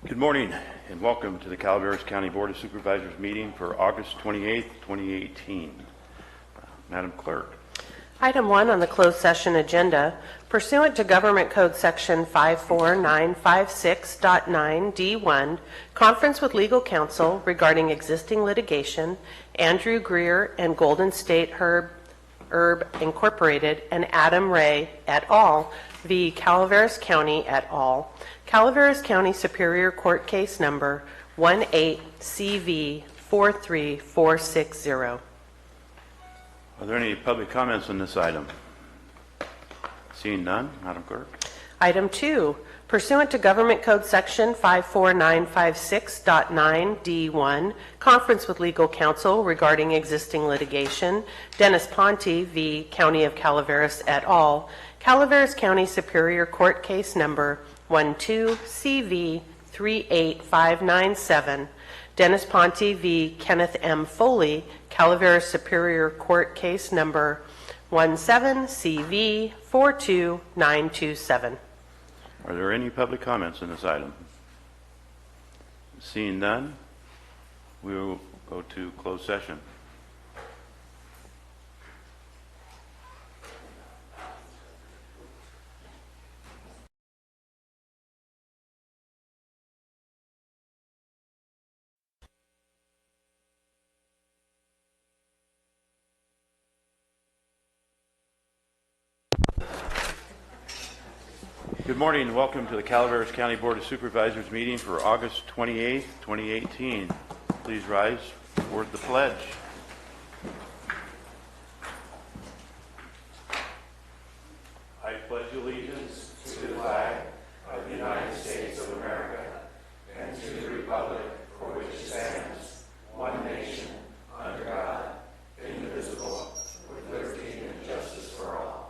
Good morning and welcome to the Calaveras County Board of Supervisors meeting for August 28th, 2018. Madam Clerk. Item 1 on the closed session agenda, pursuant to Government Code Section 54956.9D1, conference with legal counsel regarding existing litigation, Andrew Greer and Golden State Herb Incorporated and Adam Ray et al. v. Calaveras County et al. Calaveras County Superior Court Case Number 18CV43460. Are there any public comments on this item? Seeing none, Madam Clerk. Item 2, pursuant to Government Code Section 54956.9D1, conference with legal counsel regarding existing litigation, Dennis Ponte v. County of Calaveras et al., Calaveras County Superior Court Case Number 12CV38597, Dennis Ponte v. Kenneth M. Foley, Calaveras Superior Court Case Number 17CV42927. Are there any public comments on this item? Seeing none, we will go to closed session. Good morning and welcome to the Calaveras County Board of Supervisors meeting for August 28th, 2018. Please rise for the pledge. I pledge allegiance to the flag of the United States of America and to the republic for which it stands, one nation, under God, indivisible, with liberty and justice for all.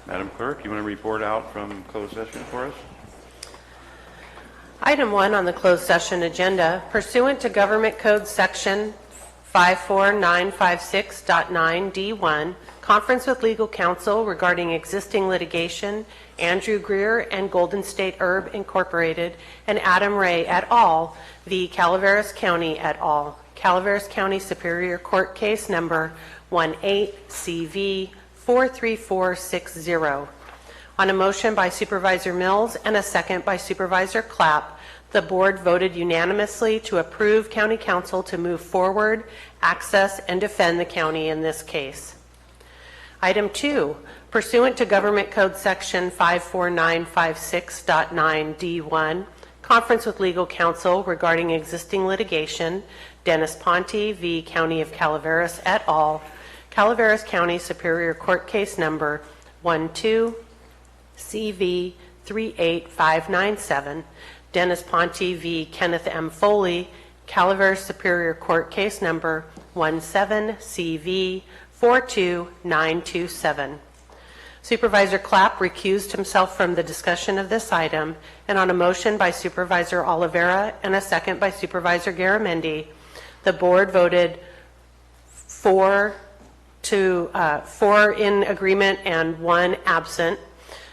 Madam Clerk, you want to report out from closed session for us? Item 1 on the closed session agenda, pursuant to Government Code Section 54956.9D1, conference with legal counsel regarding existing litigation, Andrew Greer and Golden State Herb Incorporated and Adam Ray et al. v. Calaveras County et al. Calaveras County Superior Court Case Number 18CV43460. On a motion by Supervisor Mills and a second by Supervisor Clapp, the board voted unanimously to approve County Council to move forward, access, and defend the county in this case. Item 2, pursuant to Government Code Section 54956.9D1, conference with legal counsel regarding existing litigation, Dennis Ponte v. County of Calaveras et al., Calaveras County Superior Court Case Number 12CV38597, Dennis Ponte v. Kenneth M. Foley, Calaveras Superior Court Case Number 17CV42927. Supervisor Clapp recused himself from the discussion of this item, and on a motion by Supervisor Oliveira and a second by Supervisor Garamendi, the board voted 4 in agreement and 1 absent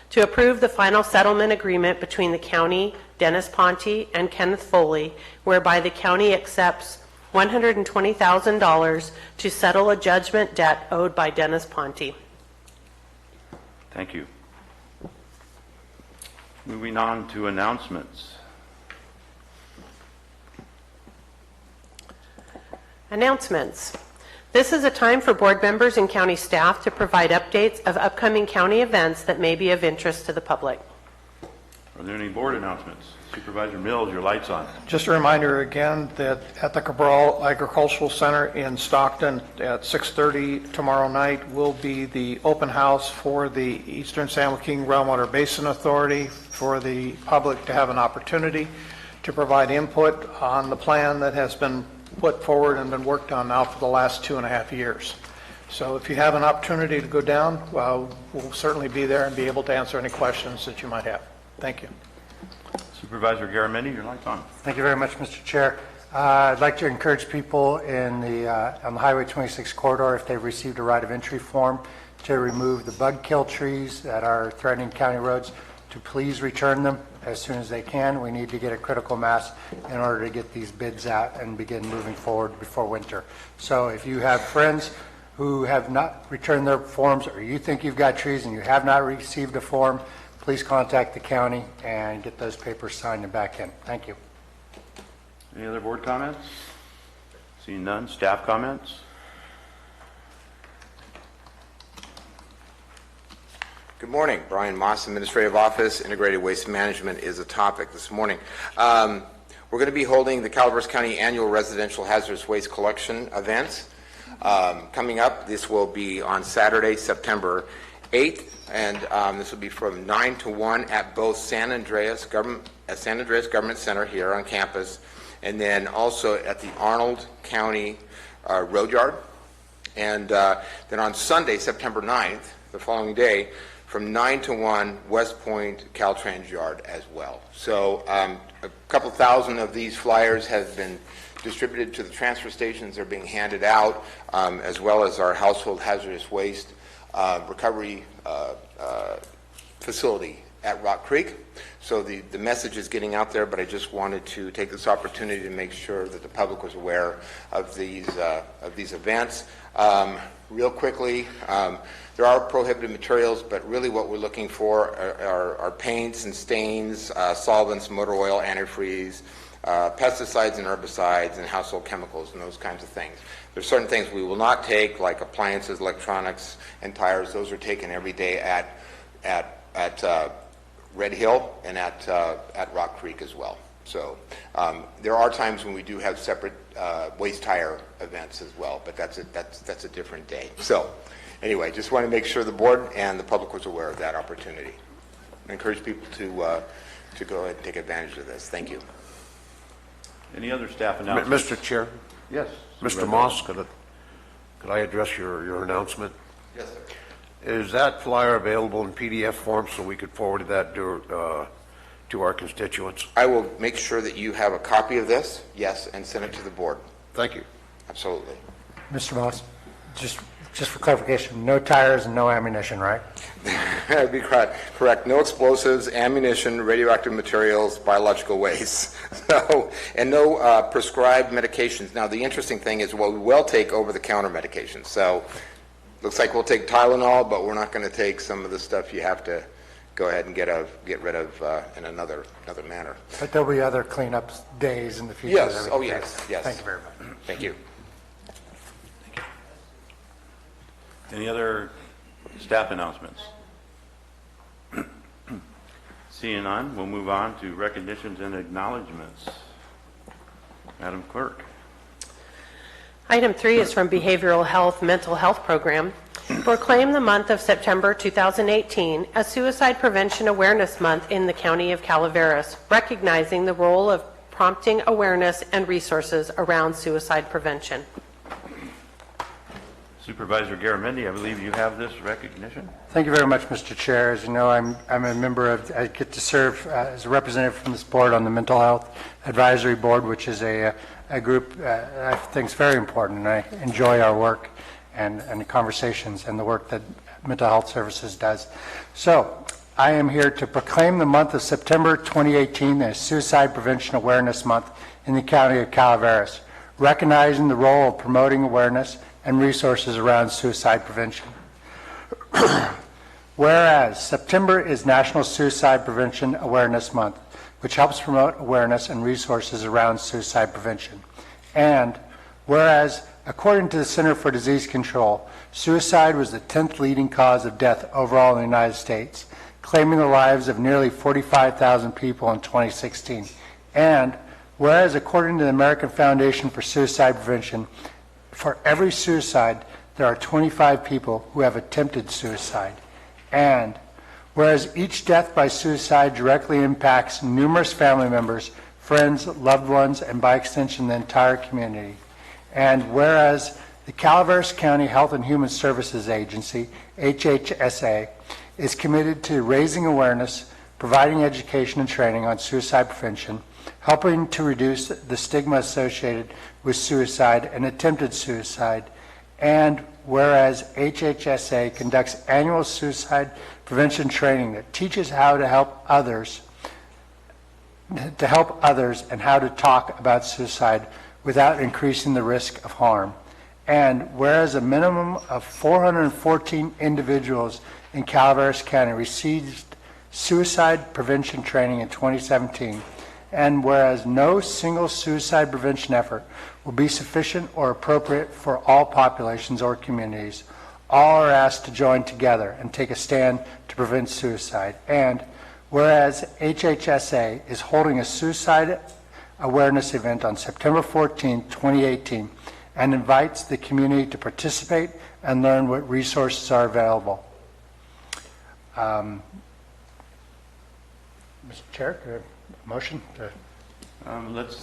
to approve the final settlement agreement between the county, Dennis Ponte, and Kenneth Foley, whereby the county accepts $120,000 to settle a judgment debt owed by Dennis Ponte. Thank you. Moving on to announcements. Announcements. This is a time for board members and county staff to provide updates of upcoming county events that may be of interest to the public. Are there any board announcements? Supervisor Mills, your light's on. Just a reminder again that at the Cabral Agricultural Center in Stockton at 6:30 tomorrow night will be the open house for the Eastern San Joaquin Groundwater Basin Authority for the public to have an opportunity to provide input on the plan that has been put forward and been worked on now for the last 2.5 years. So if you have an opportunity to go down, we'll certainly be there and be able to answer any questions that you might have. Thank you. Supervisor Garamendi, your light's on. Thank you very much, Mr. Chair. I'd like to encourage people in on the Highway 26 corridor, if they've received a right of entry form, to remove the bug kill trees that are threatening county roads, to please return them as soon as they can. We need to get a critical mass in order to get these bids out and begin moving forward before winter. So if you have friends who have not returned their forms, or you think you've got trees and you have not received a form, please contact the county and get those papers signed and back in. Thank you. Any other board comments? Seeing none. Staff comments? Good morning. Brian Moss, Administrative Office. Integrated Waste Management is a topic this morning. We're going to be holding the Calaveras County Annual Residential Hazardous Waste Collection events. Coming up, this will be on Saturday, September 8th, and this will be from 9 to 1 at both San Andreas Government Center here on campus, and then also at the Arnold County Road Yard. And then on Sunday, September 9th, the following day, from 9 to 1, West Point Caltrans Yard as well. So a couple thousand of these flyers have been distributed to the transfer stations. They're being handed out, as well as our household hazardous waste recovery facility at Rock Creek. So the message is getting out there, but I just wanted to take this opportunity to make sure that the public was aware of these events. Real quickly, there are prohibited materials, but really what we're looking for are paints and stains, solvents, motor oil, antifreeze, pesticides and herbicides, and household chemicals, and those kinds of things. There's certain things we will not take, like appliances, electronics, and tires. Those are taken every day at Red Hill and at Rock Creek as well. So there are times when we do have separate waste tire events as well, but that's a different day. So anyway, just want to make sure the board and the public was aware of that opportunity. I encourage people to go ahead and take advantage of this. Thank you. Any other staff announcements? Mr. Chair, Yes. Mr. Moss, could I address your announcement? Yes, sir. Is that flyer available in PDF form so we could forward that to our constituents? I will make sure that you have a copy of this, yes, and send it to the board. Thank you. Absolutely. Mr. Moss, just for clarification, no tires and no ammunition, right? That'd be correct. No explosives, ammunition, radioactive materials, biological waste. So, and no prescribed medications. Now, the interesting thing is, well, we will take over-the-counter medications. So, looks like we'll take Tylenol, but we're not going to take some of the stuff you have to go ahead and get rid of in another manner. But there'll be other cleanup days in the future. Yes. Oh, yes. Yes. Thank you very much. Thank you. Any other staff announcements? Seeing none, we'll move on to recognitions and acknowledgments. Madam Clerk. Item 3 is from Behavioral Health Mental Health Program. Proclaim the month of September 2018 as Suicide Prevention Awareness Month in the County of Calaveras, recognizing the role of prompting awareness and resources around suicide prevention. Supervisor Garamendi, I believe you have this recognition. Thank you very much, Mr. Chair. As you know, I'm a member of, I get to serve as a representative from this board on the Mental Health Advisory Board, which is a group I think is very important, and I enjoy our work and the conversations and the work that Mental Health Services does. So I am here to proclaim the month of September 2018 as Suicide Prevention Awareness Month in the County of Calaveras, recognizing the role of promoting awareness and resources around suicide prevention. Whereas September is National Suicide Prevention Awareness Month, which helps promote awareness and resources around suicide prevention. And whereas, according to the Center for Disease Control, suicide was the 10th leading cause of death overall in the United States, claiming the lives of nearly 45,000 people in 2016. And whereas, according to the American Foundation for Suicide Prevention, for every suicide, there are 25 people who have attempted suicide. And whereas each death by suicide directly impacts numerous family members, friends, loved ones, and by extension, the entire community. And whereas the Calaveras County Health and Human Services Agency, HHSA, is committed to raising awareness, providing education and training on suicide prevention, helping to reduce the stigma associated with suicide and attempted suicide. And whereas HHSA conducts annual suicide prevention training that teaches how to help others and how to talk about suicide without increasing the risk of harm. And whereas a minimum of 414 individuals in Calaveras County received suicide prevention training in 2017, and whereas no single suicide prevention effort will be sufficient or appropriate for all populations or communities, all are asked to join together and take a stand to prevent suicide. And whereas HHSA is holding a suicide awareness event on September 14, 2018, and invites the community to participate and learn what resources are available. Mr. Chair, could I have a motion? Let's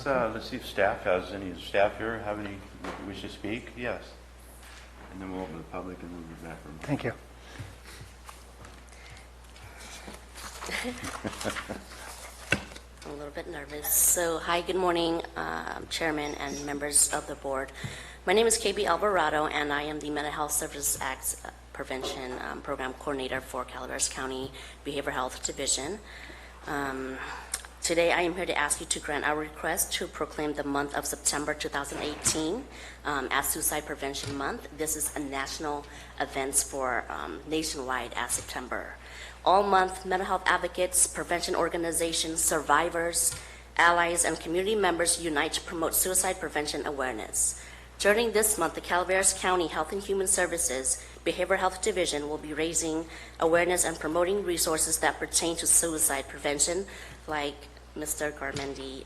see if staff has any. Does staff here have any wish to speak? Yes. And then we'll open the public and we'll be back. Thank you. I'm a little bit nervous. So, hi, good morning, Chairman and members of the board. My name is KB Alvarado, and I am the Mental Health Services Act Prevention Program Coordinator for Calaveras County Behavioral Health Division. Today, I am here to ask you to grant our request to proclaim the month of September 2018 as Suicide Prevention Month. This is a national event for nationwide as September. All month, mental health advocates, prevention organizations, survivors, allies, and community members unite to promote suicide prevention awareness. During this month, the Calaveras County Health and Human Services Behavioral Health Division will be raising awareness and promoting resources that pertain to suicide prevention, like Mr. Garmendi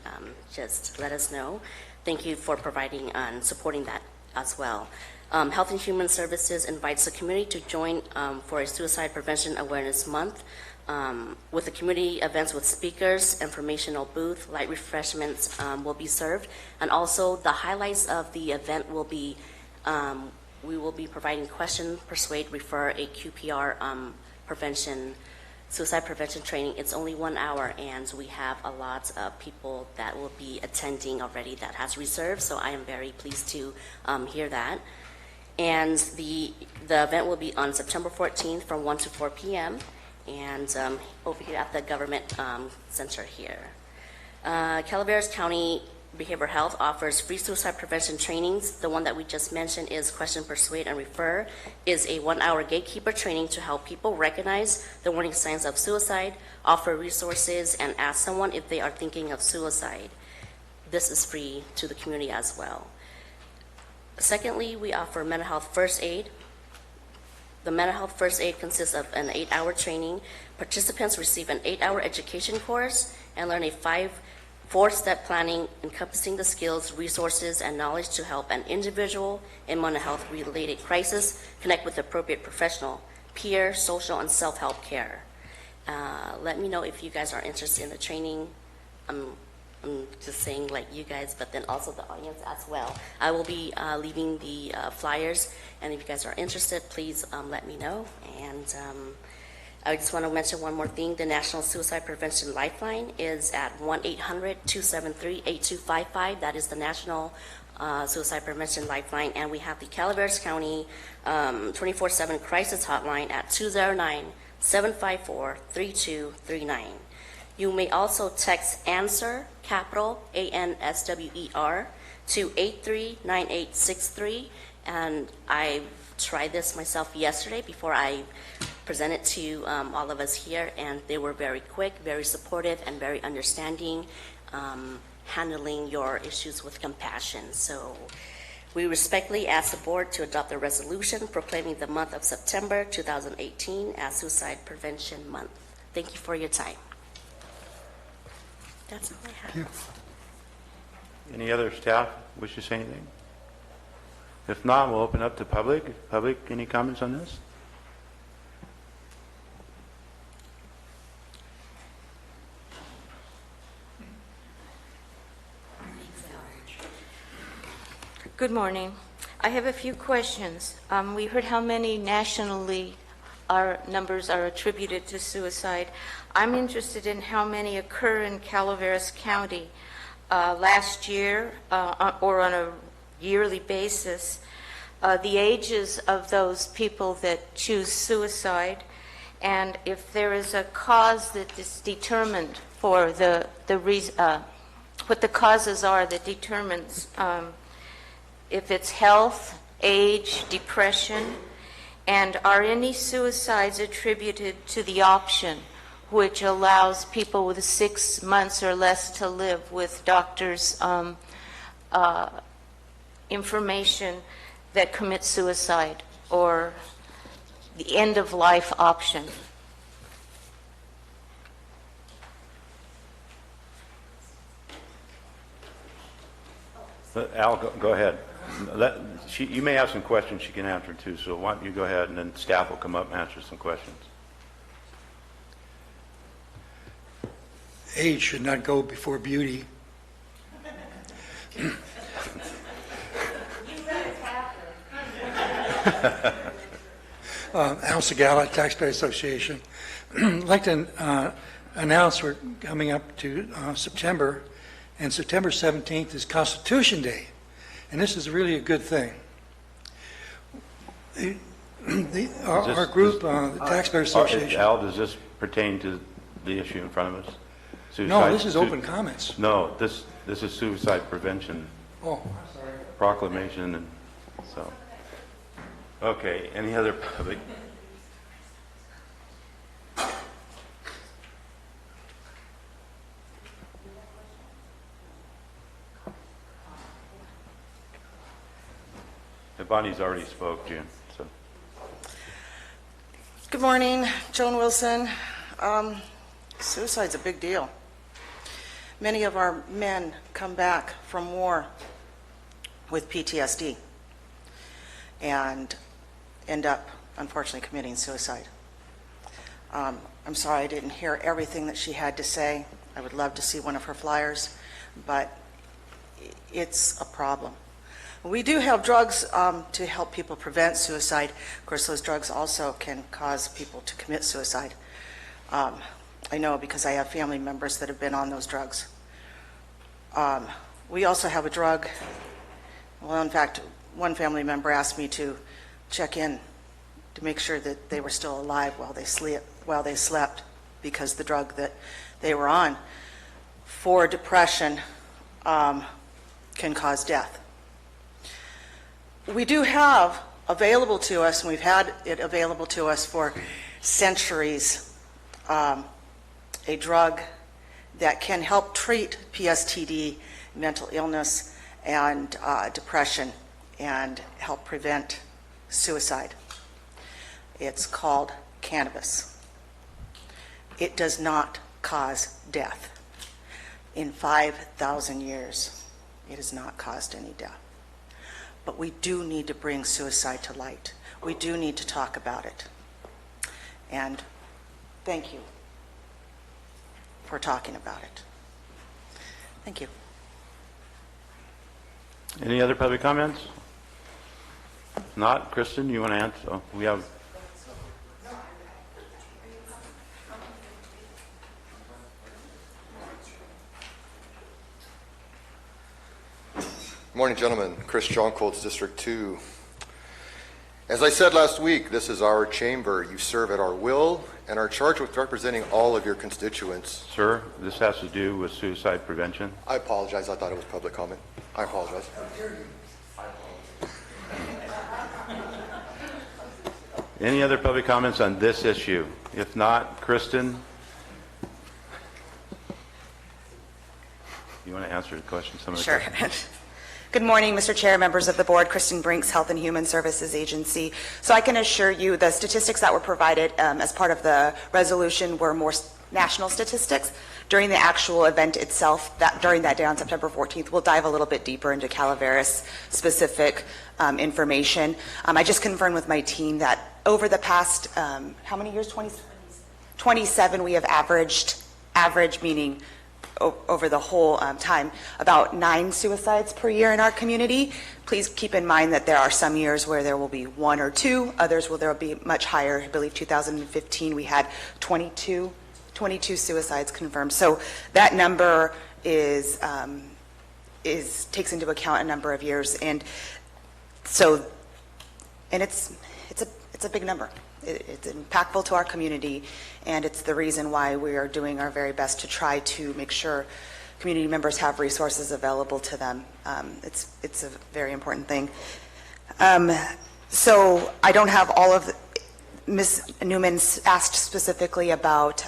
just let us know. Thank you for providing and supporting that as well. Health and Human Services invites the community to join for a Suicide Prevention Awareness Month with the community events with speakers, informational booth, light refreshments will be served, and also the highlights of the event will be, we will be providing question, persuade, refer, a QPR suicide prevention training. It's only 1 hour, and we have a lot of people that will be attending already that has reserved, so I am very pleased to hear that. And the event will be on September 14th from 1 to 4 p.m. and over here at the Government Center here. Calaveras County Behavioral Health offers free suicide prevention trainings. The one that we just mentioned is Question, Persuade, and Refer, is a 1 hour gatekeeper training to help people recognize the warning signs of suicide, offer resources, and ask someone if they are thinking of suicide. This is free to the community as well. Secondly, we offer mental health first aid. The mental health first aid consists of an 8-hour training. Participants receive an 8-hour education course and learn a 4-step planning encompassing the skills, resources, and knowledge to help an individual in mental health related crisis connect with appropriate professional, peer, social, and self-help care. Let me know if you guys are interested in the training. I'm just saying, like, you guys, but then also the audience as well. I will be leaving the flyers, and if you guys are interested, please let me know. And I just want to mention one more thing. The National Suicide Prevention Lifeline is at 1-800-273-8255. That is the National Suicide Prevention Lifeline. And we have the Calaveras County 24/7 Crisis Hotline at 209-754-3239. You may also text ANSWER, capital ANSWER, to 839863. And I tried this myself yesterday before I presented to all of us here, and they were very quick, very supportive, and very understanding, handling your issues with compassion. So we respectfully ask the board to adopt a resolution proclaiming the month of September 2018 as Suicide Prevention Month. Thank you for your time. That's all I have. Any other staff wish to say anything? If not, we'll open up to public. Public, any comments on this? Good morning. I have a few questions. We heard how many nationally our numbers are attributed to suicide. I'm interested in how many occur in Calaveras County. Last year, or on a yearly basis, the ages of those people that choose suicide, and if there is a cause that is determined for the reason, what the causes are that determines if it's health, age, depression, and are any suicides attributed to the option, which allows people with 6 months or less to live with doctors' information that commit suicide, or the end-of-life option. Al, go ahead. You may have some questions she can answer too, so why don't you go ahead, and then staff will come up and answer some questions. Age should not go before beauty. Al Segala, Taxpayer Association. I'd like to announce we're coming up to September, and September 17th is Constitution Day, and this is really a good thing. Our group, the Taxpayer Association. Al, does this pertain to the issue in front of us? No, this is open comments. No, this is suicide prevention. Oh, I'm sorry. Proclamation, and so. Okay, any other public? Bonnie's already spoke, June. So. Good morning, Joan Wilson. Suicide's a big deal. Many of our men come back from war with PTSD and end up, unfortunately, committing suicide. I'm sorry I didn't hear everything that she had to say. I would love to see one of her flyers, but it's a problem. We do have drugs to help people prevent suicide. Of course, those drugs also can cause people to commit suicide. I know because I have family members that have been on those drugs. We also have a drug. Well, in fact, one family member asked me to check in to make sure that they were still alive while they slept, because the drug that they were on for depression can cause death. We do have available to us, and we've had it available to us for centuries, a drug that can help treat PSTD, mental illness, and depression, and help prevent suicide. It's called cannabis. It does not cause death. In 5,000 years, it has not caused any death. But we do need to bring suicide to light. We do need to talk about it. And thank you for talking about it. Thank you. Any other public comments? If not, Kristen, you want to answer? Oh, we have. Good morning, gentlemen. Chris Johncoltz, District 2. As I said last week, this is our chamber. You serve at our will and are charged with representing all of your constituents. Sir, this has to do with suicide prevention. I apologize. I thought it was public comment. I apologize. Any other public comments on this issue? If not, Kristen, you want to answer the question? Some of the Sure. Good morning, Mr. Chair, members of the board. Kristen Brinks, Health and Human Services Agency. So I can assure you the statistics that were provided as part of the resolution were more national statistics. During the actual event itself, during that day on September 14th, we'll dive a little bit deeper into Calaveras specific information. I just confirmed with my team that over the past, how many years? 27, we have average meaning over the whole time, about 9 suicides per year in our community. Please keep in mind that there are some years where there will be 1 or 2, others where there will be much higher. I believe 2015 we had 22 suicides confirmed. So that number is takes into account a number of years, and it's a big number. It's impactful to our community, and it's the reason why we are doing our very best to try to make sure community members have resources available to them. It's a very important thing. So I don't have all of Ms. Newman asked specifically about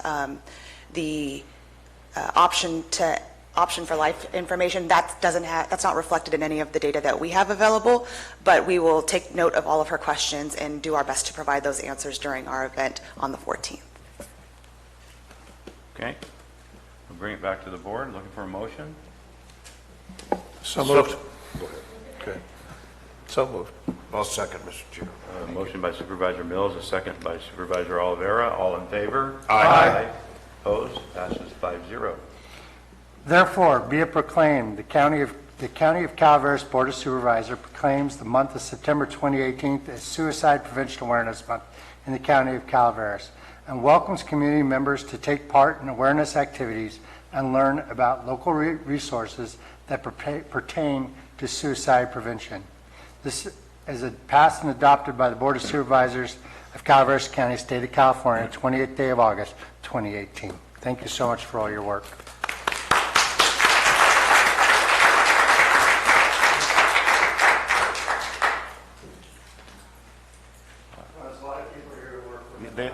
the option for life information. That's not reflected in any of the data that we have available, but we will take note of all of her questions and do our best to provide those answers during our event on the 14th. Okay. We'll bring it back to the board. Looking for a motion? So moved. Go ahead. Okay. So moved. I'll second, Mr. Chair. Motion by Supervisor Mills, a second by Supervisor Oliveira. All in favor? Aye. Opposed? Passes 5-0. Therefore, be it proclaimed, the County of Calaveras Board of Supervisors proclaims the month of September 2018 as Suicide Prevention Awareness Month in the County of Calaveras, and welcomes community members to take part in awareness activities and learn about local resources that pertain to suicide prevention. This is passed and adopted by the Board of Supervisors of Calaveras County, State of California, 28th day of August, 2018. Thank you so much for all your work.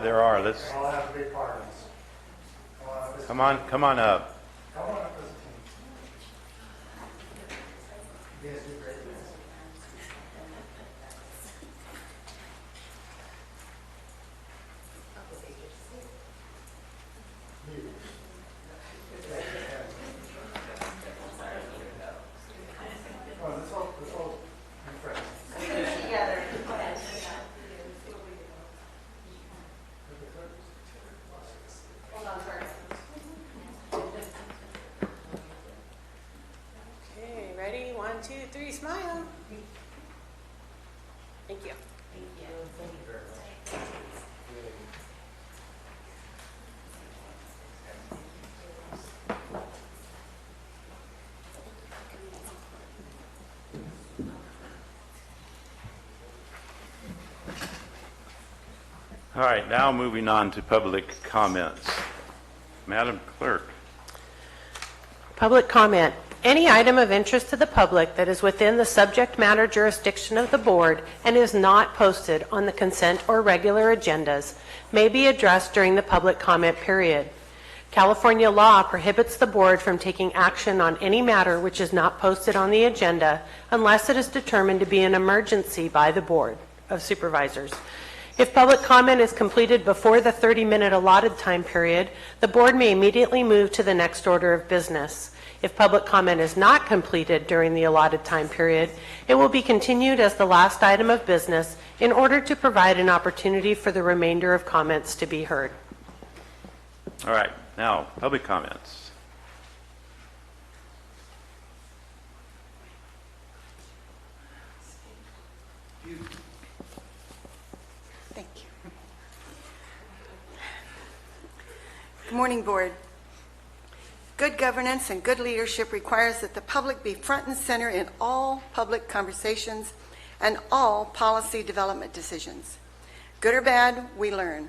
There are. Let's. I'll have a big part of this. Come on up. Come on up as a team. You guys do great. Let's all be friends. Okay, ready? 1, 2, 3, smile. Thank you. All right, now moving on to public comments. Madam Clerk. Public comment. Any item of interest to the public that is within the subject matter jurisdiction of the board and is not posted on the consent or regular agendas may be addressed during the public comment period. California law prohibits the board from taking action on any matter which is not posted on the agenda unless it is determined to be an emergency by the Board of Supervisors. If public comment is completed before the 30-minute allotted time period, the board may immediately move to the next order of business. If public comment is not completed during the allotted time period, it will be continued as the last item of business in order to provide an opportunity for the remainder of comments to be heard. All right, now public comments. Thank you. Good morning, Board. Good governance and good leadership requires that the public be front and center in all public conversations and all policy development decisions. Good or bad, we learn.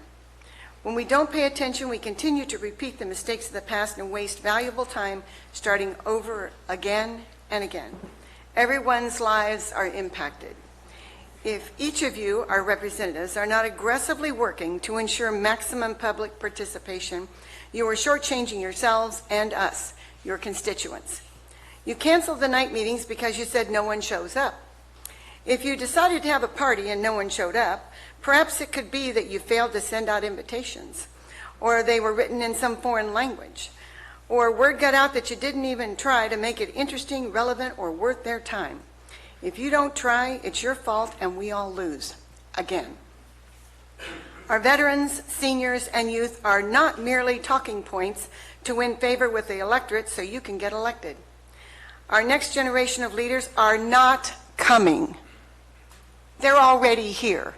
When we don't pay attention, we continue to repeat the mistakes of the past and waste valuable time starting over again and again. Everyone's lives are impacted. If each of you, our representatives, are not aggressively working to ensure maximum public participation, you are shortchanging yourselves and us, your constituents. You canceled the night meetings because you said no one shows up. If you decided to have a party and no one showed up, perhaps it could be that you failed to send out invitations, or they were written in some foreign language, or word got out that you didn't even try to make it interesting, relevant, or worth their time. If you don't try, it's your fault and we all lose, again. Our veterans, seniors, and youth are not merely talking points to win favor with the electorate so you can get elected. Our next generation of leaders are not coming. They're already here.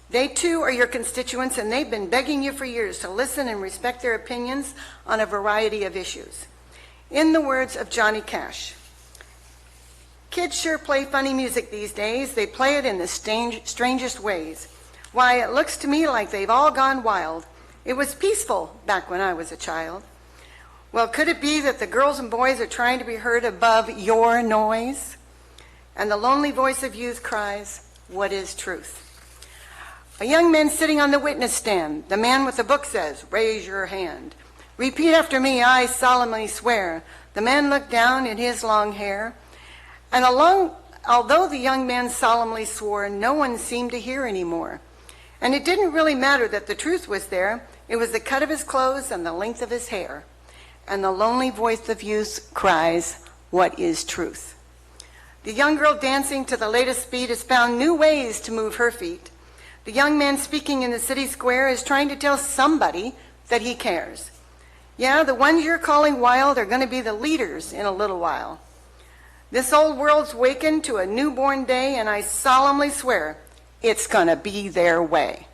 They too are your constituents, and they've been begging you for years to listen and respect their opinions on a variety of issues. In the words of Johnny Cash, kids sure play funny music these days. They play it in the strangest ways. Why, it looks to me like they've all gone wild. It was peaceful back when I was a child. Well, could it be that the girls and boys are trying to be heard above your noise? And the lonely voice of youth cries, "What is truth?" A young man sitting on the witness stand, the man with the book says, "Raise your hand. Repeat after me, I solemnly swear." The man looked down at his long hair, and although the young man solemnly swore, no one seemed to hear anymore. And it didn't really matter that the truth was there. It was the cut of his clothes and the length of his hair. And the lonely voice of youth cries, "What is truth?" The young girl dancing to the latest beat has found new ways to move her feet. The young man speaking in the city square is trying to tell somebody that he cares. Yeah, the ones you're calling wild are going to be the leaders in a little while. This old world's wakened to a newborn day, and I solemnly swear it's going to be their way.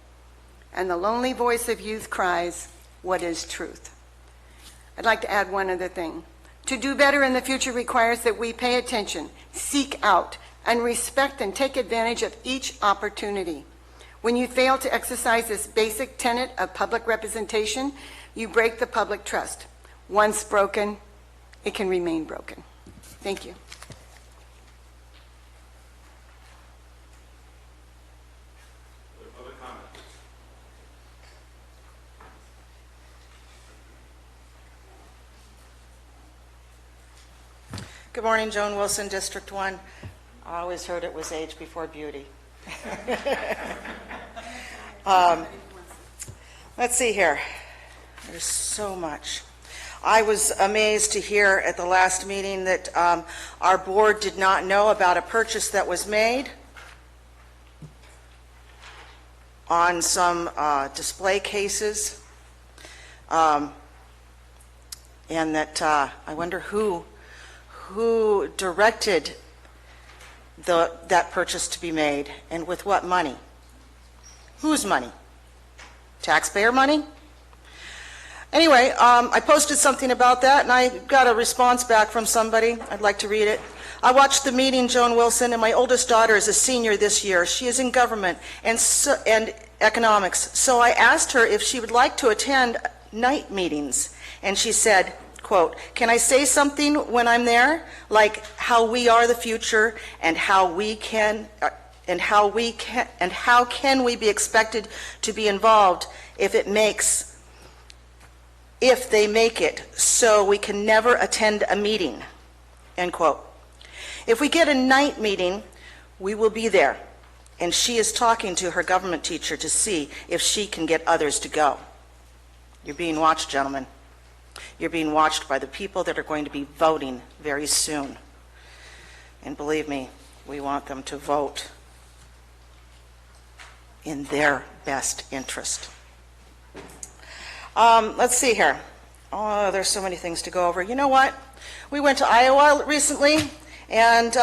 And the lonely voice of youth cries, "What is truth?" I'd like to add one other thing. To do better in the future requires that we pay attention, seek out, and respect and take advantage of each opportunity. When you fail to exercise this basic tenet of public representation, you break the public trust. Once broken, it can remain broken. Thank you. Good morning, Joan Wilson, District 1. I always heard it was age before beauty. Let's see here. There's so much. I was amazed to hear at the last meeting that our board did not know about a purchase that was made on some display cases, and that I wonder who directed that purchase to be made, and with what money? Whose money? Taxpayer money? Anyway, I posted something about that, and I got a response back from somebody. I'd like to read it. I watched the meeting, Joan Wilson, and my oldest daughter is a senior this year. She is in government and economics. So I asked her if she would like to attend night meetings, and she said, quote, "Can I say something when I'm there, like how we are the future and how can we be expected to be involved if they make it so we can never attend a meeting," end quote. If we get a night meeting, we will be there, and she is talking to her government teacher to see if she can get others to go. You're being watched, gentlemen. You're being watched by the people that are going to be voting very soon. And believe me, we want them to vote in their best interest. Let's see here. Oh, there's so many things to go over. You know what? We went to Iowa recently, and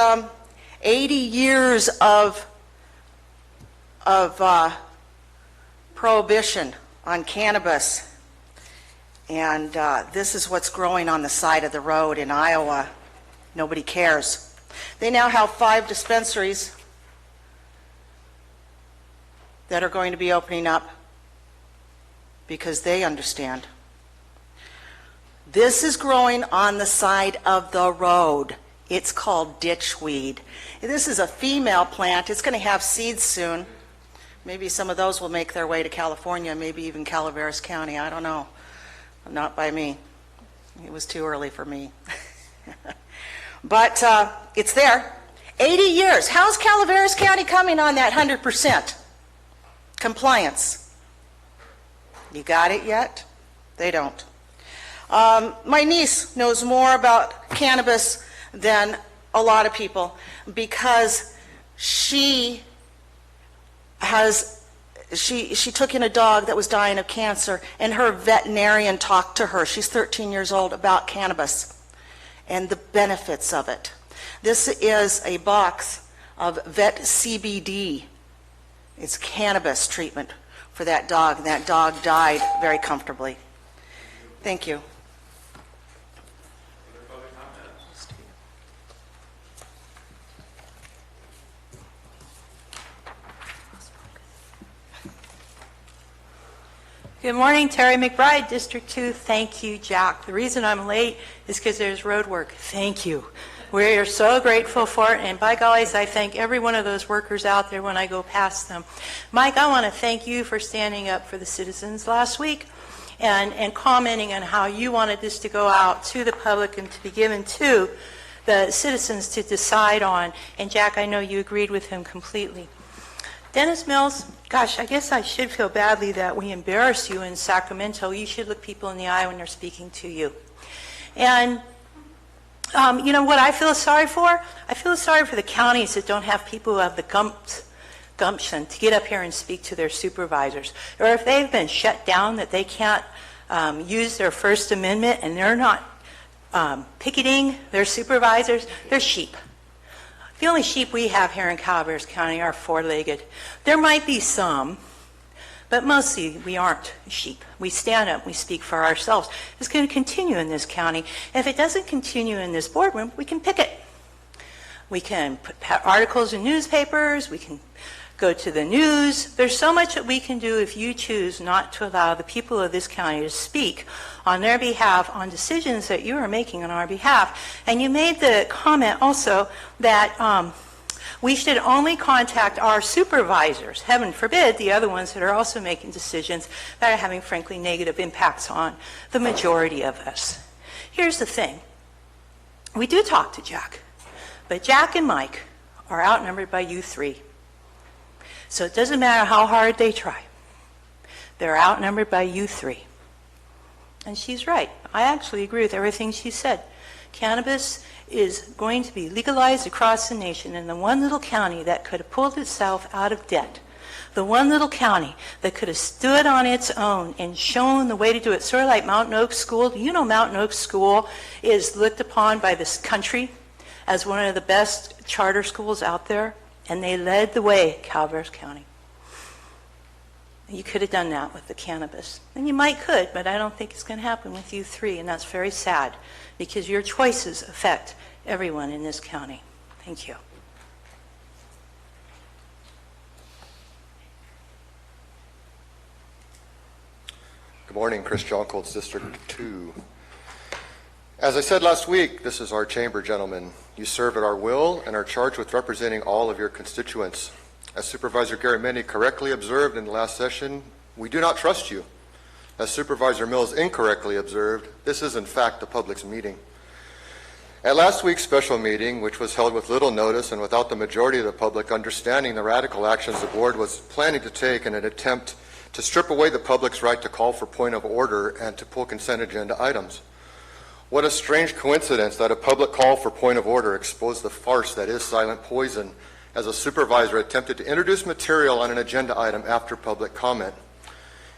80 years of prohibition on cannabis. And this is what's growing on the side of the road in Iowa. Nobody cares. They now have 5 dispensaries that are going to be opening up because they understand. This is growing on the side of the road. It's called ditchweed. This is a female plant. It's going to have seeds soon. Maybe some of those will make their way to California, maybe even Calaveras County. I don't know. Not by me. It was too early for me. But it's there. 80 years. How's Calaveras County coming on that 100% compliance? You got it yet? They don't. My niece knows more about cannabis than a lot of people because she She took in a dog that was dying of cancer, and her veterinarian talked to her, she's 13 years old, about cannabis and the benefits of it. This is a box of vet CBD. It's cannabis treatment for that dog, and that dog died very comfortably. Thank you. Good morning, Terry McBride, District 2. Thank you, Jack. The reason I'm late is because there's road work. Thank you. We are so grateful for it, and by gollies, I thank every one of those workers out there when I go past them. Mike, I want to thank you for standing up for the citizens last week and commenting on how you wanted this to go out to the public and to be given to the citizens to decide on. And Jack, I know you agreed with him completely. Dennis Mills, gosh, I guess I should feel badly that we embarrass you in Sacramento. You should look people in the eye when they're speaking to you. And you know what I feel sorry for? I feel sorry for the counties that don't have people who have the gumption to get up here and speak to their supervisors. Or if they've been shut down that they can't use their First Amendment and they're not picketing their supervisors, they're sheep. The only sheep we have here in Calaveras County are four-legged. There might be some, but mostly we aren't sheep. We stand up, we speak for ourselves. It's going to continue in this county. And if it doesn't continue in this boardroom, we can picket. We can put articles in newspapers, we can go to the news. There's so much that we can do if you choose not to allow the people of this county to speak on their behalf on decisions that you are making on our behalf. And you made the comment also that we should only contact our supervisors, heaven forbid the other ones that are also making decisions that are having, frankly, negative impacts on the majority of us. Here's the thing. We do talk to Jack, but Jack and Mike are outnumbered by you three. So it doesn't matter how hard they try. They're outnumbered by you three. And she's right. I actually agree with everything she said. Cannabis is going to be legalized across the nation, and the one little county that could have pulled itself out of debt, the one little county that could have stood on its own and shown the way to do it, sort of like Mountain Oak School. You know, Mountain Oak School is looked upon by this country as one of the best charter schools out there. And they led the way, Calaveras County. You could have done that with the cannabis. And you might could, but I don't think it's going to happen with you three. And that's very sad because your choices affect everyone in this county. Thank you. Good morning, Chris Johncoltz, District 2. As I said last week, this is our chamber, gentlemen. You serve at our will and are charged with representing all of your constituents. As Supervisor Garamendi correctly observed in the last session, we do not trust you. As Supervisor Mills incorrectly observed, this is in fact the public's meeting. At last week's special meeting, which was held with little notice and without the majority of the public understanding the radical actions the board was planning to take in an attempt to strip away the public's right to call for point of order and to pull consent agenda items. What a strange coincidence that a public call for point of order exposed the farce that is silent poison as a supervisor attempted to introduce material on an agenda item after public comment.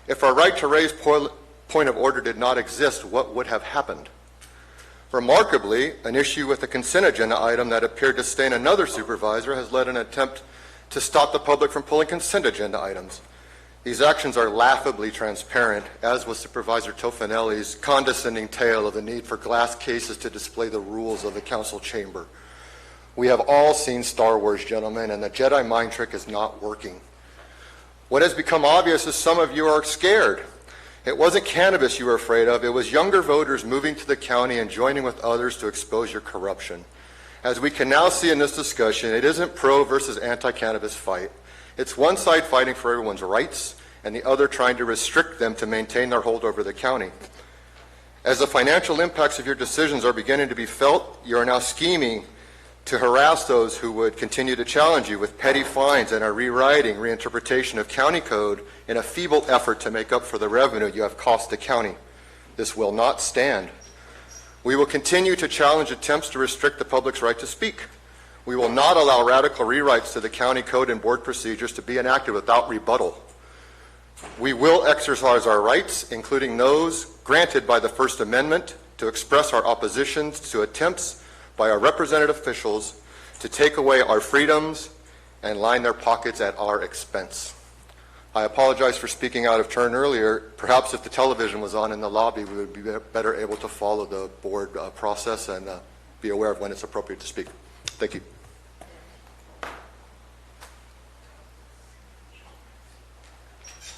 If our right to raise point of order did not exist, what would have happened? Remarkably, an issue with a consent agenda item that appeared to stain another supervisor has led an attempt to stop the public from pulling consent agenda items. These actions are laughably transparent, as was Supervisor Tofanelli's condescending tale of the need for glass cases to display the rules of the council chamber. We have all seen Star Wars, gentlemen, and the Jedi mind trick is not working. What has become obvious is some of you are scared. It wasn't cannabis you were afraid of, it was younger voters moving to the county and joining with others to expose your corruption. As we can now see in this discussion, it isn't pro versus anti-cannabis fight. It's one side fighting for everyone's rights and the other trying to restrict them to maintain their hold over the county. As the financial impacts of your decisions are beginning to be felt, you are now scheming to harass those who would continue to challenge you with petty fines and a reinterpretation of county code in a feeble effort to make up for the revenue you have cost the county. This will not stand. We will continue to challenge attempts to restrict the public's right to speak. We will not allow radical rewrites to the county code and board procedures to be enacted without rebuttal. We will exercise our rights, including those granted by the First Amendment, to express our oppositions to attempts by our representative officials to take away our freedoms and line their pockets at our expense. I apologize for speaking out of turn earlier. Perhaps if the television was on in the lobby, we would be better able to follow the board process and be aware of when it's appropriate to speak. Thank you.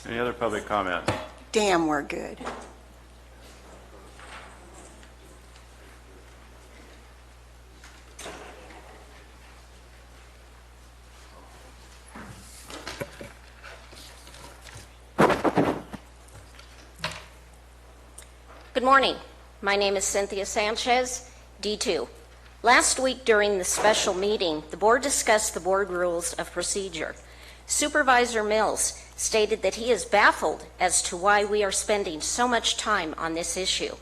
Any other public comment? Damn, we're good. Good morning. My name is Cynthia Sanchez, D2. Last week during the special meeting, the board discussed the board rules of procedure. Supervisor Mills stated that he is baffled as to why we are spending so much time on this issue.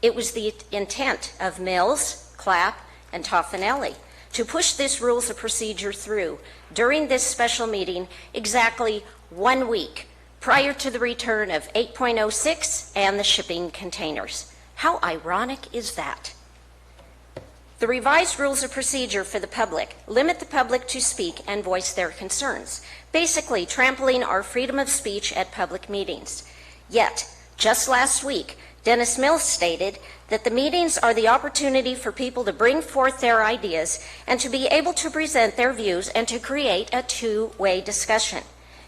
It was the intent of Mills, Clapp, and Toffanelli to push this rules of procedure through during this special meeting exactly 1 week prior to the return of 8.06 and the shipping containers. How ironic is that? The revised rules of procedure for the public limit the public to speak and voice their concerns, basically trampling our freedom of speech at public meetings. Yet, just last week, Dennis Mills stated that the meetings are the opportunity for people to bring forth their ideas and to be able to present their views and to create a two-way discussion.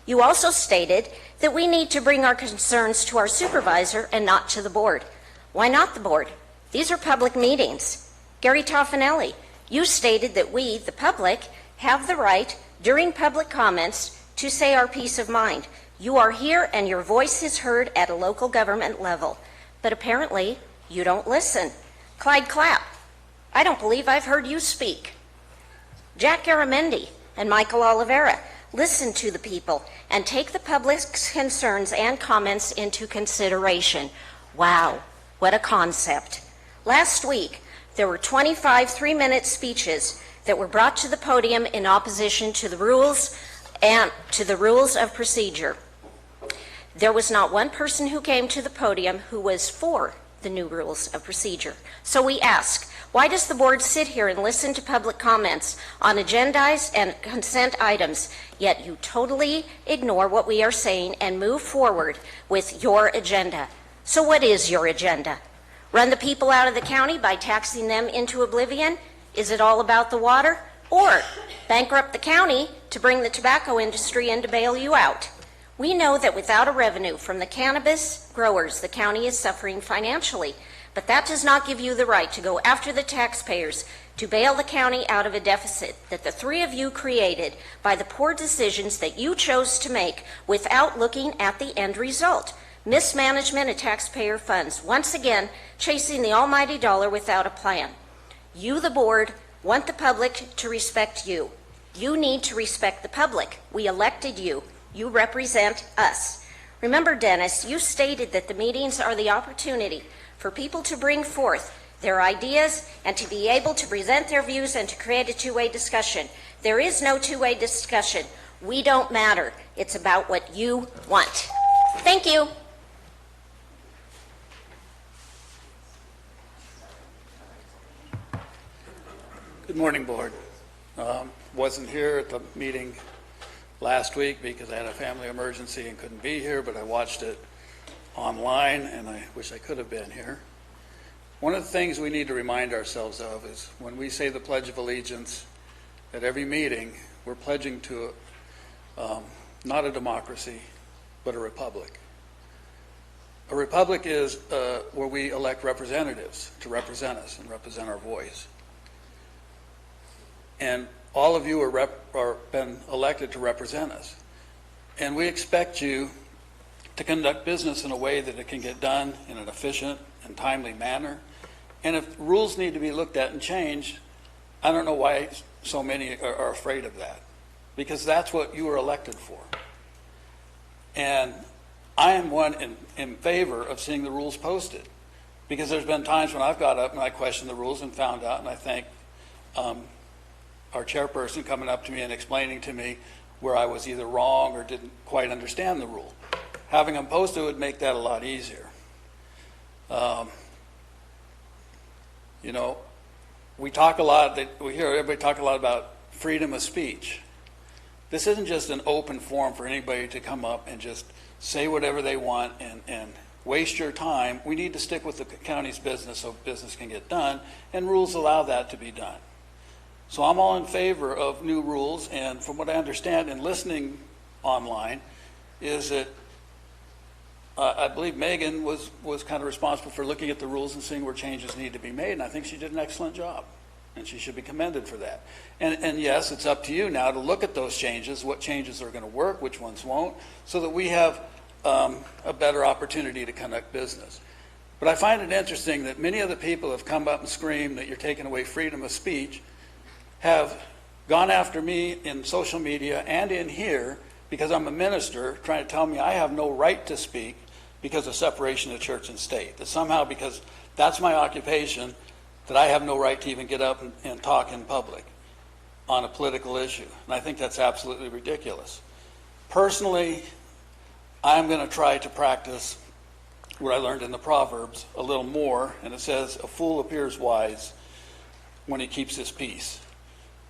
You also stated that we need to bring our concerns to our supervisor and not to the board. Why not the board? These are public meetings. Gary Toffanelli, you stated that we, the public, have the right, during public comments, to say our peace of mind. You are here and your voice is heard at a local government level. But apparently, you don't listen. Clyde Clapp, I don't believe I've heard you speak. Jack Garamendi and Michael Oliveira, listen to the people and take the public's concerns and comments into consideration. Wow, what a concept. Last week, there were 25 three-minute speeches that were brought to the podium in opposition to the rules and to the rules of procedure. There was not one person who came to the podium who was for the new rules of procedure. So we ask, why does the board sit here and listen to public comments on agendized and consent items, yet you totally ignore what we are saying and move forward with your agenda? So what is your agenda? Run the people out of the county by taxing them into oblivion? Is it all about the water? Or bankrupt the county to bring the tobacco industry in to bail you out? We know that without a revenue from the cannabis growers, the county is suffering financially. But that does not give you the right to go after the taxpayers to bail the county out of a deficit that the three of you created by the poor decisions that you chose to make without looking at the end result. Mismanagement of taxpayer funds, once again chasing the almighty dollar without a plan. You, the board, want the public to respect you. You need to respect the public. We elected you. You represent us. Remember, Dennis, you stated that the meetings are the opportunity for people to bring forth their ideas and to be able to present their views and to create a two-way discussion. There is no two-way discussion. We don't matter. It's about what you want. Thank you. Good morning, Board. Wasn't here at the meeting last week because I had a family emergency and couldn't be here, but I watched it online, and I wish I could have been here. One of the things we need to remind ourselves of is when we say the Pledge of Allegiance at every meeting, we're pledging to not a democracy, but a republic. A republic is where we elect representatives to represent us and represent our voice. And all of you are been elected to represent us. And we expect you to conduct business in a way that it can get done in an efficient and timely manner. And if rules need to be looked at and changed, I don't know why so many are afraid of that, because that's what you were elected for. And I am one in favor of seeing the rules posted, because there's been times when I've got up and I questioned the rules and found out, and I thank our chairperson coming up to me and explaining to me where I was either wrong or didn't quite understand the rule. having them posted would make that a lot easier. You know, we hear everybody talk a lot about freedom of speech. This isn't just an open forum for anybody to come up and just say whatever they want and waste your time. We need to stick with the county's business so business can get done, and rules allow that to be done. So I'm all in favor of new rules, and from what I understand in listening online is that I believe Megan was kind of responsible for looking at the rules and seeing where changes need to be made, and I think she did an excellent job, and she should be commended for that. And yes, it's up to you now to look at those changes, what changes are going to work, which ones won't, so that we have a better opportunity to conduct business. But I find it interesting that many of the people who have come up and screamed that you're taking away freedom of speech have gone after me in social media and in here because I'm a minister, trying to tell me I have no right to speak because of separation of church and state. That somehow, because that's my occupation, that I have no right to even get up and talk in public on a political issue. And I think that's absolutely ridiculous. Personally, I'm going to try to practice what I learned in the Proverbs a little more, and it says, a fool appears wise when he keeps his peace.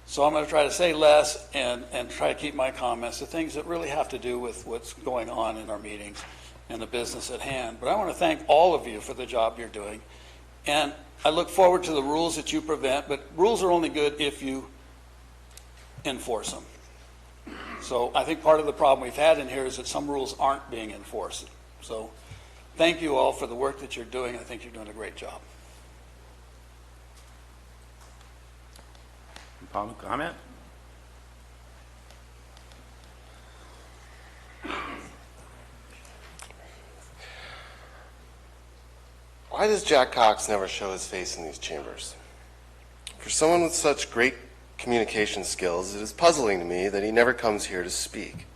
So I'm going to try to say less and try to keep my comments to things that really have to do with what's going on in our meetings and the business at hand. But I want to thank all of you for the job you're doing. And I look forward to the rules that you prevent, but rules are only good if you enforce them. So I think part of the problem we've had in here is that some rules aren't being enforced. So thank you all for the work that you're doing. I think you're doing a great job. Final comment? Why does Jack Cox never show his face in these chambers? For someone with such great communication skills, it is puzzling to me that he never comes here to speak.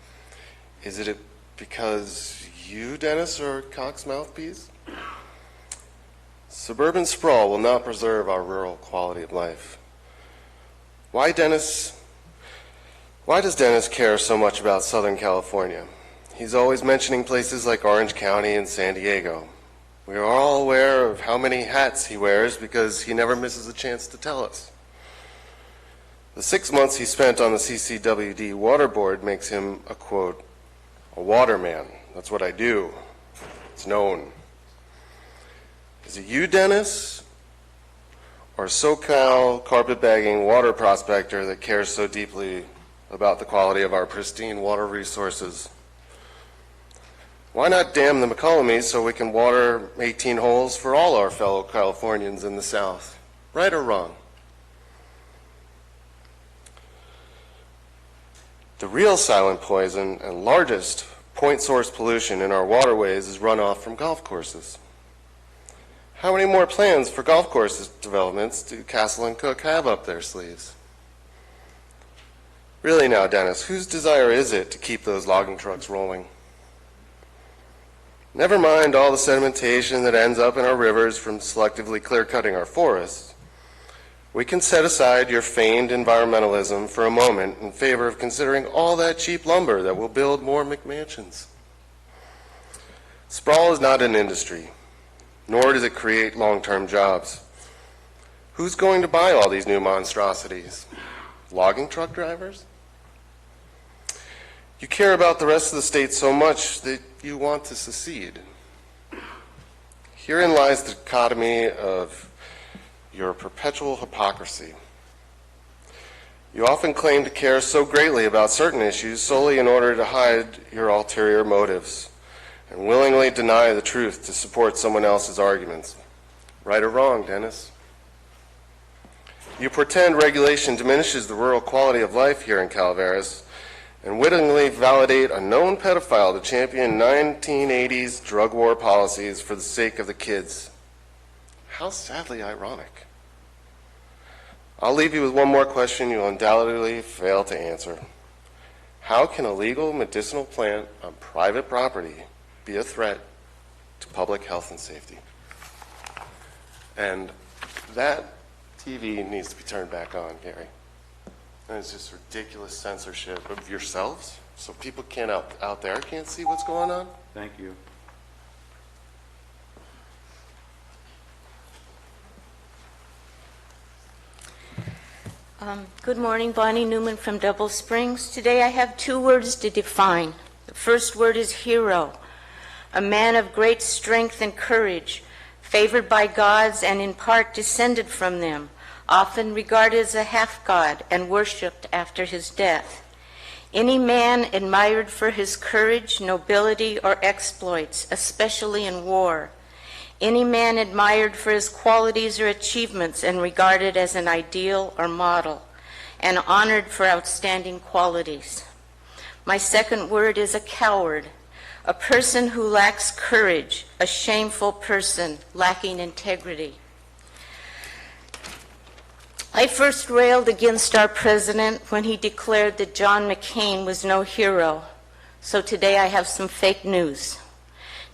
Is it because you, Dennis, are Cox's mouthpiece? Suburban sprawl will not preserve our rural quality of life. Why does Dennis care so much about Southern California? He's always mentioning places like Orange County and San Diego. We are all aware of how many hats he wears because he never misses a chance to tell us. The 6 months he spent on the CCWD Water Board makes him a, quote, a waterman. That's what I do. It's known. Is it you, Dennis, or SoCal carpetbagging water prospector that cares so deeply about the quality of our pristine water resources? Why not dam the McCollamies so we can water 18 holes for all our fellow Californians in the South? Right or wrong? The real silent poison and largest point source pollution in our waterways is runoff from golf courses. How many more plans for golf course developments do Castle and Cook have up their sleeves? Really now, Dennis, whose desire is it to keep those logging trucks rolling? Never mind all the sedimentation that ends up in our rivers from selectively clear-cutting our forests. We can set aside your feigned environmentalism for a moment in favor of considering all that cheap lumber that will build more McMansions. Sprawl is not an industry, nor does it create long-term jobs. Who's going to buy all these new monstrosities? Logging truck drivers? You care about the rest of the state so much that you want to secede. Herein lies the dichotomy of your perpetual hypocrisy. You often claim to care so greatly about certain issues solely in order to hide your ulterior motives and willingly deny the truth to support someone else's arguments. Right or wrong, Dennis? You pretend regulation diminishes the rural quality of life here in Calaveras and wittingly validate a known pedophile to champion 1980s drug war policies for the sake of the kids. How sadly ironic. I'll leave you with one more question you'll undoubtedly fail to answer. How can a legal medicinal plant on private property be a threat to public health and safety? And that TV needs to be turned back on, Gary. And it's just ridiculous censorship of yourselves, so people can't out there can't see what's going on. Thank you. Good morning, Bonnie Newman from Double Springs. Today I have 2 words to define. The first word is hero, a man of great strength and courage, favored by gods and in part descended from them, often regarded as a half-god and worshipped after his death. Any man admired for his courage, nobility, or exploits, especially in war. Any man admired for his qualities or achievements and regarded as an ideal or model, and honored for outstanding qualities. My second word is a coward, a person who lacks courage, a shameful person lacking integrity. I first railed against our president when he declared that John McCain was no hero. So today I have some fake news.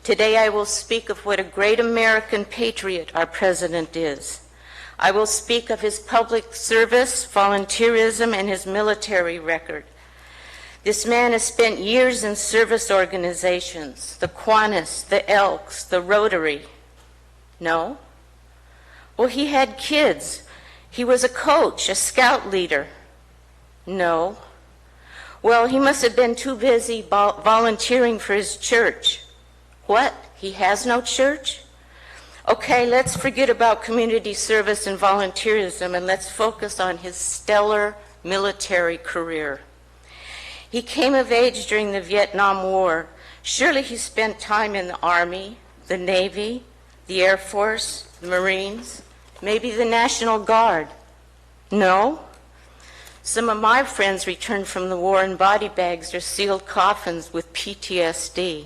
Today I will speak of what a great American patriot our president is. I will speak of his public service, volunteerism, and his military record. This man has spent years in service organizations, the Kiwanis, the Elks, the Rotary. No? Well, he had kids. He was a coach, a scout leader. No. Well, he must have been too busy volunteering for his church. What? He has no church? Okay, let's forget about community service and volunteerism and let's focus on his stellar military career. He came of age during the Vietnam War. Surely he spent time in the Army, the Navy, the Air Force, the Marines, maybe the National Guard. No? Some of my friends returned from the war in body bags or sealed coffins with PTSD.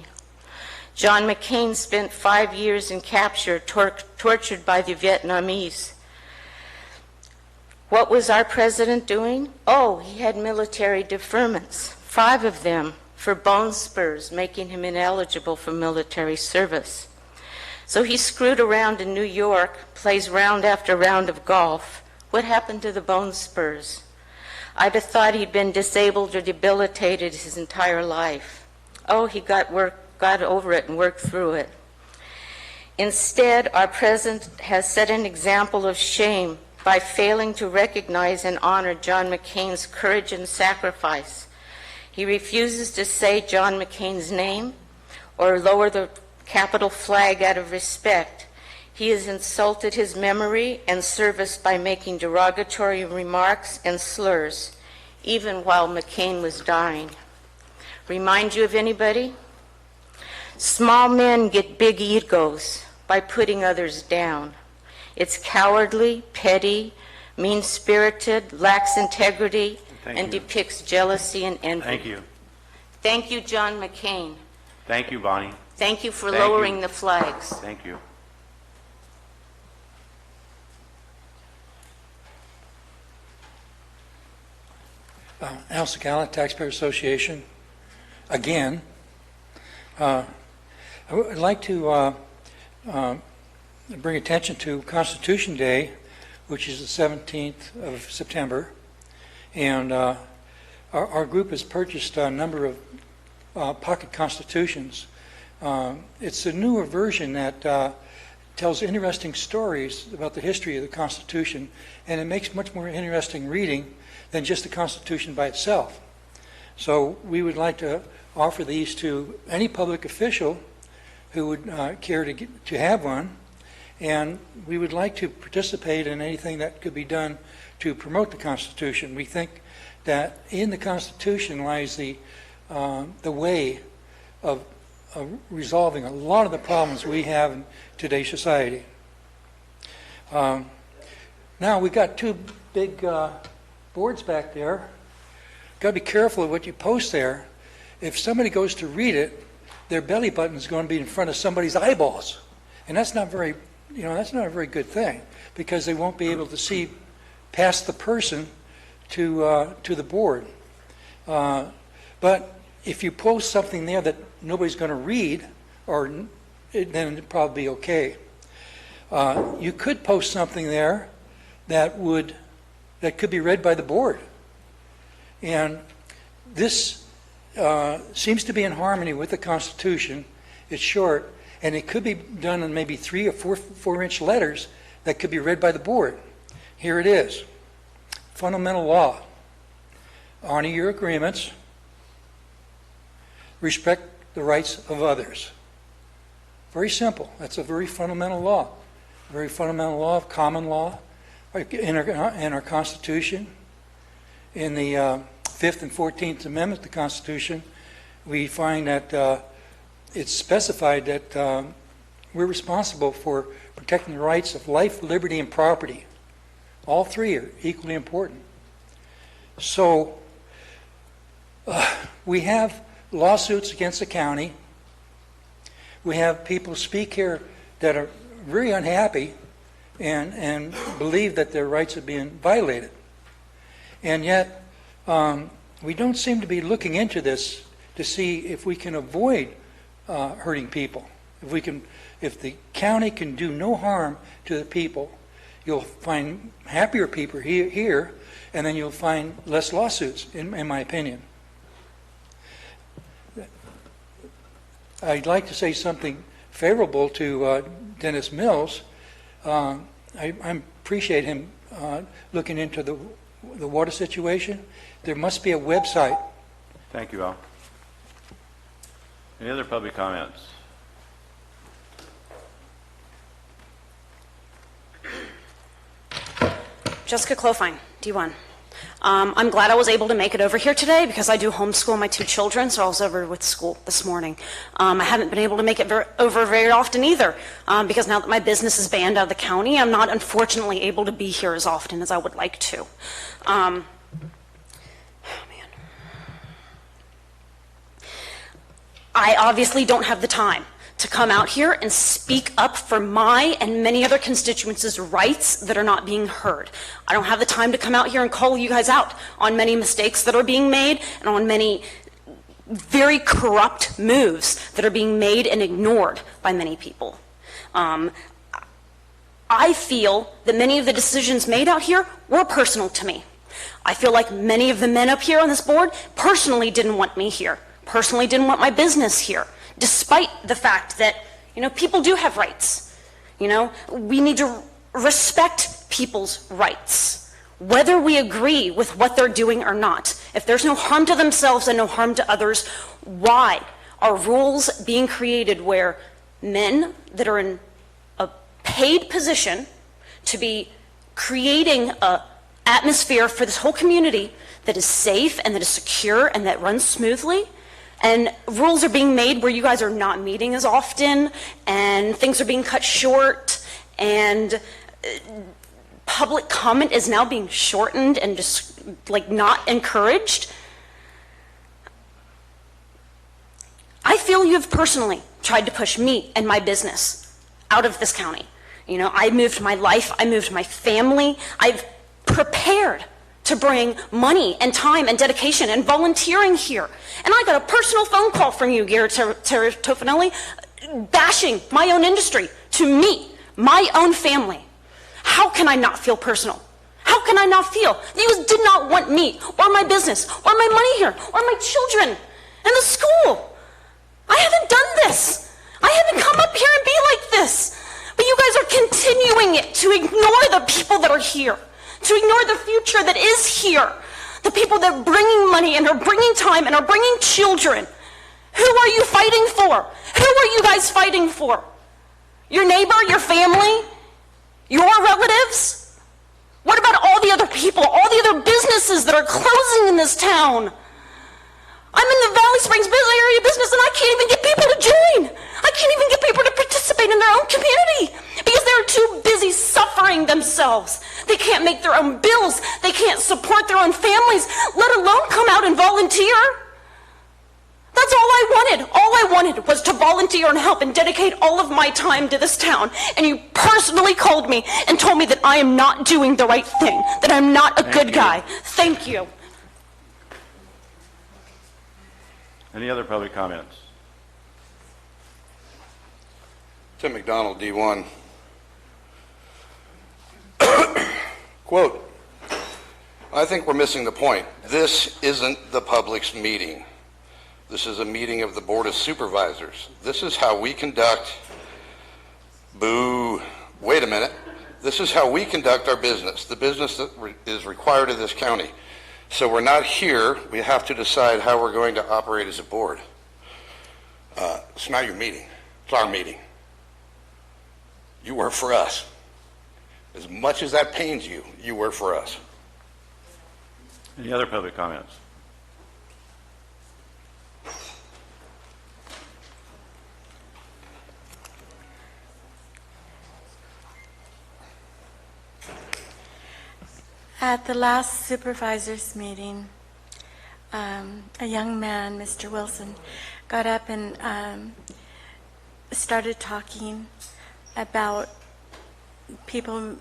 John McCain spent 5 years in capture, tortured by the Vietnamese. What was our president doing? Oh, he had military deferments, 5 of them for bone spurs, making him ineligible for military service. So he screwed around in New York, plays round after round of golf. What happened to the bone spurs? I'd have thought he'd been disabled or debilitated his entire life. Oh, he got over it and worked through it. Instead, our president has set an example of shame by failing to recognize and honor John McCain's courage and sacrifice. He refuses to say John McCain's name or lower the Capitol flag out of respect. He has insulted his memory and service by making derogatory remarks and slurs, even while McCain was dying. Remind you of anybody? Small men get big egos by putting others down. It's cowardly, petty, mean-spirited, lacks integrity, and depicts jealousy and envy. Thank you. Thank you, John McCain. Thank you, Bonnie. Thank you for lowering the flags. Thank you. Al Secala, Taxpayer Association. Again, I would like to bring attention to Constitution Day, which is the 17th of September. And our group has purchased a number of pocket constitutions. It's a newer version that tells interesting stories about the history of the Constitution, and it makes much more interesting reading than just the Constitution by itself. So we would like to offer these to any public official who would care to have one, and we would like to participate in anything that could be done to promote the Constitution. We think that in the Constitution lies the way of resolving a lot of the problems we have in today's society. Now we've got 2 big boards back there. Got to be careful of what you post there. If somebody goes to read it, their belly button is going to be in front of somebody's eyeballs, and that's not very, that's not a very good thing, because they won't be able to see past the person to the board. But if you post something there that nobody's going to read, then it'd probably be okay. You could post something there that could be read by the board. And this seems to be in harmony with the Constitution. It's short, and it could be done in maybe 3 or 4-inch letters that could be read by the board. Here it is. Fundamental law. Honor your agreements. Respect the rights of others. Very simple. That's a very fundamental law. A very fundamental law of common law in our Constitution. In the 5th and 14th Amendment to the Constitution, we find that it's specified that we're responsible for protecting the rights of life, liberty, and property. All three are equally important. So we have lawsuits against the county. We have people speak here that are very unhappy and believe that their rights are being violated. And yet, we don't seem to be looking into this to see if we can avoid hurting people. If the county can do no harm to the people, you'll find happier people here, and then you'll find less lawsuits, in my opinion. I'd like to say something favorable to Dennis Mills. I appreciate him looking into the water situation. There must be a website. Thank you, Al. Any other public comments? Jessica Clofine, D1. I'm glad I was able to make it over here today because I do homeschool my 2 children, so I was over with school this morning. I haven't been able to make it over very often either because now that my business is banned out of the county, I'm not unfortunately able to be here as often as I would like to. I obviously don't have the time to come out here and speak up for my and many other constituents' rights that are not being heard. I don't have the time to come out here and call you guys out on many mistakes that are being made and on many very corrupt moves that are being made and ignored by many people. I feel that many of the decisions made out here were personal to me. I feel like many of the men up here on this board personally didn't want me here, personally didn't want my business here, despite the fact that, people do have rights. We need to respect people's rights, whether we agree with what they're doing or not. If there's no harm to themselves and no harm to others, why are rules being created where men that are in a paid position to be creating an atmosphere for this whole community that is safe and that is secure and that runs smoothly, and rules are being made where you guys are not meeting as often, and things are being cut short, and public comment is now being shortened and just not encouraged. I feel you have personally tried to push me and my business out of this county. I moved my life, I moved my family, I've prepared to bring money and time and dedication and volunteering here. And I got a personal phone call from you, Garrett Tofanelli, bashing my own industry to me, my own family. How can I not feel personal? How can I not feel? You did not want me or my business or my money here or my children and the school. I haven't done this. I haven't come up here and be like this. But you guys are continuing it to ignore the people that are here, to ignore the future that is here, the people that are bringing money and are bringing time and are bringing children. Who are you fighting for? Who are you guys fighting for? Your neighbor, your family, your relatives? What about all the other people, all the other businesses that are closing in this town? I'm in the Valley Springs area business and I can't even get people to join. I can't even get people to participate in their own community because they're too busy suffering themselves. They can't make their own bills. They can't support their own families, let alone come out and volunteer. That's all I wanted. All I wanted was to volunteer and help and dedicate all of my time to this town. And you personally called me and told me that I am not doing the right thing, that I'm not a good guy. Thank you. Any other public comments? Tim McDonald, D1. Quote, I I think we're missing the point. This isn't the public's meeting. This is a meeting of the Board of Supervisors. This is how we conduct, wait a minute. This is how we conduct our business, the business that is required of this county. So we're not here. We have to decide how we're going to operate as a board. It's not your meeting. It's our meeting. You work for us. As much as that pains you, you work for us. Any other public comments? At the last supervisors meeting, a young man, Mr. Wilson, got up and started talking about people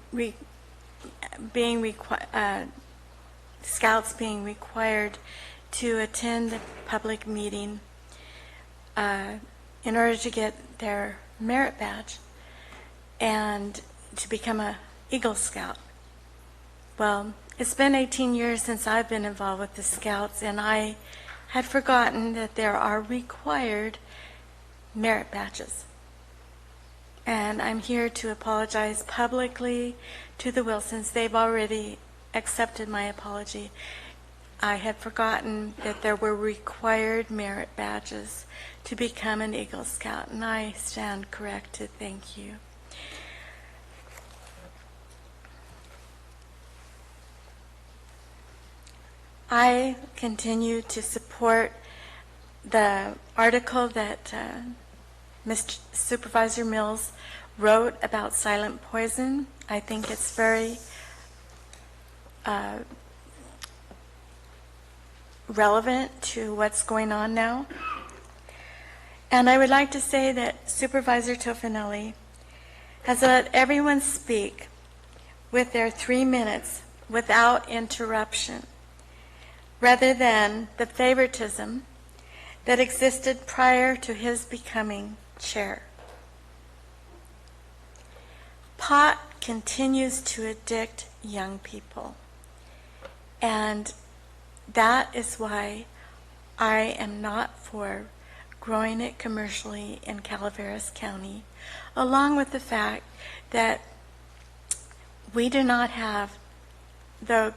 scouts being required to attend the public meeting in order to get their merit badge and to become a Eagle Scout. Well, it's been 18 years since I've been involved with the Scouts, and I had forgotten that there are required merit badges. And I'm here to apologize publicly to the Wilsons. They've already accepted my apology. I had forgotten that there were required merit badges to become an Eagle Scout, and I stand corrected. Thank you. I continue to support the article that Mr. Supervisor Mills wrote about silent poison. I think it's very relevant to what's going on now. And I would like to say that Supervisor Tofinelli has let everyone speak with their 3 minutes without interruption, rather than the favoritism that existed prior to his becoming chair. Pot continues to addict young people, and that is why I am not for growing it commercially in Calaveras County, along with the fact that we do not have the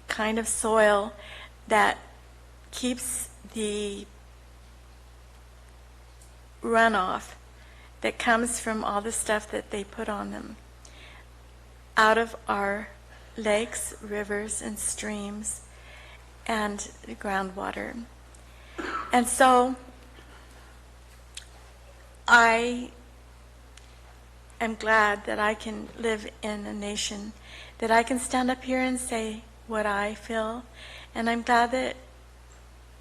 kind of soil that keeps the runoff that comes from all the stuff that they put on them out of our lakes, rivers, and streams and groundwater. And so I am glad that I can live in a nation that I can stand up here and say what I feel. And I'm glad that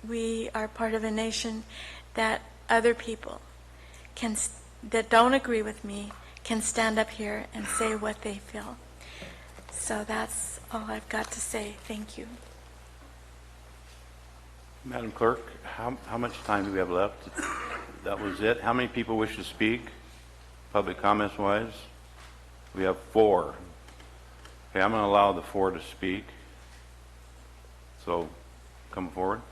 we are part of a nation that other people that don't agree with me can stand up here and say what they feel. So that's all I've got to say. Thank you. Madam Clerk, how much time do we have left? That was it. How many people wish to speak, public comments wise? We have 4. Okay, I'm going to allow the 4 to speak. So come forward.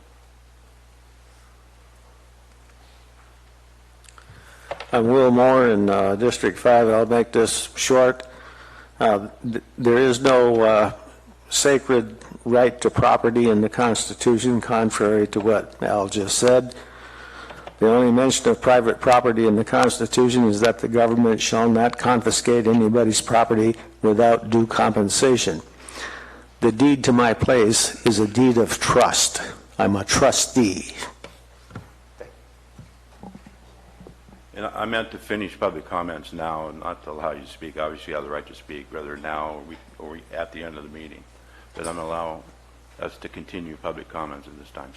I'm Will Moore in District 5. I'll make this short. There is no sacred right to property in the Constitution, contrary to what Al just said. The only mention of private property in the Constitution is that the government shall not confiscate anybody's property without due compensation. The deed to my place is a deed of trust. I'm a trustee. And I meant to finish public comments now and not to allow you to speak. Obviously, you have the right to speak, whether now or at the end of the meeting. But I'm going to allow us to continue public comments at this time.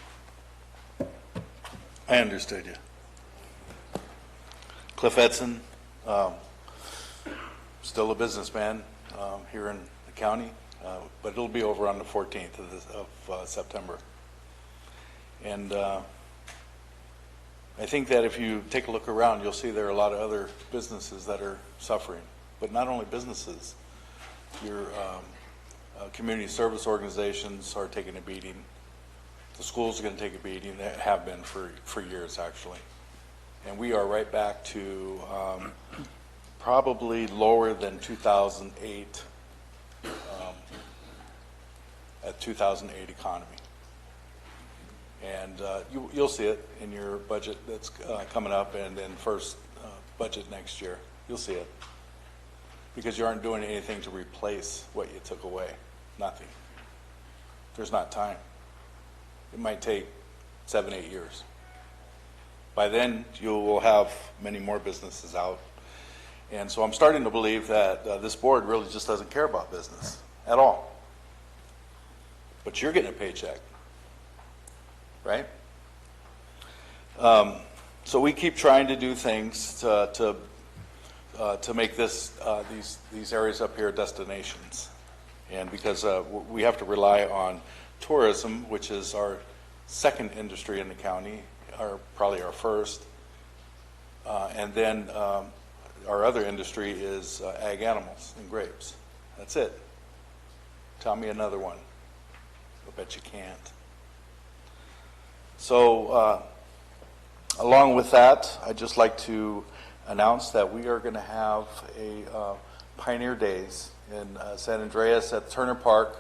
I understood you. Cliff Edson, still a businessman here in the county, but it'll be over on the 14th of September. And I think that if you take a look around, you'll see there are a lot of other businesses that are suffering. But not only businesses, your Community service organizations are taking a beating. The schools are going to take a beating. They have been for years, actually. And we are right back to probably lower than 2008, at 2008 economy. And you'll see it in your budget that's coming up, and then first budget next year. You'll see it. Because you aren't doing anything to replace what you took away. Nothing. There's not time. It might take 7-8 years. By then, you will have many more businesses out. And so I'm starting to believe that this board really just doesn't care about business at all. But you're getting a paycheck, right? So we keep trying to do things to make these areas up here destinations. And because we have to rely on tourism, which is our second industry in the county, probably our first. And then our other industry is ag animals and grapes. That's it. Tell me another one. I bet you can't. So along with that, I'd just like to announce that we are going to have a Pioneer Days in San Andreas at Turner Park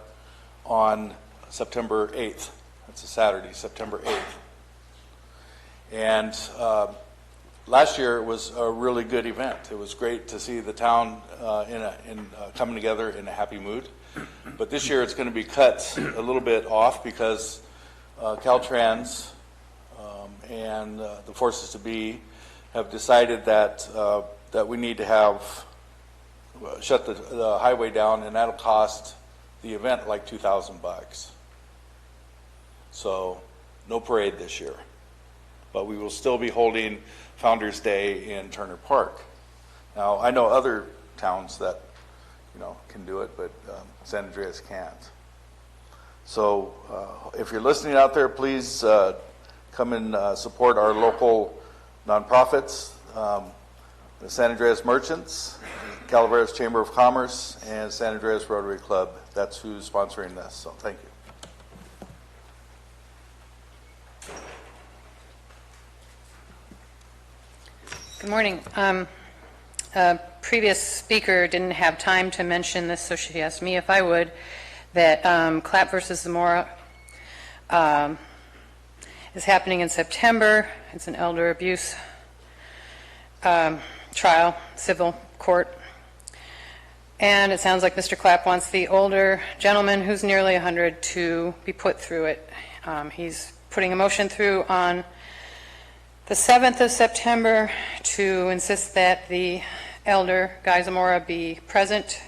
on September 8th. That's a Saturday, September 8th. And last year it was a really good event. It was great to see the town coming together in a happy mood. But this year it's going to be cut a little bit off because Caltrans and the forces to be have decided that we need to shut the highway down, and that'll cost the event like $2,000. So no parade this year, but we will still be holding Founders Day in Turner Park. Now I know other towns that can do it, but San Andreas can't. So if you're listening out there, please come and support our local nonprofits, the San Andreas Merchants, Calaveras Chamber of Commerce, and San Andreas Rotary Club. That's who's sponsoring this, so thank you. Good morning. Previous speaker didn't have time to mention this, so she asked me if I would, that Clapp versus Zamora is happening in September. It's an elder abuse trial, civil court. And it sounds like Mr. Clapp wants the older gentleman who's nearly 100 to be put through it. He's putting a motion through on the 7th of September to insist that the elder, Guy Zamora, be present.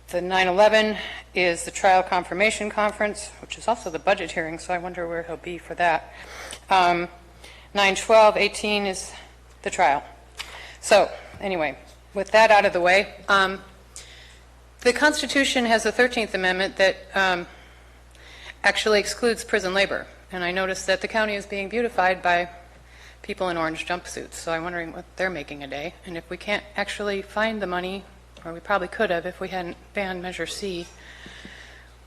The 9/11 is the trial confirmation conference, which is also the budget hearing, so I wonder where he'll be for that. 9/12/18 is the trial. So anyway, with that out of the way, the Constitution has a 13th Amendment that actually excludes prison labor. And I noticed that the county is being beautified by people in orange jumpsuits, so I'm wondering what they're making a day. And if we can't actually find the money, or we probably could have if we hadn't banned Measure C,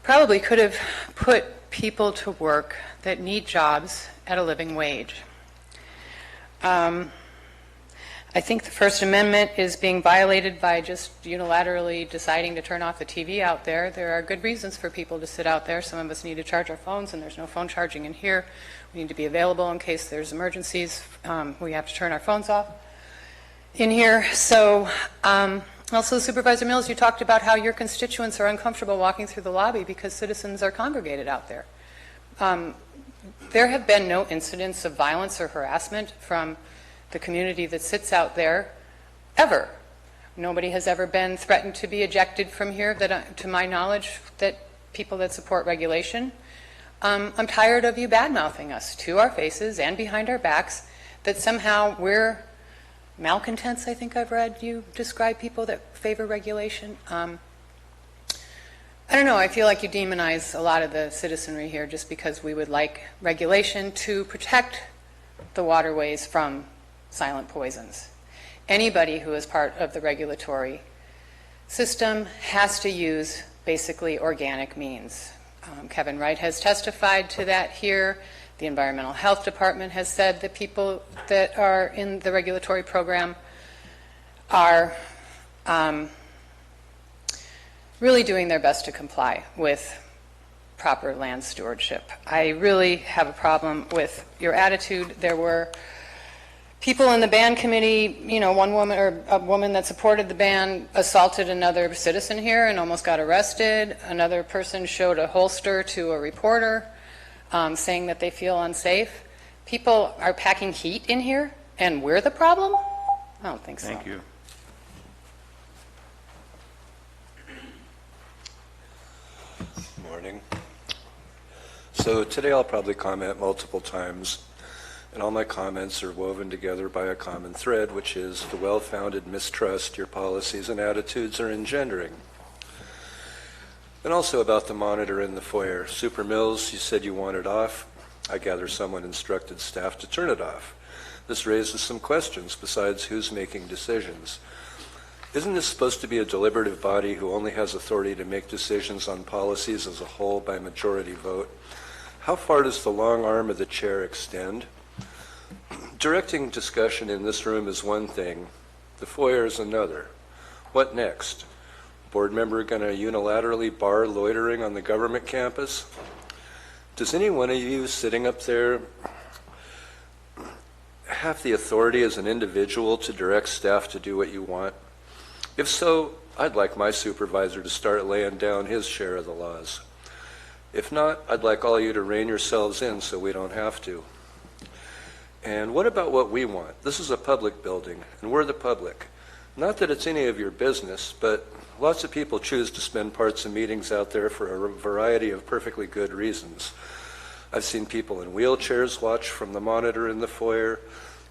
probably could have put people to work that need jobs at a living wage. I think the First Amendment is being violated by just unilaterally deciding to turn off the TV out there. There are good reasons for people to sit out there. Some of us need to charge our phones, and there's no phone charging in here. We need to be available in case there's emergencies. We have to turn our phones off in here. So also, Supervisor Mills, you talked about how your constituents are uncomfortable walking through the lobby because citizens are congregated out there. There have been no incidents of violence or harassment from the community that sits out there, ever. Nobody has ever been threatened to be ejected from here, that, to my knowledge, that people that support regulation. I'm tired of you bad-mouthing us to our faces and behind our backs, that somehow we're malcontents, I think I've read you describe people that favor regulation. I don't know, I feel like you demonize a lot of the citizenry here just because we would like regulation to protect the waterways from silent poisons. Anybody who is part of the regulatory system has to use basically organic means. Kevin Wright has testified to that here. The Environmental Health Department has said that people that are in the regulatory program are really doing their best to comply with proper land stewardship. I really have a problem with your attitude. There were people in the ban committee, one woman or a woman that supported the ban assaulted another citizen here and almost got arrested. Another person showed a holster to a reporter saying that they feel unsafe. People are packing heat in here and we're the problem? I don't think so. Thank you. Morning. So today I'll probably comment multiple times, and all my comments are woven together by a common thread, which is the well-founded mistrust your policies and attitudes are engendering. And also about the monitor in the foyer. Super Mills, you said you want it off. I gather someone instructed staff to turn it off. This raises some questions besides who's making decisions. Isn't this supposed to be a deliberative body who only has authority to make decisions on policies as a whole by majority vote? How far does the long arm of the chair extend? Directing discussion in this room is one thing. The foyer is another. What next? Board member going to unilaterally bar loitering on the government campus? Does any one of you sitting up there have the authority as an individual to direct staff to do what you want? If so, I'd like my supervisor to start laying down his share of the laws. If not, I'd like all you to rein yourselves in so we don't have to. And what about what we want? This is a public building, and we're the public. Not that it's any of your business, but lots of people choose to spend parts of meetings out there for a variety of perfectly good reasons. I've seen people in wheelchairs watch from the monitor in the foyer,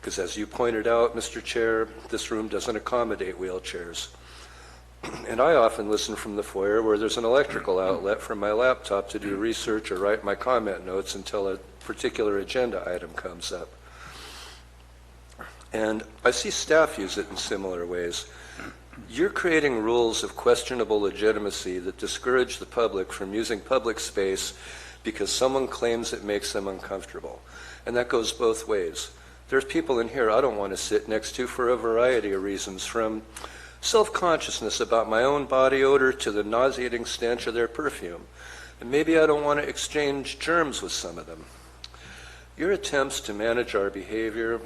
because as you pointed out, Mr. Chair, this room doesn't accommodate wheelchairs. And I often listen from the foyer where there's an electrical outlet for my laptop to do research or write my comment notes until a particular agenda item comes up. And I see staff use it in similar ways. You're creating rules of questionable legitimacy that discourage the public from using public space because someone claims it makes them uncomfortable. And that goes both ways. There's people in here I don't want to sit next to for a variety of reasons, from self-consciousness about my own body odor to the nauseating stench of their perfume. And maybe I don't want to exchange germs with some of them. Your attempts to manage our behavior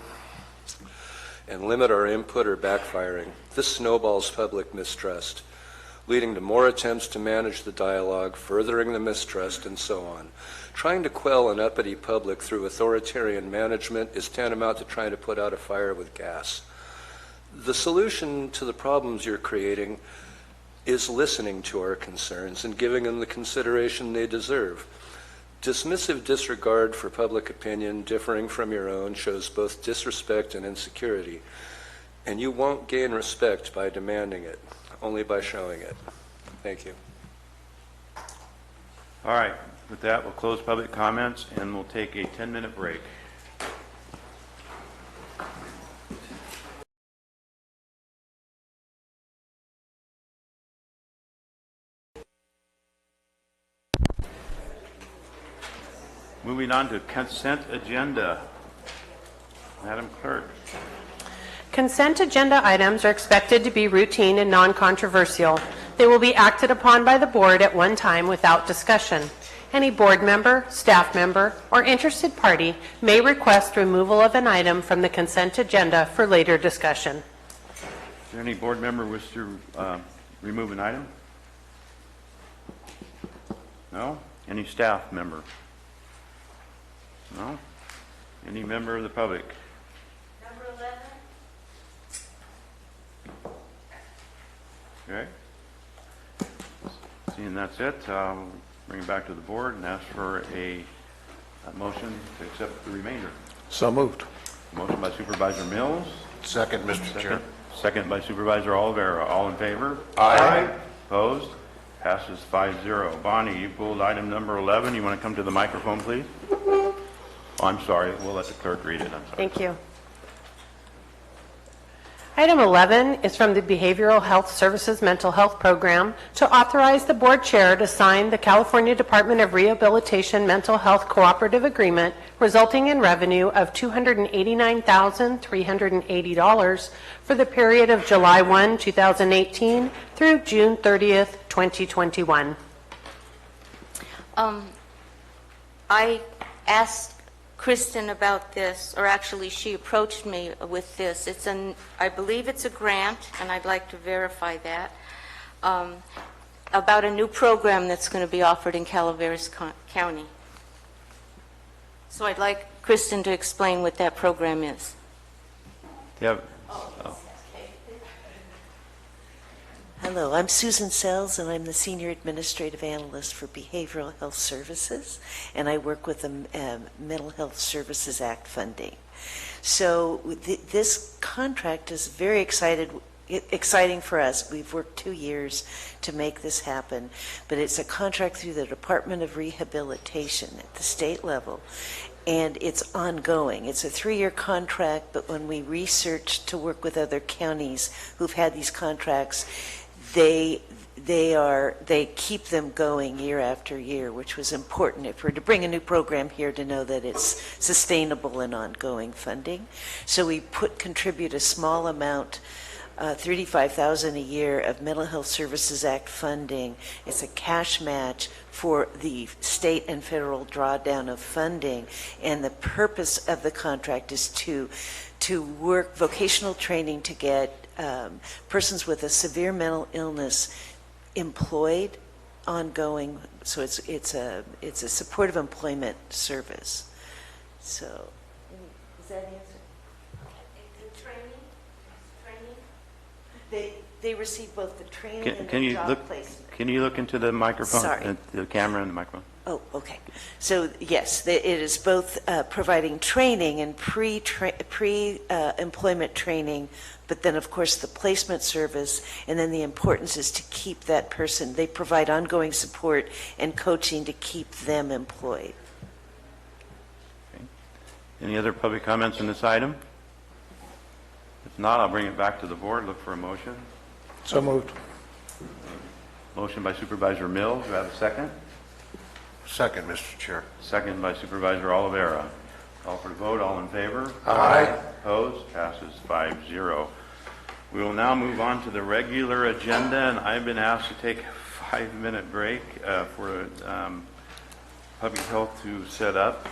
and limit our input are backfiring. This snowballs public mistrust, leading to more attempts to manage the dialogue, furthering the mistrust, and so on. Trying to quell an uppity public through authoritarian management is tantamount to trying to put out a fire with gas. The solution to the problems you're creating is listening to our concerns and giving them the consideration they deserve. Dismissive disregard for public opinion differing from your own shows both disrespect and insecurity, and you won't gain respect by demanding it, only by showing it. Thank you. All right, with that, we'll close public comments and we'll take a 10-minute break. Moving on to consent agenda. Madam Clerk. Consent agenda items are expected to be routine and non-controversial. They will be acted upon by the board at one time without discussion. Any board member, staff member, or interested party may request removal of an item from the consent agenda for later discussion. Is there any board member wish to remove an item? No? Any staff member? No? Any member of the public? Number 11. Okay. Seeing that's it, bring it back to the board and ask for a motion to accept the remainder. So moved. Motion by Supervisor Mills. Second, Mr. Chair. Second by Supervisor Oliveira. All in favor? Aye. Opposed? Passes 5-0. Bonnie, you pulled item number 11. You want to come to the microphone, please? Oh, I'm sorry. We'll let the clerk read it. I'm sorry. Thank you. Item 11 is from the Behavioral Health Services Mental Health Program to authorize the board chair to sign the California Department of Rehabilitation Mental Health Cooperative Agreement resulting in revenue of $289,380 for the period of July 1, 2018 through June 30th, 2021. I asked Kristen about this, or actually she approached me with this. I believe it's a grant, and I'd like to verify that, about a new program that's going to be offered in Calaveras County. So I'd like Kristen to explain what that program is. Yeah. Hello, I'm Susan Sells, and I'm the Senior Administrative Analyst for Behavioral Health Services, and I work with the Mental Health Services Act funding. So this contract is very exciting for us. We've worked 2 years to make this happen, but it's a contract through the Department of Rehabilitation at the state level, and it's ongoing. It's a 3-year contract, but when we researched to work with other counties who've had these contracts, they keep them going year after year, which was important if we're to bring a new program here to know that it's sustainable and ongoing funding. So we contribute a small amount, $35,000 a year of Mental Health Services Act funding. It's a cash match for the state and federal drawdown of funding, and the purpose of the contract is to work vocational training to get persons with a severe mental illness employed ongoing. So it's a supportive employment service. So does that answer? They receive both the training and the job placement. Can you look into the microphone? Sorry. The camera and the microphone. Oh, okay. So yes, it is both providing training and pre-employment training, but then of course the placement service, and then the importance is to keep that person. They provide ongoing support and coaching to keep them employed. Okay. Any other public comments on this item? If not, I'll bring it back to the board. Look for a motion. So moved. Motion by Supervisor Mills. Do I have a second? Second, Mr. Chair. Second by Supervisor Oliveira. Call for the vote. All in favor? Aye. Opposed? Passes 5-0. We will now move on to the regular agenda, and I've been asked to take a 5-minute break for public health to set up.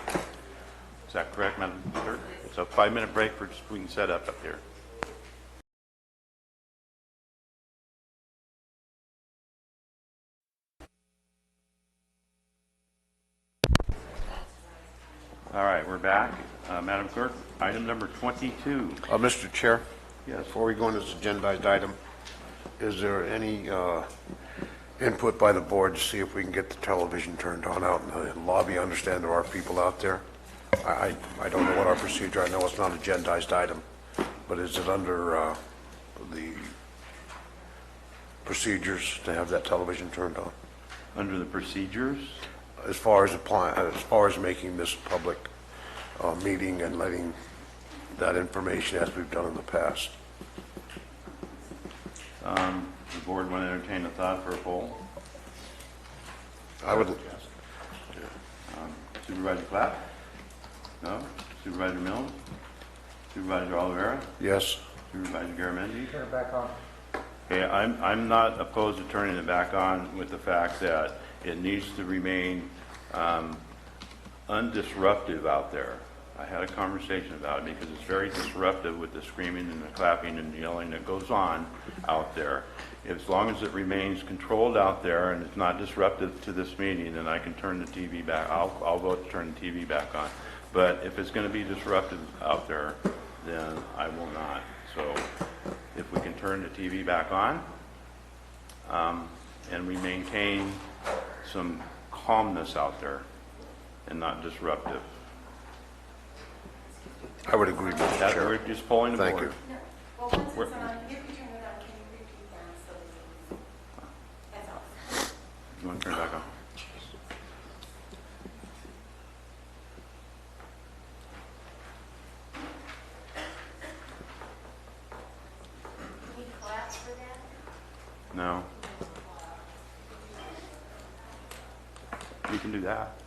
Is that correct, Madam Clerk? It's a 5-minute break for just we can set up here. All right, we're back. Madam Clerk, item number 22. Mr. Chair? Yes. Before we go into this agendized item, is there any input by the board to see if we can get the television turned on out in the lobby? I understand there are people out there. I don't know what our procedure, I know it's not an agendized item, but is it under the procedures to have that television turned on? Under the procedures? As far as making this public meeting and letting that information as we've done in the past. The board want to entertain a thought for a poll? I would. Supervisor Clapp? No? Supervisor Mills? Supervisor Oliveira? Yes. Supervisor Garamendi? Turn it back on. Okay, I'm not opposed to turning it back on with the fact that it needs to remain undisruptive out there. I had a conversation about it because it's very disruptive with the screaming and the clapping and yelling that goes on out there. As long as it remains controlled out there and it's not disruptive to this meeting, then I can turn the TV back. I'll vote to turn the TV back on. But if it's going to be disruptive out there, then I will not. So if we can turn the TV back on and we maintain some calmness out there and not disruptive. I would agree, Mr. Chair. We're just polling the Thank board. you. Well, once it's on, if you turn it on, can you repeat that so that's all? You want to turn it back on? can do that.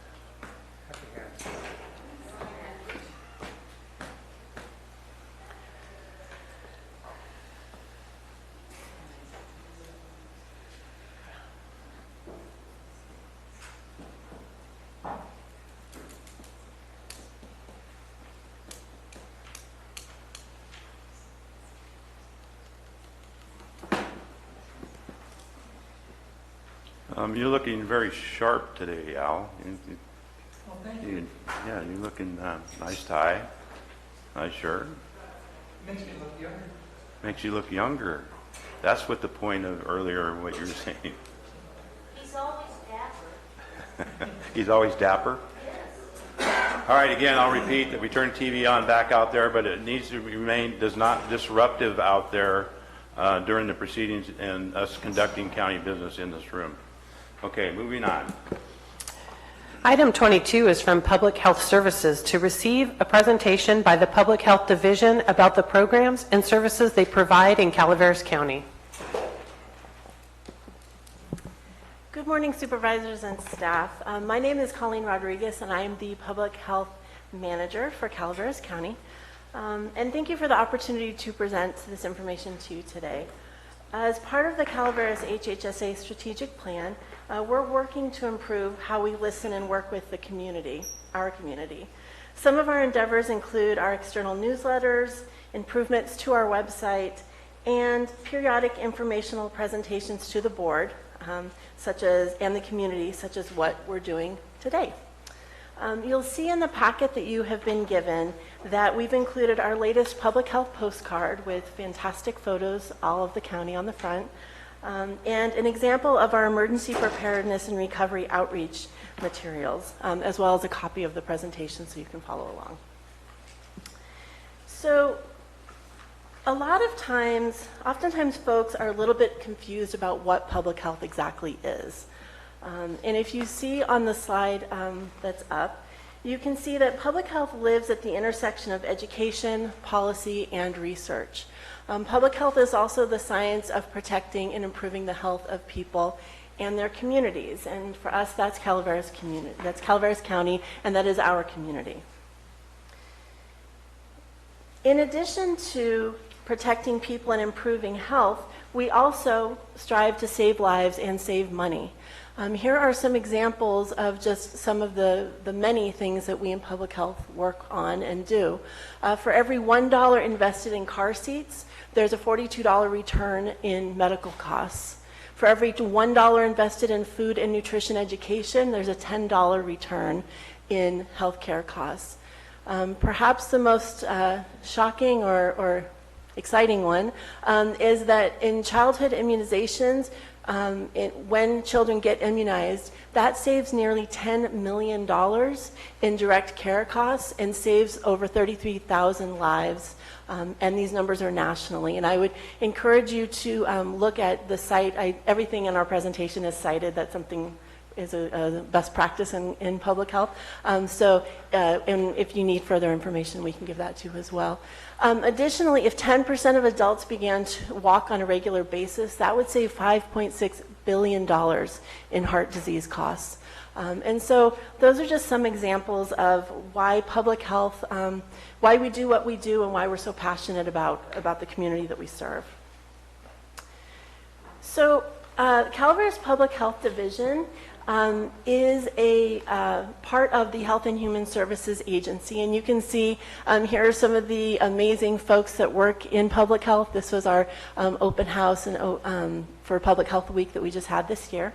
You're looking very sharp today, Al. Yeah, you're looking nice tie, nice shirt. Makes me look younger. Makes you look younger. That's what the point of earlier, what you were saying. He's always dapper. He's always dapper? All right, again, I'll repeat that we turn TV on back out there, but it needs to remain, does not disruptive out there during the proceedings and us conducting county business in this room. Okay, moving on. Item 22 is from Public Health Services to receive a presentation by the Public Health Division about the programs and services they provide in Calaveras County. Good morning, supervisors and staff. My name is Colleen Rodriguez, and I am the Public Health Manager for Calaveras County. And thank you for the opportunity to present this information to you today. As part of the Calaveras HHSA strategic plan, we're working to improve how we listen and work with the community, our community. Some of our endeavors include our external newsletters, improvements to our website, and periodic informational presentations to the board, and the community, such as what we're doing today. You'll see in the packet that you have been given that we've included our latest public health postcard with fantastic photos, all of the county on the front, and an example of our emergency preparedness and recovery outreach materials, as well as a copy of the presentation so you can follow along. So oftentimes folks are a little bit confused about what public health exactly is. And if you see on the slide that's up, you can see that public health lives at the intersection of education, policy, and research. Public health is also the science of protecting and improving the health of people and their communities. And for us, that's Calaveras County, and that is our community. In addition to protecting people and improving health, we also strive to save lives and save money. Here are some examples of just some of the many things that we in public health work on and do. For every $1 invested in car seats, there's a $42 return in medical costs. For every $1 invested in food and nutrition education, there's a $10 return in healthcare costs. Perhaps the most shocking or exciting one is that in childhood immunizations, when children get immunized, that saves nearly $10 million in direct care costs and saves over 33,000 lives. And these numbers are nationally. And I would encourage you to look at the site. Everything in our presentation is cited. That's something is a best practice in public health. And if you need further information, we can give that to you as well. Additionally, if 10% of adults began to walk on a regular basis, that would save $5.6 billion in heart disease costs. And so those are just some examples of why public health, why we do what we do, and why we're so passionate about the community that we serve. So Calaveras Public Health Division is a part of the Health and Human Services Agency, and you can see here are some of the amazing folks that work in public health. This was our open house and for Public Health Week that we just had this year.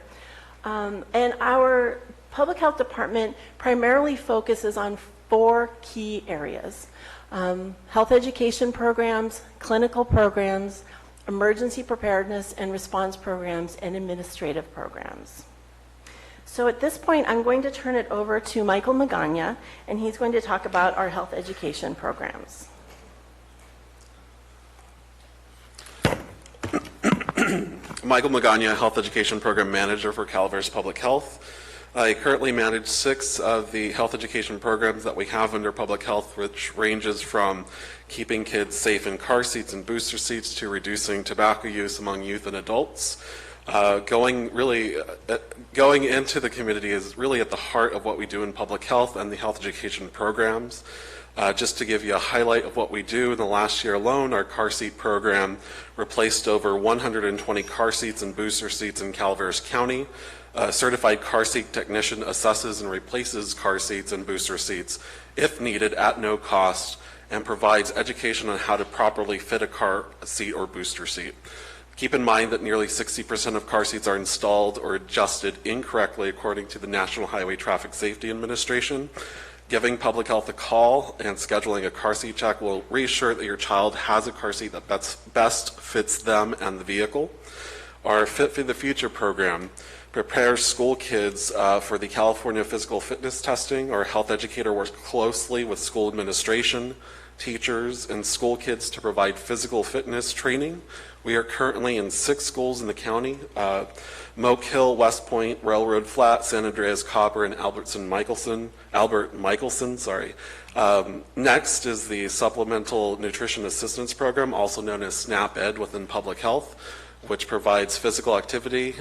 And our public health department primarily focuses on 4 key areas: health education programs, clinical programs, emergency preparedness and response programs, and administrative programs. So at this point, I'm going to turn it over to Michael Magana, and he's going to talk about our health education programs. Michael Magana, Health Education Program Manager for Calaveras Public Health. I currently manage 6 of the health education programs that we have under public health, which ranges from keeping kids safe in car seats and booster seats to reducing tobacco use among youth and adults. Going into the community is really at the heart of what we do in public health and the health education programs. Just to give you a highlight of what we do, in the last year alone, our car seat program replaced over 120 car seats and booster seats in Calaveras County. A certified car seat technician assesses and replaces car seats and booster seats if needed at no cost, and provides education on how to properly fit a car seat or booster seat. Keep in mind that nearly 60% of car seats are installed or adjusted incorrectly according to the National Highway Traffic Safety Administration. Giving public health a call and scheduling a car seat check will reassure that your child has a car seat that best fits them and the vehicle. Our Fit for the Future program prepares school kids for the California physical fitness testing. Our health educator works closely with school administration, teachers, and school kids to provide physical fitness training. We are currently in 6 schools in the county: Moke Hill, West Point, Railroad Flat, San Andreas Copper, and Albert Michelson. Next is the Supplemental Nutrition Assistance Program, also known as SNAP Ed within public health, which provides physical activity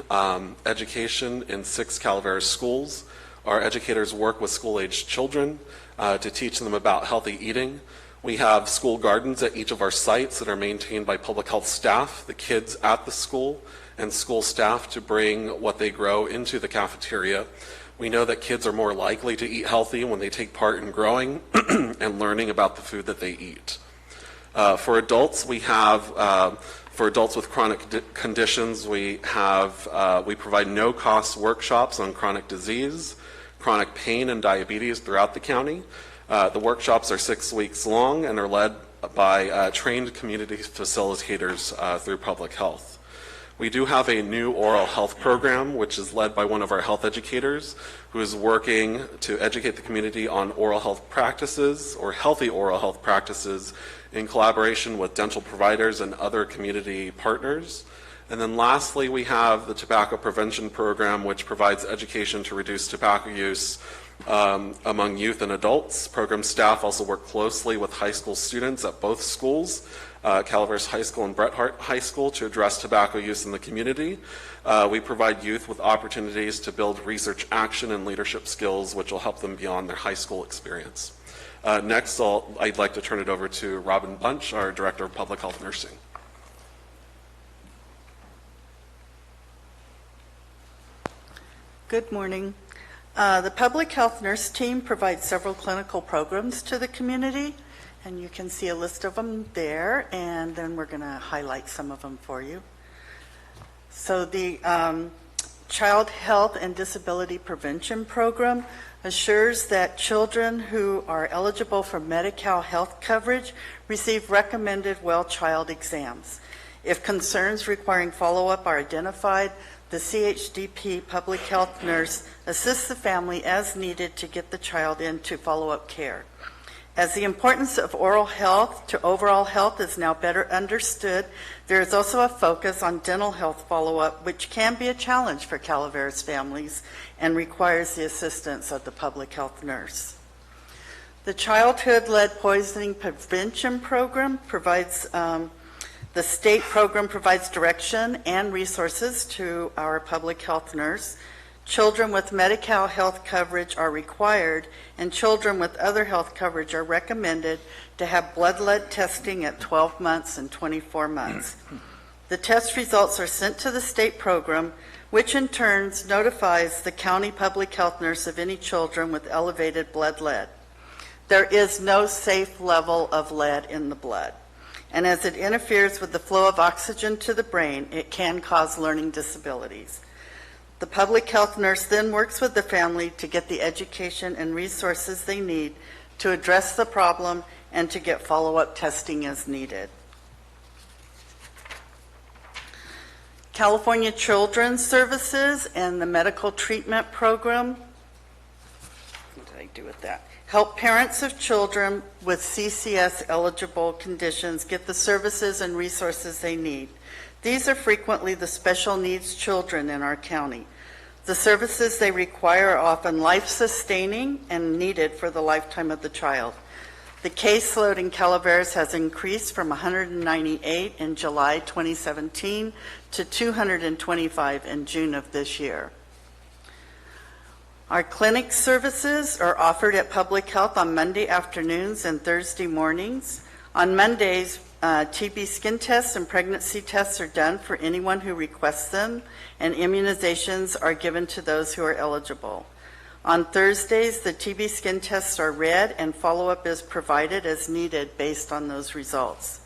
education in 6 Calaveras schools. Our educators work with school-aged children to teach them about healthy eating. We have school gardens at each of our sites that are maintained by public health staff, the kids at the school, and school staff to bring what they grow into the cafeteria. We know that kids are more likely to eat healthy when they take part in growing and learning about the food that they eat. For adults, we have for adults with chronic conditions, we provide no-cost workshops on chronic disease, chronic pain, and diabetes throughout the county. The workshops are 6 weeks long and are led by trained community facilitators through public health. We do have a new oral health program, which is led by one of our health educators, who is working to educate the community on oral health practices or healthy oral health practices in collaboration with dental providers and other community partners. And then lastly, we have the tobacco prevention program, which provides education to reduce tobacco use among youth and adults. Program staff also work closely with high school students at both schools, Calaveras High School and Bret Harte High School, to address tobacco use in the community. We provide youth with opportunities to build research action and leadership skills, which will help them beyond their high school experience. Next, I'd like to turn it over to Robin Bunch, our Director of Public Health Nursing. Good morning. The Public Health Nurse team provides several clinical programs to the community, and you can see a list of them there, and then we're going to highlight some of them for you. So the Child Health and Disability Prevention Program assures that children who are eligible for Medi-Cal health coverage receive recommended well-child exams. If concerns requiring follow-up are identified, the CHDP public health nurse assists the family as needed to get the child into follow-up care. As the importance of oral health to overall health is now better understood, there is also a focus on dental health follow-up, which can be a challenge for Calaveras families and requires the assistance of the public health nurse. The Childhood-Led Poisoning Prevention Program provides the state program provides direction and resources to our public health nurse. Children with Medi-Cal health coverage are required, and children with other health coverage are recommended to have blood lead testing at 12 months and 24 months. The test results are sent to the state program, which in turn notifies the county public health nurse of any children with elevated blood lead. There is no safe level of lead in the blood, and as it interferes with the flow of oxygen to the brain, it can cause learning disabilities. The public health nurse then works with the family to get the education and resources they need to address the problem and to get follow-up testing as needed. California Children's Services and the Medical Treatment Program, what did I do with that? Help parents of children with CCS eligible conditions get the services and resources they need. These are frequently the special needs children in our county. The services they require are often life-sustaining and needed for the lifetime of the child. The caseload in Calaveras has increased from 198 in July 2017 to 225 in June of this year. Our clinic services are offered at Public Health on Monday afternoons and Thursday mornings. On Mondays, TB skin tests and pregnancy tests are done for anyone who requests them, and immunizations are given to those who are eligible. On Thursdays, the TB skin tests are read and follow-up is provided as needed based on those results.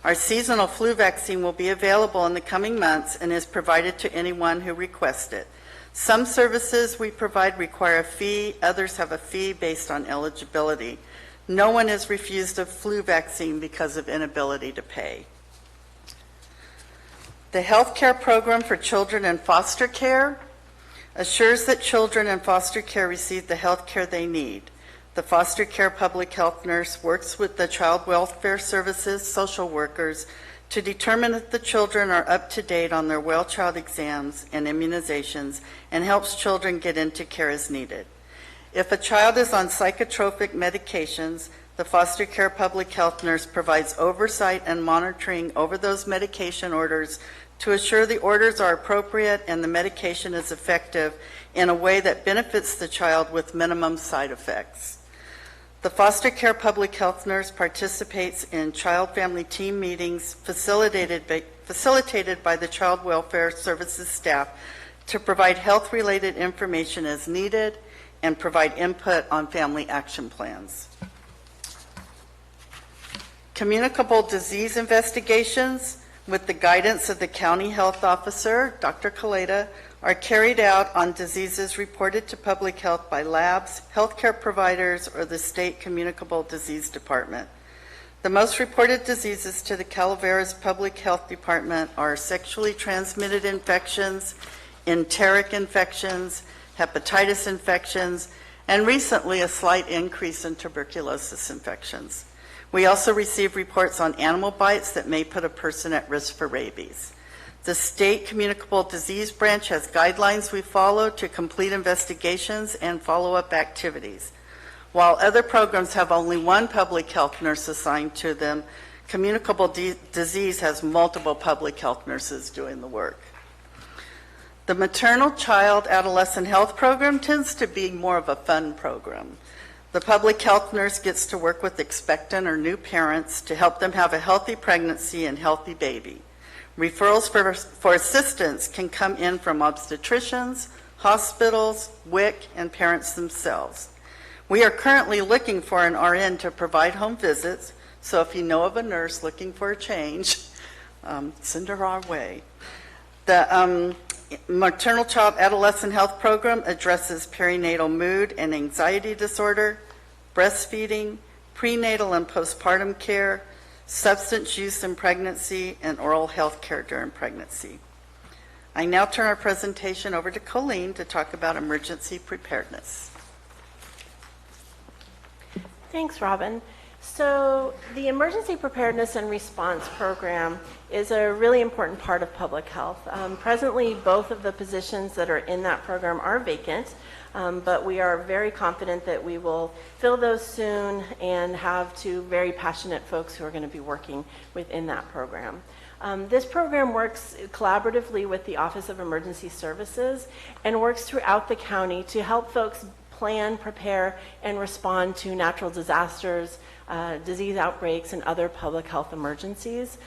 Our seasonal flu vaccine will be available in the coming months and is provided to anyone who requests it. Some services we provide require a fee, others have a fee based on eligibility. No one is refused a flu vaccine because of inability to pay. The health care program for children in foster care assures that children in foster care receive the health care they need. The foster care public health nurse works with the child welfare services social workers to determine if the children are up to date on their well child exams and immunizations and helps children get into care as needed. If a child is on psychotropic medications, the foster care public health nurse provides oversight and monitoring over those medication orders to assure the orders are appropriate and the medication is effective in a way that benefits the child with minimum side effects. The foster care public health nurse participates in child-family team meetings facilitated by the child welfare services staff to provide health-related information as needed and provide input on family action plans. Communicable disease investigations, with the guidance of the county health officer, Dr. Kaleda, are carried out on diseases reported to public health by labs, healthcare providers, or the state communicable disease department. The most reported diseases to the Calaveras Public Health Department are sexually transmitted infections, enteric infections, hepatitis infections, and recently a slight increase in tuberculosis infections. We also receive reports on animal bites that may put a person at risk for rabies. The state communicable disease branch has guidelines we follow to complete investigations and follow-up activities. While other programs have only one public health nurse assigned to them, communicable disease has multiple public health nurses doing the work. The maternal, child, adolescent health program tends to be more of a fun program. The public health nurse gets to work with expectant or new parents to help them have a healthy pregnancy and healthy baby. Referrals for assistance can come in from obstetricians, hospitals, WIC, and parents themselves. We are currently looking for an RN to provide home visits, so if you know of a nurse looking for a change, send her our way. The maternal child adolescent health program addresses perinatal mood and anxiety disorder, breastfeeding, prenatal and postpartum care, substance use in pregnancy, and oral health care during pregnancy. I now turn our presentation over to Colleen to talk about emergency preparedness. Thanks, Robin. So the Emergency Preparedness and Response Program is a really important part of public health. Presently, both of the positions that are in that program are vacant, but we are very confident that we will fill those soon and have two very passionate folks who are going to be working within that program. This program works collaboratively with the Office of Emergency Services and works throughout the county to help folks plan, prepare, and respond to natural disasters, disease outbreaks, and other public health emergencies.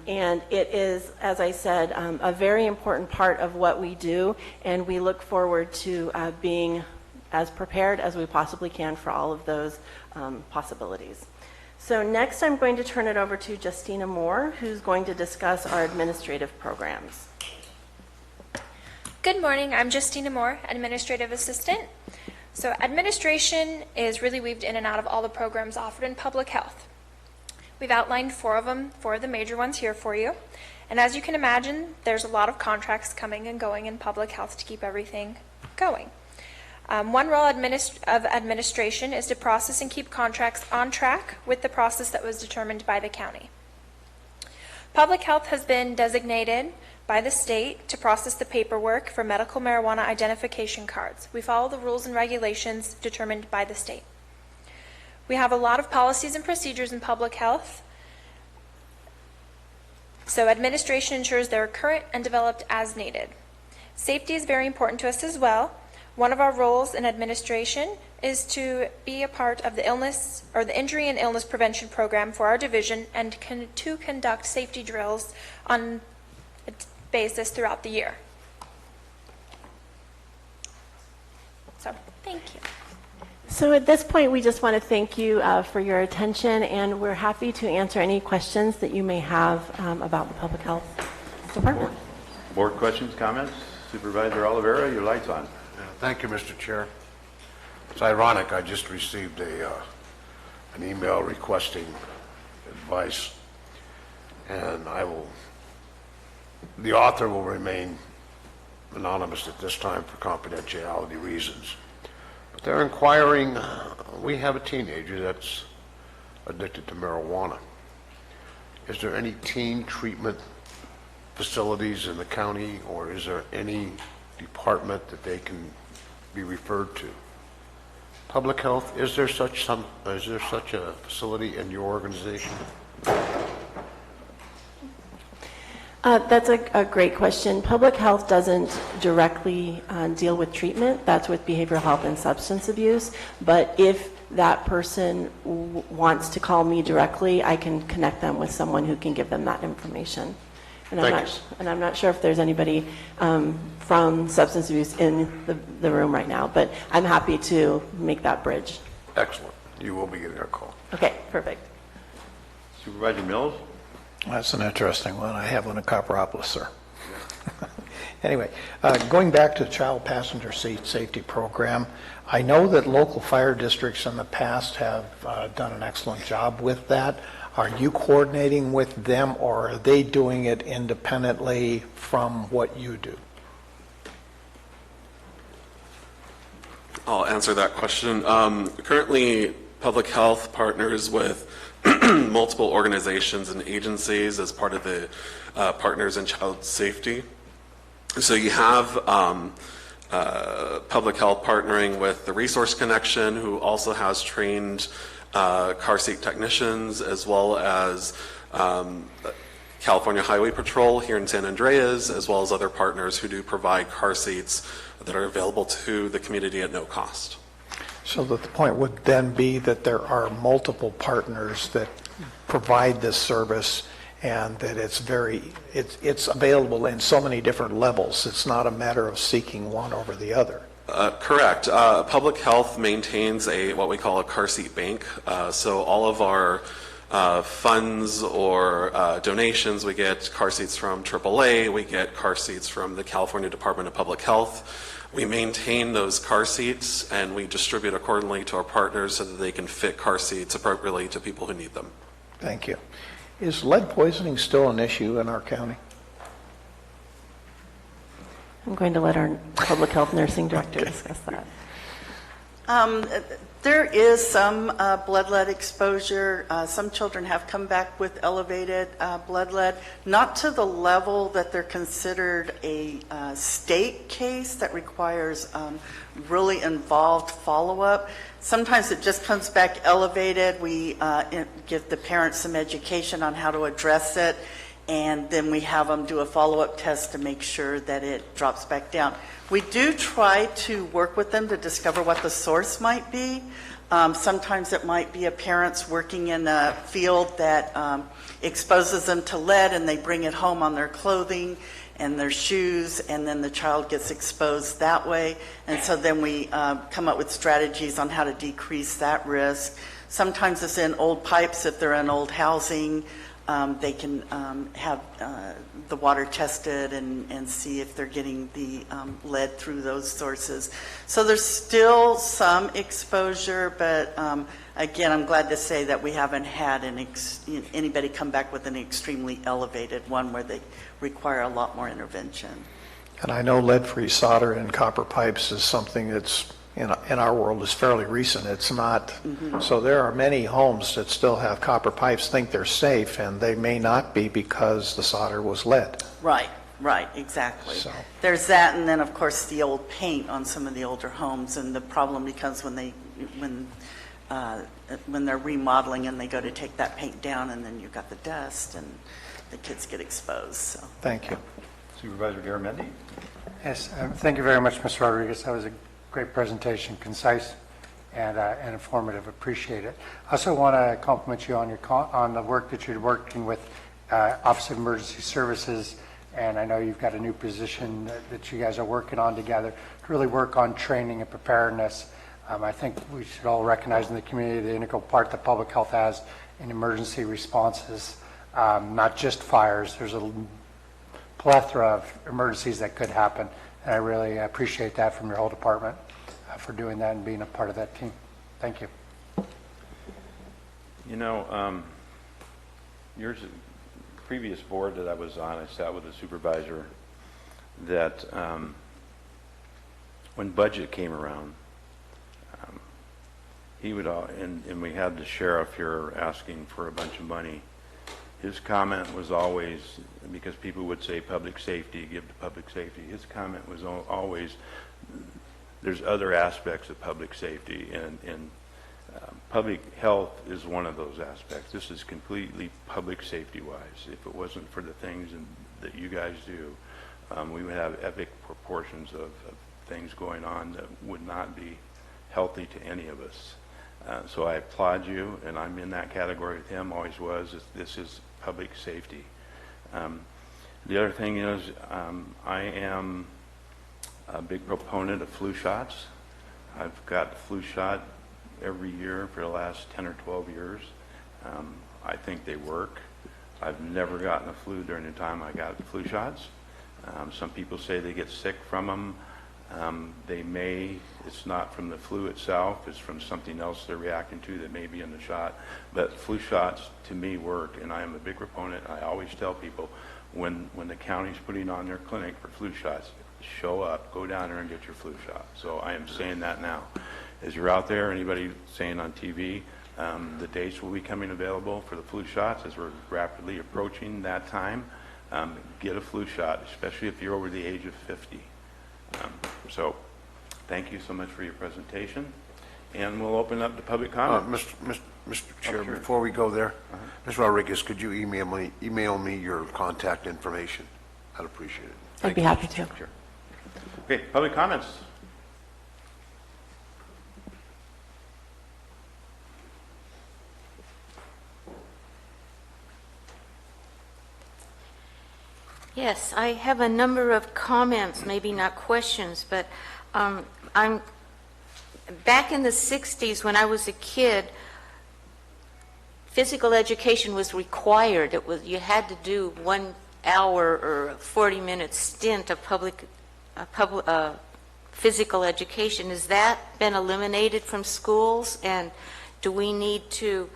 And it is, as I said, a very important part of what we do, and we look forward to being as prepared as we possibly can for all of those possibilities. So next I'm going to turn it over to Justina Moore, who's going to discuss our administrative programs. Good morning, I'm Justina Moore, Administrative Assistant. So administration is really weaved in and out of all the programs offered in public health. We've outlined four of the major ones here for you. And as you can imagine, there's a lot of contracts coming and going in public health to keep everything going. One role of administration is to process and keep contracts on track with the process that was determined by the county. Public health has been designated by the state to process the paperwork for medical marijuana identification cards. We follow the rules and regulations determined by the state. We have a lot of policies and procedures in public health. So administration ensures they're current and developed as needed. Safety is very important to us as well. One of our roles in administration is to be a part of the illness or the injury and illness prevention program for our division and to conduct safety drills on a basis throughout the year. So, thank you. So at this point, we just want to thank you for your attention, and we're happy to answer any questions that you may have about the Public Health Department. Board questions, comments? Supervisor Oliveira, your light's on. Thank you, Mr. Chair. It's ironic, I just received an email requesting advice, and the author will remain anonymous at this time for confidentiality reasons. But they're inquiring, we have a teenager that's addicted to marijuana. Is there any teen treatment facilities in the county, or is there any department that they can be referred to? Public health, is there such a facility in your organization? That's a great question. Public health doesn't directly deal with treatment. That's with behavioral health and substance abuse. But if that person wants to call me directly, I can connect them with someone who can give them that information. And I'm not sure if there's anybody from substance abuse in the room right now, but I'm happy to make that bridge. Excellent. You will be getting a call. Okay, perfect. Supervisor Mills? That's an interesting one. I have one in Copperopolis, sir. Anyway, going back to the Child Passenger Seat Safety Program, I know that local fire districts in the past have done an excellent job with that. Are you coordinating with them, or are they doing it independently from what you do? I'll answer that question. Currently, Public Health partners with multiple organizations and agencies as part of the Partners in Child Safety. So you have Public Health partnering with the Resource Connection, who also has trained car seat technicians, as well as California Highway Patrol here in San Andreas, as well as other partners who do provide car seats that are available to the community at no cost. So that the point would then be that there are multiple partners that provide this service, and that it's available in so many different levels. It's not a matter of seeking one over the other. Correct. Public Health maintains what we call a car seat bank. So all of our funds or donations, we get car seats from AAA, we get car seats from the California Department of Public Health. We maintain those car seats and we distribute accordingly to our partners so that they can fit car seats appropriately to people who need them. Thank you. Is lead poisoning still an issue in our county? I'm going to let our public health nursing director discuss that. There is some blood lead exposure. Some children have come back with elevated blood lead, not to the level that they're considered a state case that requires really involved follow-up. Sometimes it just comes back elevated. We give the parents some education on how to address it, and then we have them do a follow-up test to make sure that it drops back down. We do try to work with them to discover what the source might be. Sometimes it might be a parent's working in a field that exposes them to lead, and they bring it home on their clothing and their shoes, and then the child gets exposed that way. And so then we come up with strategies on how to decrease that risk. Sometimes it's in old pipes if they're in old housing. They can have the water tested and see if they're getting the lead through those sources. So there's still some exposure, but again, I'm glad to say that we haven't had anybody come back with an extremely elevated one where they require a lot more intervention. And I know lead-free solder in copper pipes is something that's in our world is fairly recent. It's not, so there are many homes that still have copper pipes, think they're safe, and they may not be because the solder was lead. Right, exactly. So. There's that, and then of course the old paint on some of the older homes, and the problem becomes when when they're remodeling and they go to take that paint down, and then you've got the dust and the kids get exposed, so. Thank you. Supervisor Garamendi? Yes, thank you very much, Mr. Rodriguez. That was a great presentation, concise and informative. Appreciate it. I also want to compliment you on on the work that you're working with Office of Emergency Services, and I know you've got a new position that you guys are working on together to really work on training and preparedness. I think we should all recognize in the community the integral part that public health has in emergency responses, not just fires. There's a plethora of emergencies that could happen, and I really appreciate that from your whole department for doing that and being a part of that team. Thank you. You know, yours, previous board that I was on, I sat with a supervisor that when budget came around, he would, and we had the sheriff here asking for a bunch of money. His comment was always, because people would say public safety, give to public safety, his comment was always, there's other aspects of public safety, and public health is one of those aspects. This is completely public safety wise. If it wasn't for the things that you guys do, we would have epic proportions of things going on that would not be healthy to any of us. So I applaud you, and I'm in that category with him, always was. This is public safety. The other thing is, I am a big proponent of flu shots. I've got the flu shot every year for the last 10 or 12 years. I think they work. I've never gotten a flu during the time I got the flu shots. Some people say they get sick from them. They may, it's not from the flu itself, it's from something else they're reacting to that may be in the shot. But flu shots, to me, work, and I am a big proponent. I always tell people, when the county's putting on their clinic for flu shots, show up, go down there and get your flu shot. So I am saying that now. As you're out there, anybody saying on TV, the dates will be coming available for the flu shots as we're rapidly approaching that time. Get a flu shot, especially if you're over the age of 50. So thank you so much for your presentation, and we'll open up to public comment. Mr. Chair, before we go there, Ms. Rodriguez, could you email me your contact information? I'd appreciate it. I'd be happy to. Sure. Okay, public comments. Yes, I have a number of comments, maybe not questions, but I'm back in the 60s when I was a kid, physical education was required. You had to do 1 hour or a 40-minute stint of physical education. Has that been eliminated from schools, and do we need to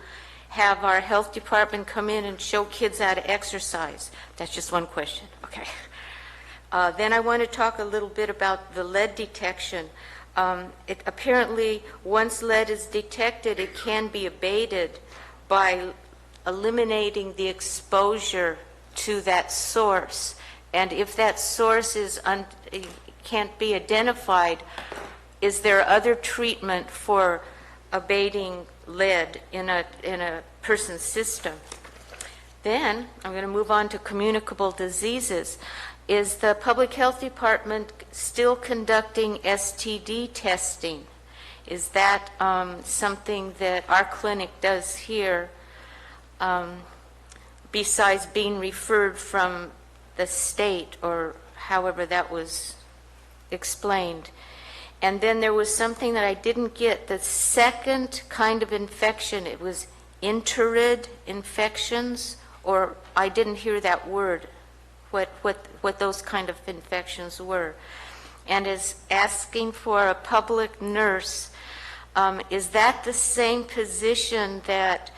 have our health department come in and show kids how to exercise? That's just one question. Okay. Then I want to talk a little bit about the lead detection. Apparently, once lead is detected, it can be abated by eliminating the exposure to that source. And if that source can't be identified, is there other treatment for abating lead in a person's system? Then I'm going to move on to communicable diseases. Is the Public Health Department still conducting STD testing? Is that something that our clinic does here, besides being referred from the state, or however that was explained? And then there was something that I didn't get, the second kind of infection. It was enterid infections, or I didn't hear that word, what those kind of infections were. And is asking for a public nurse. Is that the same position that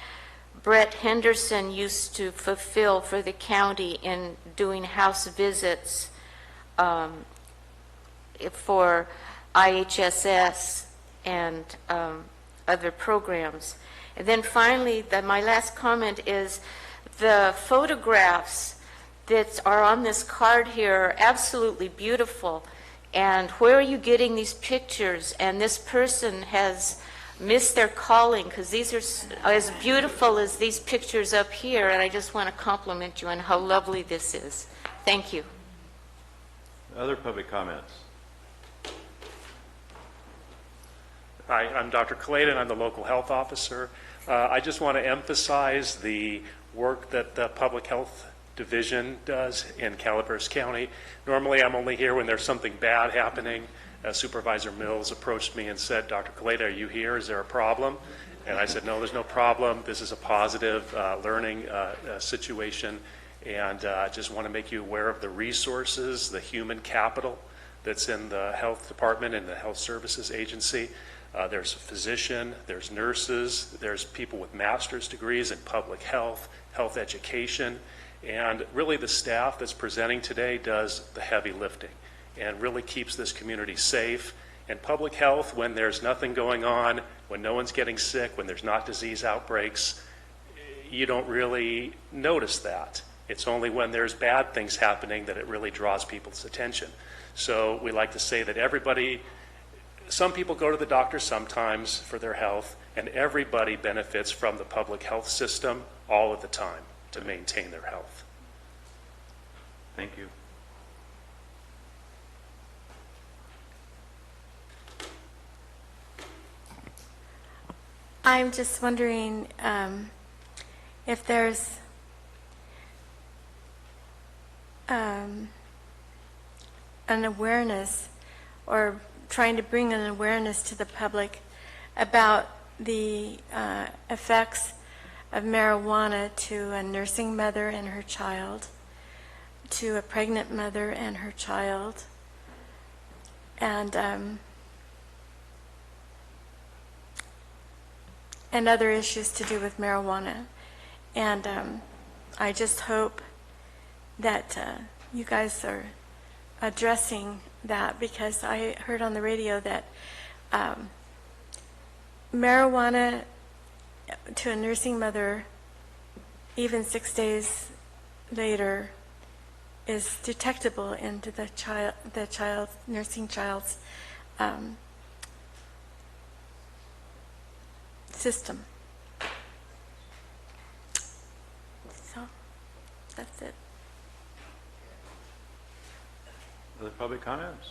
Brett Henderson used to fulfill for the county in doing house visits for IHSS and other programs? And then finally, my last comment is the photographs that are on this card here are absolutely beautiful. And where are you getting these pictures? And this person has miss their calling, because these are as beautiful as these pictures up here, and I just want to compliment you on how lovely this is. Thank you. Other public comments? Hi, I'm Dr. Kaleda, and I'm the local health officer. I just want to emphasize the work that the Public Health Division does in Calaveras County. Normally, I'm only here when there's something bad happening. Supervisor Mills approached me and said, Dr. Kaleda, are you here? Is there a problem? And I said, no, there's no problem. This is a positive learning situation, and I just want to make you aware of the resources, the human capital that's in the health department and the health services agency. There's a physician, there's nurses, there's people with master's degrees in public health, health education, and really the staff that's presenting today does the heavy lifting and really keeps this community safe. And public health, when there's nothing going on, when no one's getting sick, when there's not disease outbreaks, you don't really notice that. It's only when there's bad things happening that it really draws people's attention. So we like to say that everybody, some people go to the doctor sometimes for their health, and everybody benefits from the public health system all of the time to maintain their health. Thank you. I'm just wondering if there's an awareness, or trying to bring an awareness to the public about the effects of marijuana to a nursing mother and her child, to a pregnant mother and her child, and other issues to do with marijuana. And I just hope that you guys are addressing that, because I heard on the radio that marijuana to a nursing mother, even 6 days later, is detectable into the nursing child's system. So that's it. Other public comments?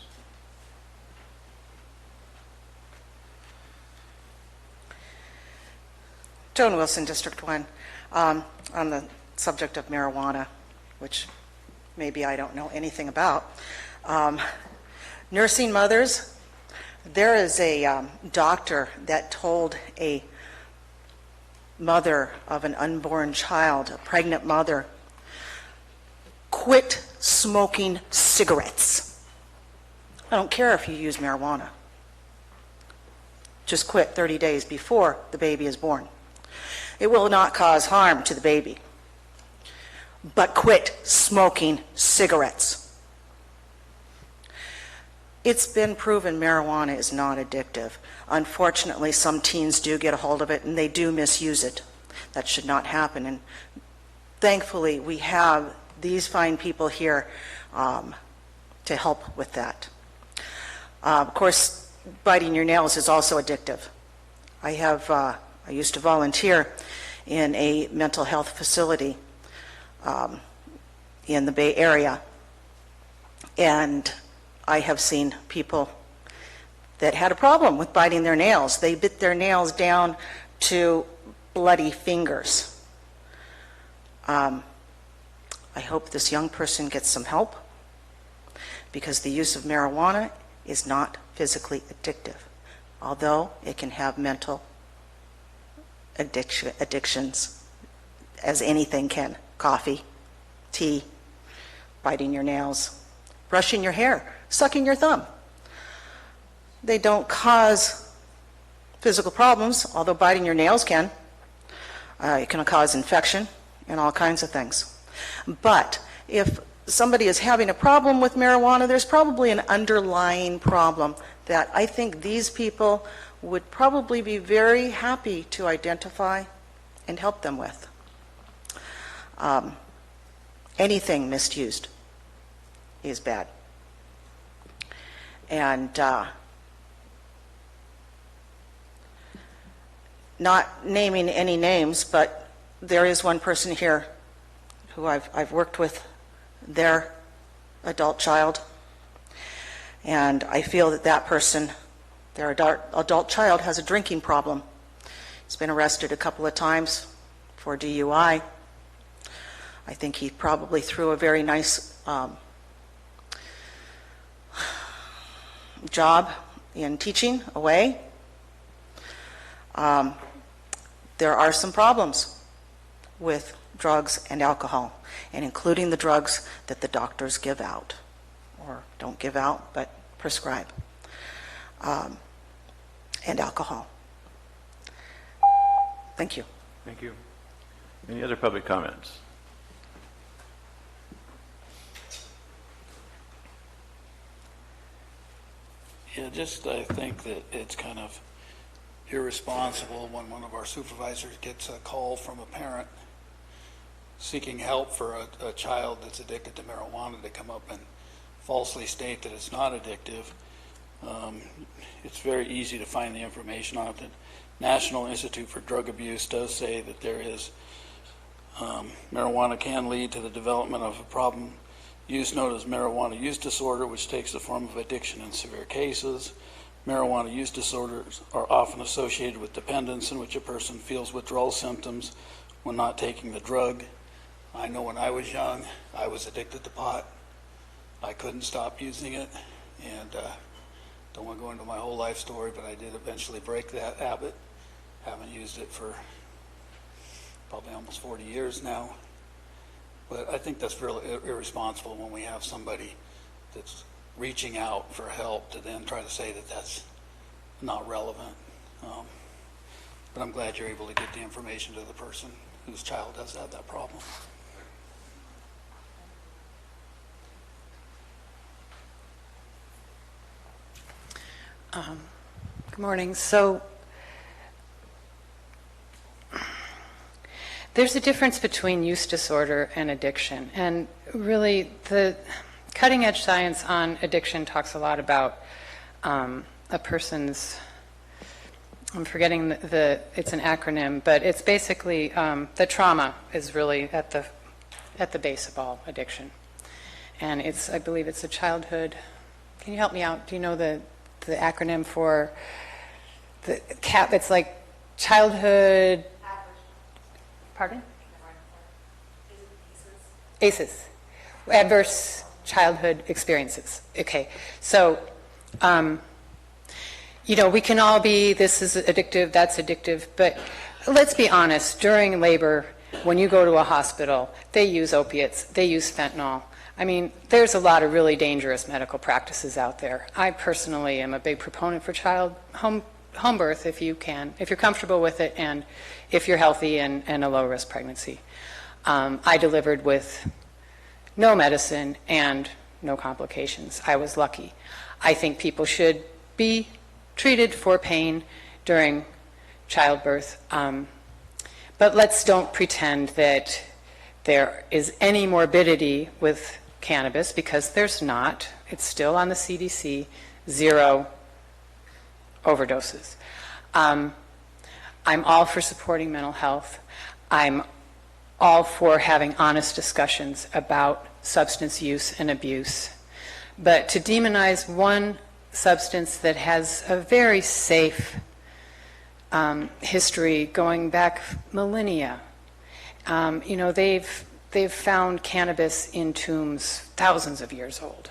Joan Wilson, District 1. On the subject of marijuana, which maybe I don't know anything about. Nursing mothers, there is a doctor that told a mother of an unborn child, a pregnant mother, quit smoking cigarettes. I don't care if you use marijuana. Just quit 30 days before the baby is born. It will not cause harm to the baby. But quit smoking cigarettes. It's been proven marijuana is not addictive. Unfortunately, some teens do get a hold of it and they do misuse it. That should not happen. And thankfully, we have these fine people here to help with that. Of course, biting your nails is also addictive. I used to volunteer in a mental health facility in the Bay Area, and I have seen people that had a problem with biting their nails. They bit their nails down to bloody fingers. I hope this young person gets some help, because the use of marijuana is not physically addictive, although it can have mental addictions, as anything can. Coffee, tea, biting your nails, brushing your hair, sucking your thumb. They don't cause physical problems, although biting your nails can. It can cause infection and all kinds of things. But if somebody is having a problem with marijuana, there's probably an underlying problem that I think these people would probably be very happy to identify and help them with. Anything misused is bad. And not naming any names, but there is one person here who I've worked with their adult child, and I feel that that person, their adult child, has a drinking problem. He's been arrested a couple of times for DUI. I think he probably threw a very nice job in teaching away. There are some problems with drugs and alcohol, and including the drugs that the doctors give out, or don't give out, but prescribe, and alcohol. Thank you. Thank you. Any other public comments? Yeah, just I think that it's kind of irresponsible when one of our supervisors gets a call from a parent seeking help for a child that's addicted to marijuana to come up and falsely state that it's not addictive. It's very easy to find the information on it. The National Institute for Drug Abuse does say that there is marijuana can lead to the development of a problem use known as marijuana use disorder, which takes the form of addiction in severe cases. Marijuana use disorders are often associated with dependence, in which a person feels withdrawal symptoms when not taking the drug. I know when I was young, I was addicted to pot. I couldn't stop using it, and don't want to go into my whole life story, but I did eventually break that habit. Haven't used it for probably almost 40 years now. But I think that's really irresponsible when we have somebody that's reaching out for help to then try to say that that's not relevant. But I'm glad you're able to get the information to the person whose child does have that problem. Good morning. So there's a difference between use disorder and addiction. And really, the cutting edge science on addiction talks a lot about a person's, I'm forgetting it's an acronym, but it's basically the trauma is really at the base of all addiction. And it's, I believe it's a childhood, can you help me out? Do you know the acronym for the CAP? It's like childhood, pardon? ACEs, adverse childhood experiences. Okay, so, we can all be, this is addictive, that's addictive, but let's be honest, during labor, when you go to a hospital, they use opiates, they use fentanyl. I mean, there's a lot of really dangerous medical practices out there. I personally am a big proponent for home birth if you can, if you're comfortable with it, and if you're healthy and a low-risk pregnancy. I delivered with no medicine and no complications. I was lucky. I think people should be treated for pain during childbirth, but let's don't pretend that there is any morbidity with cannabis, because there's not. It's still on the CDC, 0 overdoses. I'm all for supporting mental health. I'm all for having honest discussions about substance use and abuse. But to demonize one substance that has a very safe history going back millennia, they've found cannabis in tombs thousands of years old.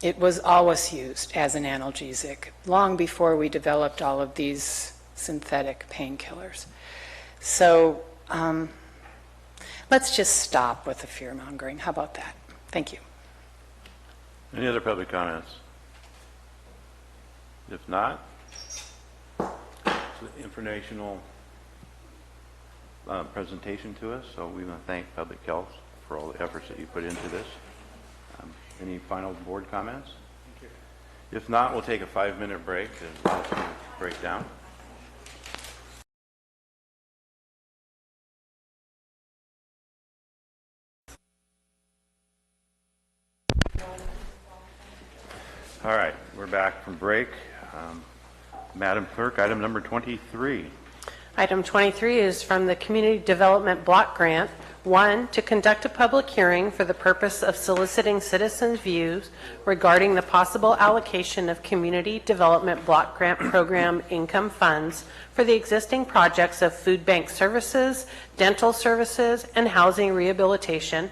It was always used as an analgesic long before we developed all of these synthetic painkillers. So let's just stop with the fear-mongering. How about that? Thank you. Any other public comments? If not, it's an informational presentation to us, so we want to thank Public Health for all the efforts that you put into this. Any final board comments? If not, we'll take a 5-minute break and break down. All right, we're back from break. Madam Clerk, item number 23. Item 23 is from the Community Development Block Grant. 1, to conduct a public hearing for the purpose of soliciting citizens' views regarding the possible allocation of Community Development Block Grant Program income funds for the existing projects of food bank services, dental services, and housing rehabilitation,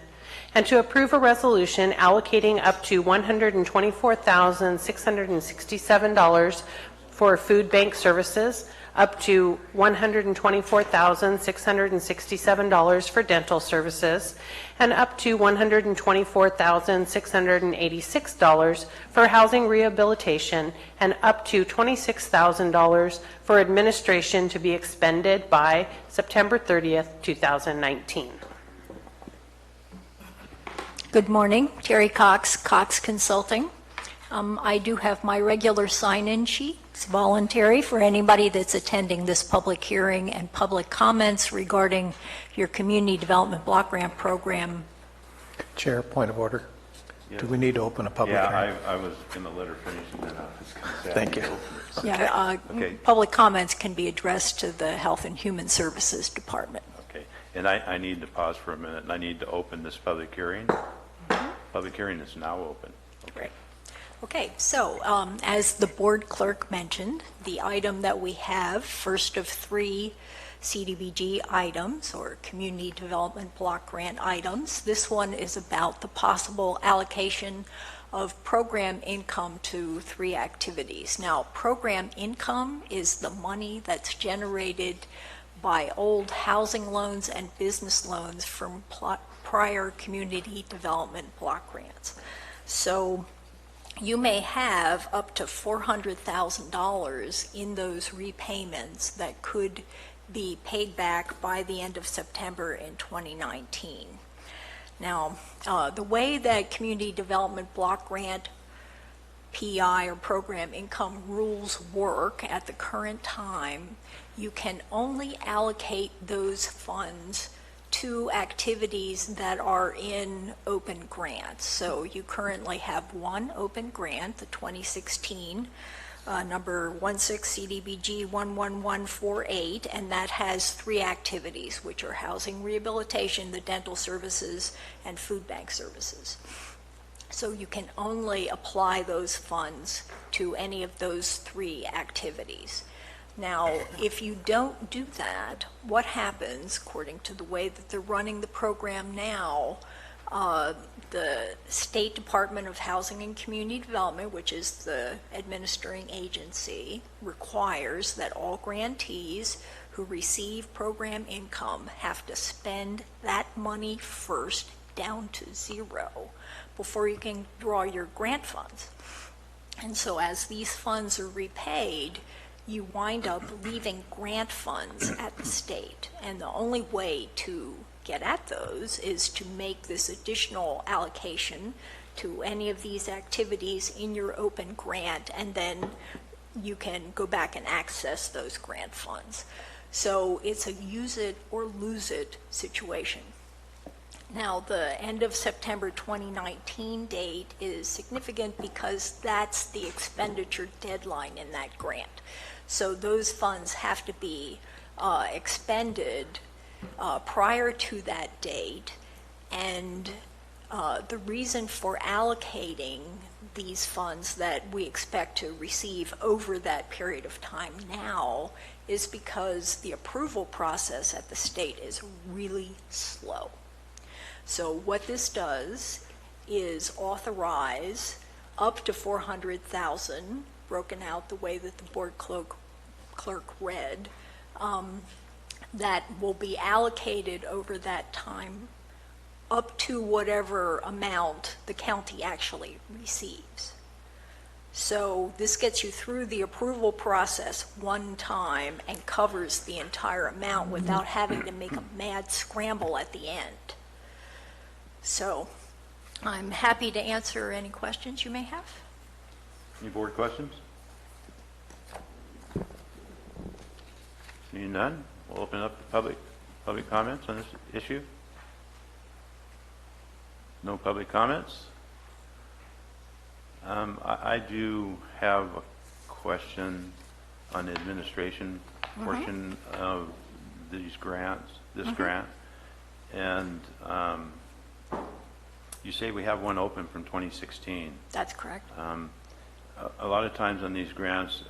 and to approve a resolution allocating up to $124,667 for food bank services, up to $124,667 for dental services, and up to $124,686 for housing rehabilitation, and up to $26,000 for administration to be expended by September 30th, 2019. Good morning, Terry Cox, Cox Consulting. I do have my regular sign-in sheet. It's voluntary for anybody that's attending this public hearing, and public comments regarding your Community Development Block Grant Program. Chair, point of order. Do we need to open a public hearing? Yeah, I was in the letter finishing that up. Thank you. Yeah, Okay. Public comments can be addressed to the Health and Human Services Department. Okay, and I need to pause for a minute, and I need to open this public hearing. Public hearing is now open. Great. Okay, so as the board clerk mentioned, the item that we have, first of 3 CDBG items or Community Development Block Grant items, this one is about the possible allocation of program income to 3 activities. Now, program income is the money that's generated by old housing loans and business loans from prior community development block grants. So you may have up to $400,000 in those repayments that could be paid back by the end of September in 2019. Now, the way that Community Development Block Grant PI or program income rules work at the current time, you can only allocate those funds to activities that are in open grants. So you currently have one open grant, the 2016 number 16 CDBG 11148, and that has 3 activities, which are housing rehabilitation, the dental services, and food bank services. So you can only apply those funds to any of those 3 activities. Now, if you don't do that, what happens, according to the way that they're running the program now, the State Department of Housing and Community Development, which is the administering agency, requires that all grantees who receive program income have to spend that money first down to 0 before you can draw your grant funds. And so as these funds are repaid, you wind up leaving grant funds at the state. And the only way to get at those is to make this additional allocation to any of these activities in your open grant, and then you can go back and access those grant funds. So it's a use it or lose it situation. Now, the end of September 2019 date is significant because that's the expenditure deadline in that grant. So those funds have to be expended prior to that date, and the reason for allocating these funds that we expect to receive over that period of time now is because the approval process at the state is really slow. So what this does is authorize up to $400,000, broken out the way that the board clerk read, that will be allocated over that time up to whatever amount the county actually receives. So this gets you through the approval process one time and covers the entire amount without having to make a mad scramble at the end. So I'm happy to answer any questions you may have. Any board questions? Seeing none, we'll open up the public comments on this issue. No public comments. I do have a question. on the administration portion of these grants, this grant. And you say we have one open from 2016. That's correct. A lot of times on these grants,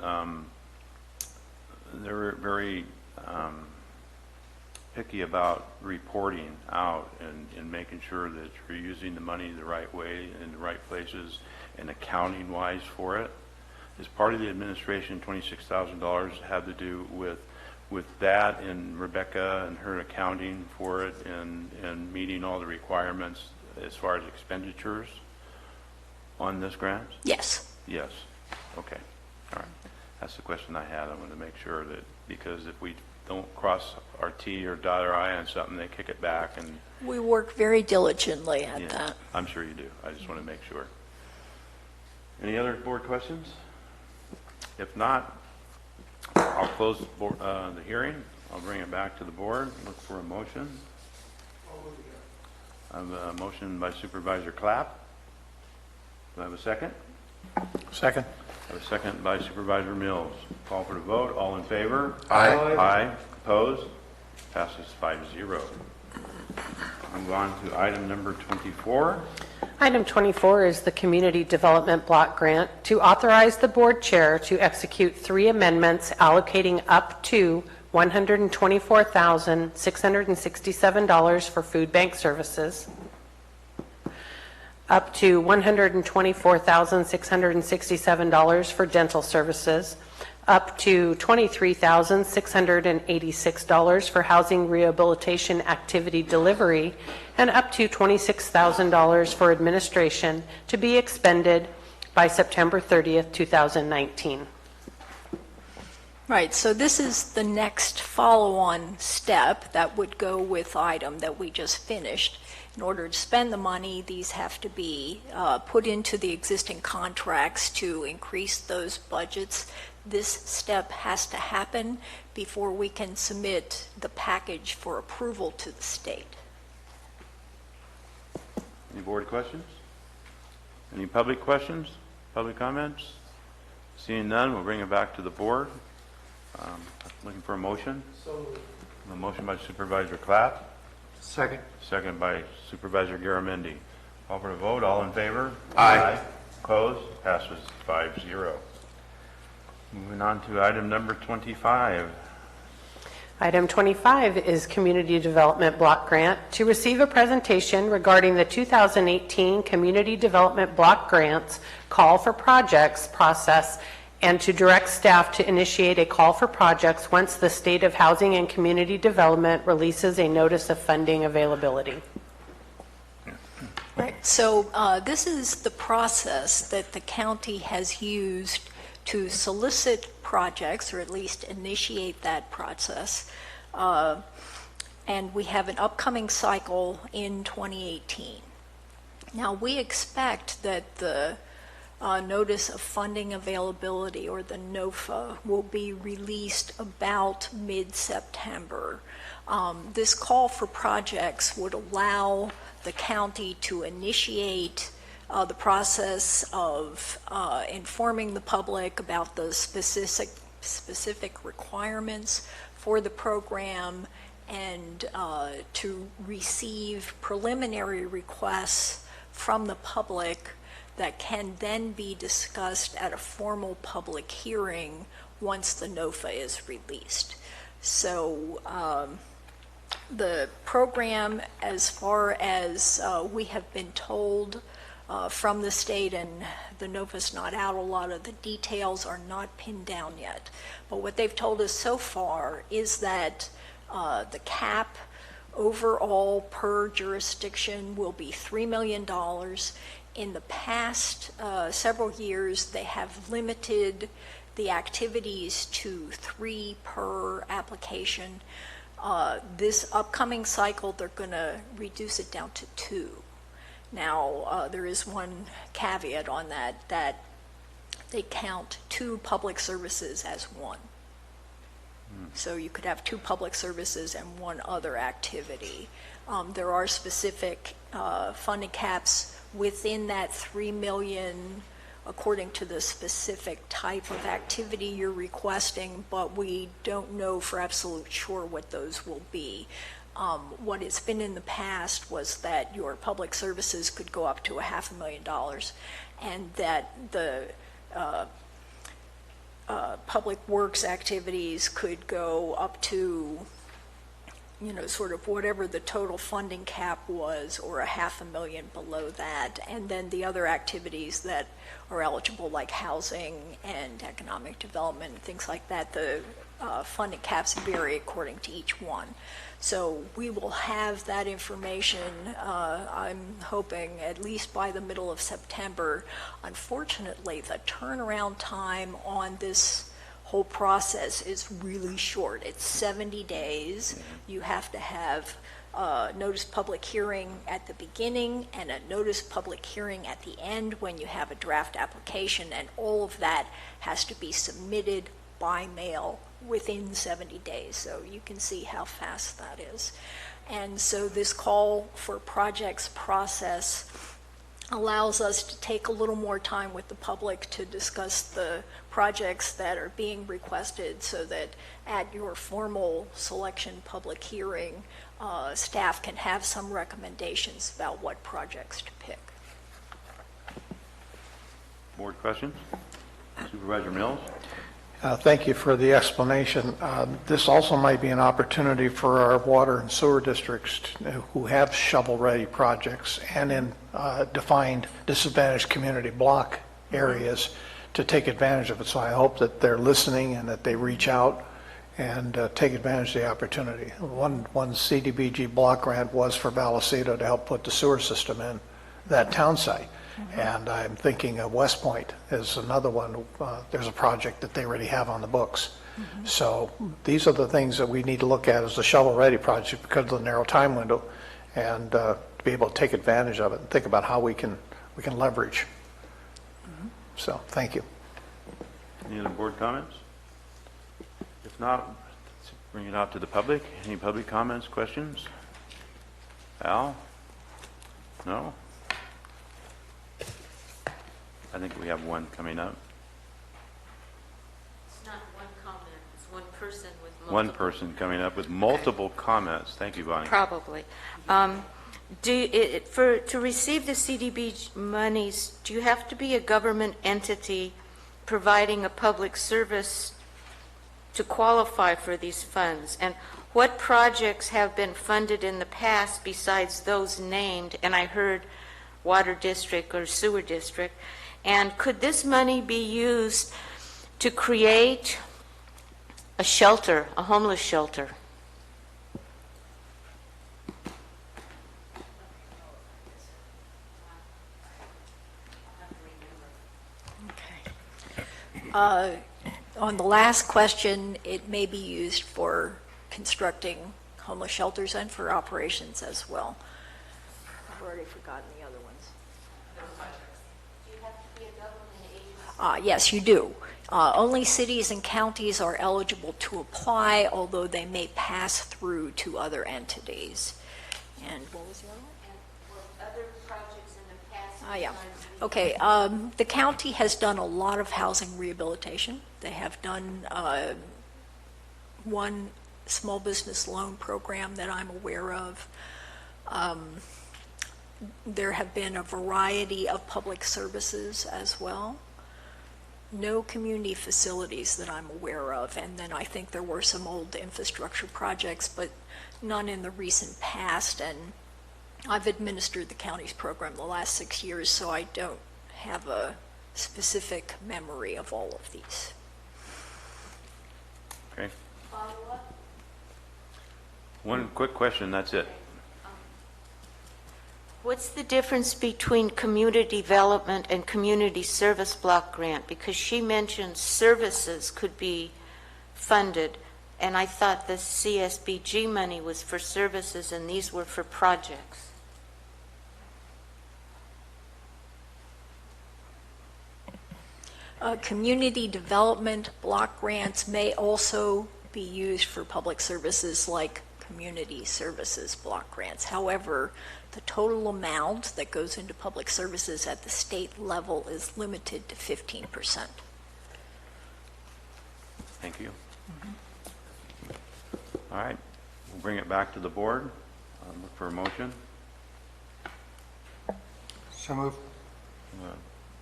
they're very picky about reporting out and making sure that you're using the money the right way in the right places and accounting wise for it. As part of the administration, $26,000 had to do with that and Rebecca and her accounting for it and meeting all the requirements as far as expenditures on this grant? Yes. Yes. Okay. All right. That's the question I had. I wanted to make sure that, because if we don't cross our T or dot our I on something, they kick it back. And We work very diligently at that. I'm sure you do. I just want to make sure. Any other board questions? If not, I'll close the hearing. I'll bring it back to the board. Look for a motion. I have a motion by Supervisor Clapp. Do I have a second? Second. I have a second by Supervisor Mills. Call for the vote. All in favor? Aye. Aye. Opposed? Passes 5-0. Move on to item number 24. Item 24 is the Community Development Block Grant to authorize the board chair to execute 3 amendments allocating up to $124,667 for food bank services, up to $124,667 for dental services, up to $23,686 for housing rehabilitation activity delivery, and up to $26,000 for administration to be expended by September 30th, 2019. Right, so this is the next follow-on step that would go with item that we just finished. In order to spend the money, these have to be put into the existing contracts to increase those budgets. This step has to happen before we can submit the package for approval to the state. Any board questions? Any public questions? Public comments? Seeing none, we'll bring it back to the board. Looking for a motion? A motion by Supervisor Clapp. Second. Second by Supervisor Garamendi. Call for the vote. All in favor? Aye. Opposed? Passes 5-0. Moving on to item number 25. Item 25 is Community Development Block Grant to receive a presentation regarding the 2018 Community Development Block Grants Call for Projects process, and to direct staff to initiate a call for projects once the State of Housing and Community Development releases a notice of funding availability. Right, so this is the process that the county has used to solicit projects, or at least initiate that process. And we have an upcoming cycle in 2018. Now, we expect that the Notice of Funding Availability, or the NOFA, will be released about mid-September. This call for projects would allow the county to initiate the process of informing the public about the specific requirements for the program, and to receive preliminary requests from the public that can then be discussed at a formal public hearing once the NOFA is released. So the program, as far as we have been told from the state, and the NOFA's not out, a lot of the details are not pinned down yet. But what they've told us so far is that the cap overall per jurisdiction will be $3 million. In the past several years, they have limited the activities to 3 per application. This upcoming cycle, they're going to reduce it down to 2. Now, there is one caveat on that, that they count 2 public services as 1. So you could have 2 public services and 1 other activity. There are specific funding caps within that $3 million according to the specific type of activity you're requesting, but we don't know for absolute sure what those will be. What has been in the past was that your public services could go up to $500,000, and that the public works activities could go up to, sort of whatever the total funding cap was, or $500,000 below that. And then the other activities that are eligible, like housing and economic development, things like that, the funding caps vary according to each one. So we will have that information, I'm hoping, at least by the middle of September. Unfortunately, the turnaround time on this whole process is really short. It's 70 days. You have to have a notice public hearing at the beginning and a notice public hearing at the end when you have a draft application, and all of that has to be submitted by mail within 70 days. So you can see how fast that is. And so this call for projects process allows us to take a little more time with the public to discuss the projects that are being requested, so that at your formal selection public hearing, staff can have some recommendations about what projects to pick. Board questions? Supervisor Mills? Thank you for the explanation. This also might be an opportunity for our water and sewer districts who have shovel-ready projects and in defined disadvantaged community block areas to take advantage of it. So I hope that they're listening and that they reach out and take advantage of the opportunity. One CDBG block grant was for Vallecito to help put the sewer system in that town site. And I'm thinking of West Point is another one. There's a project that they already have on the books. So these are the things that we need to look at as a shovel-ready project because of the narrow time window, and to be able to take advantage of it and think about how we can leverage. So thank you. Any other board comments? If not, let's bring it out to the public. Any public comments, questions? Al? No? I think we have one coming up. It's not one comment, it's one person with multiple. One person coming up with multiple comments. Thank you, Bonnie. Probably. To receive the CDBG monies, do you have to be a government entity providing a public service to qualify for these funds? And what projects have been funded in the past besides those named? And I heard water district or sewer district. And could this money be used to create a shelter, a homeless shelter? On the last question, it may be used for constructing homeless shelters and for operations as well. I've already forgotten the other ones. Yes, you do. Only cities and counties are eligible to apply, although they may pass through to other entities. And what was the other one? And other projects in the past? Yeah. Okay. The county has done a lot of housing rehabilitation. They have done one small business loan program that I'm aware of. There have been a variety of public services as well. No community facilities that I'm aware of, and then I think there were some old infrastructure projects, but none in the recent past, and I've administered the county's program the last 6 years, so I don't have a specific memory of all of these. Okay. One quick question, that's it. What's the difference between community development and community service block grant? Because she mentioned services could be funded, and I thought the CSBG money was for services and these were for projects. Community development block grants may also be used for public services like community services block grants. However, the total amount that goes into public services at the state level is limited to 15%. Thank you. All right, we'll bring it back to the board. Look for a motion. So move.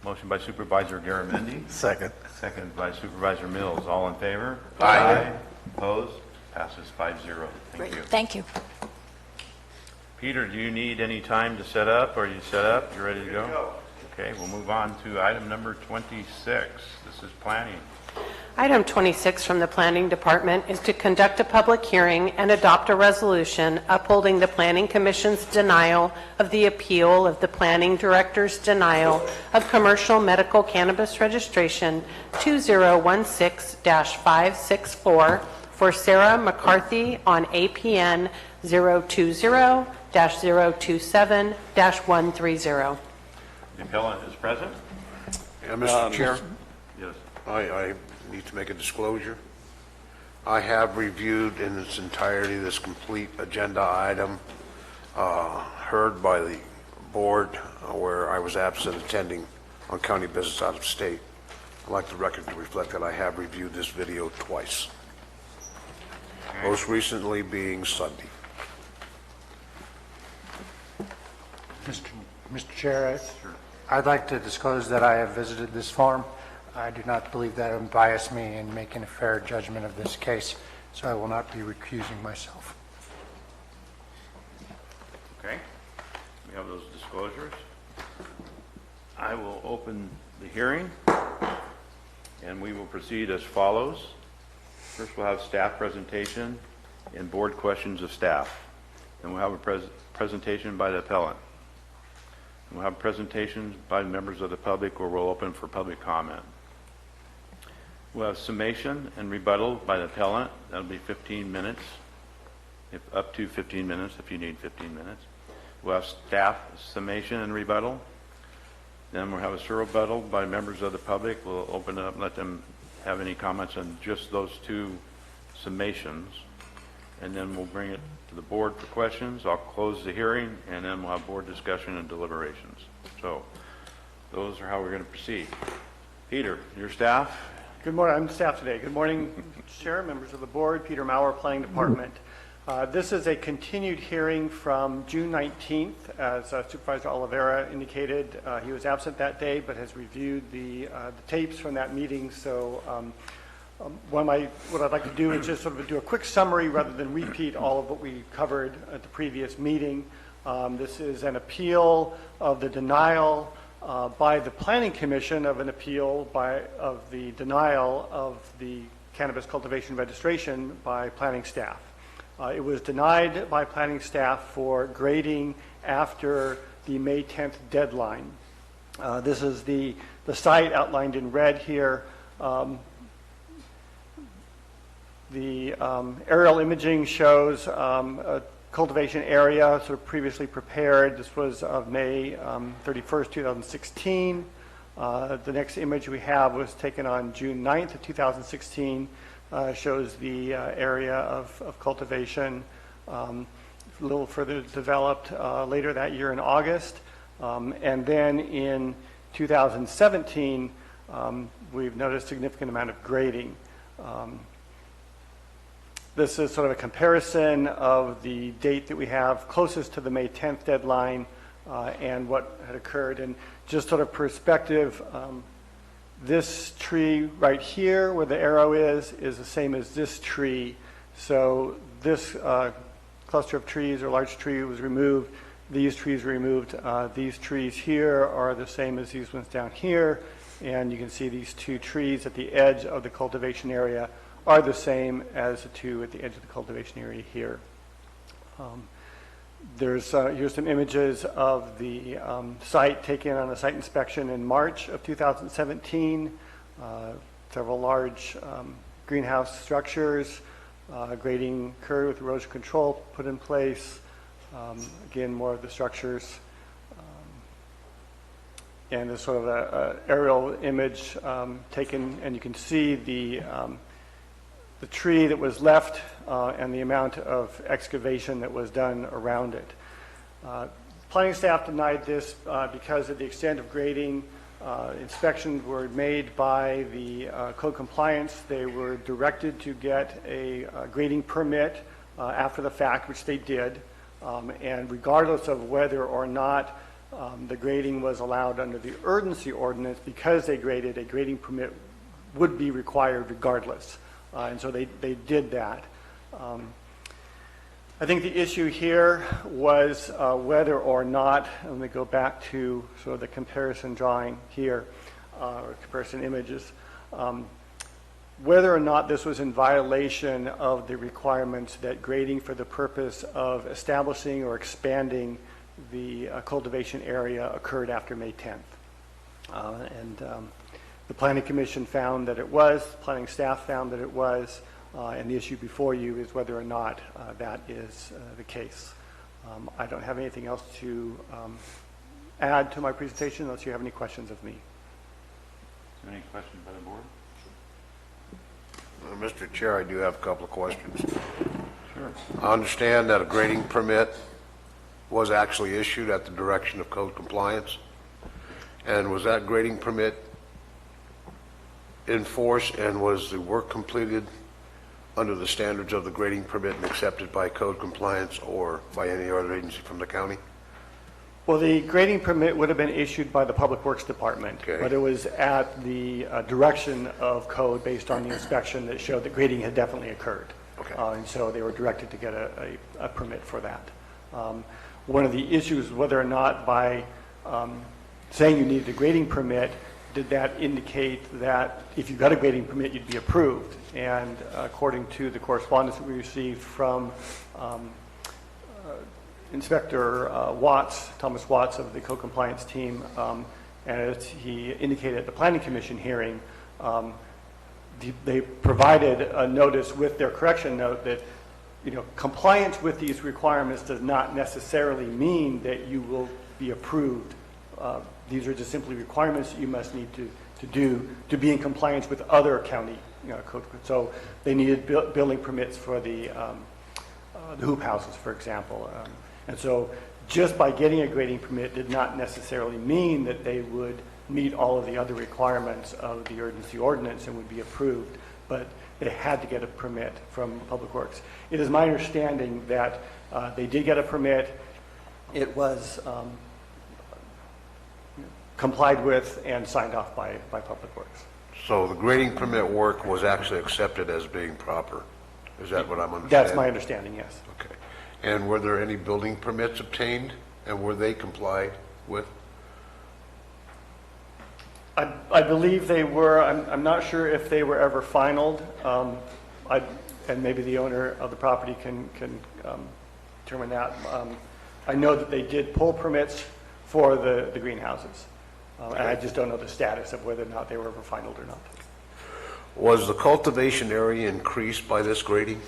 Motion by Supervisor Garamendi. Second. Second by Supervisor Mills. All in favor? Aye. Opposed? Passes 5-0. Thank Great. you. Thank you. Peter, do you need any time to set up? Are you set up? You ready to go? Okay, we'll move on to item number 26. This is planning. Item 26 from the Planning Department is to conduct a public hearing and adopt a resolution upholding the Planning Commission's denial of the appeal of the Planning Director's denial of commercial medical cannabis registration 2016-564 for Sarah McCarthy on APN 020-027-130. The appellant is present. Yeah, Mr. Chair, Yes. I need to make a disclosure. I have reviewed in its entirety this complete agenda item heard by the board where I was absent attending on county business out of state. I'd like the record to reflect that I have reviewed this video twice, most recently being Sunday. Mr. Chair, I'd like to disclose that I have visited this forum. I do not believe that would bias me in making a fair judgment of this case, so I will not be recusing myself. Okay. We have those disclosures. I will open the hearing, and we will proceed as follows. First, we'll have staff presentation and board questions of staff. Then we'll have a presentation by the appellant. We'll have presentations by members of the public, or we'll open for public comment. We'll have summation and rebuttal by the appellant. That'll be 15 minutes, up to 15 minutes if you need 15 minutes. We'll have staff summation and rebuttal. Then we'll have a rebuttal by members of the public. We'll open it up and let them have any comments on just those two summations. And then we'll bring it to the board for questions. I'll close the hearing, and then we'll have board discussion and deliberations. So those are how we're going to proceed. Peter, your staff? Good morning. I'm staff today. Good morning, Chair, members of the board. Peter Maurer, Planning Department. This is a continued hearing from June 19th. As Supervisor Oliveira indicated, he was absent that day, but has reviewed the tapes from that meeting. So what I'd like to do is just sort of do a quick summary rather than repeat all of what we covered at the previous meeting. This is an appeal of the denial by the Planning Commission of an appeal of the denial of the cannabis cultivation registration by planning staff. It was denied by planning staff for grading after the May 10th deadline. This is the site outlined in red here. The aerial imaging shows a cultivation area sort of previously prepared. This was of May 31st, 2016. The next image we have was taken on June 9th of 2016. Shows the area of cultivation a little further developed later that year in August. And then in 2017, we've noticed a significant amount of grading. This is sort of a comparison of the date that we have closest to the May 10th deadline and what had occurred. And just sort of perspective, this tree right here where the arrow is the same as this tree. So this cluster of trees or large tree was removed. These trees were removed. These trees here are the same as these ones down here. And you can see these two trees at the edge of the cultivation area are the same as the two at the edge of the cultivation area here. Here's some images of the site taken on a site inspection in March of 2017. Several large greenhouse structures, grading curve with erosion control put in place. Again, more of the structures. And there's sort of an aerial image taken, and you can see the the tree that was left and the amount of excavation that was done around it. Planning staff denied this because of the extent of grading. Inspections were made by the code compliance. They were directed to get a grading permit after the fact, which they did. And regardless of whether or not the grading was allowed under the urgency ordinance, because they graded, a grading permit would be required regardless. And so they did that. I think the issue here was whether or not, let me go back to sort of the comparison drawing here, or comparison images, whether or not this was in violation of the requirements that grading for the purpose of establishing or expanding the cultivation area occurred after May 10th. The Planning Commission found that it was, planning staff found that it was, and the issue before you is whether or not that is the case. I don't have anything else to add to my presentation unless you have any questions of me. Is there any questions by the board? Mr. Chair, I do have a couple of questions. Sure. I understand that a grading permit was actually issued at the direction of code compliance. And was that grading permit in force, and was the work completed under the standards of the grading permit and accepted by code compliance or by any other agency from the county? Well, the grading permit would have been issued by the Public Works Department, Okay. but it was at the direction of code based on the inspection that showed that grading had definitely occurred. Okay. And so they were directed to get a permit for that. One of the issues was whether or not by saying you needed a grading permit, did that indicate that if you got a grading permit, you'd be approved? And according to the correspondence that we received from Inspector Watts, Thomas Watts of the code compliance team, and as he indicated at the Planning Commission hearing, they provided a notice with their correction note that, you know, compliance with these requirements does not necessarily mean that you will be approved. These are just simply requirements that you must need to do to be in compliance with other county code. So they needed building permits for the hoop houses, for example. And so just by getting a grading permit did not necessarily mean that they would meet all of the other requirements of the urgency ordinance and would be approved, but they had to get a permit from Public Works. It is my understanding that they did get a permit. It was complied with and signed off by Public Works. So the grading permit work was actually accepted as being proper? Is that what I'm understanding? That's my understanding, yes. Okay. And were there any building permits obtained, and were they complied with? I believe they were. I'm not sure if they were ever finalized. And maybe the owner of the property can determine that. I know that they did pull permits for the greenhouses. And I just don't know the status of whether or not they were ever finalized or not. Was the cultivation area increased by this grading?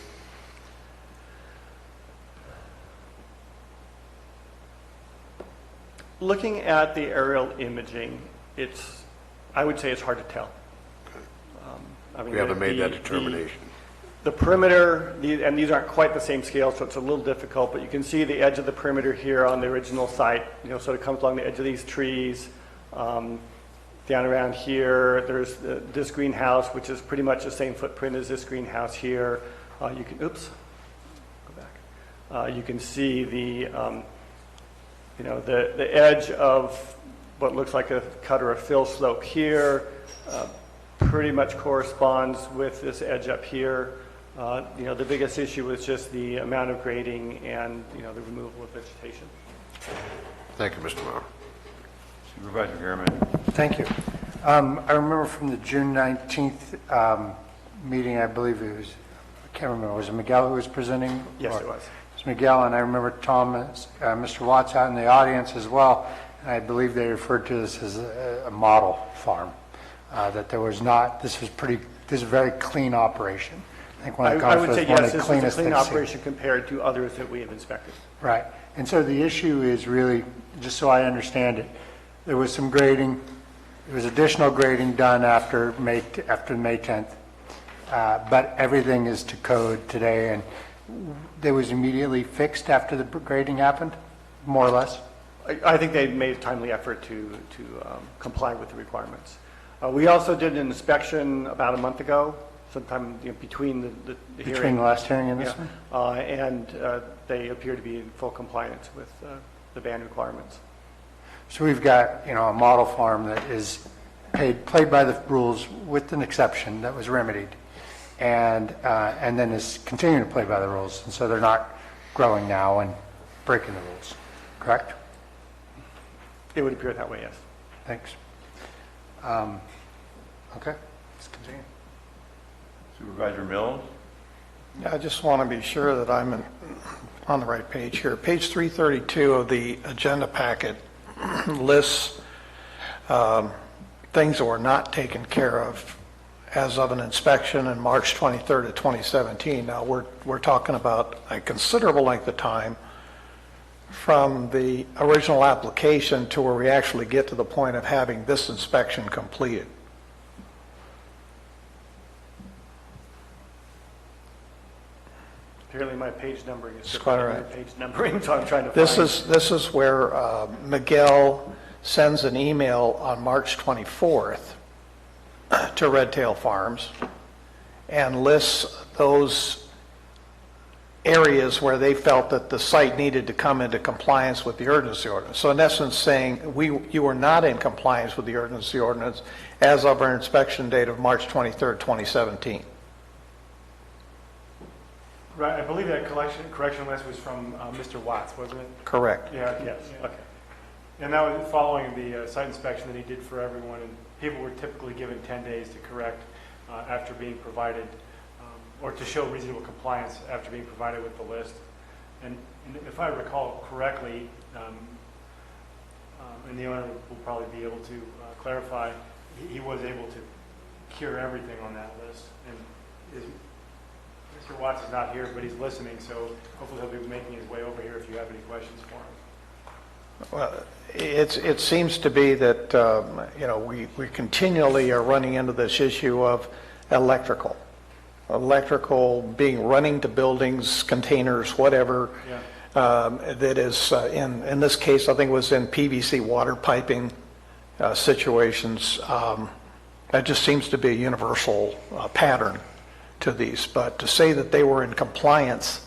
Looking at the aerial imaging, I would say it's hard to tell. We haven't made that determination. The perimeter, and these aren't quite the same scale, so it's a little difficult, but you can see the edge of the perimeter here on the original site, so it comes along the edge of these trees. Down around here, there's this greenhouse, which is pretty much the same footprint as this greenhouse here. You can, go back. You can see the edge of what looks like a cut or a fill slope here pretty much corresponds with this edge up here. The biggest issue was just the amount of grading and, the removal of vegetation. Thank you, Mr. Maurer. Supervisor Garman. Thank you. I remember from the June 19th meeting, I believe it was, I can't remember, was it Miguel who was presenting? Yes, it was. It was Miguel, and I remember Thomas, Mr. Watts out in the audience as well, and I believe they referred to this as a model farm, that there was not, this is a very clean operation. I think one of the I would comments say was one yes, of the this was cleanest a clean they've seen. operation compared to others that we have inspected. Right. And so the issue is really, just so I understand it, there was some grading, there was additional grading done after May 10th. but everything is to code today, and it was immediately fixed after the grading happened, more or less? I think they made a timely effort to comply with the requirements. We also did an inspection about a month ago, sometime between the hearing. Between the last hearing and this one? And they appear to be in full compliance with the ban requirements. So we've got, a model farm that is played by the rules with an exception that was remedied, and then is continuing to play by the rules, and so they're not growing now and breaking the rules, correct? It would appear that way, yes. Thanks. Okay, let's continue. Supervisor Mills? I just want to be sure that I'm on the right page here. Page 332 of the agenda packet lists things that were not taken care of as of an inspection in March 23rd of 2017. Now, we're talking about a considerable length of time from the original application to where we actually get to the point of having this inspection completed. Apparently my page numbering is quite all different right. than your page numbering, so I'm trying to This find. is where Miguel sends an email on March 24th to Red Tail Farms and lists those areas where they felt that the site needed to come into compliance with the urgency ordinance. So in essence saying, you were not in compliance with the urgency ordinance as of our inspection date of March 23rd, 2017. Right, I believe that correction list was from Mr. Watts, wasn't it? Correct. Yeah, yes, okay. And that was following the site inspection that he did for everyone, and people were typically given 10 days to correct after being provided, or to show reasonable compliance after being provided with the list. And if I recall correctly, and the owner will probably be able to clarify, he was able to cure everything on that list. And Mr. Watts is not here, but he's listening, so hopefully he'll be making his way over here if you have any questions for him. Well, it seems to be that, we continually are running into this issue of electrical being running to buildings, containers, whatever, that is, in this case, I think it was in PVC water piping situations. That just seems to be a universal pattern to these. But to say that they were in compliance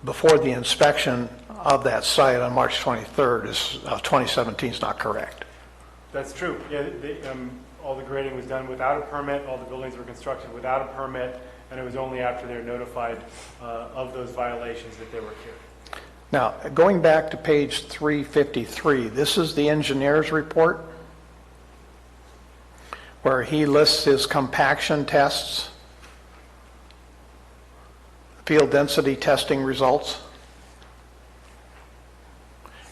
before the inspection of that site on March 23rd is 2017 is not correct. That's true. Yeah, all the grading was done without a permit, all the buildings were constructed without a permit, and it was only after they're notified of those violations that they were cured. Now, going back to page 353, this is the engineer's report where he lists his compaction tests, field density testing results,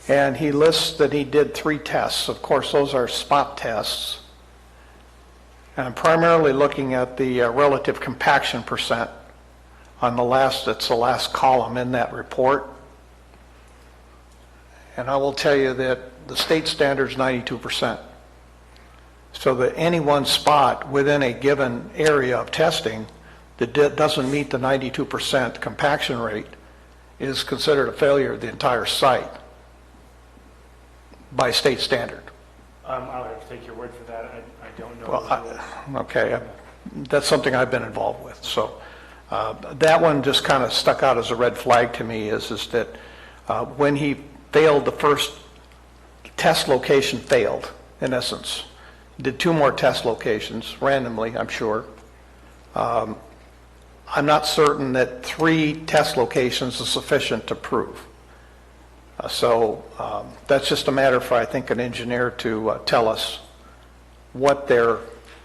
and he lists that he did 3 tests. Of course, those are spot tests. And I'm primarily looking at the relative compaction percent on it's the last column in that report. And I will tell you that the state standard is 92%. So that any one spot within a given area of testing that doesn't meet the 92% compaction rate is considered a failure of the entire site by state standard. I'll have to take your word for that. I don't know. Well, okay, that's something I've been involved with. So that one just kind of stuck out as a red flag to me is that when he failed, the first test location failed, in essence. Did 2 more test locations, randomly, I'm sure. I'm not certain that 3 test locations is sufficient to prove. So that's just a matter for, I think, an engineer to tell us what their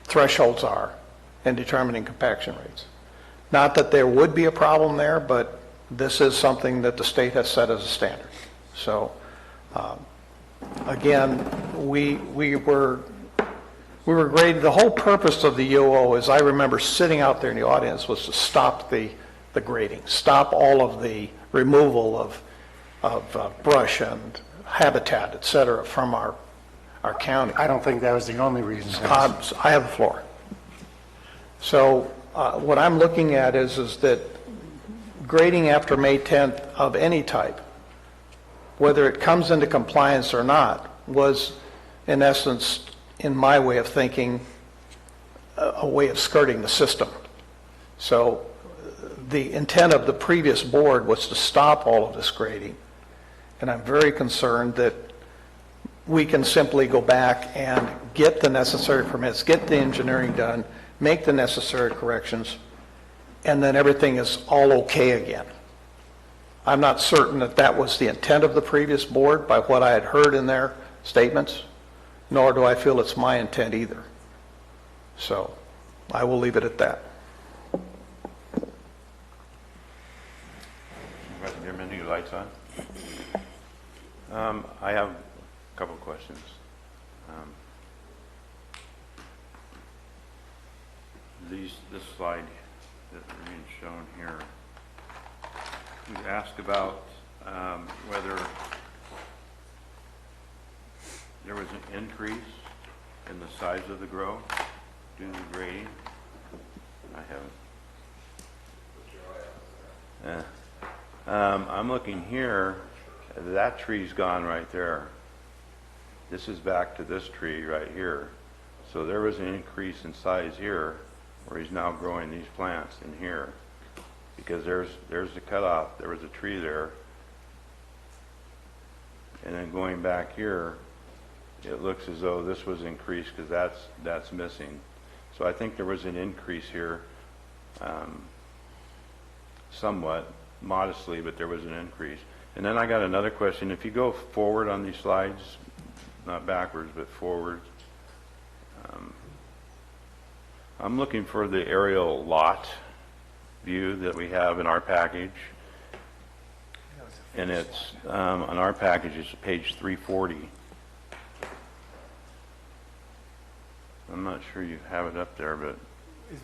thresholds are in determining compaction rates. Not that there would be a problem there, but this is something that the state has set as a standard. So again, we were graded. The whole purpose of the UO, as I remember sitting out there in the audience, was to stop the grading, stop all of the removal of brush and habitat, et cetera, from our county. I don't think that was the only reason. I have the floor. So What I'm looking at is that grading after May 10th of any type, whether it comes into compliance or not, was in essence, in my way of thinking, a way of skirting the system. So the intent of the previous board was to stop all of this grading. And I'm very concerned that we can simply go back and get the necessary permits, get the engineering done, make the necessary corrections, and then everything is all okay again. I'm not certain that that was the intent of the previous board by what I had heard in their statements, nor do I feel it's my intent either. So I will leave it at that. There are many lights on. I have a couple of questions. This slide that's being shown here, we asked about whether there was an increase in the size of the grow due to the grading. I haven't. I'm looking here. That tree's gone right there. This is back to this tree right here. So there was an increase in size here, where he's now growing these plants in here, because there's the cutoff. There was a tree there, and then going back here, it looks as though this was increased because that's missing. So I think there was an increase here, somewhat modestly, but there was an increase. And then I got another question. If you go forward on these slides, not backwards but forward, I'm looking for the aerial lot view that we have in our package, and it's on our package. It's page 340. I'm not sure you have it up there, but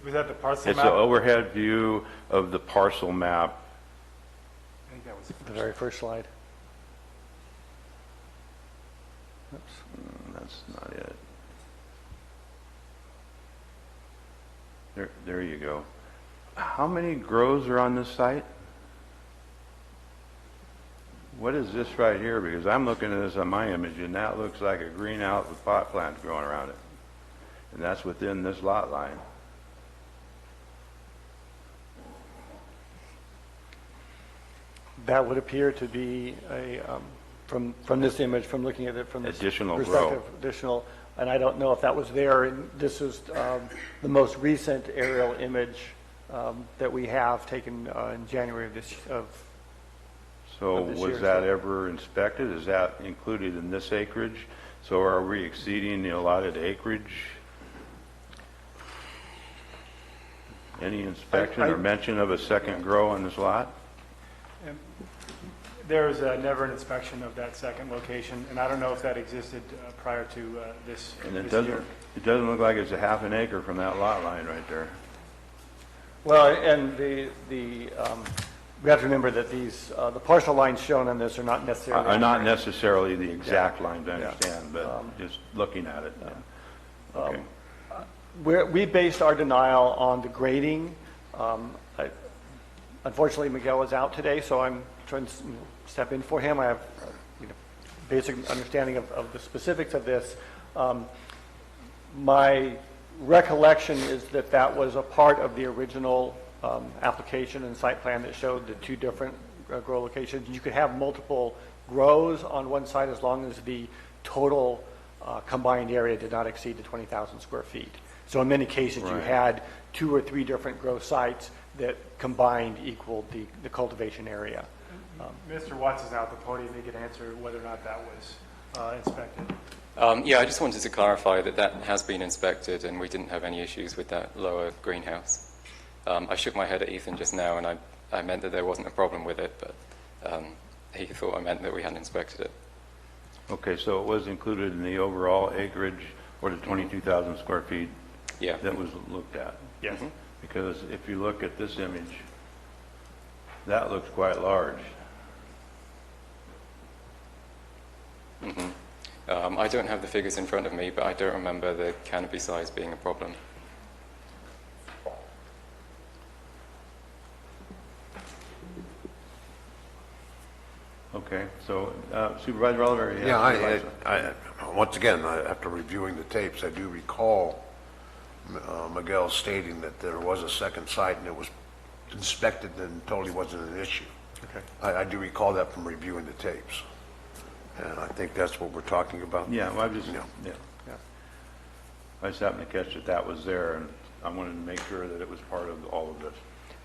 Was that the parcel it's map? an overhead view of the parcel map. I think that was the very first slide. Oops. That's not it. There you go. How many grows are on this site? What is this right here? Because I'm looking at this on my image, and that looks like a greenhouse with pot plants growing around it. And that's within this lot line. That would appear to be a, from this image, from looking at it from this Additional perspective, grow. additional, and I don't know if that was there, and this is the most recent aerial image that we have taken in January of this, So of this year. was that ever inspected? Is that included in this acreage? So are we exceeding the allotted acreage? Any inspection or mention of a second grow on this lot? There was never an inspection of that second location, and I don't know if that existed prior to this And it year. doesn't look like it's a half an acre from that lot line right there. Well, and we have to remember that these, the parcel lines shown on this are not necessarily. Are not necessarily the exact Yeah. lines, I understand, but just looking at it. Okay. We based our denial on the grading. Unfortunately, Miguel is out today, so I'm trying to step in for him. I have basic understanding of the specifics of this. My recollection is that that was a part of the original application and site plan that showed the two different grow locations. You could have multiple grows on one side as long as the total combined area did not exceed the 20,000 square feet. So in many cases, you Right. had 2 or 3 different grow sites that combined equaled the cultivation area. Mr. Watts is now at the podium. He could answer whether or not that was inspected. Yeah, I just wanted to clarify that that has been inspected and we didn't have any issues with that lower greenhouse. I shook my head at Ethan just now and I meant that there wasn't a problem with it, but he thought I meant that we hadn't inspected it. Okay, so it was included in the overall acreage or the 22,000 square feet Yeah. that was looked at? Yes. Because if you look at this image, that looks quite large. I don't have the figures in front of me, but I don't remember the canopy size being a problem. So Supervisor Oliver? you Yeah, have once again, after reviewing the tapes, I do recall Miguel stating that there was a second site and it was inspected and totally wasn't an issue. Okay. I do recall that from reviewing the tapes. And I think that's what we're talking about. Yeah, well, I just, Yeah. yeah. I just happened to catch that was there, and I wanted to make sure that it was part of all of this.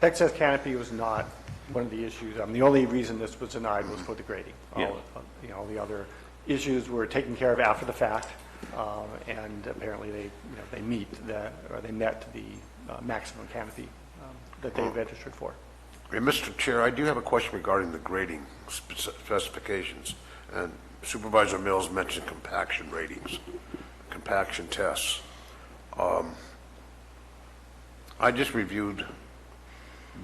Excess canopy was not one of the issues. The only reason this was denied was for the grading. Yeah. All the other issues were taken care of after the fact, and apparently they met the maximum canopy that they registered for. Hey, Mr. Chair, I do have a question regarding the grading specifications. And Supervisor Mills mentioned compaction ratings, compaction tests. I just reviewed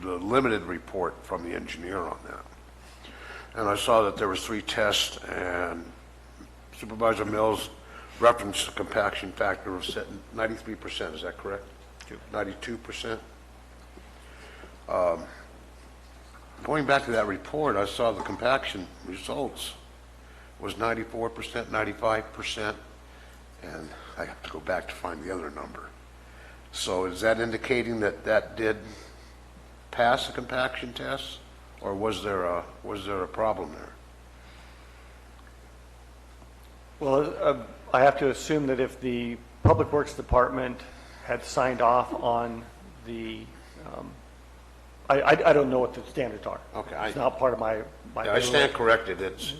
the limited report from the engineer on that. And I saw that there was 3 tests, and Supervisor Mills referenced the compaction factor of set 93%, is that correct? 92%? Going back to that report, I saw the compaction results was 94%, 95%, and I have to go back to find the other number. So is that indicating that that did pass the compaction test, or was there a problem there? Well, I have to assume that if the Public Works Department had signed off on the, I don't know what the standards are. Okay. It's not part of my. Yeah, I stand corrected. It's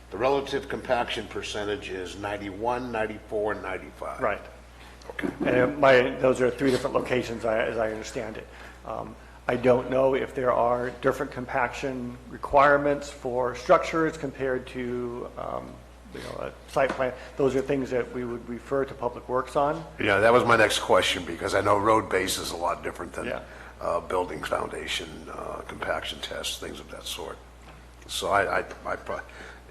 the relative compaction percentage is 91, 94, and 95. Right. Okay. And those are 3 different locations, as I understand it. I don't know if there are different compaction requirements for structures compared to a site plan. Those are things that we would refer to Public Works on. Yeah, that was my next question, because I know road base is a lot different than building foundation, compaction tests, things of that sort. So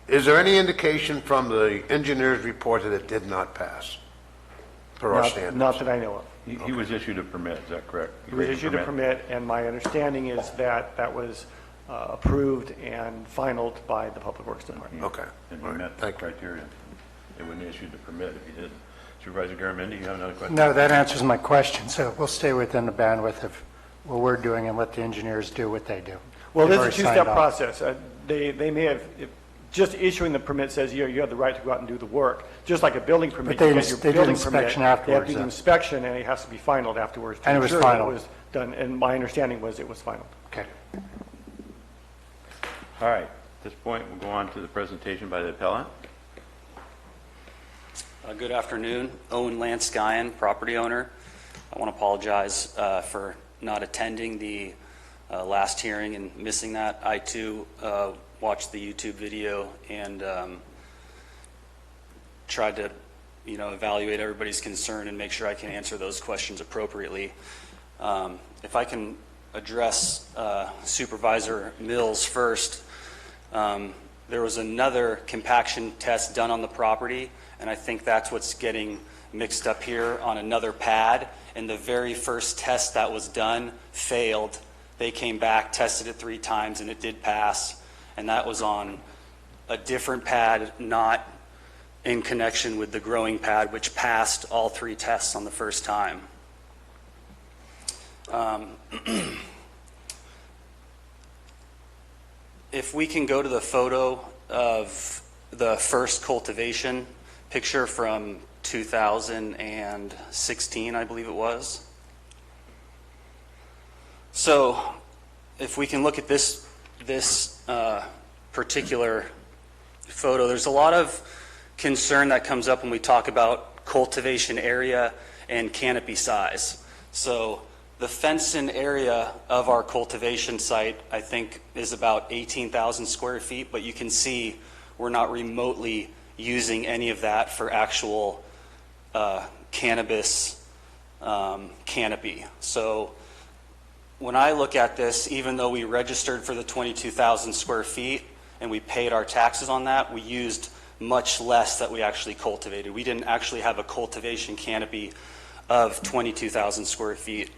is there any indication from the engineer's report that it did not pass per our standards? Not that I know of. He was issued a permit, is that correct? He was issued a permit, and my understanding is that that was approved and finalized by the Public Works Department. Okay. And he met the criteria. They wouldn't issue the permit if he didn't. Supervisor Garamendi, you have another question? No, that answers my question. So we'll stay within the bandwidth of what we're doing and let the engineers do what they do. Well, They've this is a already signed two-step off. process. They may have, just issuing the permit says you have the right to go out and do the work. Just like a building permit, But you get your they did building inspection permit. They have afterwards, to do the though. inspection, and it has to be finalized afterwards. to And it was ensure that final. It was done, and my understanding was it was final. Okay. All right. At this point, we'll go on to the presentation by the appellant. Good afternoon. Owen Lance Guyan, property owner. I want to apologize for not attending the last hearing and missing that. I, too, watched the YouTube video and tried to, evaluate everybody's concern and make sure I can answer those questions appropriately. If I can address Supervisor Mills first, there was another compaction test done on the property, and I think that's what's getting mixed up here on another pad. And the very first test that was done failed. They came back, tested it 3 times, and it did pass. And that was on a different pad, not in connection with the growing pad, which passed all 3 tests on the first time. If we can go to the photo of the first cultivation picture from 2016, I believe it was. So if we can look at this particular photo, there's a lot of concern that comes up when we talk about cultivation area and canopy size. So the fenced-in area of our cultivation site, I think, is about 18,000 square feet, but you can see we're not remotely using any of that for actual cannabis canopy. So when I look at this, even though we registered for the 22,000 square feet and we paid our taxes on that, we used much less that we actually cultivated. We didn't actually have a cultivation canopy of 22,000 square feet.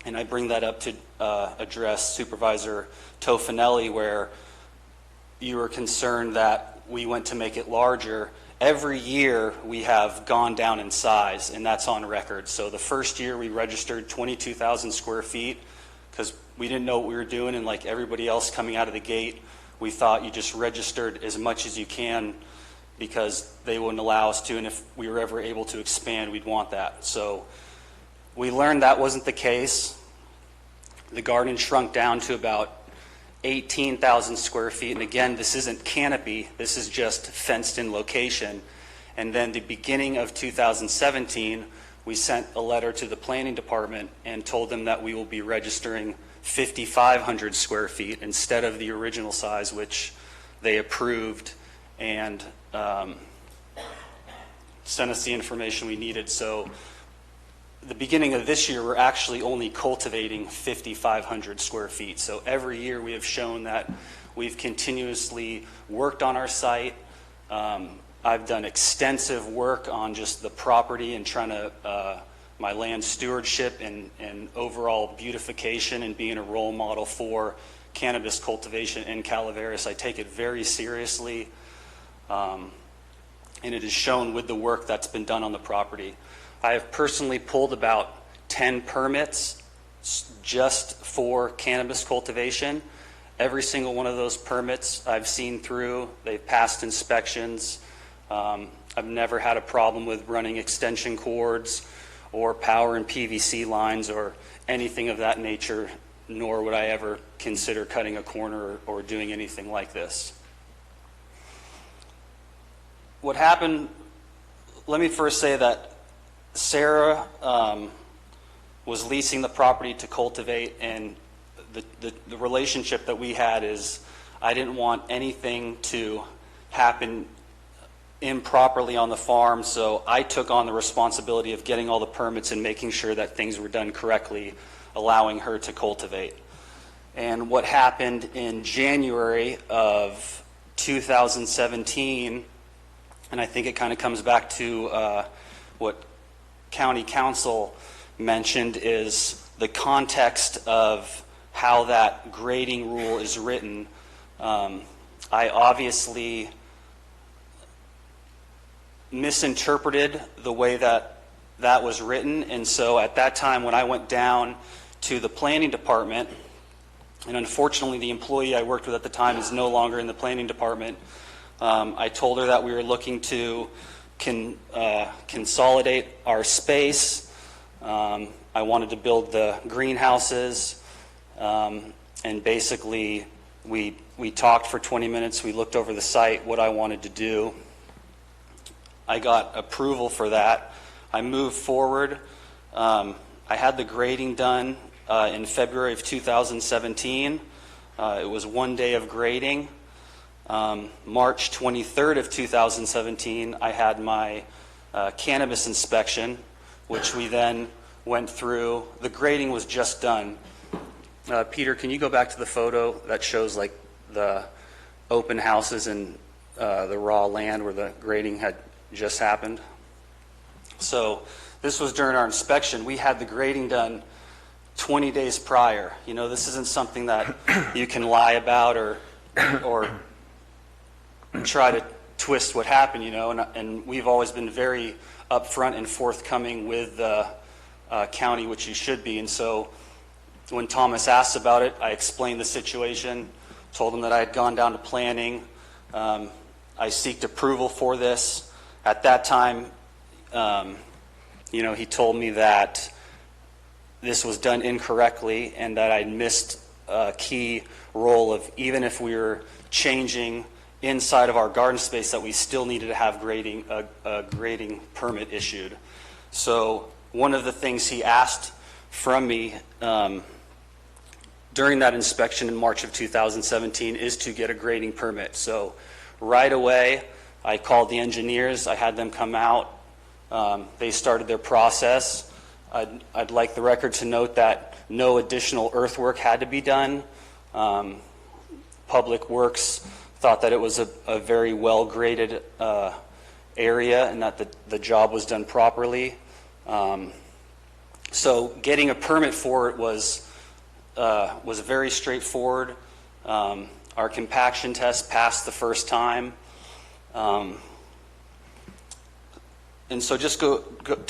And I bring that up to address Supervisor Tofinelli, where you were concerned that we went to make it larger. Every year we have gone down in size, and that's on record. So the first year we registered 22,000 square feet because we didn't know what we were doing, and like everybody else coming out of the gate, we thought you just registered as much as you can because they wouldn't allow us to, and if we were ever able to expand, we'd want that. So we learned that wasn't the case. The garden shrunk down to about 18,000 square feet, and again, this isn't canopy, this is just fenced-in location. And then the beginning of 2017, we sent a letter to the planning department and told them that we will be registering 5,500 square feet instead of the original size, which they approved and sent us the information we needed. So the beginning of this year, we're actually only cultivating 5,500 square feet. So every year we have shown that we've continuously worked on our site. I've done extensive work on just the property and trying to, my land stewardship and overall beautification and being a role model for cannabis cultivation in Calaveras. I take it very seriously, and it is shown with the work that's been done on the property. I have personally pulled about 10 permits just for cannabis cultivation. Every single one of those permits I've seen through. They've passed inspections. I've never had a problem with running extension cords or power and PVC lines or anything of that nature, nor would I ever consider cutting a corner or doing anything like this. What happened, let me first say that Sarah was leasing the property to cultivate, and the relationship that we had is I didn't want anything to happen improperly on the farm, so I took on the responsibility of getting all the permits and making sure that things were done correctly, allowing her to cultivate. And what happened in January of 2017, and I think it kind of comes back to what County Council mentioned, is the context of how that grading rule is written. I obviously misinterpreted the way that that was written, and so at that time when I went down to the planning department, and unfortunately the employee I worked with at the time is no longer in the planning department, I told her that we were looking to consolidate our space. I wanted to build the greenhouses, and basically we talked for 20 minutes. We looked over the site, what I wanted to do. I got approval for that. I moved forward. I had the grading done in February of 2017. It was one day of grading. March 23rd of 2017, I had my cannabis inspection, which we then went through. The grading was just done. Peter, can you go back to the photo that shows like the open houses and the raw land where the grading had just happened? So this was during our inspection. We had the grading done 20 days prior. You know, this isn't something that you can lie about or try to twist what happened, you know, and we've always been very upfront and forthcoming with the county, which you should be. And so when Thomas asked about it, I explained the situation, told him that I had gone down to planning. I seeked approval for this. At that time, you know, he told me that this was done incorrectly and that I'd missed a key role of, even if we were changing inside of our garden space, that we still needed to have a grading permit issued. So one of the things he asked from me during that inspection in March of 2017 is to get a grading permit. So right away, I called the engineers. I had them come out. They started their process. I'd like the record to note that no additional earthwork had to be done. Public Works thought that it was a very well graded area and that the job was done properly. So getting a permit for it was very straightforward. Our compaction test passed the first time. And so just to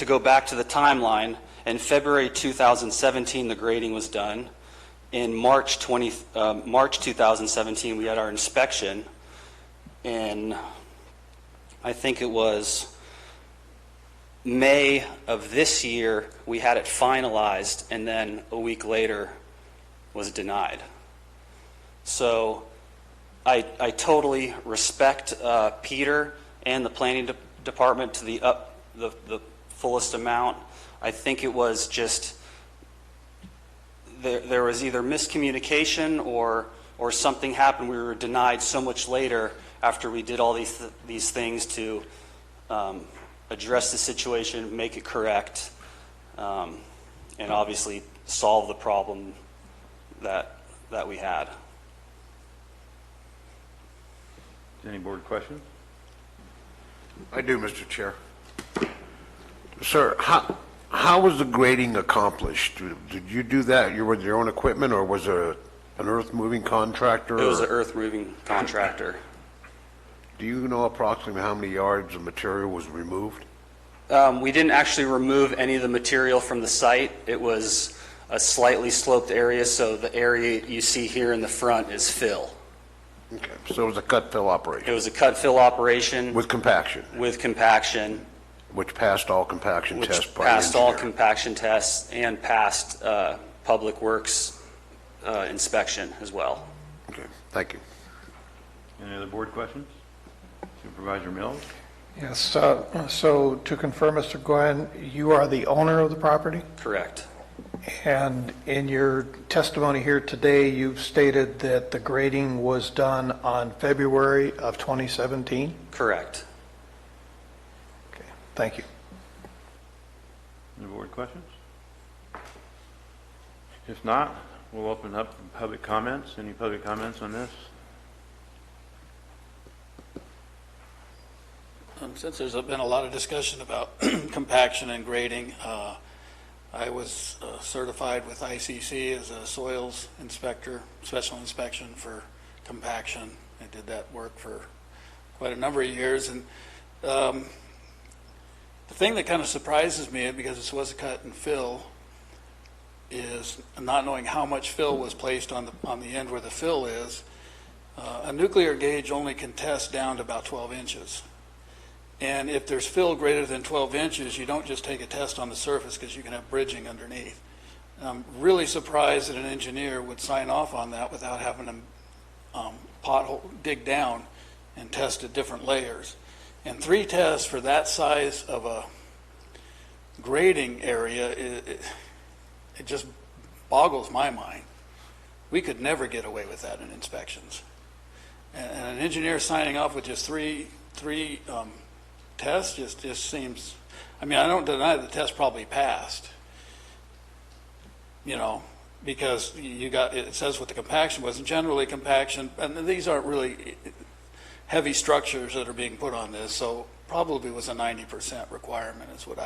go back to the timeline, in February 2017, the grading was done. In March 2017, we had our inspection. In, I think it was May of this year, we had it finalized, and then a week later was denied. So I totally respect Peter and the planning department to the fullest amount. I think it was just there was either miscommunication or something happened. We were denied so much later after we did all these things to address the situation, make it correct, and obviously solve the problem that we had. Any board questions? I do, Mr. Chair. Sir, how was the grading accomplished? Did you do that with your own equipment, or was it an earth-moving contractor? It was an earth-moving contractor. Do you know approximately how many yards of material was removed? We didn't actually remove any of the material from the site. It was a slightly sloped area, so the area you see here in the front is fill. Okay, so it was a cut-fill operation? It was a cut-fill operation. With compaction? With compaction. Which passed all compaction tests by Which passed all engineer. compaction tests and passed Public Works inspection as well. Okay, thank you. Any other board questions? Supervisor Mills? Yes, so to confirm, Mr. Gwen, you are the owner of the property? Correct. And in your testimony here today, you've stated that the grading was done on February of 2017? Correct. Okay, thank you. Any board questions? If not, we'll open up public comments. Any public comments on this? Since there's been a lot of discussion about compaction and grading, I was certified with ICC as a soils inspector, special inspection for compaction. I did that work for quite a number of years. And the thing that kind of surprises me, because this was a cut and fill, is not knowing how much fill was placed on the end where the fill is. A nuclear gauge only can test down to about 12 inches. And if there's fill greater than 12 inches, you don't just take a test on the surface because you can have bridging underneath. And I'm really surprised that an engineer would sign off on that without having them dig down and test at different layers. And 3 tests for that size of a grading area, it just boggles my mind. We could never get away with that in inspections. And an engineer signing off with just three tests just seems, I mean, I don't deny the test probably passed, because it says what the compaction was, and generally compaction, and these aren't really heavy structures that are being put on this, so probably was a 90% requirement is what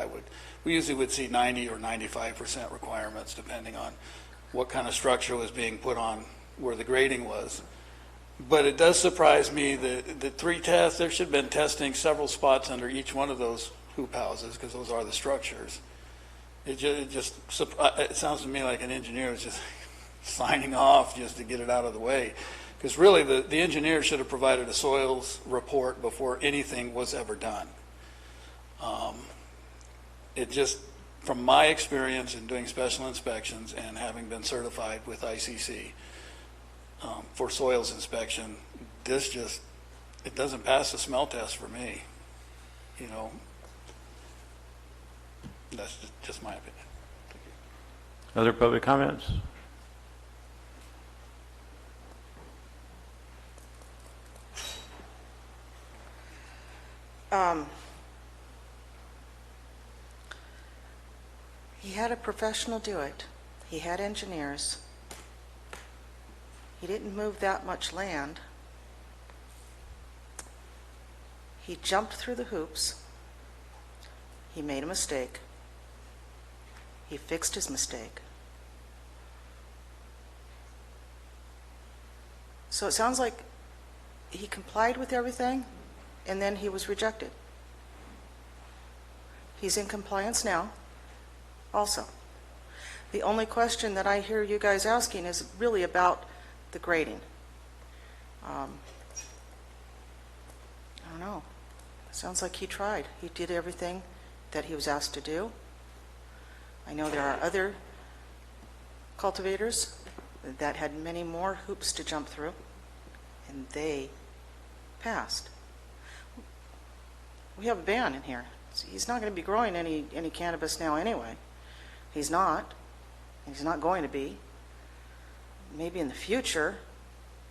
we usually would see 90 or 95% requirements depending on what kind of structure was being put on where the grading was. But it does surprise me that the 3 tests, there should have been testing several spots under each one of those hoop houses because those are the structures. It sounds to me like an engineer is just signing off just to get it out of the way. Because really the engineer should have provided a soils report before anything was ever done. It just, from my experience in doing special inspections and having been certified with ICC, for soils inspection, it doesn't pass the smell test for me. That's just my opinion. Other public comments? He had a professional do it. He had engineers. He didn't move that much land. He jumped through the hoops. He made a mistake. He fixed his mistake. So it sounds like he complied with everything, and then he was rejected. He's in compliance now, also. The only question that I hear you guys asking is really about the grading. I don't know. Sounds like he tried. He did everything that he was asked to do. I know there are other cultivators that had many more hoops to jump through, and they passed. We have a ban in here. He's not going to be growing any cannabis now anyway. He's not. He's not going to be. Maybe in the future,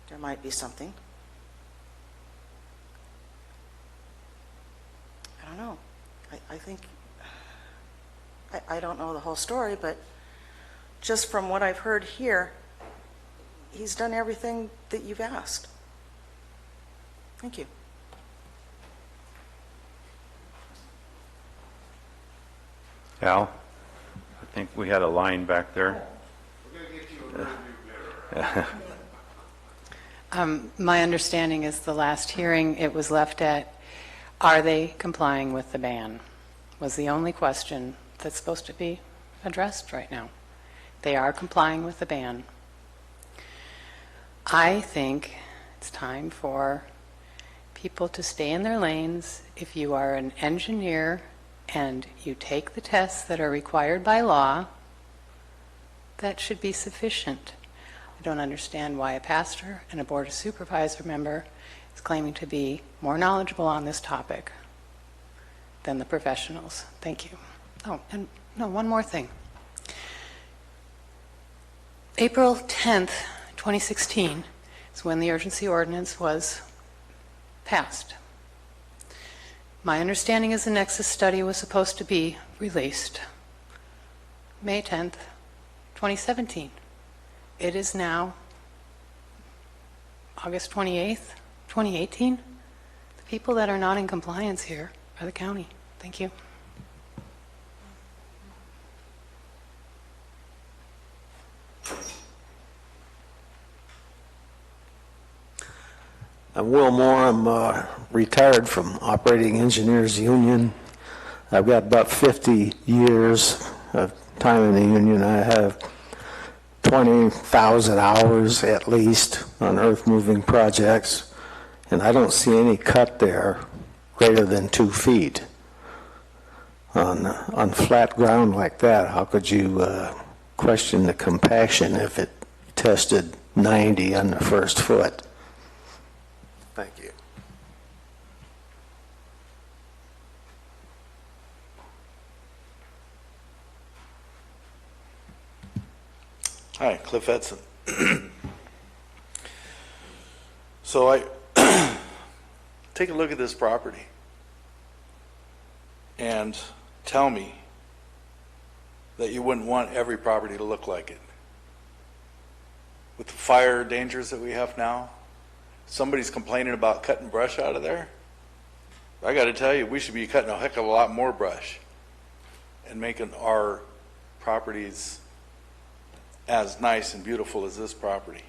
there might be something. I don't know. I think, I don't know the whole story, but just from what I've heard here, he's done everything that you've asked. Thank you. Al, I think we had a line back there. We're going to get you a rear view mirror. My understanding is the last hearing, it was left at, are they complying with the ban? Was the only question that's supposed to be addressed right now. They are complying with the ban. I think it's time for people to stay in their lanes. If you are an engineer and you take the tests that are required by law, that should be sufficient. I don't understand why a pastor and a Board of Supervisor member is claiming to be more knowledgeable on this topic than the professionals. Thank you. Oh, and no, one more thing. April 10th, 2016 is when the urgency ordinance was passed. My understanding is the Nexus study was supposed to be released May 10th, 2017. It is now August 28th, 2018. The people that are not in compliance here are the county. Thank you. I'm Will Moore. I'm retired from Operating Engineers Union. I've got about 50 years of time in the union. I have 20,000 hours at least on earth-moving projects, and I don't see any cut there greater than 2 feet. On flat ground like that, how could you question the compaction if it tested 90 on the first foot? Thank you. Hi, Cliff Edson. So I take a look at this property and tell me that you wouldn't want every property to look like it. With the fire dangers that we have now, somebody's complaining about cutting brush out of there. I got to tell you, we should be cutting a heck of a lot more brush and making our properties as nice and beautiful as this property.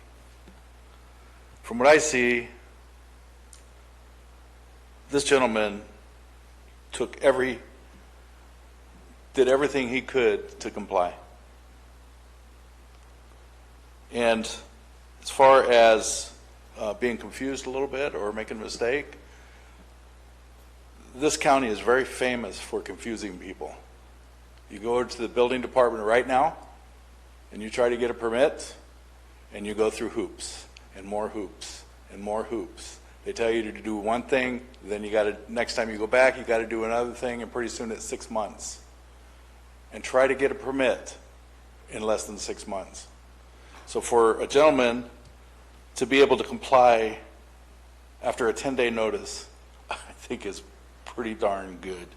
From what I see, this gentleman did everything he could to comply. And as far as being confused a little bit or making a mistake, this county is very famous for confusing people. You go to the building department right now and you try to get a permit and you go through hoops and more hoops and more hoops. They tell you to do one thing, then you got to, next time you go back, you got to do another thing, and pretty soon it's 6 months. And try to get a permit in less than 6 months. So for a gentleman to be able to comply after a 10-day notice, I think is pretty darn good.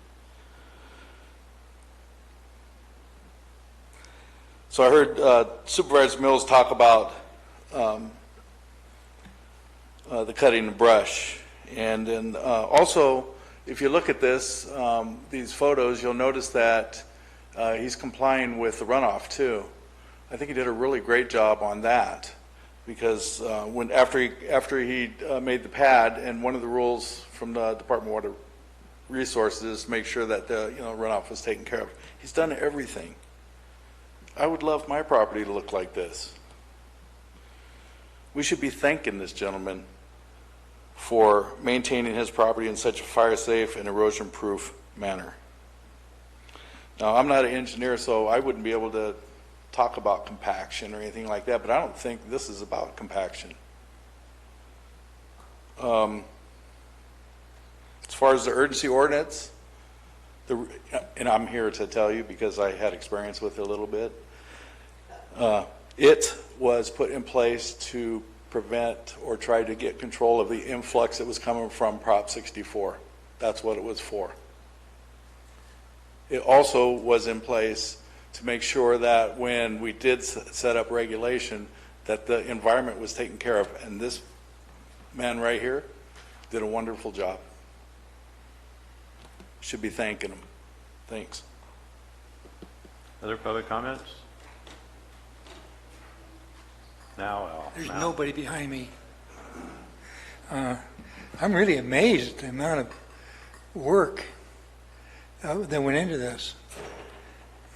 So I heard Supervisor Mills talk about the cutting of brush. And then also, if you look at this, these photos, you'll notice that he's complying with the runoff too. I think he did a really great job on that. Because after he made the pad, and one of the rules from the Department of Water Resources is to make sure that the runoff was taken care of. He's done everything. I would love my property to look like this. We should be thanking this gentleman for maintaining his property in such a fire-safe and erosion-proof manner. Now, I'm not an engineer, so I wouldn't be able to talk about compaction or anything like that, but I don't think this is about compaction. As far as the urgency ordinance, and I'm here to tell you because I had experience with it a little bit, it was put in place to prevent or try to get control of the influx that was coming from Prop 64. That's what it was for. It also was in place to make sure that when we did set up regulation, that the environment was taken care of. And this man right here did a wonderful job. Should be thanking him. Thanks. Other public comments? Now, Al. There's Now. nobody behind me. I'm really amazed at the amount of work that went into this.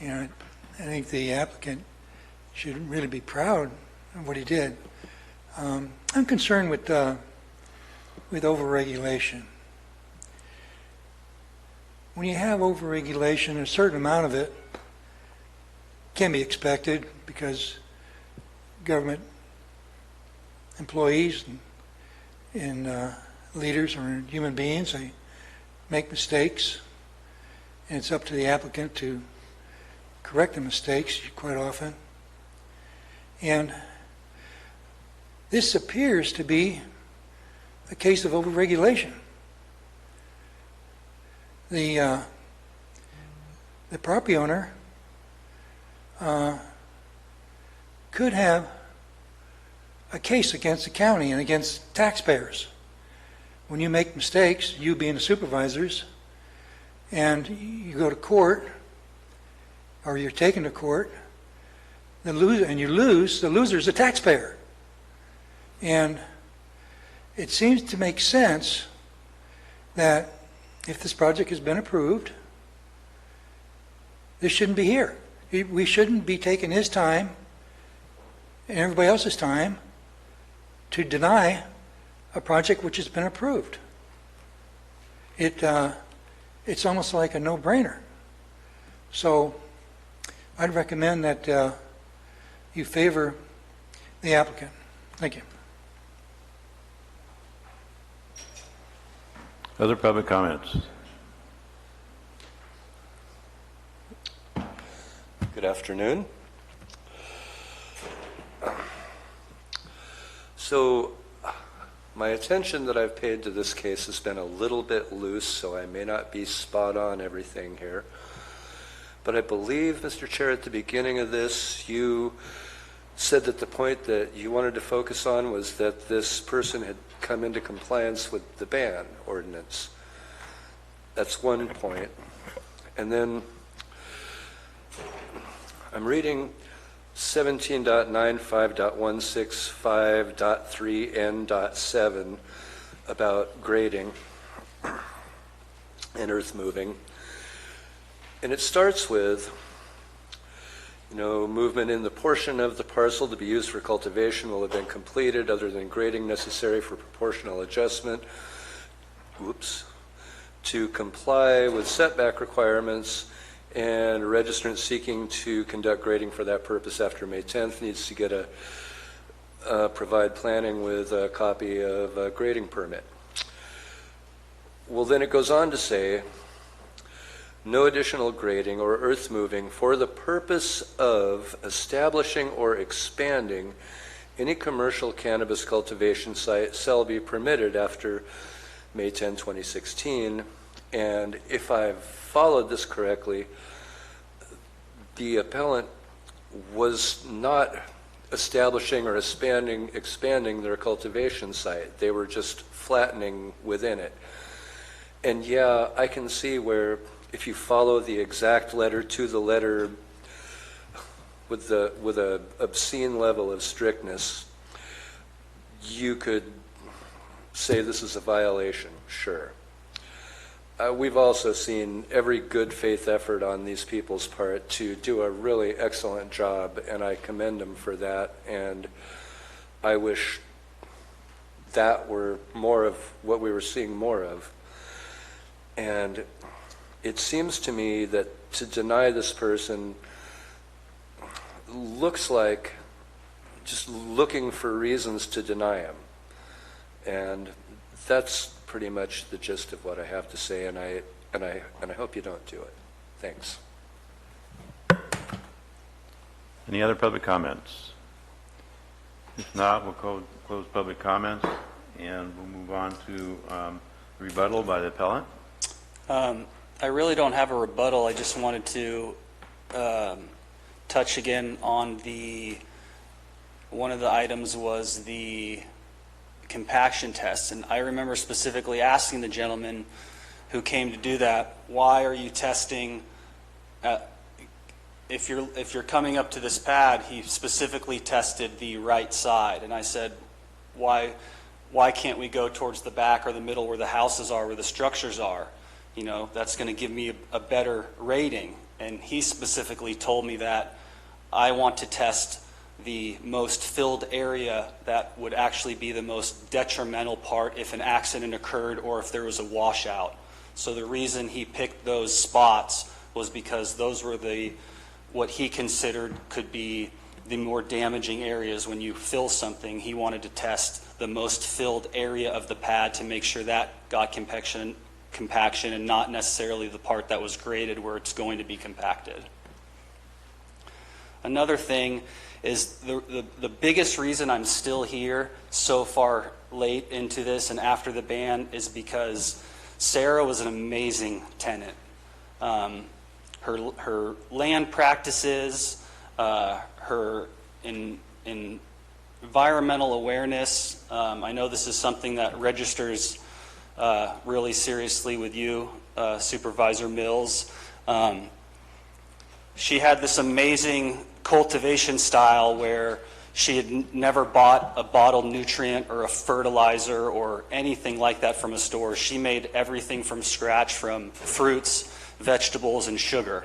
I think the applicant should really be proud of what he did. I'm concerned with overregulation. When you have overregulation, a certain amount of it can be expected because government employees and leaders are human beings. They make mistakes, and it's up to the applicant to correct the mistakes quite often. And this appears to be a case of overregulation. The property owner could have a case against the county and against taxpayers. When you make mistakes, you being the supervisors, and you go to court, or you're taken to court, and you lose, the loser is the taxpayer. And it seems to make sense that if this project has been approved, this shouldn't be here. We shouldn't be taking his time and everybody else's time to deny a project which has been approved. It's almost like a no-brainer. So I'd recommend that you favor the applicant. Thank you. Other public comments? Good afternoon. So my attention that I've paid to this case has been a little bit loose, so I may not be spot on everything here. But I believe, Mr. Chair, at the beginning of this, you said that the point that you wanted to focus on was that this person had come into compliance with the ban ordinance. That's one point. And then I'm reading 17.95.165.3N.7 about grading and earth moving. And it starts with, movement in the portion of the parcel to be used for cultivation will have been completed other than grading necessary for proportional adjustment. To comply with setback requirements, and a registrant seeking to conduct grading for that purpose after May 10th needs to get provide planning with a copy of a grading permit. Well, then it goes on to say, no additional grading or earth moving for the purpose of establishing or expanding any commercial cannabis cultivation site shall be permitted after May 10, 2016. And if I've followed this correctly, the appellant was not establishing or expanding their cultivation site. They were just flattening within it. And yeah, I can see where if you follow the exact letter to the letter with a obscene level of strictness, you could say this is a violation, sure. We've also seen every good faith effort on these people's part to do a really excellent job, and I commend them for that, and I wish that were more of what we were seeing more of. And it seems to me that to deny this person looks like just looking for reasons to deny him. And that's pretty much the gist of what I have to say, and I hope you don't do it. Thanks. Any other public comments? If not, we'll close public comments, and we'll move on to rebuttal by the appellant. I really don't have a rebuttal. I just wanted to touch again on one of the items was the compaction test. And I remember specifically asking the gentleman who came to do that, why are you testing, if you're coming up to this pad, he specifically tested the right side. And I said, why can't we go towards the back or the middle where the houses are, where the structures are? You know, that's going to give me a better rating. And he specifically told me that I want to test the most filled area that would actually be the most detrimental part if an accident occurred or if there was a washout. So the reason he picked those spots was because those were what he considered could be the more damaging areas when you fill something. He wanted to test the most filled area of the pad to make sure that got compaction and not necessarily the part that was graded where it's going to be compacted. Another thing is the biggest reason I'm still here so far late into this and after the ban is because Sarah was an amazing tenant. Her land practices, her environmental awareness. I know this is something that registers really seriously with you, Supervisor Mills. She had this amazing cultivation style where she had never bought a bottled nutrient or a fertilizer or anything like that from a store. She made everything from scratch, from fruits, vegetables, and sugar.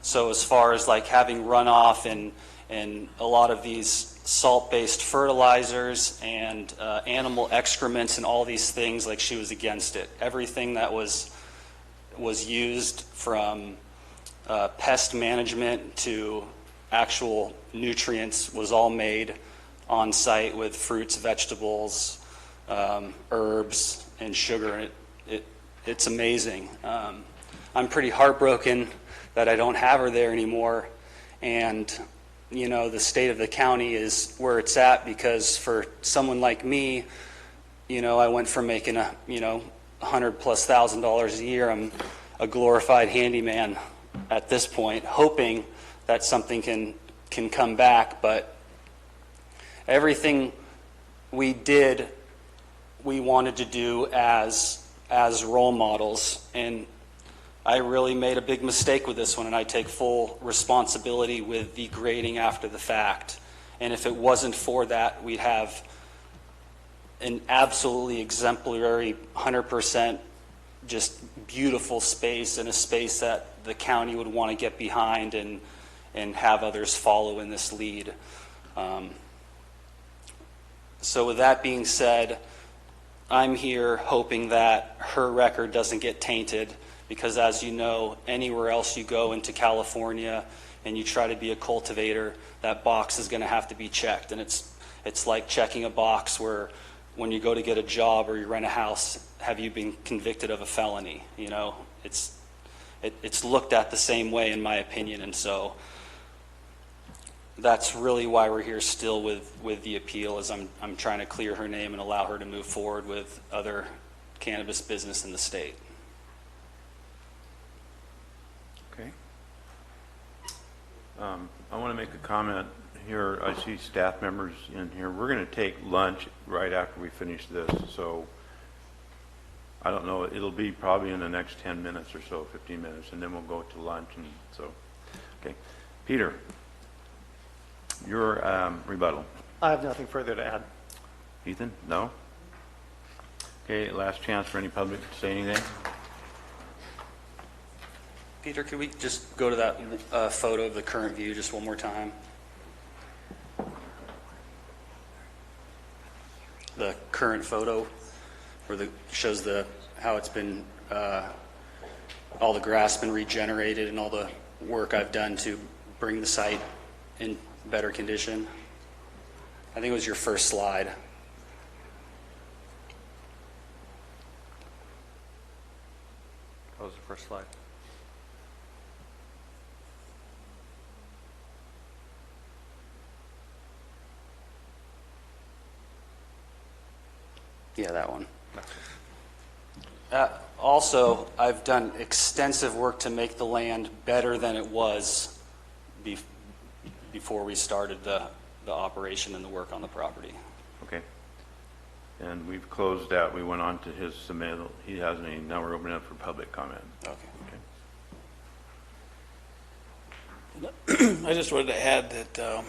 So as far as like having runoff and a lot of these salt-based fertilizers and animal excrements and all these things, like she was against it. Everything that was used from pest management to actual nutrients was all made on site with fruits, vegetables, herbs, and sugar. It's amazing. I'm pretty heartbroken that I don't have her there anymore, and you know, the state of the county is where it's at because for someone like me, you know, I went from making $100,000+ a year. I'm a glorified handyman at this point, hoping that something can come back. But everything we did, we wanted to do as role models, and I really made a big mistake with this one, and I take full responsibility with the grading after the fact. And if it wasn't for that, we'd have an absolutely exemplary, 100% just beautiful space, and a space that the county would want to get behind and have others follow in this lead. So with that being said, I'm here hoping that her record doesn't get tainted, because as you know, anywhere else you go into California and you try to be a cultivator, that box is going to have to be checked. And it's like checking a box where when you go to get a job or you rent a house, have you been convicted of a felony? You know, it's looked at the same way, in my opinion. And so that's really why we're here still with the appeal, is I'm trying to clear her name and allow her to move forward with other cannabis business in the state. Okay. I want to make a comment here. I see staff members in here. We're going to take lunch right after we finish this, so I don't know, it'll be probably in the next 10 minutes or so, 15 minutes, and then we'll go to lunch. And so, okay. Peter, your rebuttal. I have nothing further to add. Ethan? No? Okay, last chance for any public to say anything. Peter, could we just go to that photo of the current view just one more time? The current photo where shows how it's been, all the grass been regenerated and all the work I've done to bring the site in better condition. I think it was your first slide. What was the first slide? Yeah, that one. Also, I've done extensive work to make the land better than it was before we started the operation and the work on the property. Okay. And we've closed that. We went on to his submittal. He hasn't any. Now we're opening up for public comment. I just wanted to add that the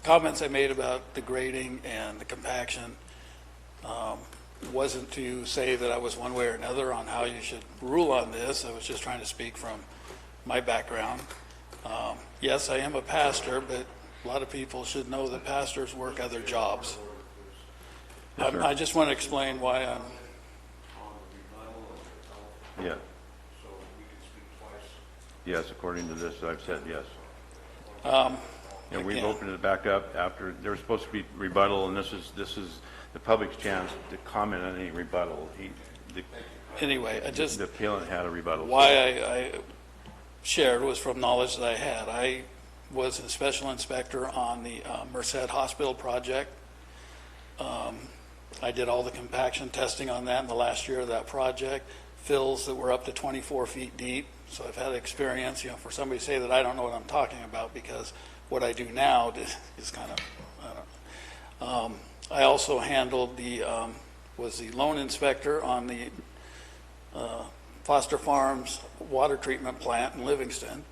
comments I made about the grading and the compaction wasn't to say that I was one way or another on how you should rule on this. I was just trying to speak from my background. Yes, I am a pastor, but a lot of people should know that pastors work other jobs. Yes, sir. I just want to explain why I'm... Yeah. Yes, according to this, I've said yes. And we've opened it back up after there was supposed to be rebuttal, and this is the public's chance to comment on any rebuttal. Anyway, the appellant had a rebuttal. Why I shared was from knowledge that I had. I was a special inspector on the Merced Hospital project. I did all the compaction testing on that in the last year of that project. Fills that were up to 24 feet deep. So I've had experience, for somebody to say that I don't know what I'm talking about, because what I do now is kind of, I don't know. I also handled was the loan inspector on the Foster Farms water treatment plant in Livingston.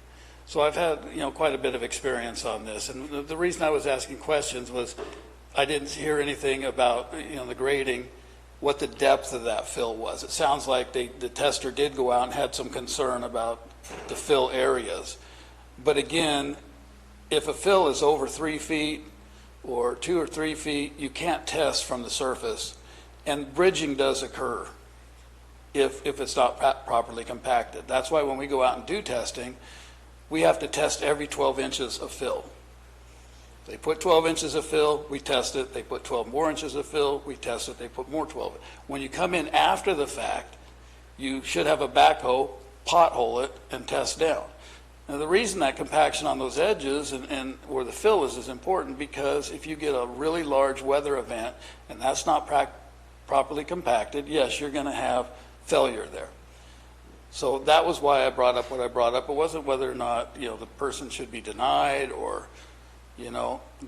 So I've had, quite a bit of experience on this. And the reason I was asking questions was I didn't hear anything about, the grading, what the depth of that fill was. It sounds like the tester did go out and had some concern about the fill areas. But again, if a fill is over 3 feet or 2 or 3 feet, you can't test from the surface. And bridging does occur if it's not properly compacted. That's why when we go out and do testing, we have to test every 12 inches of fill. They put 12 inches of fill, we test it. They put 12 more inches of fill, we test it. They put more 12. When you come in after the fact, you should have a backhoe, pothole it, and test down. Now, the reason that compaction on those edges and where the fill is important, because if you get a really large weather event and that's not properly compacted, yes, you're going to have failure there. So that was why I brought up what I brought up. It wasn't whether or not, the person should be denied or,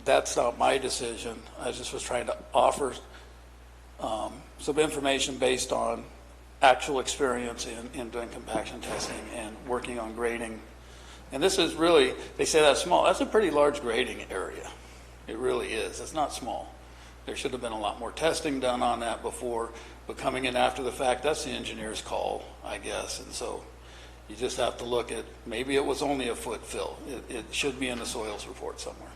that's not my decision. I just was trying to offer some information based on actual experience in doing compaction testing and working on grading. And this is really, they say that's small. That's a pretty large grading area. It really is. It's not small. There should have been a lot more testing done on that before, but coming in after the fact, that's the engineer's call, I guess. And so you just have to look at, maybe it was only a foot fill. It should be in the soils report somewhere.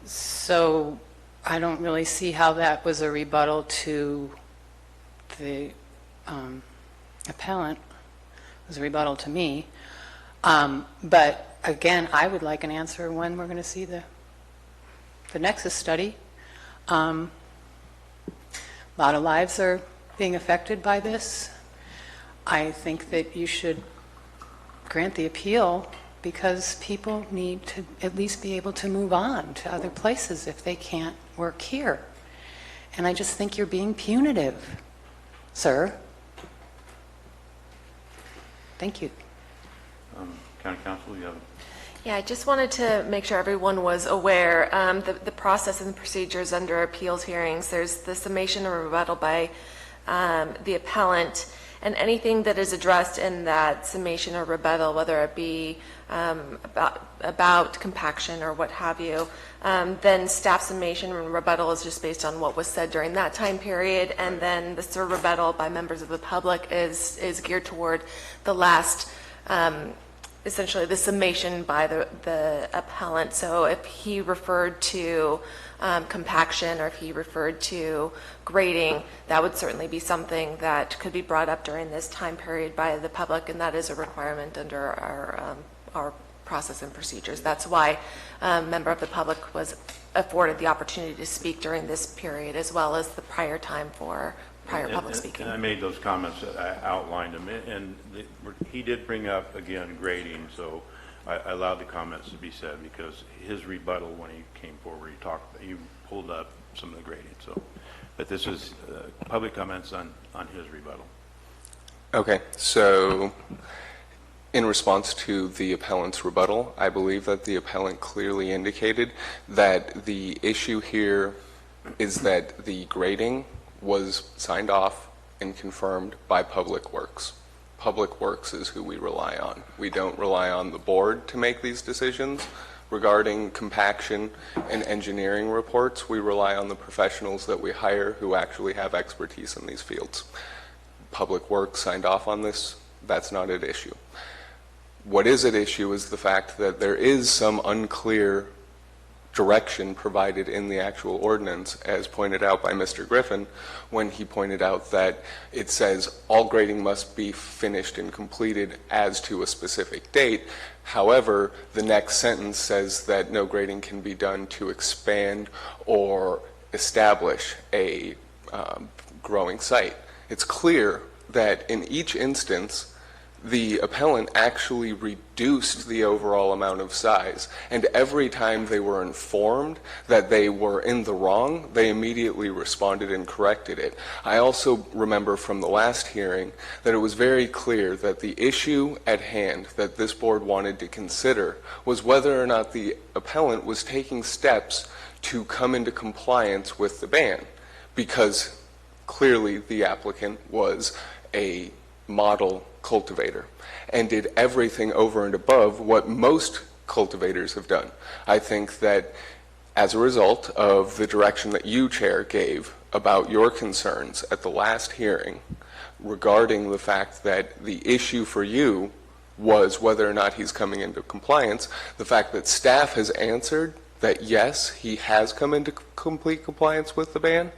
So I don't really see how that was a rebuttal to the appellant. It was a rebuttal to me. But again, I would like an answer when we're going to see the Nexus study. A lot of lives are being affected by this. I think that you should grant the appeal because people need to at least be able to move on to other places if they can't work here. And I just think you're being punitive, sir. Thank you. County Counsel, you have... Yeah, I just wanted to make sure everyone was aware. The process and the procedures under appeals hearings, there's the summation or rebuttal by the appellant, And anything that is addressed in that summation or rebuttal, whether it be about compaction or what have you, then staff summation and rebuttal is just based on what was said during that time period, and then the rebuttal by members of the public is geared toward the last, essentially the summation by the appellant. So if he referred to compaction or if he referred to grading, that would certainly be something that could be brought up during this time period by the public, and that is a requirement under our process and procedures. That's why a member of the public was afforded the opportunity to speak during this period, as well as the prior time for prior public speaking. And I made those comments that I outlined them, and he did bring up, again, grading, so I allowed the comments to be said, because his rebuttal, when he came forward, he pulled up some of the grading, so, but this is public comments on his rebuttal. Okay, so in response to the appellant's rebuttal, I believe that the appellant clearly indicated that the issue here is that the grading was signed off and confirmed by Public Works. Public Works is who we rely on. We don't rely on the board to make these decisions regarding compaction and engineering reports. We rely on the professionals that we hire who actually have expertise in these fields. Public Works signed off on this. That's not at issue. What is at issue is the fact that there is some unclear direction provided in the actual ordinance, as pointed out by Mr. Griffin, when he pointed out that it says all grading must be finished and completed as to a specific date. However, the next sentence says that no grading can be done to expand or establish a growing site. It's clear that in each instance, the appellant actually reduced the overall amount of size, and every time they were informed that they were in the wrong, they immediately responded and corrected it. I also remember from the last hearing that it was very clear that the issue at hand that this board wanted to consider was whether or not the appellant was taking steps to come into compliance with the ban, because clearly the applicant was a model cultivator and did everything over and above what most cultivators have done. I think that as a result of the direction that you, Chair, gave about your concerns at the last hearing regarding the fact that the issue for you was whether or not he's coming into compliance, the fact that staff has answered that yes, he has come into complete compliance with the ban,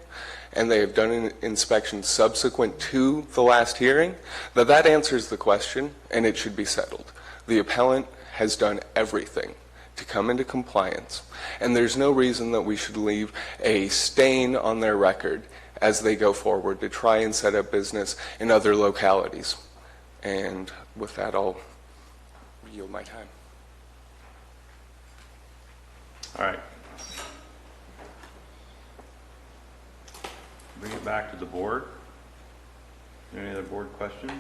and they have done an inspection subsequent to the last hearing, that answers the question, and it should be settled. The appellant has done everything to come into compliance, and there's no reason that we should leave a stain on their record as they go forward to try and set up business in other localities. And with that, I'll yield my time. All right. Bring it back to the board. Any other board questions?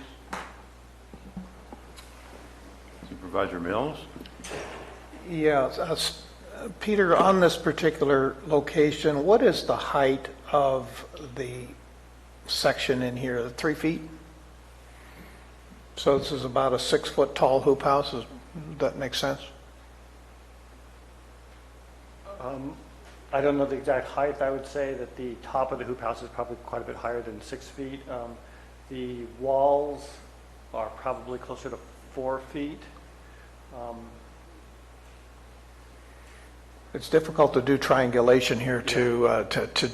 Supervisor Mills? Yeah, Peter, on this particular location, what is the height of the section in here? 3 feet? So this is about a 6-foot tall hoop house. Does that make sense? I don't know the exact height. I would say that the top of the hoop house is probably quite a bit higher than 6 feet. The walls are probably closer to 4 feet. It's difficult to do triangulation here to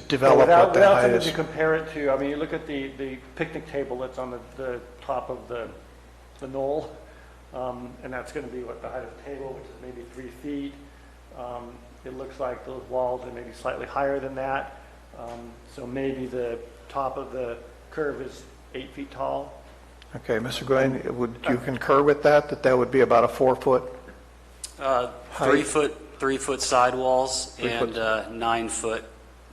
develop what that height is. To compare it to, I mean, you look at the picnic table that's on the top of the knoll, and that's going to be what the height of the table, which is maybe 3 feet. It looks like those walls are maybe slightly higher than that. So maybe the top of the curve is 8 feet tall. Okay, Mr. Goyen, would you concur with that would be about a 4-foot? 3 foot sidewalls and 9 foot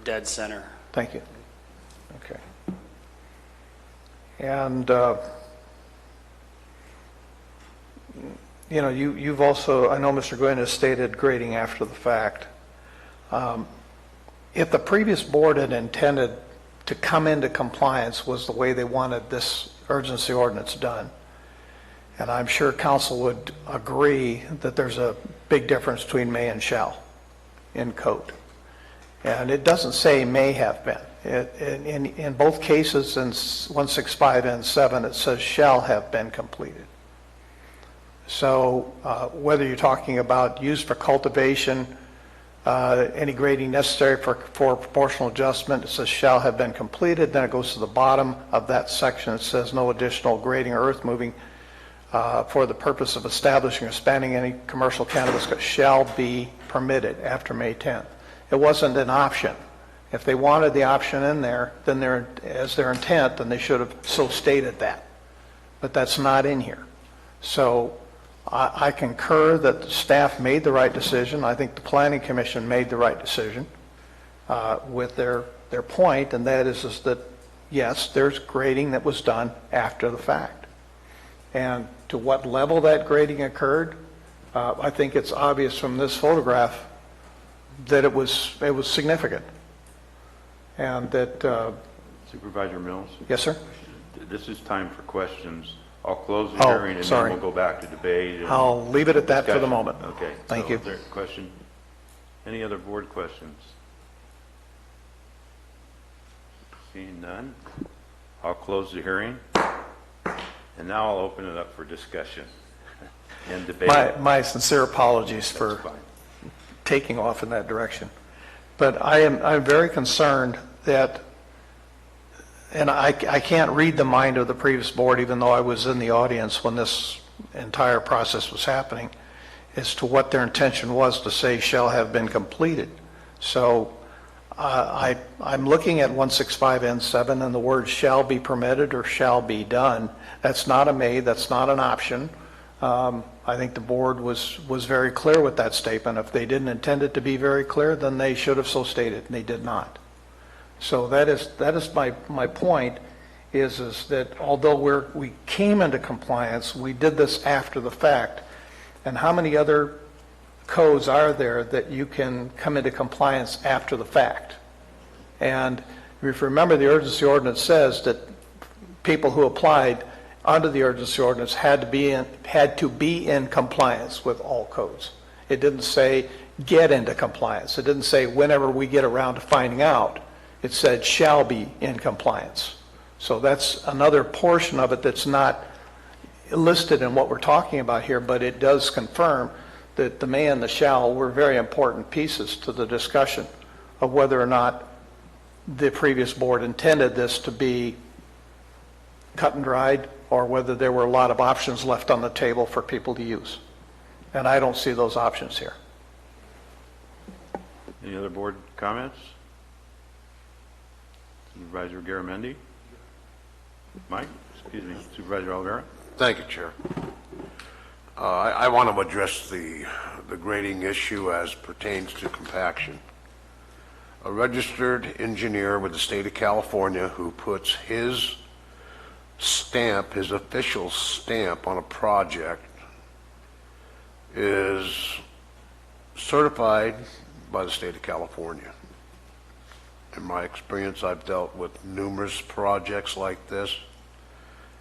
dead center. Thank you. Okay. And you know, you've also, I know Mr. Goyen has stated grading after the fact. If the previous board had intended to come into compliance was the way they wanted this urgency ordinance done. And I'm sure council would agree that there's a big difference between may and shall in code. And it doesn't say may have been. In both cases, in 165N7, it says shall have been completed. So whether you're talking about used for cultivation, any grading necessary for proportional adjustment, it says shall have been completed. Then it goes to the bottom of that section. It says no additional grading or earth moving for the purpose of establishing or expanding any commercial cannabis shall be permitted after May 10th. It wasn't an option. If they wanted the option in there, then as their intent, then they should have so stated that. But that's not in here. So I concur that the staff made the right decision. I think the Planning Commission made the right decision with their point, and that is that, yes, there's grading that was done after the fact. And to what level that grading occurred, I think it's obvious from this photograph that it was significant. And that... Supervisor Mills? Yes, sir? This is time for questions. I'll close the hearing and then we'll go back to debate. I'll leave it at that for the discussion. moment. Okay. Thank you. Is there a question? Any other board questions? Seeing none, I'll close the hearing. And now I'll open it up for discussion and debate. My sincere apologies for taking off in that direction. But I'm very concerned that, and I can't read the mind of the previous board, even though I was in the audience when this entire process was happening, as to what their intention was to say shall have been completed. So I'm looking at 165N7 and the word shall be permitted or shall be done. That's not a may, that's not an option. I think the board was very clear with that statement. If they didn't intend it to be very clear, then they should have so stated, and they did not. So that is my point, is that although we came into compliance, we did this after the fact. And how many other codes are there that you can come into compliance after the fact? And if you remember, the urgency ordinance says that people who applied under the urgency ordinance had to be in compliance with all codes. It didn't say get into compliance. It didn't say whenever we get around to finding out. It said shall be in compliance. So that's another portion of it that's not listed in what we're talking about here, but it does confirm that the may and the shall were very important pieces to the discussion of whether or not the previous board intended this to be cut and dried, or whether there were a lot of options left on the table for people to use. And I don't see those options here. Any other board comments? Supervisor Garamendi? Mike? Excuse me, Supervisor Oliveira? Thank you, Chair. I want to address the grading issue as pertains to compaction. A registered engineer with the state of California who puts his stamp, his official stamp on a project, is certified by the state of California. In my experience, I've dealt with numerous projects like this,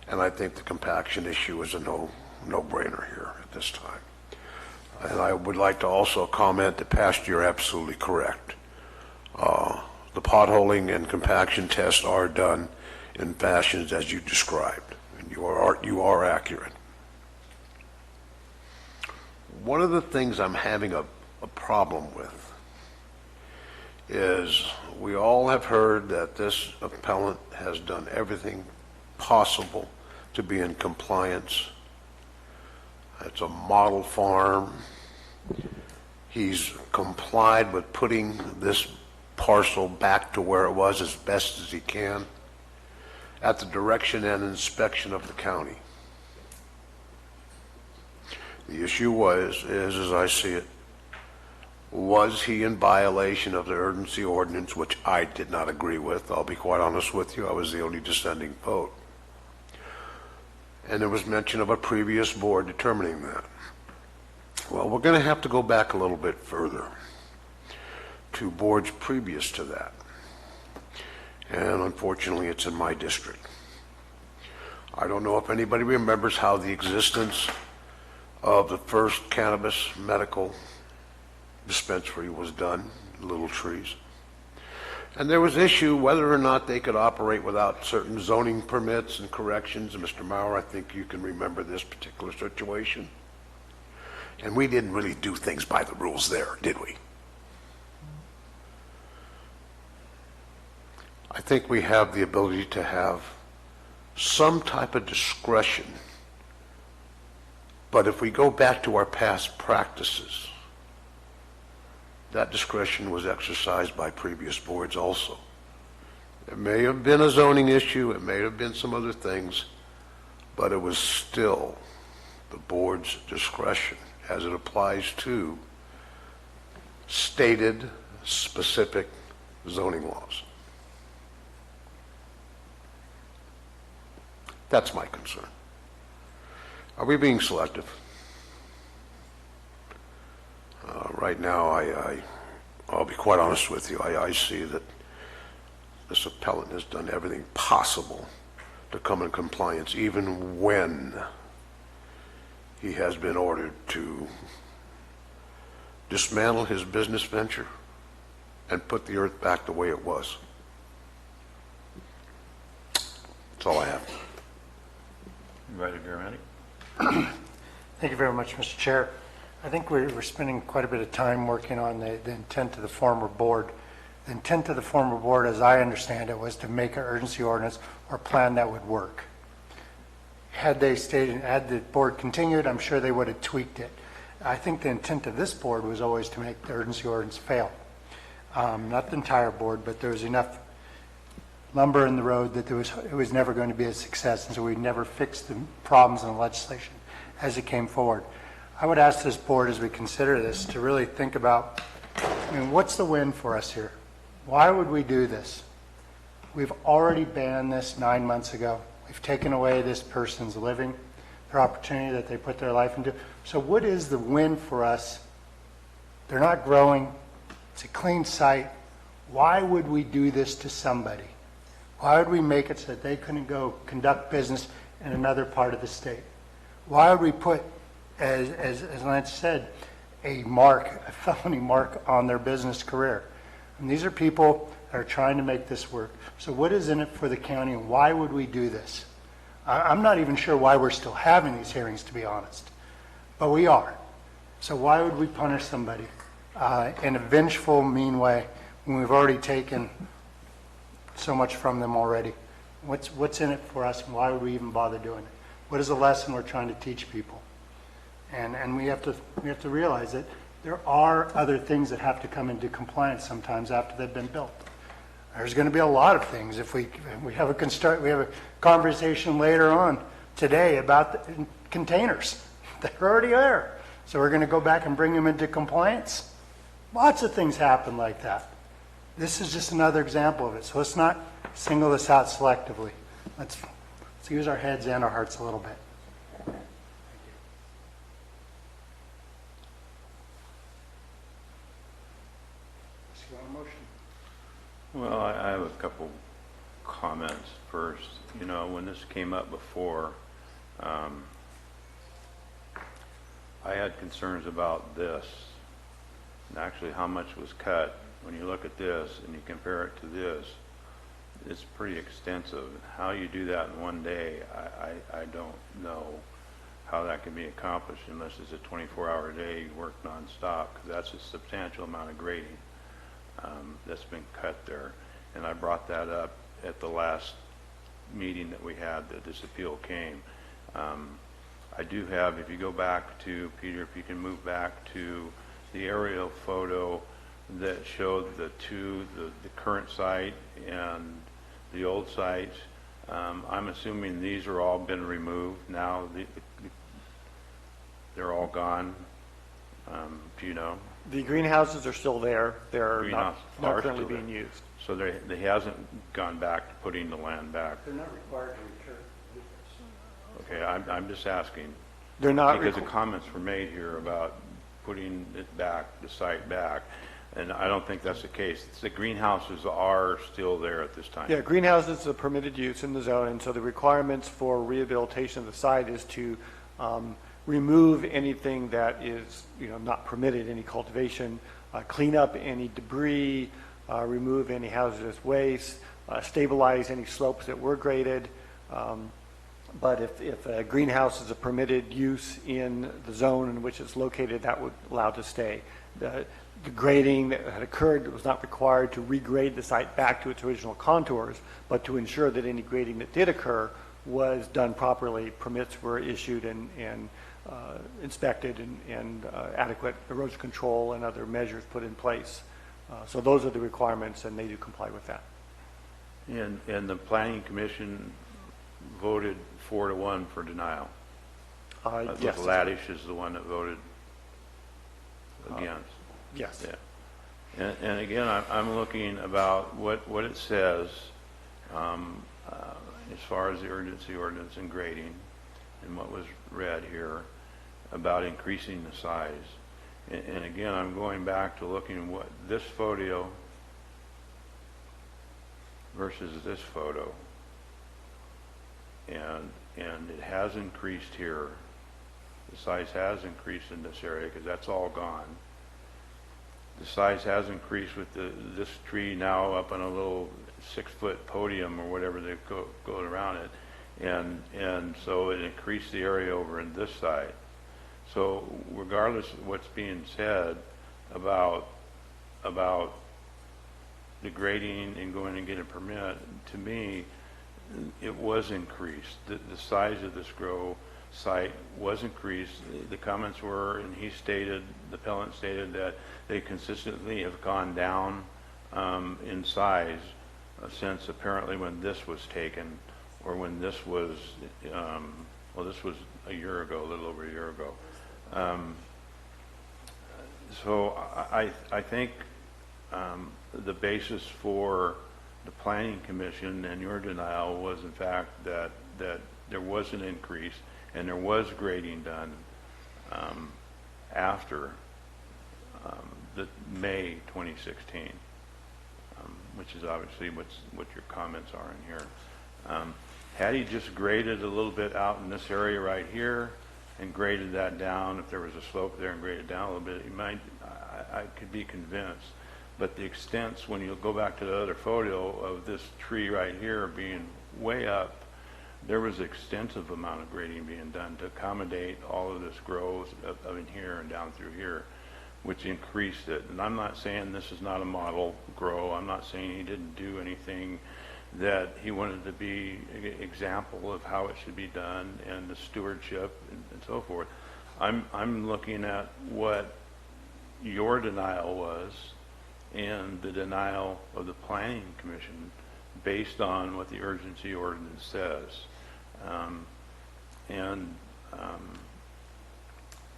and I think the compaction issue is a no-brainer here at this time. And I would like to also comment that Pastor, you're absolutely correct. The potholing and compaction tests are done in fashions as you described, and you are accurate. One of the things I'm having a problem with is we all have heard that this appellant has done everything possible to be in compliance. It's a model farm. He's complied with putting this parcel back to where it was as best as he can at the direction and inspection of the county. The issue is, as I see it, was he in violation of the urgency ordinance, which I did not agree with. I'll be quite honest with you, I was the only dissenting vote. And there was mention of a previous board determining that. Well, we're going to have to go back a little bit further to boards previous to that. and unfortunately, it's in my district. I don't know if anybody remembers how the existence of the first cannabis medical dispensary was done, Little Trees. And there was issue whether or not they could operate without certain zoning permits and corrections. And Mr. Maurer, I think you can remember this particular situation. And we didn't really do things by the rules there, did we? I think we have the ability to have some type of discretion. But if we go back to our past practices, that discretion was exercised by previous boards also. It may have been a zoning issue, it may have been some other things, but it was still the board's discretion as it applies to stated specific zoning laws. That's my concern. Are we being selective? Right now, I'll be quite honest with you, I see that this appellant has done everything possible to come in compliance, even when he has been ordered to dismantle his business venture and put the earth back the way it was. That's all I have. Invited Garamendi. Thank you very much, Mr. Chair. I think we're spending quite a bit of time working on the intent of the former board. The intent of the former board, as I understand it, was to make an urgency ordinance or plan that would work. Had they stayed, had the board continued, I'm sure they would have tweaked it. I think the intent of this board was always to make the urgency ordinance fail. Not the entire board, but there was enough lumber in the road that it was never going to be a success, and so we never fixed the problems in the legislation as it came forward. I would ask this board, as we consider this, to really think about, what's the win for us here? Why would we do this? We've already banned this 9 months ago. We've taken away this person's living, their opportunity that they put their life into. So what is the win for us? They're not growing. It's a clean site. Why would we do this to somebody? Why would we make it so that they couldn't go conduct business in another part of the state? Why would we put, as Lance said, a felony mark on their business career? And these are people that are trying to make this work. So what is in it for the county, and why would we do this? I'm not even sure why we're still having these hearings, to be honest, but we are. So why would we punish somebody in a vengeful, mean way when we've already taken so much from them already? What's in it for us, and why would we even bother doing it? What is the lesson we're trying to teach people? And we have to realize that there are other things that have to come into compliance sometimes after they've been built. There's going to be a lot of things. If we have a conversation later on today about the containers. They're already there. So we're going to go back and bring them into compliance. Lots of things happen like that. This is just another example of it. So let's not single this out selectively. Let's use our heads and our hearts a little bit. Well, I have a couple comments first. When this came up before, I had concerns about this, and actually how much was cut. When you look at this and you compare it to this, it's pretty extensive. How you do that in one day, I don't know how that can be accomplished unless it's a 24-hour day, you work nonstop, because that's a substantial amount of grading that's been cut there. And I brought that up at the last meeting that we had that this appeal came. I do have, if you go back to, Peter, if you can move back to the aerial photo that showed the current site and the old site. I'm assuming these are all been removed now. They're all gone. Do you know? The greenhouses are still there. They're not currently still being there. used. So they hasn't gone back to putting the land back. They're not required to return. Okay, I'm just asking. They're not because the comments were made here about putting it back, the site back, And I don't think that's the case. The greenhouses are still there at this time. Yeah, greenhouses is a permitted use in the zone, and so the requirements for rehabilitation of the site is to remove anything that is, not permitted, any cultivation, clean up any debris, remove any hazardous waste, stabilize any slopes that were graded. But if a greenhouse is a permitted use in the zone in which it's located, that would allow to stay. The grading that had occurred was not required to regrade the site back to its original contours, but to ensure that any grading that did occur was done properly. Permits were issued and inspected, and adequate erosion control and other measures put in place. So those are the requirements, and they do comply with that. And the Planning Commission voted 4-1 for denial. Yes. Laddish is the one that voted against. Yes. Yeah. And again, I'm looking about what it says as far as the urgency ordinance and grading, and what was read here about increasing the size. And again, I'm going back to looking at what this photo versus this photo. And it has increased here. The size has increased in this area because that's all gone. The size has increased with this tree now up on a little 6-foot podium or whatever they go around it. And so it increased the area over in this side. So regardless of what's being said about the grading and going and getting a permit, to me, it was increased. The size of this grow site was increased. The comments were, and he stated, the appellant stated, that they consistently have gone down in size since apparently when this was taken, or when this was, well, this was a year ago, a little over a year ago. So I think the basis for the Planning Commission and your denial was, in fact, that there was an increase and there was grading done after the May 2016, which is obviously what your comments are in here. Had he just graded a little bit out in this area right here and graded that down, if there was a slope there and graded down a little bit, he might, I could be convinced. But the extents, when you go back to the other photo of this tree right here being way up, there was extensive amount of grading being done to accommodate all of this growth up in here and down through here, which increased it. And I'm not saying this is not a model grow. I'm not saying he didn't do anything that he wanted to be an example of how it should be done and the stewardship and so forth. I'm looking at what your denial was and the denial of the Planning Commission based on what the urgency ordinance says.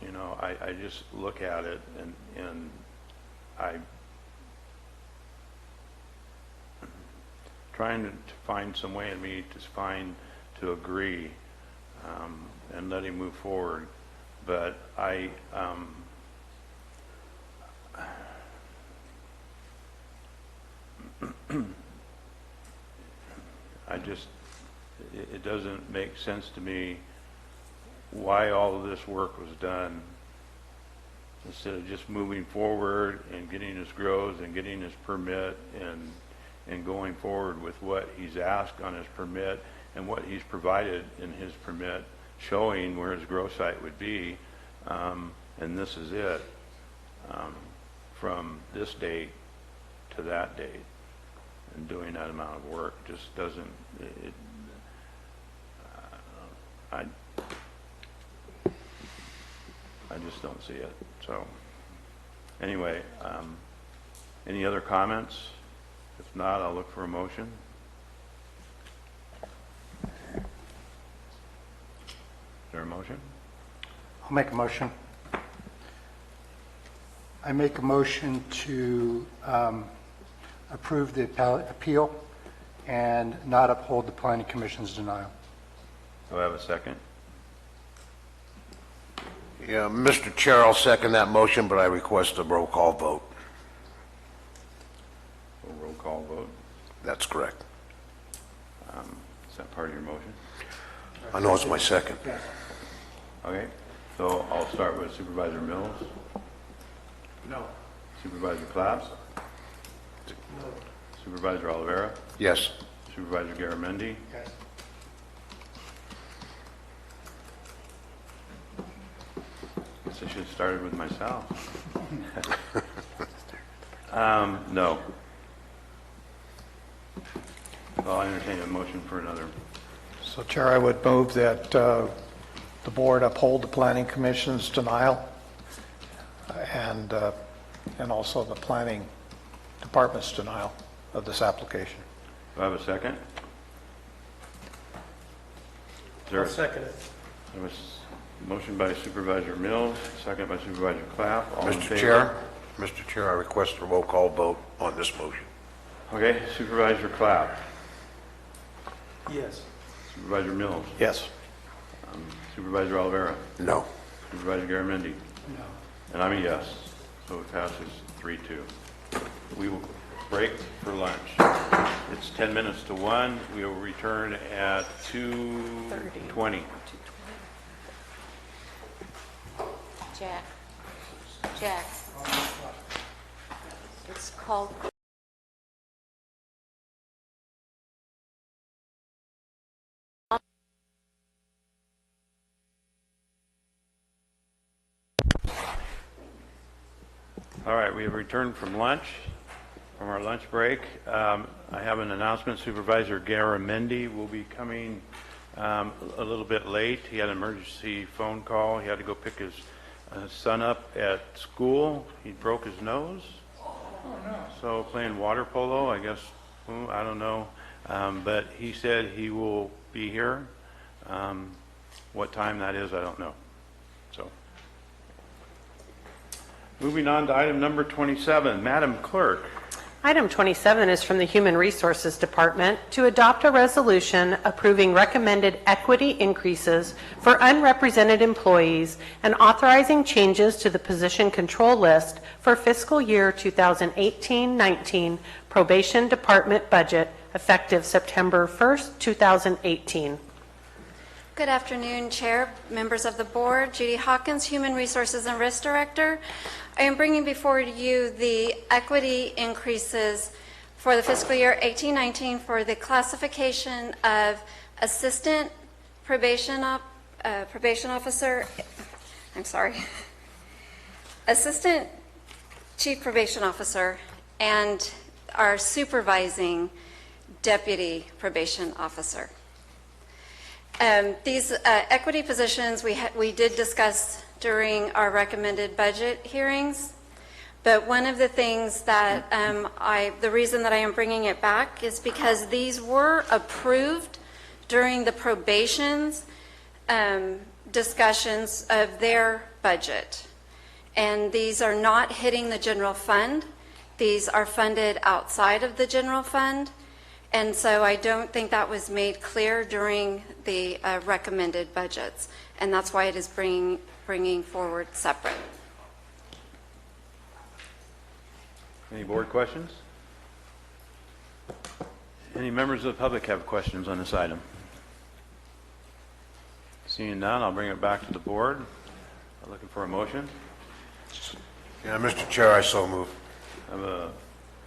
You know, I just look at it and I'm trying to find some way in me to agree and let him move forward. But I just, it doesn't make sense to me why all of this work was done instead of just moving forward and getting his grows and getting his permit and going forward with what he's asked on his permit and what he's provided in his permit, showing where his grow site would be, and this is it, from this date to that date. And doing that amount of work just doesn't, I just don't see it. So anyway, any other comments? If not, I'll look for a motion. Is there a motion? I'll make a motion. I make a motion to approve the appeal and not uphold the Planning Commission's denial. Do I have a second? Yeah, Mr. Chair, I'll second that motion, but I request a roll call vote. call vote. That's correct. Is that part of your motion? I know it's my second. Okay, so I'll start with Supervisor Mills. No. Supervisor Claps. No. Supervisor Oliveira. Yes. Supervisor Garamendi. Yes. Guess I should have started with myself. No. So I'll entertain a motion for another. So, Chair, I would move that the board uphold the Planning Commission's denial and also the Planning Department's denial of this application. Do I have a second? I'll second it. There was a motion by Supervisor Mills, second by Supervisor Clapp. All in Mr. favor? Mr. Chair, I request a roll call vote on this motion. Okay, Supervisor Clapp. Yes. Supervisor Mills. Yes. Supervisor Oliveira. No. Supervisor Garamendi. No. And I'm a yes, so it passes 3-2. We will break for lunch. It's 10 minutes to 1. We will return at 2:20. Jack. It's called. All right, we have returned from lunch, from our lunch break. I have an announcement. Supervisor Garamendi will be coming a little bit late. He had an emergency phone call. He had to go pick his son up at school. He broke his nose. So playing water polo, I guess, I don't know. But he said he will be here. What time that is, I don't know. So, moving on to item number 27. Madam Clerk. Item 27 is from the Human Resources Department to adopt a resolution approving recommended equity increases for unrepresented employees and authorizing changes to the position control list for fiscal year 2018-19 probation department budget effective September 1st, 2018. Good afternoon, Chair, members of the board. Judy Hawkins, Human Resources and Risk Director. I am bringing before you the equity increases for the fiscal year 18-19 for the classification of assistant probation officer. I'm sorry, assistant chief probation officer, and our supervising deputy probation officer. These equity positions we did discuss during our recommended budget hearings, but one of the things that the reason that I am bringing it back is because these were approved during the probation's discussions of their budget, and these are not hitting the general fund. These are funded outside of the general fund. And so I don't think that was made clear during the recommended budgets, and that's why it is bringing forward separate. Any board questions? Any members of the public have questions on this item? Seeing none, I'll bring it back to the board. I'm looking for a motion. Yeah, Mr. Chair, I so move. I have a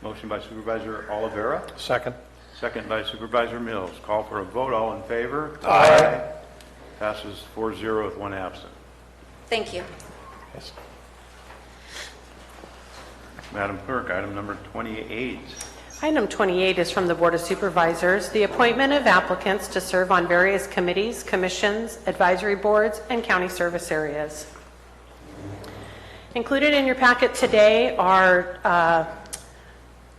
motion by Supervisor Oliveira. Second. Second by Supervisor Mills. Call for a vote. All in favor? Aye. Passes 4-0 with one absent. Thank you. Yes. Madam Clerk, item number 28. Item 28 is from the Board of Supervisors, the appointment of applicants to serve on various committees, commissions, advisory boards, and county service areas. Included in your packet today are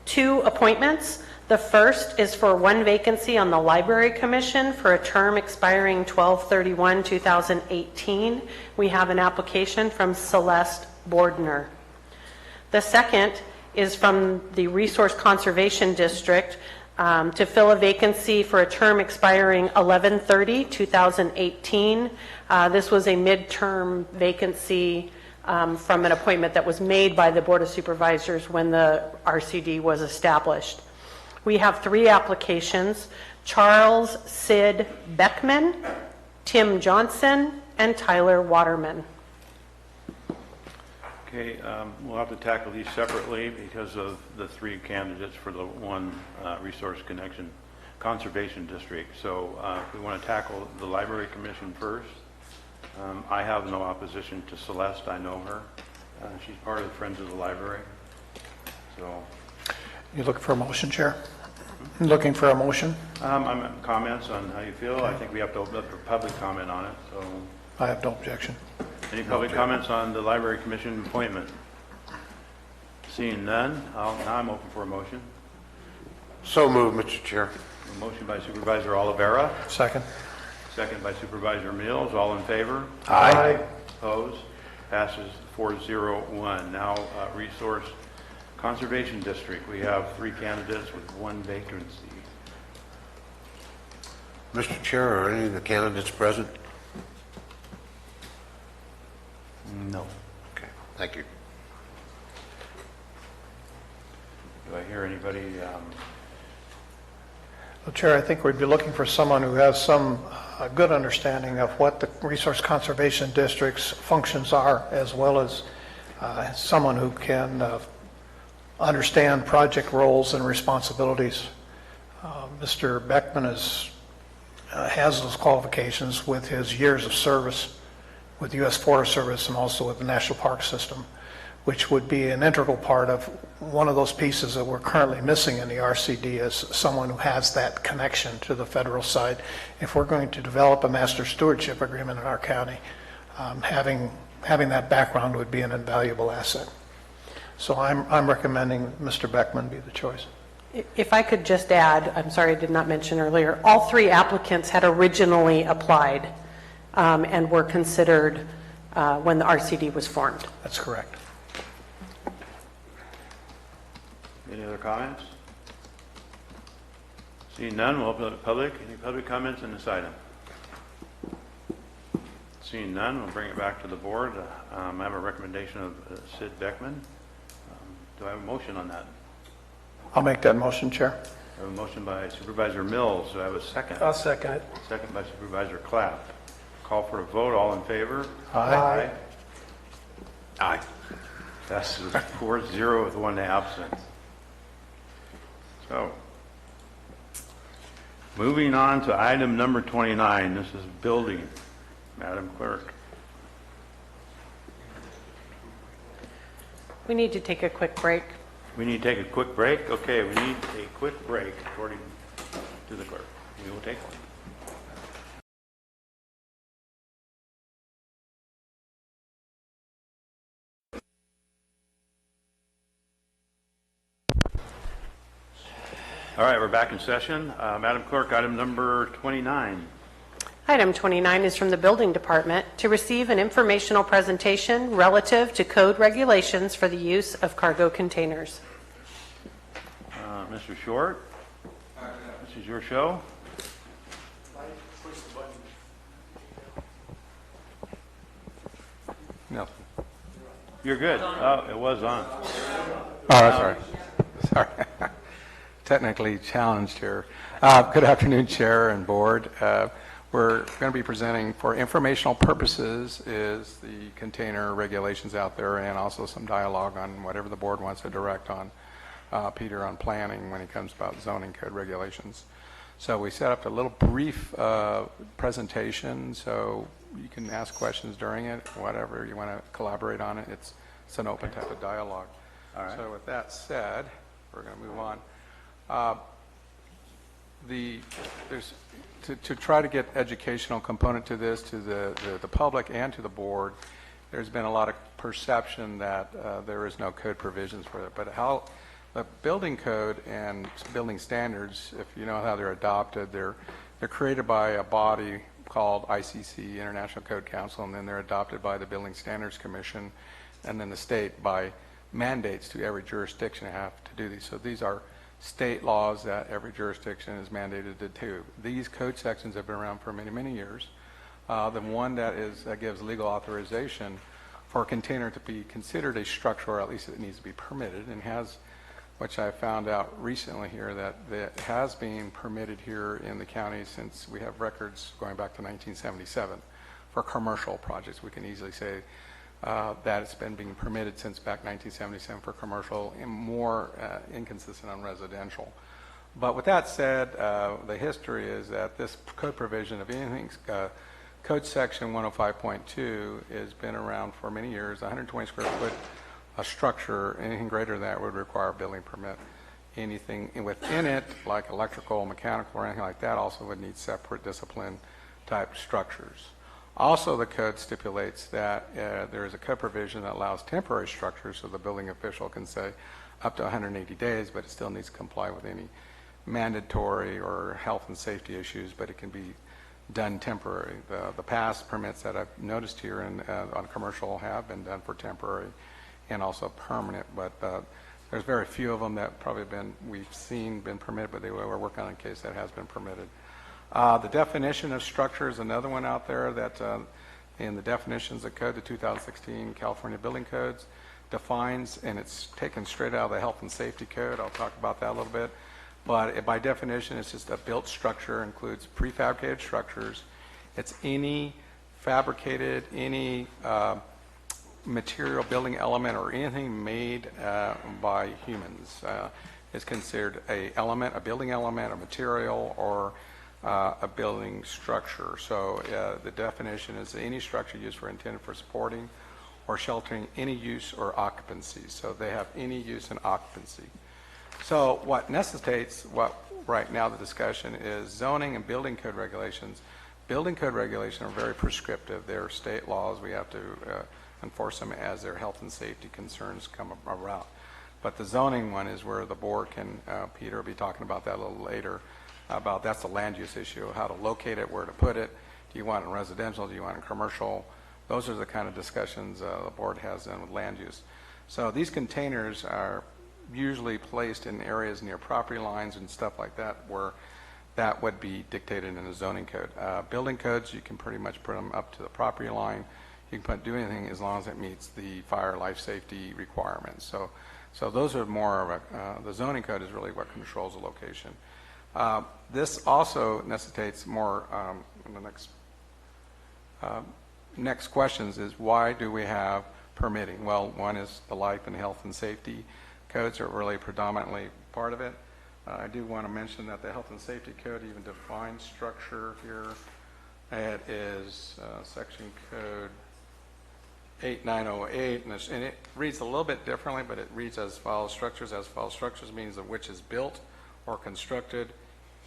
2 appointments. The first is for 1 vacancy on the Library Commission for a term expiring 12/31/2018. We have an application from Celeste Bordner. The second is from the Resource Conservation District to fill a vacancy for a term expiring 11/30/2018. This was a midterm vacancy from an appointment that was made by the Board of Supervisors when the RCD was established. We have 3 applications: Charles Sid Beckman, Tim Johnson, and Tyler Waterman. Okay, we'll have to tackle these separately because of the 3 candidates for the one resource connection conservation district. So if we want to tackle the Library Commission first, I have no opposition to Celeste. I know her. She's part of the Friends of the Library. So, You looking for a motion, Chair? Looking for a motion? I'm comments on how you feel. I think we have to open up for public comment on it. So, I have no objection. any public comments on the Library Commission appointment? Seeing none, now I'm open for a motion. So moved, Mr. Chair. A motion by Supervisor Oliveira. Second. Second by Supervisor Mills. All in favor? Aye. Opposed? Passes 401. Now, Resource Conservation District. We have 3 candidates with 1 vacancy. Mr. Chair, are any of the candidates present? No. Okay, thank you. Do I hear anybody? Well, Chair, I think we'd be looking for someone who has some good understanding of what the Resource Conservation District's functions are, as well as someone who can understand project roles and responsibilities. Mr. Beckman has those qualifications with his years of service with the U.S. Forest Service and also with the National Park System, which would be an integral part of one of those pieces that we're currently missing in the RCD, is someone who has that connection to the federal side. If we're going to develop a master stewardship agreement in our county, having that background would be an invaluable asset. So I'm recommending Mr. Beckman be the choice. If I could just add, I'm sorry I did not mention earlier, all 3 applicants had originally applied and were considered when the RCD was formed. That's correct. Any other comments? Seeing none, we'll open up to the public. Any public comments on this item? Seeing none, we'll bring it back to the board. I have a recommendation of Sid Beckman. Do I have a motion on that? I'll make that motion, Chair. I have a motion by Supervisor Mills. Do I have a second? I'll second it. Second by Supervisor Clapp. Call for a vote. All in favor? Aye. Aye. Passes 4-0 with 1 absent. So, moving on to item number 29. This is building. Madam Clerk. We need to take a quick break. We need to take a quick break? Okay, we need a quick break according to the clerk. We will take one. All right, we're back in session. Madam Clerk, item number 29. Item 29 is from the Building Department to receive an informational presentation relative to code regulations for the use of cargo containers. Mr. Short, this is your show. No. You're good. Oh, it was on. Oh, that's all right. Sorry. Technically challenged here. Good afternoon, Chair and Board. We're going to be presenting for informational purposes is the container regulations out there, and also some dialogue on whatever the board wants to direct on Peter on planning when it comes about zoning code regulations. So we set up a little brief presentation, so you can ask questions during it, whatever you want to collaborate on it. It's an open type of dialogue. All right. So with that said, we're going to move on. To try to get educational component to this, to the public and to the board, there's been a lot of perception that there is no code provisions for it. But how the building code and building standards, if you know how they're adopted, they're created by a body called ICC, International Code Council, and then they're adopted by the Building Standards Commission, and then the state by mandates to every jurisdiction have to do these. So these are state laws that every jurisdiction is mandated to do. These code sections have been around for many, many years. The one that gives legal authorization for a container to be considered a structure, or at least it needs to be permitted, and has which I found out recently here that has been permitted here in the county since we have records going back to 1977 for commercial projects. We can easily say that it's been being permitted since back 1977 for commercial, and more inconsistent on residential. But with that said, the history is that this code provision of anything, Code Section 105.2 has been around for many years. 120 square foot a structure, anything greater than that would require a building permit. Anything within it, like electrical, mechanical, or anything like that, also would need separate discipline type structures. Also, the code stipulates that there is a code provision that allows temporary structures, so the building official can say up to 180 days, but it still needs to comply with any mandatory or health and safety issues, but it can be done temporary. The past permits that I've noticed here on commercial have been done for temporary and also permanent, but there's very few of them that probably we've seen been permitted, but we're working on a case that has been permitted. The definition of structure is another one out there that in the definitions of code, the 2016 California Building Codes defines, and it's taken straight out of the health and safety code. I'll talk about that a little bit. But by definition, it's just a built structure, includes prefabricated structures. It's any fabricated, any material, building element, or anything made by humans is considered a building element, a material, or a building structure. So the definition is any structure used for intended for supporting or sheltering any use or occupancy. So they have any use and occupancy. So what necessitates right now the discussion is zoning and building code regulations. Building code regulations are very prescriptive. They're state laws. We have to enforce them as their health and safety concerns come around. But the zoning one is where the board can, Peter will be talking about that a little later, that's the land use issue, how to locate it, where to put it. Do you want it in residential? Do you want it in commercial? Those are the kind of discussions the board has done with land use. So these containers are usually placed in areas near property lines and stuff like that where that would be dictated in the zoning code. Building codes, you can pretty much put them up to the property line. You can do anything as long as it meets the fire life safety requirements. So those are more of the zoning code is really what controls the location. This also necessitates more, the next questions is why do we have permitting? Well, one is the life and health and safety codes are really predominantly part of it. I do want to mention that the health and safety code even defines structure here. It is section code 8908, and it reads a little bit differently, but it reads as follows: structures as follows. Structures means of which is built or constructed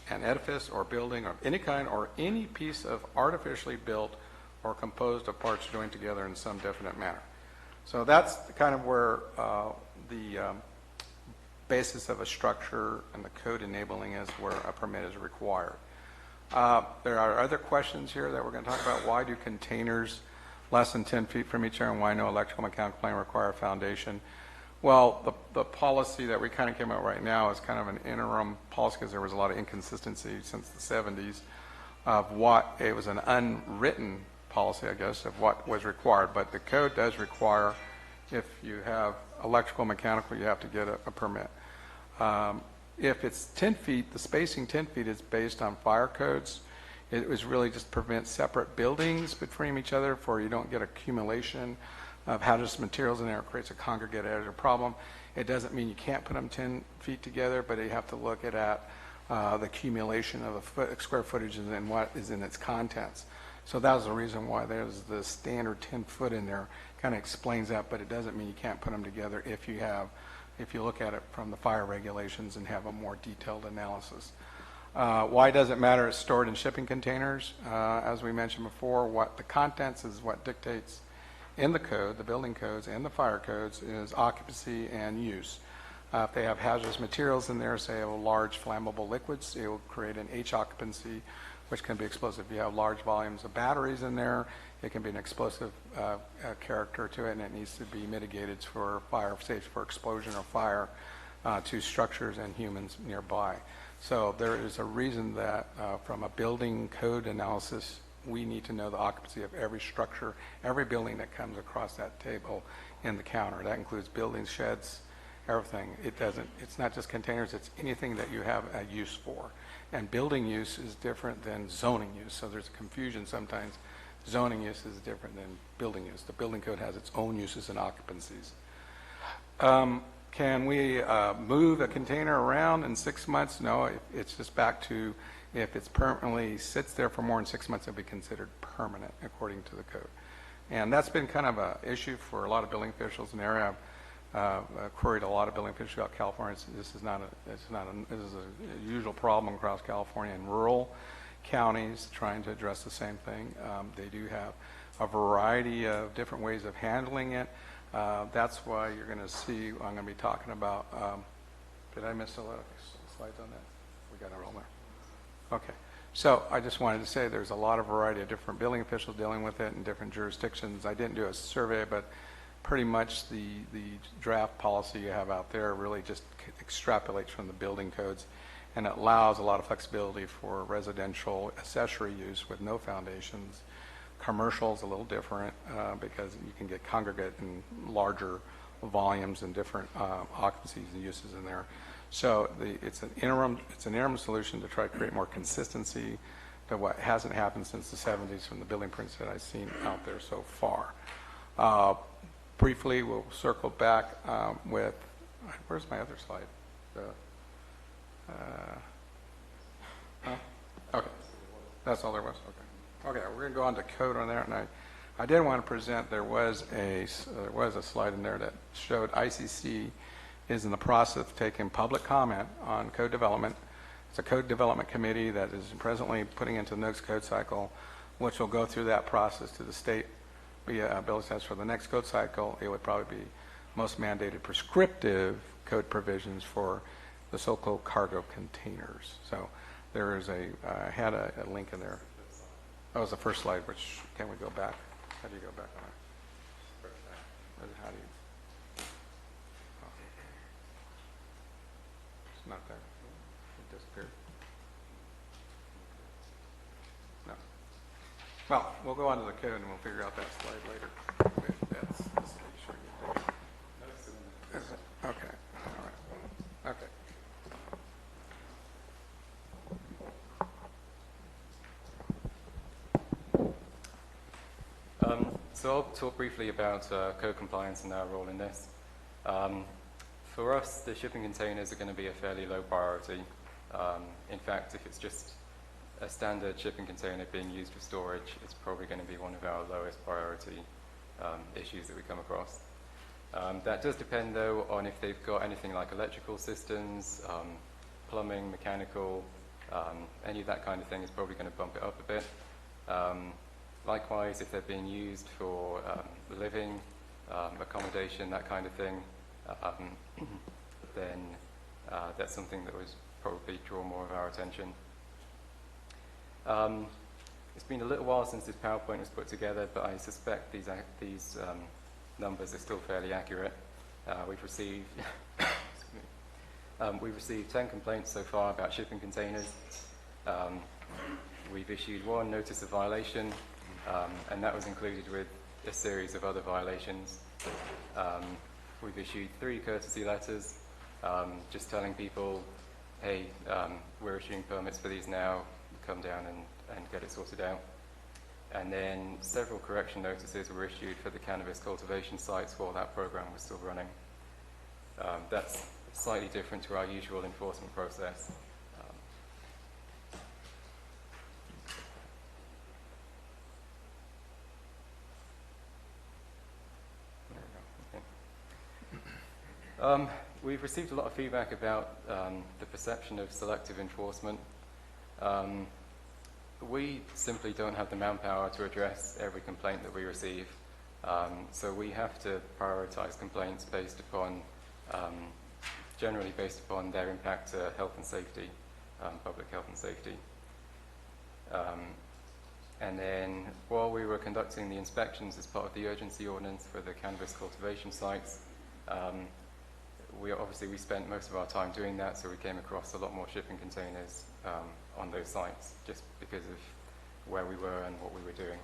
an edifice or building of any kind or any piece of artificially built or composed of parts joined together in some definite manner. So that's kind of where the basis of a structure and the code enabling is where a permit is required. There are other questions here that we're going to talk about. Why do containers less than 10 feet from each other, and why no electrical mechanical plumbing require a foundation? Well, the policy that we kind of came out right now is kind of an interim policy because there was a lot of inconsistency since the 70s of what, it was an unwritten policy, I guess, of what was required. But the code does require, if you have electrical, mechanical, you have to get a permit. If it's 10 feet, the spacing 10 feet is based on fire codes. It was really just prevent separate buildings between each other for you don't get accumulation of hazardous materials in there. It creates a congregated problem. It doesn't mean you can't put them 10 feet together, but you have to look at the accumulation of square footage and what is in its contents. So that was the reason why there's the standard 10 foot in there. Kind of explains that, but it doesn't mean you can't put them together if you look at it from the fire regulations and have a more detailed analysis. Why does it matter? It's stored in shipping containers. As we mentioned before, what the contents is what dictates in the code, the building codes and the fire codes, is occupancy and use. If they have hazardous materials in there, say large flammable liquids, it will create an H occupancy, which can be explosive. If you have large volumes of batteries in there, it can be an explosive character to it, and it needs to be mitigated for fire safety, for explosion or fire to structures and humans nearby. So there is a reason that from a building code analysis, we need to know the occupancy of every structure, every building that comes across that table in the counter. That includes buildings, sheds, everything. It's not just containers, it's anything that you have a use for. And building use is different than zoning use, so there's a confusion sometimes. Zoning use is different than building use. The building code has its own uses and occupancies. Can we move a container around in 6 months? No, it's just back to if it's permanently sits there for more than 6 months, it'll be considered permanent according to the code. And that's been kind of an issue for a lot of building officials in the area. I've queried a lot of building officials about California. This is a usual problem across California in rural counties trying to address the same thing. They do have a variety of different ways of handling it. That's why you're going to see, I'm going to be talking about, did I miss a lot of slides on that? We got it all there. Okay. So I just wanted to say there's a lot of variety of different building officials dealing with it in different jurisdictions. I didn't do a survey, but pretty much the draft policy you have out there really just extrapolates from the building codes, and it allows a lot of flexibility for residential accessory use with no foundations. Commercial is a little different because you can get congregate in larger volumes and different occupancies and uses in there. So it's an interim solution to try to create more consistency to what hasn't happened since the 70s from the building prints that I've seen out there so far. Briefly, we'll circle back with, where's my other slide? Okay, that's all there was. Okay, we're going to go on to code on there, and I did want to present. There was a slide in there that showed ICC is in the process of taking public comment on code development. It's a code development committee that is presently putting into the next code cycle, which will go through that process to the state via bill says for the next code cycle. It would probably be most mandated prescriptive code provisions for the so-called cargo containers. So there is I had a link in there. That was the first slide, which, can we go back? How do you go back on it? How do you? Oh. It's not there. It disappeared. No. Well, we'll go on to the code and we'll figure out that slide later. Okay. All right. Okay. So I'll talk briefly about code compliance and our role in this. For us, the shipping containers are going to be a fairly low priority. In fact, if it's just a standard shipping container being used for storage, it's probably going to be one of our lowest priority issues that we come across. That does depend, though, on if they've got anything like electrical systems, plumbing, mechanical, any of that kind of thing is probably going to bump it up a bit. Likewise, if they're being used for living, accommodation, that kind of thing, then that's something that would probably draw more of our attention. It's been a little while since this PowerPoint was put together, but I suspect these numbers are still fairly accurate. We've received 10 complaints so far about shipping containers. We've issued one notice of violation, and that was included with a series of other violations. We've issued 3 courtesy letters, just telling people, hey, we're issuing permits for these now, come down and get it sorted out. And then several correction notices were issued for the cannabis cultivation sites while that program was still running. That's slightly different to our usual enforcement process. We've received a lot of feedback about the perception of selective enforcement. We simply don't have the manpower to address every complaint that we receive. So we have to prioritize complaints based upon, generally based upon their impact to health and safety, public health and safety. And then while we were conducting the inspections as part of the urgency ordinance for the cannabis cultivation sites, we spent most of our time doing that, so we came across a lot more shipping containers on those sites just because of where we were and what we were doing.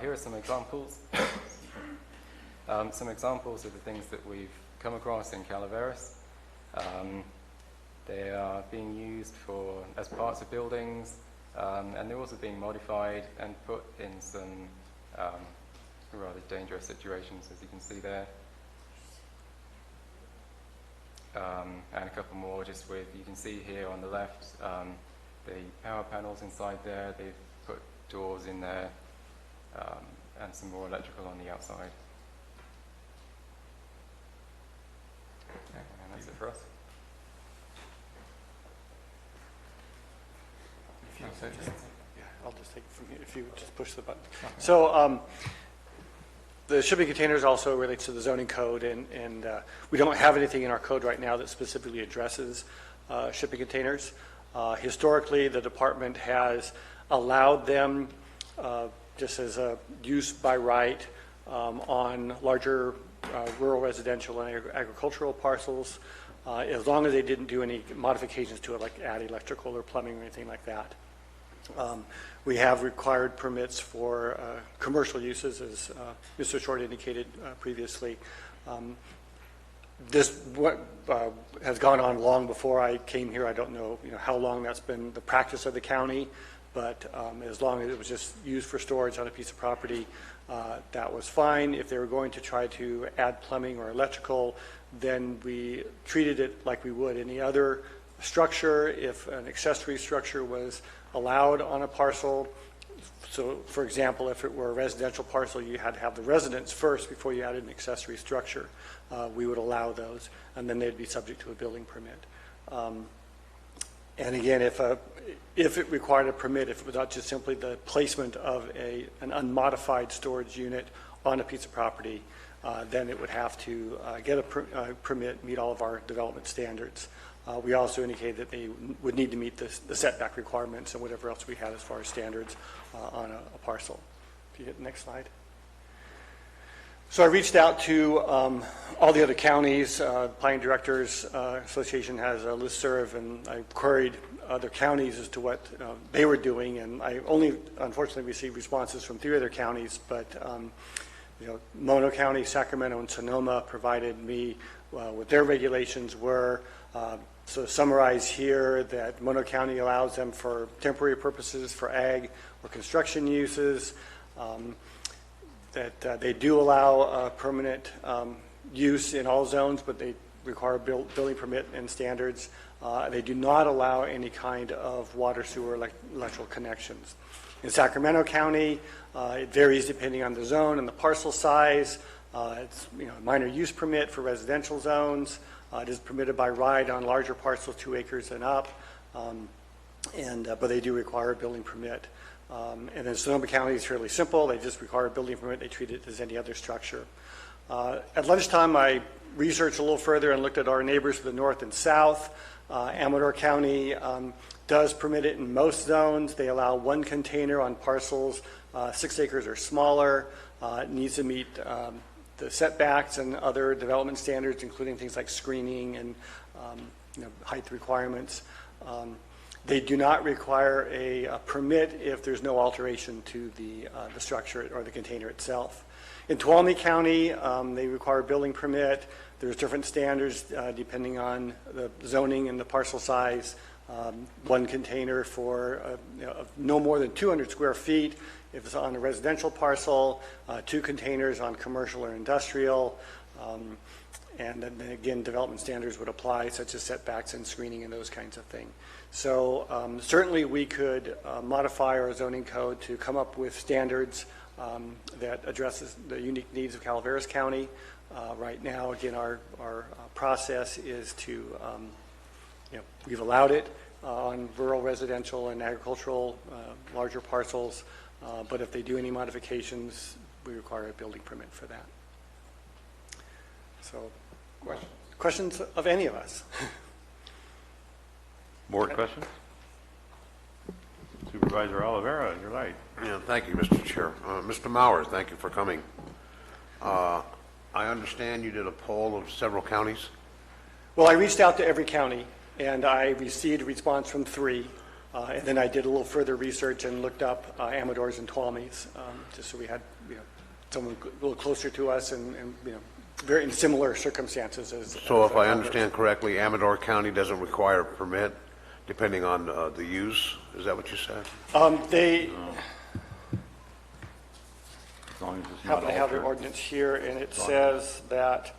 Here are some examples. Some examples of the things that we've come across in Calaveras. They are being used as parts of buildings, and they're also being modified and put in some rather dangerous situations, as you can see there. And a couple more just you can see here on the left, the power panels inside there, they've put doors in there, and some more electrical on the outside. And that's it for us. I'll just take it from here, if you just push the button. So the shipping containers also relates to the zoning code, and we don't have anything in our code right now that specifically addresses shipping containers. Historically, the department has allowed them just as a use by right on larger rural residential and agricultural parcels, as long as they didn't do any modifications to it, like add electrical or plumbing or anything like that. We have required permits for commercial uses, as Mr. Short indicated previously. This has gone on long before I came here. I don't know, how long that's been the practice of the county, but as long as it was just used for storage on a piece of property, that was fine. If they were going to try to add plumbing or electrical, then we treated it like we would any other structure. If an accessory structure was allowed on a parcel, so for example, if it were a residential parcel, you had to have the residence first before you added an accessory structure. We would allow those, and then they'd be subject to a building permit. And again, if it required a permit, if it was not just simply the placement of an unmodified storage unit on a piece of property, then it would have to get a permit, meet all of our development standards. We also indicated that they would need to meet the setback requirements and whatever else we had as far as standards on a parcel. If you hit the next slide. So I reached out to all the other counties. Planning Directors Association has a listserv, and I queried other counties as to what they were doing, and I only, unfortunately, received responses from 3 other counties, but Mono County, Sacramento, and Sonoma provided me what their regulations were. So summarize here that Mono County allows them for temporary purposes for ag or construction uses, that they do allow permanent use in all zones, but they require building permit and standards. They do not allow any kind of water, sewer, electrical connections. In Sacramento County, it varies depending on the zone and the parcel size. It's a minor use permit for residential zones. It is permitted by right on larger parcels, 2 acres and up, but they do require a building permit. And then Sonoma County is fairly simple. They just require a building permit. They treat it as any other structure. At lunchtime, I researched a little further and looked at our neighbors to the north and south. Amador County does permit it in most zones. They allow 1 container on parcels 6 acres or smaller. It needs to meet the setbacks and other development standards, including things like screening and height requirements. They do not require a permit if there's no alteration to the structure or the container itself. In Tuolumne County, they require a building permit. There's different standards depending on the zoning and the parcel size. 1 container for no more than 200 square feet if it's on a residential parcel, 2 containers on commercial or industrial, and then again, development standards would apply, such as setbacks and screening and those kinds of things. So certainly we could modify our zoning code to come up with standards that addresses the unique needs of Calaveras County. Right now, again, our process is to, we've allowed it on rural residential and agricultural larger parcels, but if they do any modifications, we require a building permit for that. So, questions of any of us? Board questions? Supervisor Oliveira, you're right. Yeah, thank you, Mr. Chair. Mr. Maurer, thank you for coming. I understand you did a poll of several counties? Well, I reached out to every county, and I received a response from 3. And then I did a little further research and looked up Amador's and Tuolumne's, just so we had someone a little closer to us and very in similar circumstances as. So if I understand correctly, Amador County doesn't require a permit depending on the use? Is that what you said? They As long as it's happen not to have the altered. ordinance here, and it says that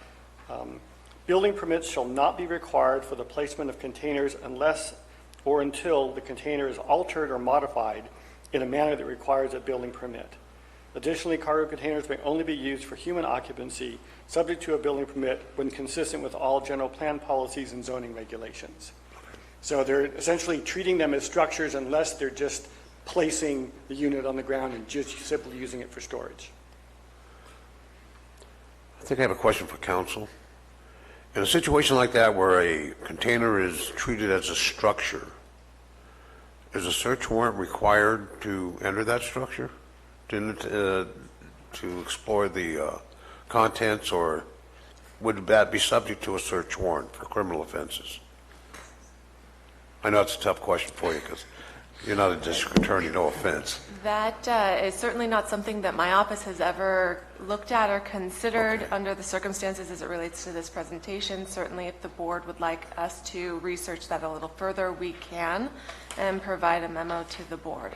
building permits shall not be required for the placement of containers unless or until the container is altered or modified in a manner that requires a building permit. Additionally, cargo containers may only be used for human occupancy, subject to a building permit when consistent with all general plan policies and zoning regulations. So they're essentially treating them as structures unless they're just placing the unit on the ground and just simply using it for storage. I think I have a question for council. In a situation like that where a container is treated as a structure, is a search warrant required to enter that structure? To explore the contents, or would that be subject to a search warrant for criminal offenses? I know it's a tough question for you because you're not a district attorney, no offense. That is certainly not something that my office has ever looked at or considered under the circumstances as it relates to this presentation. Certainly, if the board would like us to research that a little further, we can, and provide a memo to the board.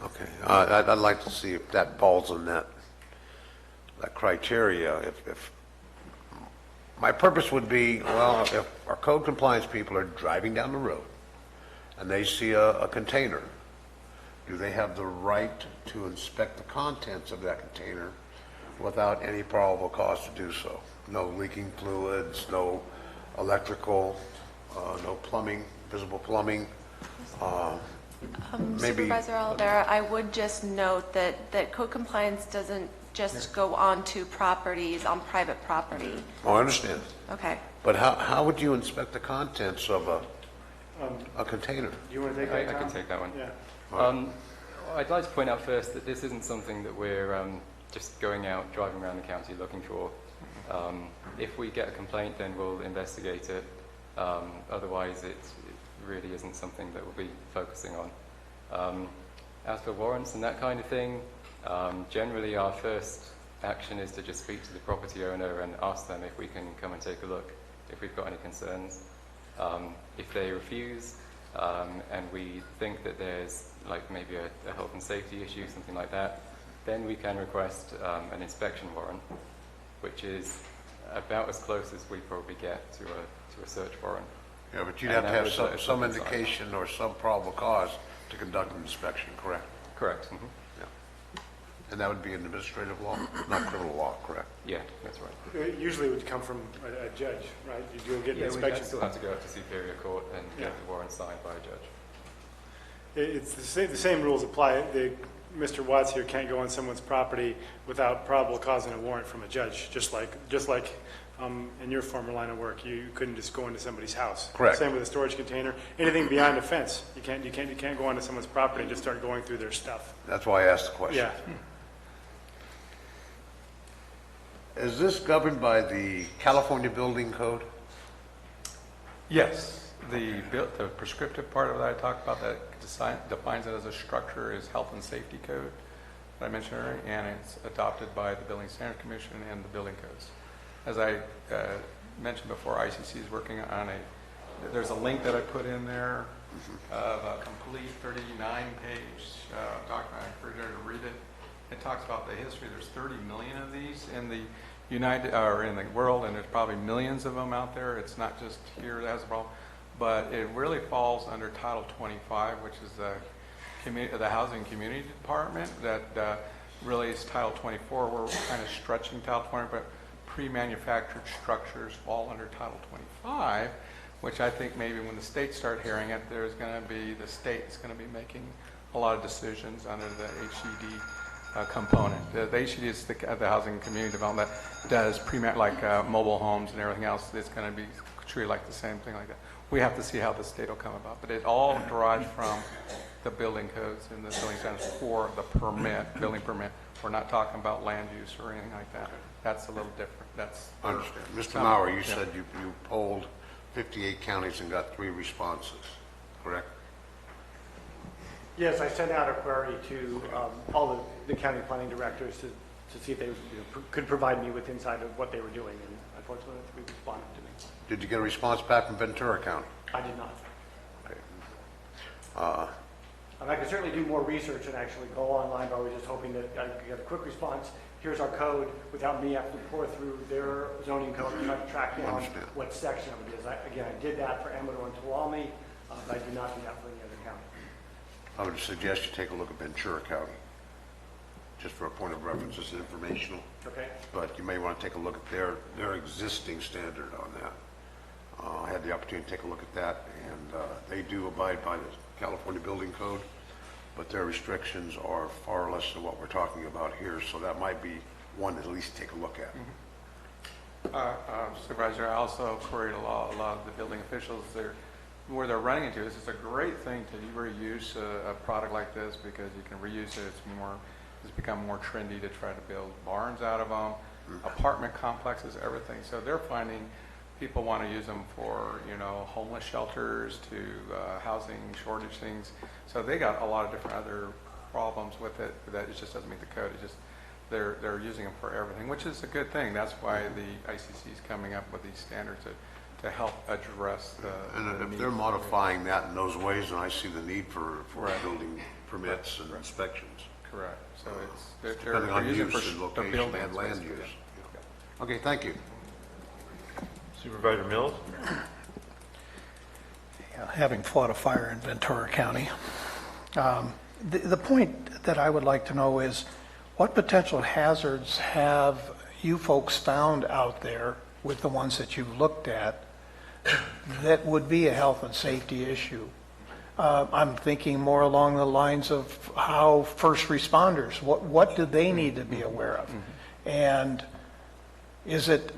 Okay, I'd like to see if that falls in that criteria. If my purpose would be, well, if our code compliance people are driving down the road and they see a container, do they have the right to inspect the contents of that container without any probable cause to do so? No leaking fluids, no electrical, no plumbing, visible plumbing. Maybe Supervisor Oliveira, I would just note that code compliance doesn't just go onto properties, on private property. Oh, I understand. Okay. But how would you inspect the contents of a container? Do you want to take that, I Tom? can take that one. Yeah. I'd like to point out first that this isn't something that we're just going out, driving around the county looking for. If we get a complaint, then we'll investigate it. Otherwise, it really isn't something that we'll be focusing on. As for warrants and that kind of thing, generally our first action is to just speak to the property owner and ask them if we can come and take a look, if we've got any concerns. If they refuse, and we think that there's like maybe a health and safety issue, something like that, then we can request an inspection warrant, which is about as close as we probably get to a search warrant. Yeah, but you'd have to have some indication or some probable cause to conduct an inspection, correct? Correct. Mm-hmm. Yeah. And that would be an administrative law, not criminal law, correct? Yeah, that's right. Usually it would come from a judge, right? You do get an Yeah, inspection. we still have to go up to Superior Court and get the warrant signed by a judge. It's the same rules apply. Mr. Watts here can't go on someone's property without probable cause and a warrant from a judge, just like in your former line of work, you couldn't just go into somebody's house. Correct. Same with a storage container. Anything beyond a fence, you can't go onto someone's property and just start going through their stuff. That's why I asked the question. Yeah. Is this governed by the California Building Code? Yes. The prescriptive part of that I talked about that defines it as a structure is Health and Safety Code that I mentioned earlier, and it's adopted by the Building Standards Commission and the building codes. As I mentioned before, ICC is working on there's a link that I put in there of a complete 39-page document. I encourage you to read it. It talks about the history. There's 30 million of these in the in the world, and there's probably millions of them out there. It's not just here that has a problem. But it really falls under Title 25, which is the Housing Community Department. That really is Title 24. We're kind of stretching Title 20, but pre-manufactured structures fall under Title 25, which I think maybe when the states start hearing it, the state's going to be making a lot of decisions under the HCD component. The HCD is the Housing Community Development that does mobile homes and everything else. It's going to be treated like the same thing like that. We have to see how the state will come about, but it all derives from the building codes and the building standards for the building permit. We're not talking about land use or anything like that. That's a little different. I understand. Mr. Maurer, you said you polled 58 counties and got 3 responses, correct? Yes, I sent out a query to all the county planning directors to to see if they could provide me with insight of what they were doing, and unfortunately, we responded to me. Did you get a response back from Ventura County? I did not. Uh, I could certainly do more research and actually go online, but I was just hoping that I could get a quick response. Here's our code, without me having to pour through their zoning code and try to track down what section of it is. Again, I did that for Amador and Tuolumne, but I did not do that for any other county. I would suggest you take a look at Ventura County, just for a point of reference. It's informational. Okay. But you may want to take a look at their existing standard on that. I had the opportunity to take a look at that, and they do abide by the California Building Code, but their restrictions are far less than what we're talking about here, so that might be one to at least take a look at. Supervisor, I also queried a lot of the building officials where they're running into this. It's a great thing to reuse a product like this because you can reuse it. It's become more trendy to try to build barns out of them, apartment complexes, everything. So they're finding people want to use them for, homeless shelters to housing shortage things. So they got a lot of different other problems with it that it just doesn't meet the code. It's just they're using them for everything, which is a good thing. That's why the ICC is coming up with these standards to help address the And if they're modifying that in those ways, then I see the need for building permits and inspections. Correct. So Depending they're on using use for and the location buildings, and land basically. use. Okay, thank you. Supervisor Mills? Having fought a fire in Ventura County, the point that I would like to know is what potential hazards have you folks found out there with the ones that you've looked at that would be a health and safety issue? I'm thinking more along the lines of how first responders, what do they need to be aware of? And is it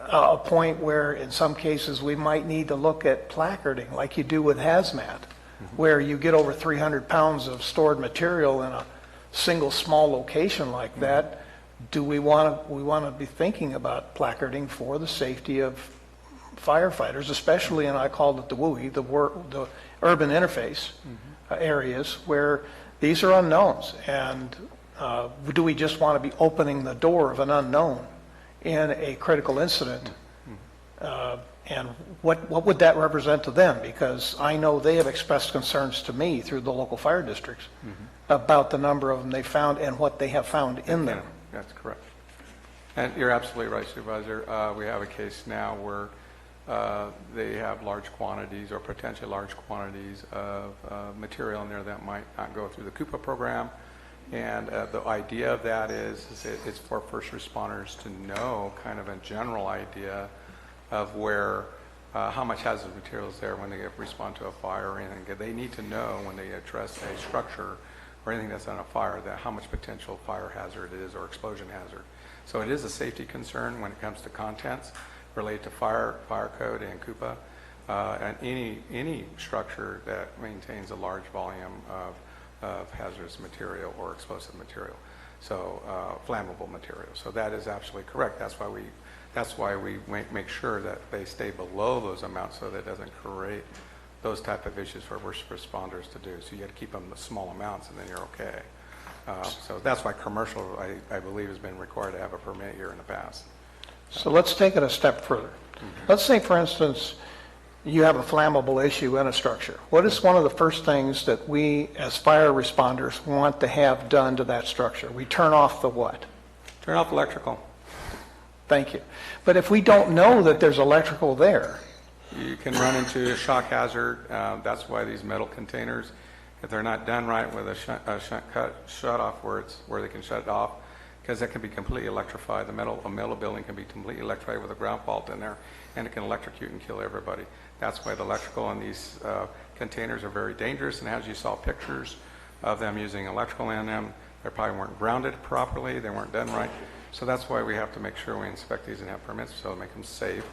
a point where in some cases we might need to look at placarding like you do with hazmat, where you get over 300 pounds of stored material in a single small location like that? Do we want to be thinking about placarding for the safety of firefighters, especially, and I called it the WUI, the urban interface areas where these are unknowns, and do we just want to be opening the door of an unknown in a critical incident? And what would that represent to them? Because I know they have expressed concerns to me through the local fire districts about the number of them they found and what they have found in them. That's correct. And you're absolutely right, Supervisor. We have a case now where they have large quantities or potentially large quantities of material in there that might not go through the CUPA program. And the idea of that is it's for first responders to know kind of a general idea of where, how much hazardous material is there when they respond to a fire or anything. They need to know when they address a structure or anything that's on a fire that how much potential fire hazard it is or explosion hazard. So it is a safety concern when it comes to contents related to fire code and CUPA, and any structure that maintains a large volume of hazardous material or explosive material, so flammable material. So that is absolutely correct. That's why we make sure that they stay below those amounts so that it doesn't create those type of issues for first responders to do. So you got to keep them the small amounts and then you're okay. So that's why commercial, I believe, has been required to have a permit here in the past. So let's take it a step further. Let's say, for instance, you have a flammable issue in a structure. What is one of the first things that we, as fire responders, want to have done to that structure? We turn off the what? Turn off electrical. Thank you. But if we don't know that there's electrical there, you can run into a shock hazard. That's why these metal containers, if they're not done right with a shut off where they can shut it off, because that can be completely electrified. A metal building can be completely electrified with a ground fault in there, and it can electrocute and kill everybody. That's why the electrical in these containers are very dangerous, and as you saw pictures of them using electrical in them, they probably weren't grounded properly, they weren't done right. So that's why we have to make sure we inspect these and have permits so to make them safe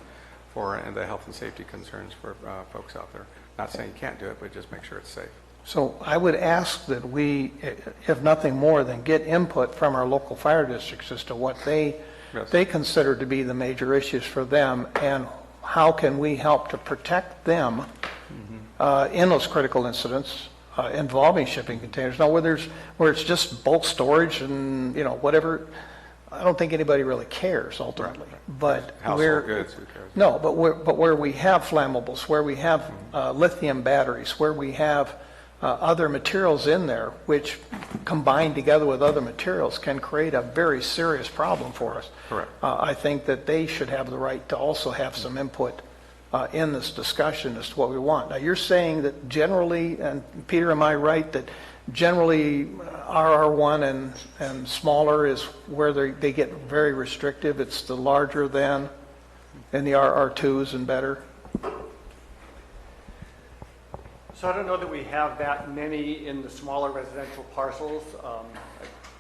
for the health and safety concerns for folks out there. Not saying you can't do it, but just make sure it's safe. so I would ask that we, if nothing more than get input from our local fire districts as to what they consider to be the major issues for them, and how can we help to protect them in those critical incidents involving shipping containers. Now, where it's just bulk storage and whatever, I don't think anybody really cares ultimately, but Household goods, who cares? No, but where we have flammables, where we have lithium batteries, where we have other materials in there, which combined together with other materials can create a very serious problem for us. Correct. I think that they should have the right to also have some input in this discussion as to what we want. Now, you're saying that generally, and Peter, am I right, that generally RR1 and smaller is where they get very restrictive? It's the larger than, and the RR2s and better? So I don't know that we have that many in the smaller residential parcels.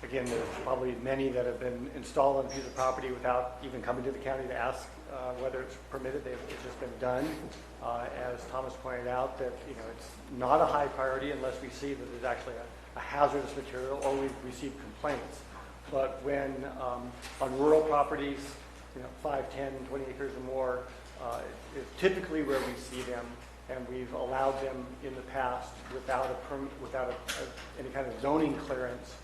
Again, there's probably many that have been installed on a piece of property without even coming to the county to ask whether it's permitted. It's just been done. As Thomas pointed out, that it's not a high priority unless we see that there's actually a hazardous material or we've received complaints. But when on rural properties, 5, 10, 20 acres or more, is typically where we see them. And we've allowed them in the past without any kind of zoning clearance,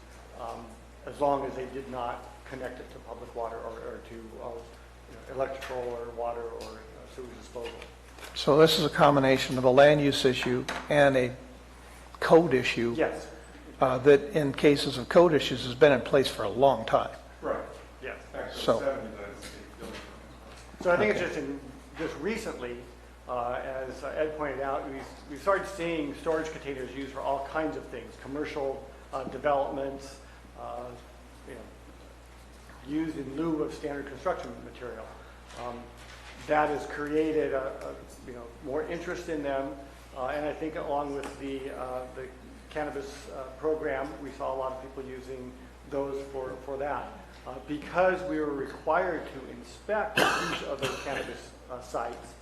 as long as they did not connect it to public water or to electrical or water or sewage disposal. So this is a combination of a land use issue and a code issue. Yes. That in cases of code issues has been in place for a long time. Right. Yes. So I think it's just recently. As Ed pointed out, we started seeing storage containers used for all kinds of things, commercial developments, used in lieu of standard construction material. That has created more interest in them, and I think along with the cannabis program, we saw a lot of people using those for that. Because we were required to inspect each of those cannabis sites,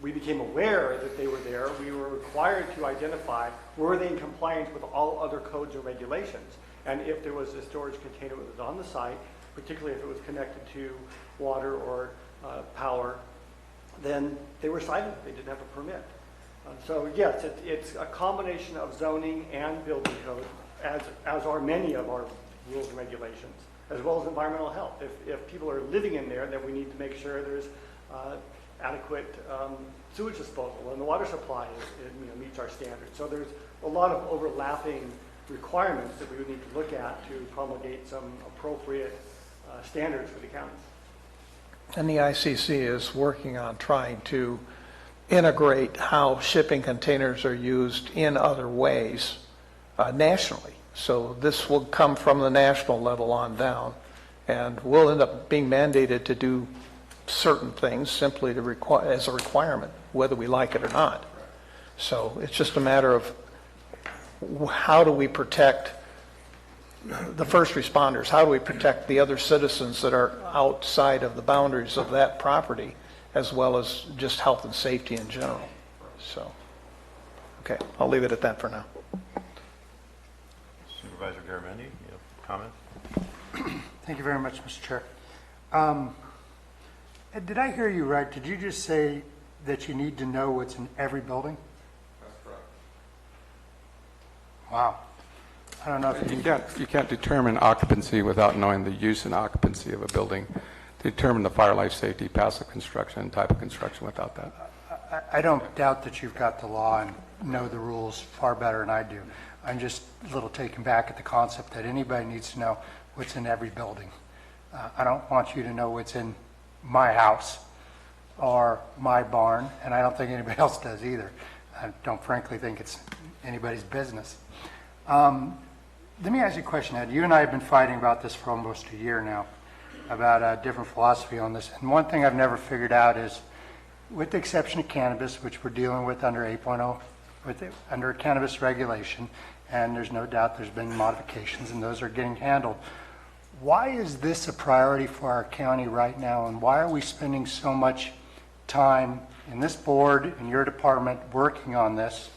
we became aware that they were there. We were required to identify, were they in compliance with all other codes or regulations? And if there was a storage container that was on the site, particularly if it was connected to water or power, then they were cited. They didn't have a permit. So yes, it's a combination of zoning and building code, as are many of our rules and regulations, as well as environmental health. If people are living in there, then we need to make sure there's adequate sewage disposal and the water supply meets our standards. So there's a lot of overlapping requirements that we would need to look at to promulgate some appropriate standards for the counties. And the ICC is working on trying to integrate how shipping containers are used in other ways nationally. So this will come from the national level on down, and we'll end up being mandated to do certain things simply as a requirement, whether we like it or not. So it's just a matter of how do we protect the first responders? How do we protect the other citizens that are outside of the boundaries of that property, as well as just health and safety in general? So, okay, I'll leave it at that for now. Supervisor Garamendi, you have a comment? Thank you very much, Mr. Chair. Ed, did I hear you right? Did you just say that you need to know what's in every building? That's correct. Wow. I don't know if You can't determine occupancy without knowing the use and occupancy of a building. Determine the fire life safety, passive construction, type of construction without that. I don't doubt that you've got the law and know the rules far better than I do. I'm just a little taken back at the concept that anybody needs to know what's in every building. I don't want you to know what's in my house or my barn, and I don't think anybody else does either. I don't frankly think it's anybody's business. Let me ask you a question, Ed. You and I have been fighting about this for almost a year now, about a different philosophy on this. And one thing I've never figured out is, with the exception of cannabis, which we're dealing with under 8.0, under cannabis regulation, and there's no doubt there's been modifications and those are getting handled. Why is this a priority for our county right now, and why are we spending so much time in this board, in your department, working on this,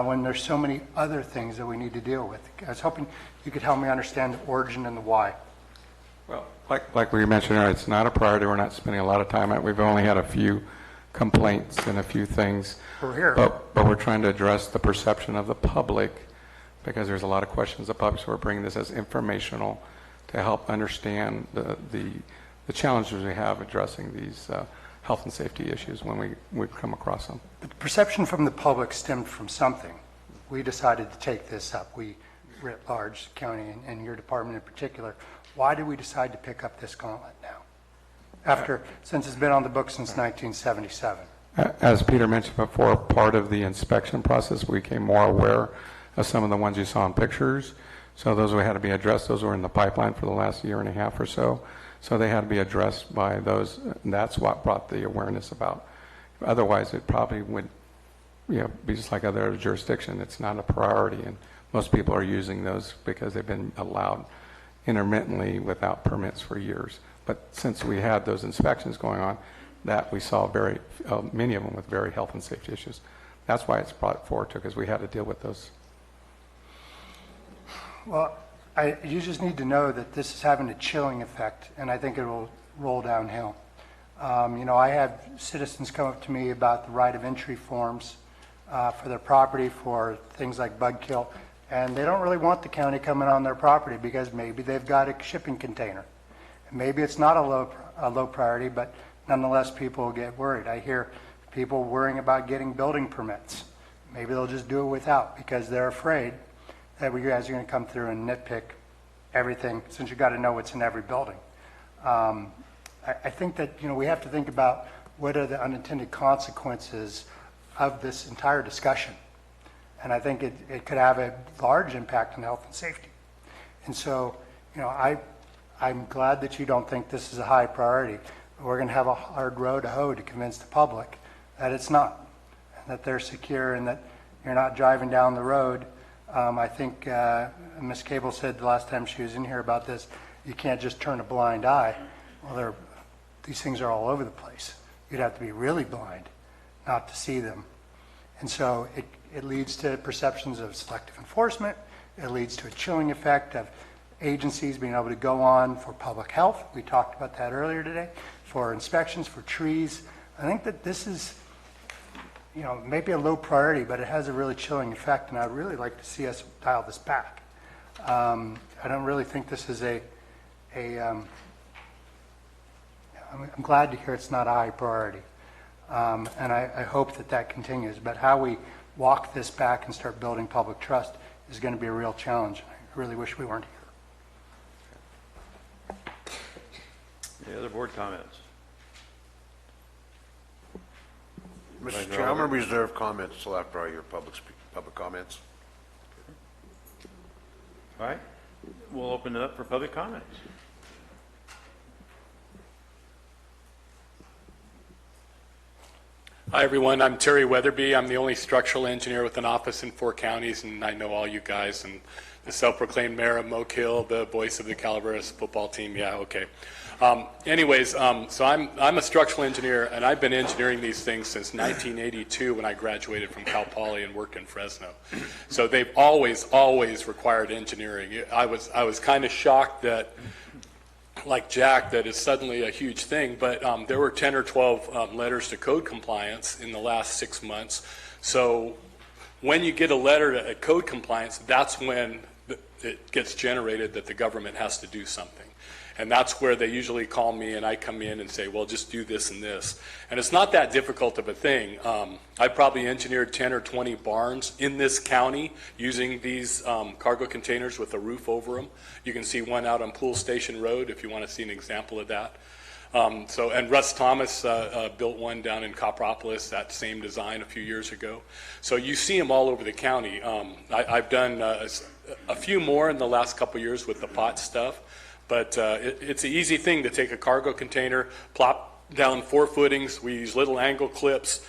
when there's so many other things that we need to deal with? I was hoping you could help me understand the origin and the why. Well, like we mentioned earlier, it's not a priority. We're not spending a lot of time on it. We've only had a few complaints and a few things. We're here. But we're trying to address the perception of the public because there's a lot of questions the public, so we're bringing this as informational to help understand the challenges we have addressing these health and safety issues when we come across them. But the perception from the public stemmed from something. We decided to take this up. We, writ large, county and your department in particular. Why did we decide to pick up this gauntlet now? Since it's been on the books since 1977. As Peter mentioned before, part of the inspection process, we became more aware of some of the ones you saw in pictures. So those had to be addressed. Those were in the pipeline for the last year and a half or so. So they had to be addressed by those. And that's what brought the awareness about. Otherwise, it probably would be just like other jurisdiction. It's not a priority. And most people are using those because they've been allowed intermittently without permits for years. But since we had those inspections going on, that we saw many of them with very health and safety issues. That's why it's brought forward to, because we had to deal with those. Well, you just need to know that this is having a chilling effect, and I think it will roll downhill. I have citizens come up to me about the right of entry forms for their property for things like bug kill, and they don't really want the county coming on their property because maybe they've got a shipping container. And maybe it's not a low priority, but nonetheless, people get worried. I hear people worrying about getting building permits. Maybe they'll just do it without because they're afraid that you guys are going to come through and nitpick everything since you got to know what's in every building. I think that we have to think about what are the unintended consequences of this entire discussion. And I think it could have a large impact on health and safety. And so, I'm glad that you don't think this is a high priority. We're going to have a hard row to hoe to convince the public that it's not, and that they're secure, and that you're not driving down the road. I think Ms. Cable said the last time she was in here about this, you can't just turn a blind eye. Well, these things are all over the place. You'd have to be really blind not to see them. And so it leads to perceptions of selective enforcement. It leads to a chilling effect of agencies being able to go on for public health. We talked about that earlier today. For inspections, for trees. I think that this is, maybe a low priority, but it has a really chilling effect, and I'd really like to see us dial this back. I don't really think this is I'm glad to hear it's not a high priority. And I hope that continues. But how we walk this back and start building public trust is going to be a real challenge. I really wish we weren't here. Any other board comments? Mr. Chair, I'm going to reserve comments till after I hear public comments. All right. We'll open it up for public comments. Hi, everyone. I'm Terry Weatherby. I'm the only structural engineer with an office in 4 counties, and I know all you guys, and the self-proclaimed mayor of Moke Hill, the voice of the Calaveras football team. Yeah, okay. So I'm a structural engineer, and I've been engineering these things since 1982 when I graduated from Cal Poly and worked in Fresno. So they've always required engineering. I was kind of shocked that, like Jack, that is suddenly a huge thing, but there were 10 or 12 letters to code compliance in the last 6 months. So when you get a letter to code compliance, that's when it gets generated that the government has to do something. And that's where they usually call me, and I come in and say, well, just do this and this. And it's not that difficult of a thing. I probably engineered 10 or 20 barns in this county using these cargo containers with a roof over them. You can see one out on Pool Station Road if you want to see an example of that. And Russ Thomas built one down in Copropolis, that same design a few years ago. So you see them all over the county. I've done a few more in the last couple years with the pot stuff. But it's an easy thing to take a cargo container, plop down 4 footings. We use little angle clips,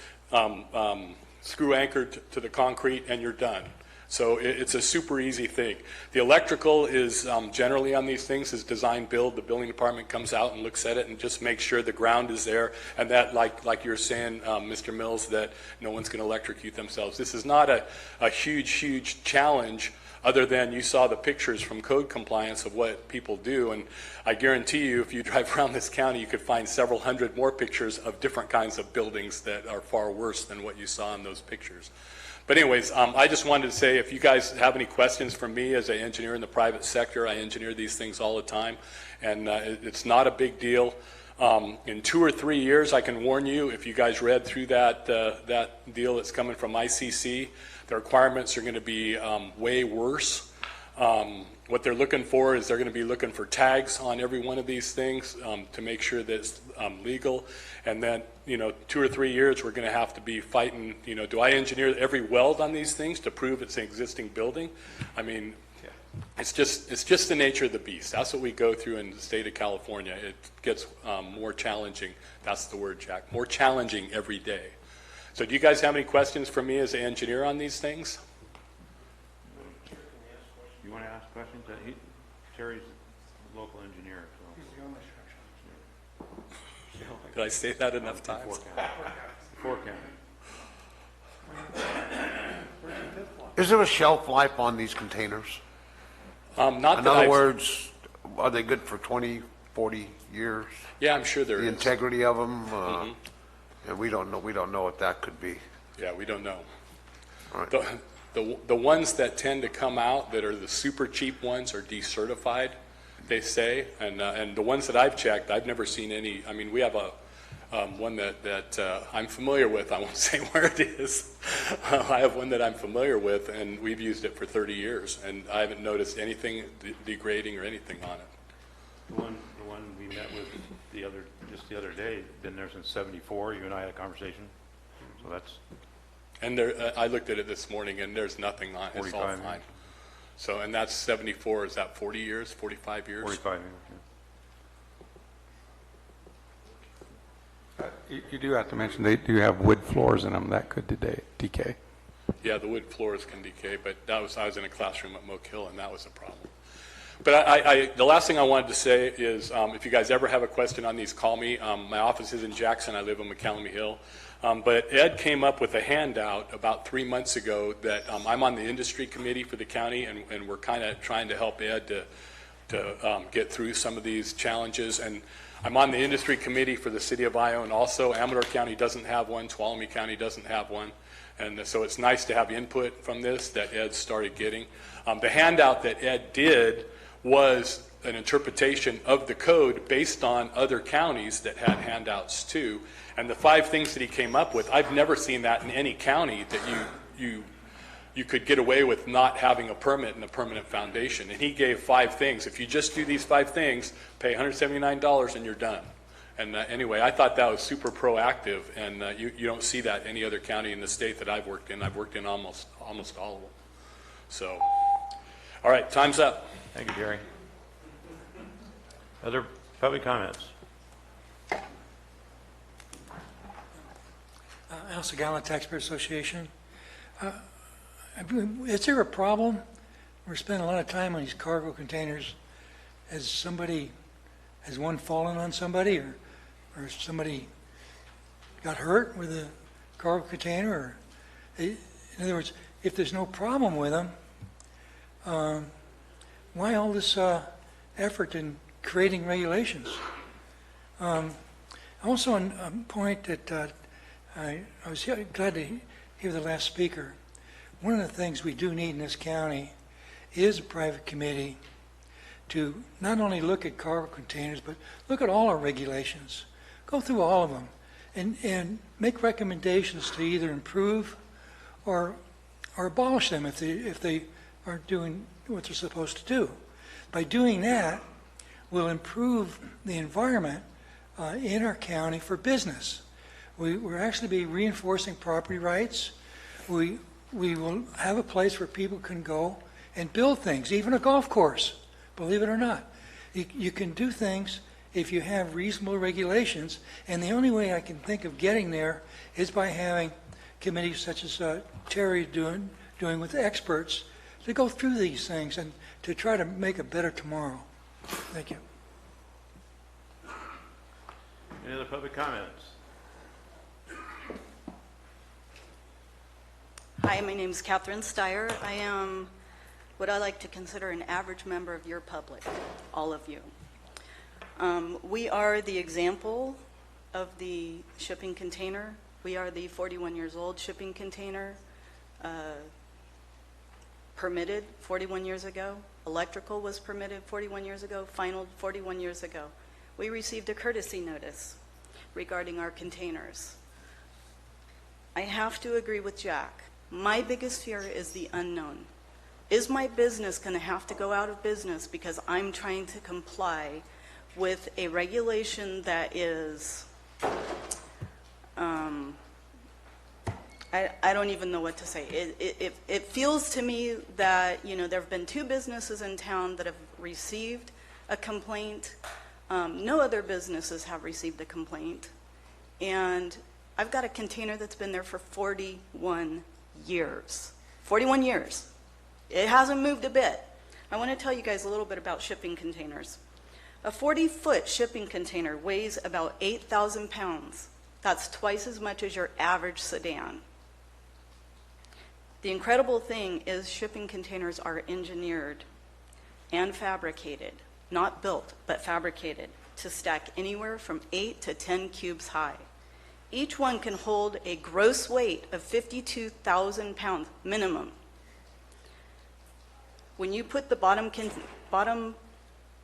screw anchored to the concrete, and you're done. So it's a super easy thing. The electrical is generally on these things is design build. The building department comes out and looks at it and just makes sure the ground is there, and that, like you're saying, Mr. Mills, that no one's going to electrocute themselves. This is not a huge challenge other than you saw the pictures from code compliance of what people do. And I guarantee you, if you drive around this county, you could find several hundred more pictures of different kinds of buildings that are far worse than what you saw in those pictures. But anyways, I just wanted to say, if you guys have any questions for me as an engineer in the private sector, I engineer these things all the time, and it's not a big deal. In 2 or 3 years, I can warn you, if you guys read through that deal that's coming from ICC, the requirements are going to be way worse. What they're looking for is they're going to be looking for tags on every one of these things to make sure that it's legal. And then, 2 or 3 years, we're going to have to be fighting, do I engineer every weld on these things to prove it's an existing building? I mean, it's just the nature of the beast. That's what we go through in the state of California. It gets more challenging. That's the word, Jack. More challenging every day. So do you guys have any questions for me as an engineer on these things? You want to ask questions? Terry's a local engineer. So. He's the only structural engineer. Did I say that enough times? Before county. Is there a shelf life on these containers? Not In that other I've- words, are they good for 20, 40 years? Yeah, I'm sure there The is. integrity of them, and we don't know what that could be. Yeah, we don't know. All right. The ones that tend to come out that are the super cheap ones are decertified, they say, and the ones that I've checked, I've never seen any. I mean, we have a one that I'm familiar with. I won't say where it is. I have one that I'm familiar with, and we've used it for 30 years, and I haven't noticed anything degrading or anything on it. The one we met with just the other day, been there since '74. You and I had a conversation. So that's. And there, I looked at it this morning, and there's nothing on it. It's all 45 fine. years. So, and that's 74. Is that 40 years? 45 years? 45 years. Yeah. You do have to mention they do have wood floors in them that could decay. Yeah, the wood floors can decay, but I was in a classroom at Moke Hill, and that was a problem. But the last thing I wanted to say is, if you guys ever have a question on these, call me. My office is in Jackson. I live on McCallum Hill. But Ed came up with a handout about 3 months ago that I'm on the industry committee for the county, and we're kind of trying to help Ed to get through some of these challenges. And I'm on the industry committee for the city of Ione also. Amador County doesn't have one. Tuolumne County doesn't have one. And so it's nice to have input from this that Ed started getting. The handout that Ed did was an interpretation of the code based on other counties that had handouts too. And the 5 things that he came up with, I've never seen that in any county, that you could get away with not having a permit and a permanent foundation. And he gave 5 things. If you just do these 5 things, pay $179 and you're done. And anyway, I thought that was super proactive, and you don't see that any other county in the state that I've worked in. I've worked in almost all of them. So, all right, time's up. Thank you, Jerry. Other public comments? Elsa Gallant Taxpayer Association. Is there a problem? We're spending a lot of time on these cargo containers. Has one fallen on somebody, or somebody got hurt with a cargo container? Or, in other words, if there's no problem with them, why all this effort in creating regulations? Also, a point that I was glad to hear the last speaker. One of the things we do need in this county is a private committee to not only look at cargo containers, but look at all our regulations. Go through all of them and make recommendations to either improve or abolish them if they aren't doing what they're supposed to do. By doing that, we'll improve the environment in our county for business. We're actually be reinforcing property rights. We will have a place where people can go and build things, even a golf course, believe it or not. You can do things if you have reasonable regulations, and the only way I can think of getting there is by having committees such as Terry doing with experts to go through these things and to try to make a better tomorrow. Thank you. Any other public comments? Hi, my name is Catherine Steyer. I am what I like to consider an average member of your public, all of you. We are the example of the shipping container. We are the 41 years old shipping container, permitted 41 years ago. Electrical was permitted 41 years ago, final 41 years ago. We received a courtesy notice regarding our containers. I have to agree with Jack. My biggest fear is the unknown. Is my business going to have to go out of business because I'm trying to comply with a regulation that is, I don't even know what to say. It feels to me that, there have been 2 businesses in town that have received a complaint. No other businesses have received a complaint. And I've got a container that's been there for 41 years. 41 years. It hasn't moved a bit. I want to tell you guys a little bit about shipping containers. A 40-foot shipping container weighs about 8,000 pounds. That's twice as much as your average sedan. The incredible thing is shipping containers are engineered and fabricated, not built, but fabricated, to stack anywhere from 8 to 10 cubes high. Each one can hold a gross weight of 52,000 pounds minimum. When you put the bottom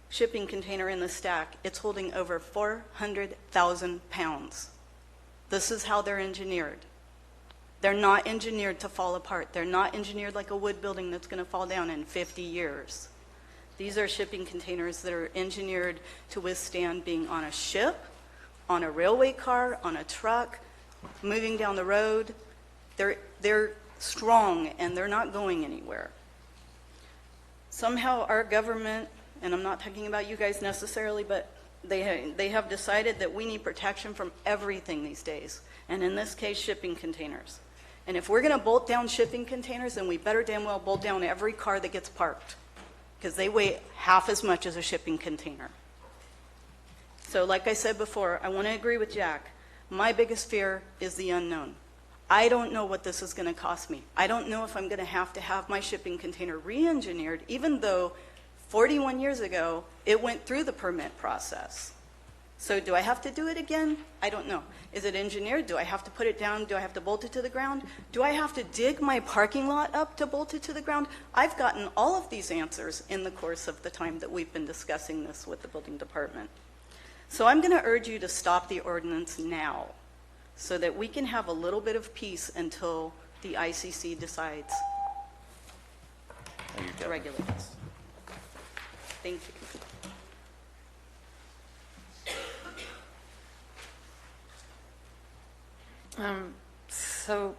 shipping container in the stack, it's holding over 400,000 pounds. This is how they're engineered. They're not engineered to fall apart. They're not engineered like a wood building that's going to fall down in 50 years. These are shipping containers that are engineered to withstand being on a ship, on a railway car, on a truck, moving down the road. They're strong and they're not going anywhere. Somehow our government, and I'm not talking about you guys necessarily, but they have decided that we need protection from everything these days, and in this case, shipping containers. And if we're going to bolt down shipping containers, then we better damn well bolt down every car that gets parked, because they weigh half as much as a shipping container. So like I said before, I want to agree with Jack. My biggest fear is the unknown. I don't know what this is going to cost me. I don't know if I'm going to have my shipping container re-engineered, even though 41 years ago, it went through the permit process. So do I have to do it again? I don't know. Is it engineered? Do I have to put it down? Do I have to bolt it to the ground? Do I have to dig my parking lot up to bolt it to the ground? I've gotten all of these answers in the course of the time that we've been discussing this with the building department. So I'm going to urge you to stop the ordinance now so that we can have a little bit of peace until the ICC decides to regulate this. Thank you. So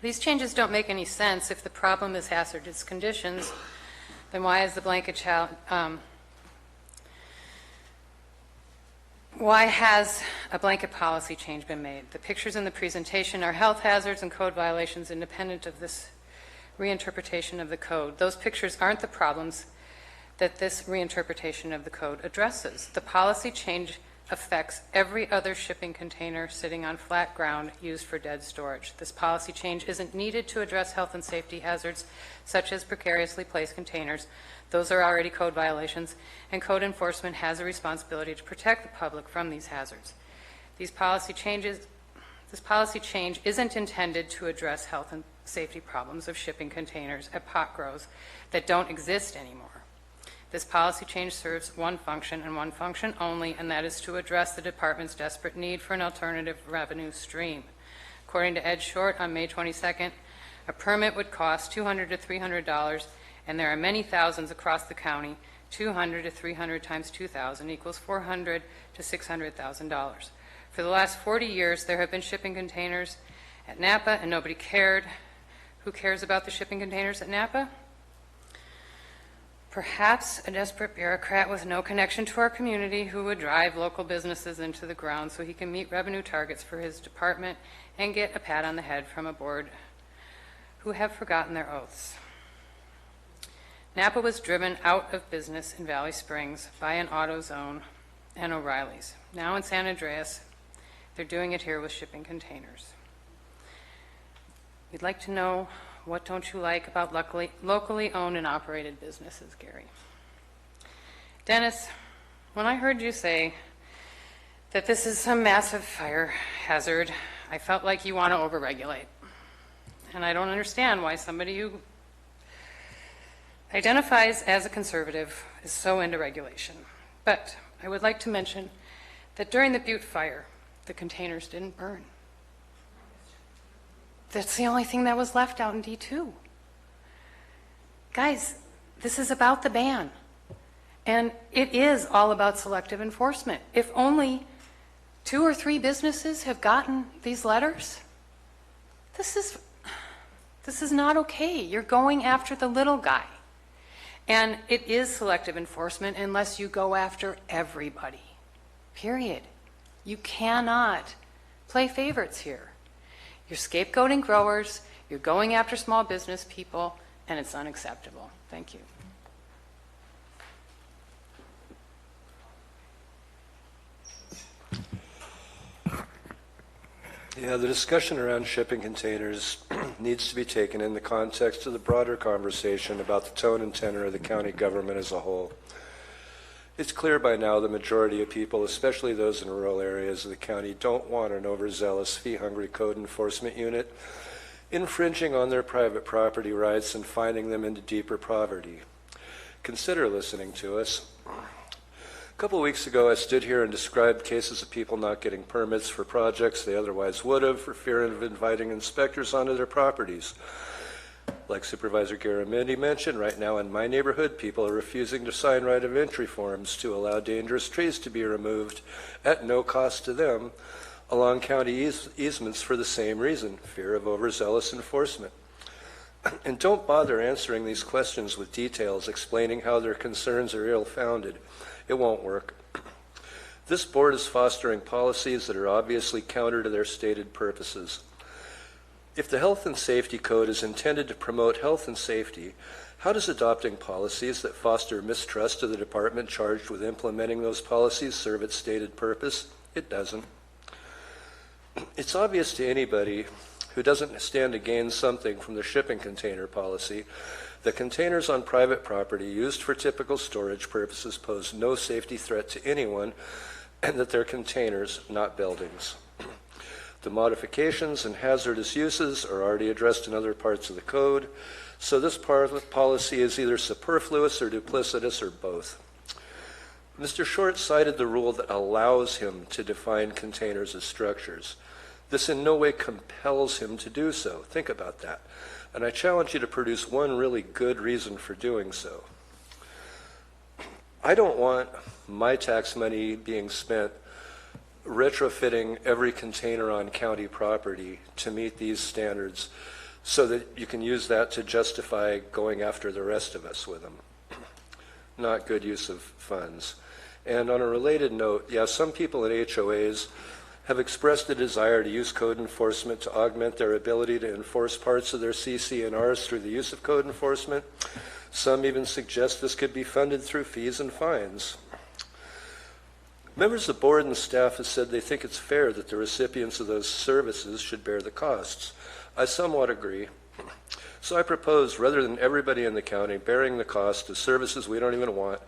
these changes don't make any sense. If the problem is hazardous conditions, then why is the blanket why has a blanket policy change been made? The pictures in the presentation are health hazards and code violations independent of this reinterpretation of the code. Those pictures aren't the problems that this reinterpretation of the code addresses. The policy change affects every other shipping container sitting on flat ground used for dead storage. This policy change isn't needed to address health and safety hazards such as precariously placed containers. Those are already code violations, and code enforcement has a responsibility to protect the public from these hazards. This policy change isn't intended to address health and safety problems of shipping containers at pot grows that don't exist anymore. This policy change serves one function and one function only, and that is to address the department's desperate need for an alternative revenue stream. According to Ed Short, on May 22nd, a permit would cost $200 to $300, and there are many thousands across the county. 200 to 300 times 2,000 equals $400 to $600,000. For the last 40 years, there have been shipping containers at Napa, and nobody cared. Who cares about the shipping containers at Napa? Perhaps a desperate bureaucrat with no connection to our community who would drive local businesses into the ground so he can meet revenue targets for his department and get a pat on the head from a board who have forgotten their oaths. Napa was driven out of business in Valley Springs by an AutoZone and O'Reilly's. Now in San Andreas, they're doing it here with shipping containers. We'd like to know What don't you like about locally owned and operated businesses, Gary? Dennis, when I heard you say that this is some massive fire hazard, I felt like you want to overregulate. And I don't understand why somebody who identifies as a conservative is so into regulation. But I would like to mention that during the Butte fire, the containers didn't burn. That's the only thing that was left out in D2. Guys, this is about the ban. And it is all about selective enforcement. If only 2 or 3 businesses have gotten these letters, this is not okay. You're going after the little guy. And it is selective enforcement unless you go after everybody. Period. You cannot play favorites here. You're scapegoating growers, you're going after small business people, and it's unacceptable. Thank you. Yeah, the discussion around shipping containers needs to be taken in the context of the broader conversation about the tone and tenor of the county government as a whole. It's clear by now the majority of people, especially those in rural areas of the county, don't want an overzealous, fee-hungry code enforcement unit infringing on their private property rights and finding them into deeper poverty. Consider listening to us. A couple of weeks ago, I stood here and described cases of people not getting permits for projects they otherwise would have for fear of inviting inspectors onto their properties. Like Supervisor Garamendi mentioned, right now in my neighborhood, people are refusing to sign right of entry forms to allow dangerous trees to be removed at no cost to them along county easements for the same reason, fear of overzealous enforcement. And don't bother answering these questions with details explaining how their concerns are ill-founded. It won't work. This board is fostering policies that are obviously counter to their stated purposes. If the Health and Safety Code is intended to promote health and safety, how does adopting policies that foster mistrust of the department charged with implementing those policies serve its stated purpose? It doesn't. It's obvious to anybody who doesn't stand to gain something from the shipping container policy that containers on private property used for typical storage purposes pose no safety threat to anyone, and that they're containers, not buildings. The modifications and hazardous uses are already addressed in other parts of the code, so this part of the policy is either superfluous or duplicitous or both. Mr. Short cited the rule that allows him to define containers as structures. This in no way compels him to do so. Think about that. And I challenge you to produce one really good reason for doing so. I don't want my tax money being spent retrofitting every container on county property to meet these standards so that you can use that to justify going after the rest of us with them. Not good use of funds. And on a related note, yeah, some people in HOAs have expressed a desire to use code enforcement to augment their ability to enforce parts of their CC&Rs through the use of code enforcement. Some even suggest this could be funded through fees and fines. Members of the board and staff have said they think it's fair that the recipients of those services should bear the costs. I somewhat agree. So I propose, rather than everybody in the county bearing the cost of services we don't even want,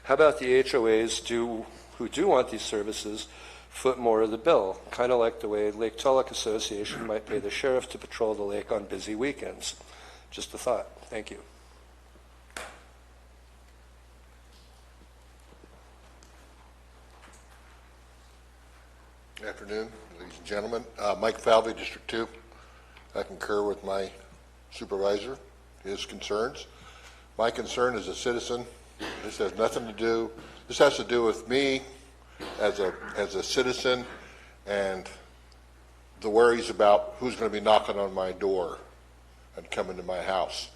how about the HOAs who do want these services foot more of the bill, kind of like the way Lake Tulloch Association might pay the sheriff to patrol the lake on busy weekends. Just a thought. Thank you. Good afternoon, ladies and gentlemen. Mike Falvey, District 2. I concur with my supervisor, his concerns. My concern as a citizen, this has nothing to do, this has to do with me as a citizen and the worries about who's going to be knocking on my door and coming to my house.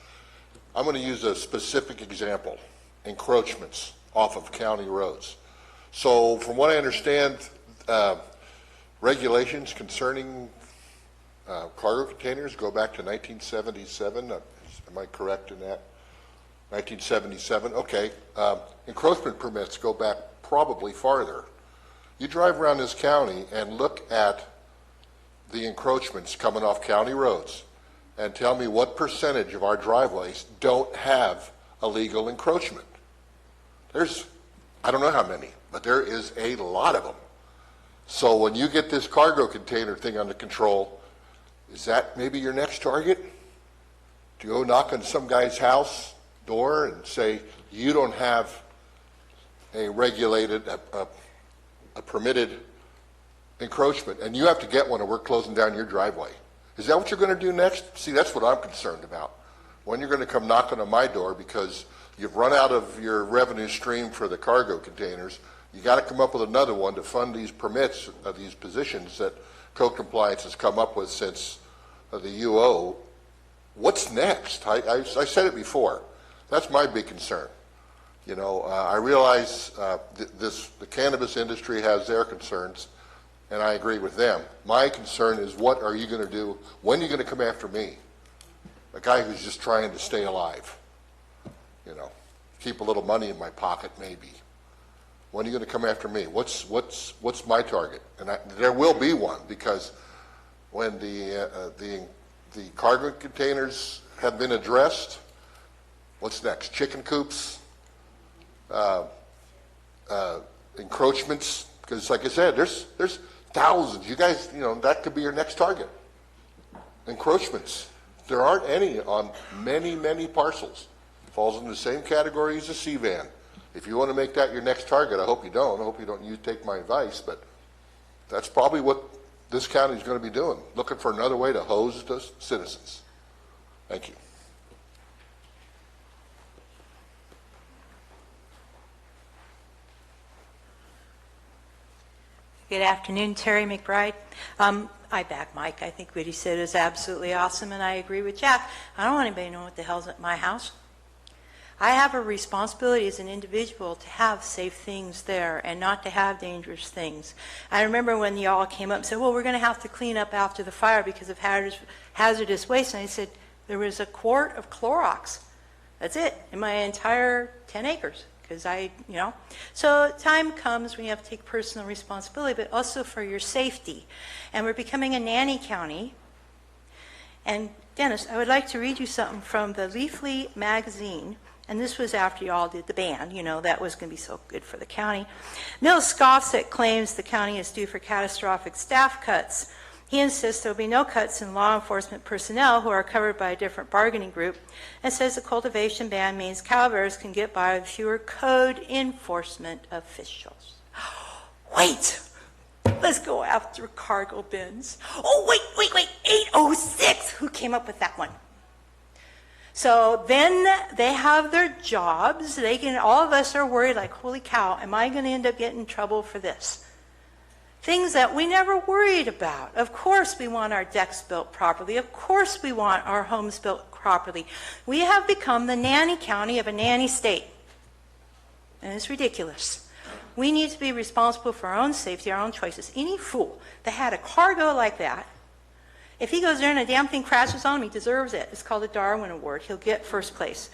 I'm going to use a specific example, encroachments off of county roads. So from what I understand, regulations concerning cargo containers go back to 1977. Am I correct in that? 1977, okay. Encroachment permits go back probably farther. You drive around this county and look at the encroachments coming off county roads, and tell me what percentage of our driveways don't have a legal encroachment. There's, I don't know how many, but there is a lot of them. So when you get this cargo container thing under control, is that maybe your next target? To go knock on some guy's house door and say, you don't have a regulated, a permitted encroachment, and you have to get one or we're closing down your driveway. Is that what you're going to do next? See, that's what I'm concerned about. When you're going to come knocking on my door because you've run out of your revenue stream for the cargo containers, you got to come up with another one to fund these permits, these positions that code compliance has come up with since the UO. What's next? I said it before. That's my big concern. You know, I realize the cannabis industry has their concerns, and I agree with them. My concern is, what are you going to do? When are you going to come after me? A guy who's just trying to stay alive. You know, keep a little money in my pocket, maybe. When are you going to come after me? What's my target? And there will be one, because when the cargo containers have been addressed, what's next? Chicken coops, encroachments, because like I said, there's thousands. You guys, you know, that could be your next target. Encroachments. There aren't any on many parcels. Falls in the same category as a C-van. If you want to make that your next target, I hope you don't. I hope you don't take my advice, but that's probably what this county is going to be doing, looking for another way to hose the citizens. Thank you. Good afternoon, Terry McBride. I back Mike. I think what he said is absolutely awesome, and I agree with Jack. I don't want anybody to know what the hell's at my house. I have a responsibility as an individual to have safe things there and not to have dangerous things. I remember when y'all came up and said, well, we're going to have to clean up after the fire because of hazardous waste. And I said, there was a quart of Clorox. That's it, in my entire 10 acres. Because so time comes when you have to take personal responsibility, but also for your safety. And we're becoming a nanny county. And Dennis, I would like to read you something from the Leafly magazine. And this was after you all did the ban, that was going to be so good for the county. Mills scoffs at claims the county is due for catastrophic staff cuts. He insists there will be no cuts in law enforcement personnel who are covered by a different bargaining group, and says the cultivation ban means Calaveras can get by with fewer code enforcement officials. Wait! Let's go after cargo bins. Oh, wait, 806! Who came up with that one? So then they have their jobs. All of us are worried, like, holy cow, am I going to end up getting in trouble for this? Things that we never worried about. Of course we want our decks built properly. Of course we want our homes built properly. We have become the nanny county of a nanny state. And it's ridiculous. We need to be responsible for our own safety, our own choices. Any fool that had a cargo like that, if he goes there and a damn thing crashes on him, he deserves it. It's called the Darwin Award. He'll get first place.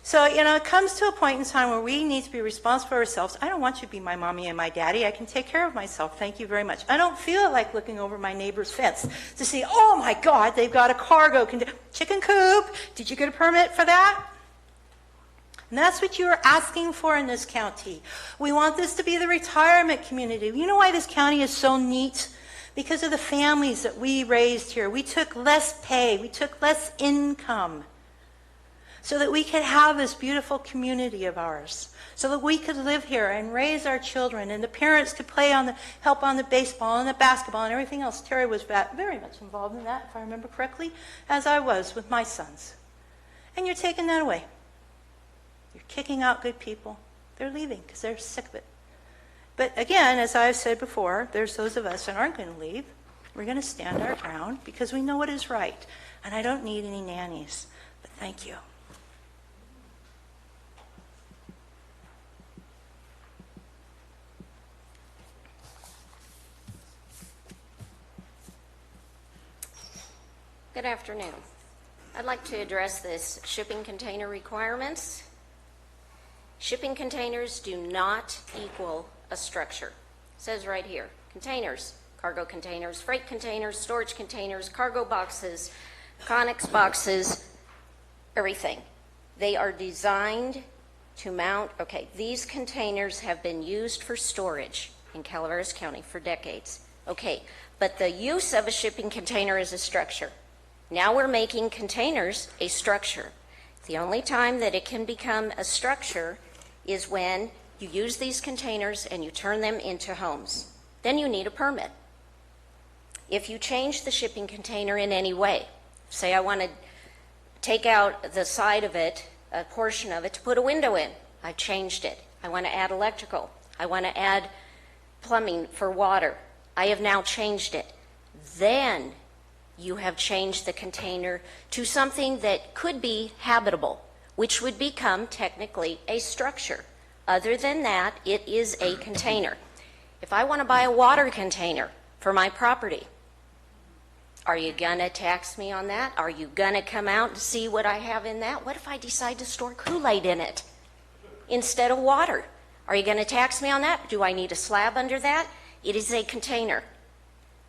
So, it comes to a point in time where we need to be responsible for ourselves. I don't want you to be my mommy and my daddy. I can take care of myself. Thank you very much. I don't feel like looking over my neighbor's fence to see, oh my God, they've got a cargo chicken coop. Did you get a permit for that? And that's what you're asking for in this county. We want this to be the retirement community. You know why this county is so neat? Because of the families that we raised here. We took less pay. We took less income, so that we could have this beautiful community of ours, so that we could live here and raise our children, and the parents could help on the baseball and the basketball and everything else. Terry was very much involved in that, if I remember correctly, as I was with my sons. And you're taking that away. You're kicking out good people. They're leaving because they're sick of it. But again, as I've said before, there's those of us that aren't going to leave. We're going to stand our ground because we know what is right. And I don't need any nannies. But thank you. Good afternoon. I'd like to address this shipping container requirements. Shipping containers do not equal a structure. It says right here, containers, cargo containers, freight containers, storage containers, cargo boxes, Conex boxes, everything. They are designed to mount, okay, these containers have been used for storage in Calaveras County for decades. Okay, but the use of a shipping container is a structure. Now we're making containers a structure. The only time that it can become a structure is when you use these containers and you turn them into homes. Then you need a permit. If you change the shipping container in any way, say I want to take out the side of it, a portion of it, to put a window in, I've changed it. I want to add electrical. I want to add plumbing for water. I have now changed it. Then you have changed the container to something that could be habitable, which would become technically a structure. Other than that, it is a container. If I want to buy a water container for my property, are you going to tax me on that? Are you going to come out and see what I have in that? What if I decide to store Kool-Aid in it instead of water? Are you going to tax me on that? Do I need a slab under that? It is a container.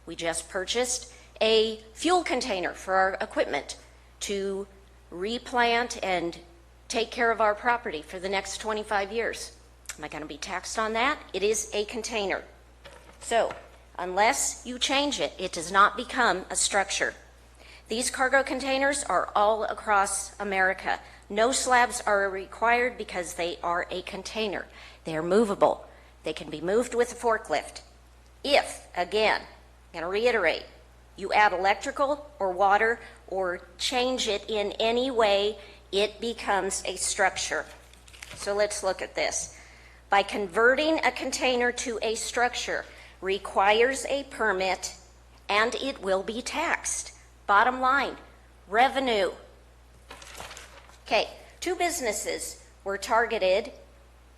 We just purchased a fuel container for our equipment to replant and take care of our property for the next 25 years. Am I going to be taxed on that? It is a container. So, unless you change it, it does not become a structure. These cargo containers are all across America. No slabs are required because they are a container. They are movable. They can be moved with a forklift. If, again, I'm going to reiterate, you add electrical or water or change it in any way, it becomes a structure. So let's look at this. By converting a container to a structure requires a permit and it will be taxed. Bottom line, revenue. Okay, 2 businesses were targeted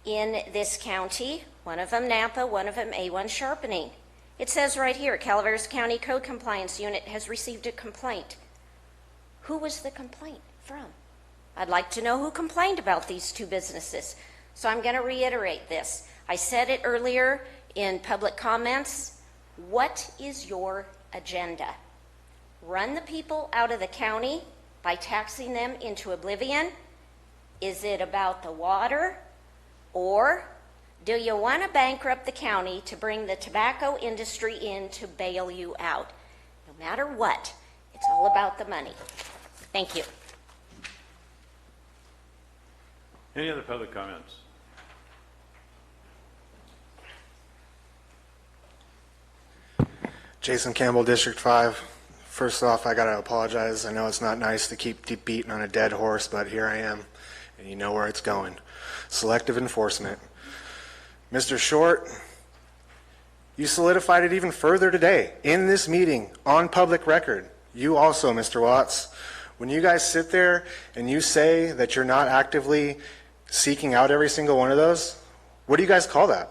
in this county, one of them Napa, one of them A1 Sharpening. It says right here, Calaveras County Code Compliance Unit has received a complaint. Who was the complaint from? I'd like to know who complained about these 2 businesses. So I'm going to reiterate this. I said it earlier in public comments. What is your agenda? Run the people out of the county by taxing them into oblivion? Is it about the water? Or do you want to bankrupt the county to bring the tobacco industry in to bail you out? No matter what, it's all about the money. Thank you. Any other public comments? Jason Campbell, District 5. First off, I got to apologize. I know it's not nice to keep beating on a dead horse, but here I am, and you know where it's going. Selective enforcement. Mr. Short, you solidified it even further today in this meeting on public record. You also, Mr. Watts, when you guys sit there and you say that you're not actively seeking out every single one of those, what do you guys call that?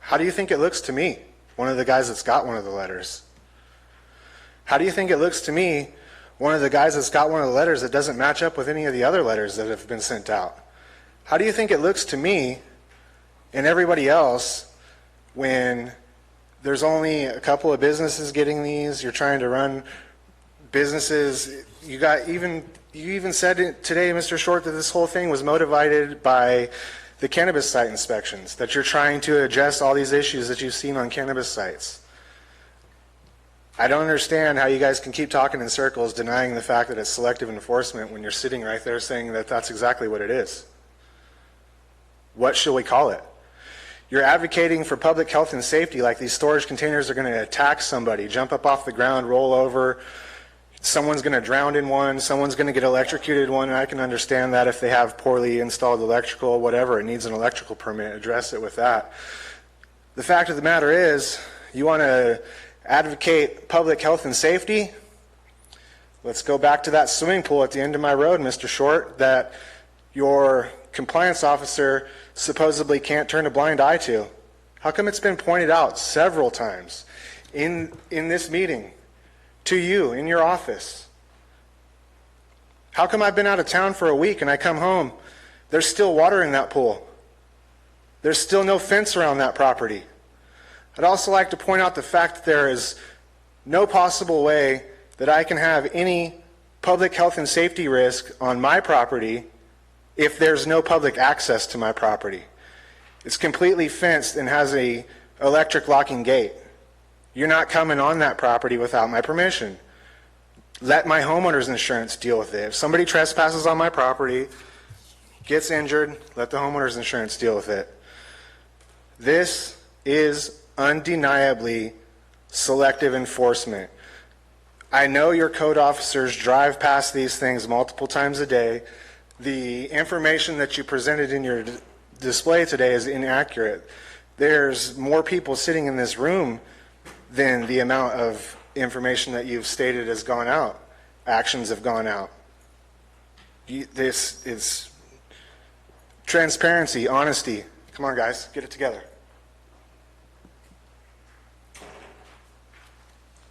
How do you think it looks to me, one of the guys that's got one of the letters? How do you think it looks to me, one of the guys that's got one of the letters that doesn't match up with any of the other letters that have been sent out? How do you think it looks to me and everybody else when there's only a couple of businesses getting these? You're trying to run businesses. You even said it today, Mr. Short, that this whole thing was motivated by the cannabis site inspections, that you're trying to address all these issues that you've seen on cannabis sites. I don't understand how you guys can keep talking in circles denying the fact that it's selective enforcement when you're sitting right there saying that that's exactly what it is. What shall we call it? You're advocating for public health and safety like these storage containers are going to attack somebody, jump up off the ground, roll over. Someone's going to drown in one. Someone's going to get electrocuted in one. And I can understand that if they have poorly installed electrical, whatever, it needs an electrical permit, address it with that. The fact of the matter is, you want to advocate public health and safety? Let's go back to that swimming pool at the end of my road, Mr. Short, that your compliance officer supposedly can't turn a blind eye to. How come it's been pointed out several times in this meeting to you in your office? How come I've been out of town for a week and I come home, there's still water in that pool? There's still no fence around that property. I'd also like to point out the fact that there is no possible way that I can have any public health and safety risk on my property if there's no public access to my property. It's completely fenced and has a electric locking gate. You're not coming on that property without my permission. Let my homeowner's insurance deal with it. If somebody trespasses on my property, gets injured, let the homeowner's insurance deal with it. This is undeniably selective enforcement. I know your code officers drive past these things multiple times a day. The information that you presented in your display today is inaccurate. There's more people sitting in this room than the amount of information that you've stated has gone out. Actions have gone out. This is transparency, honesty. Come on, guys, get it together.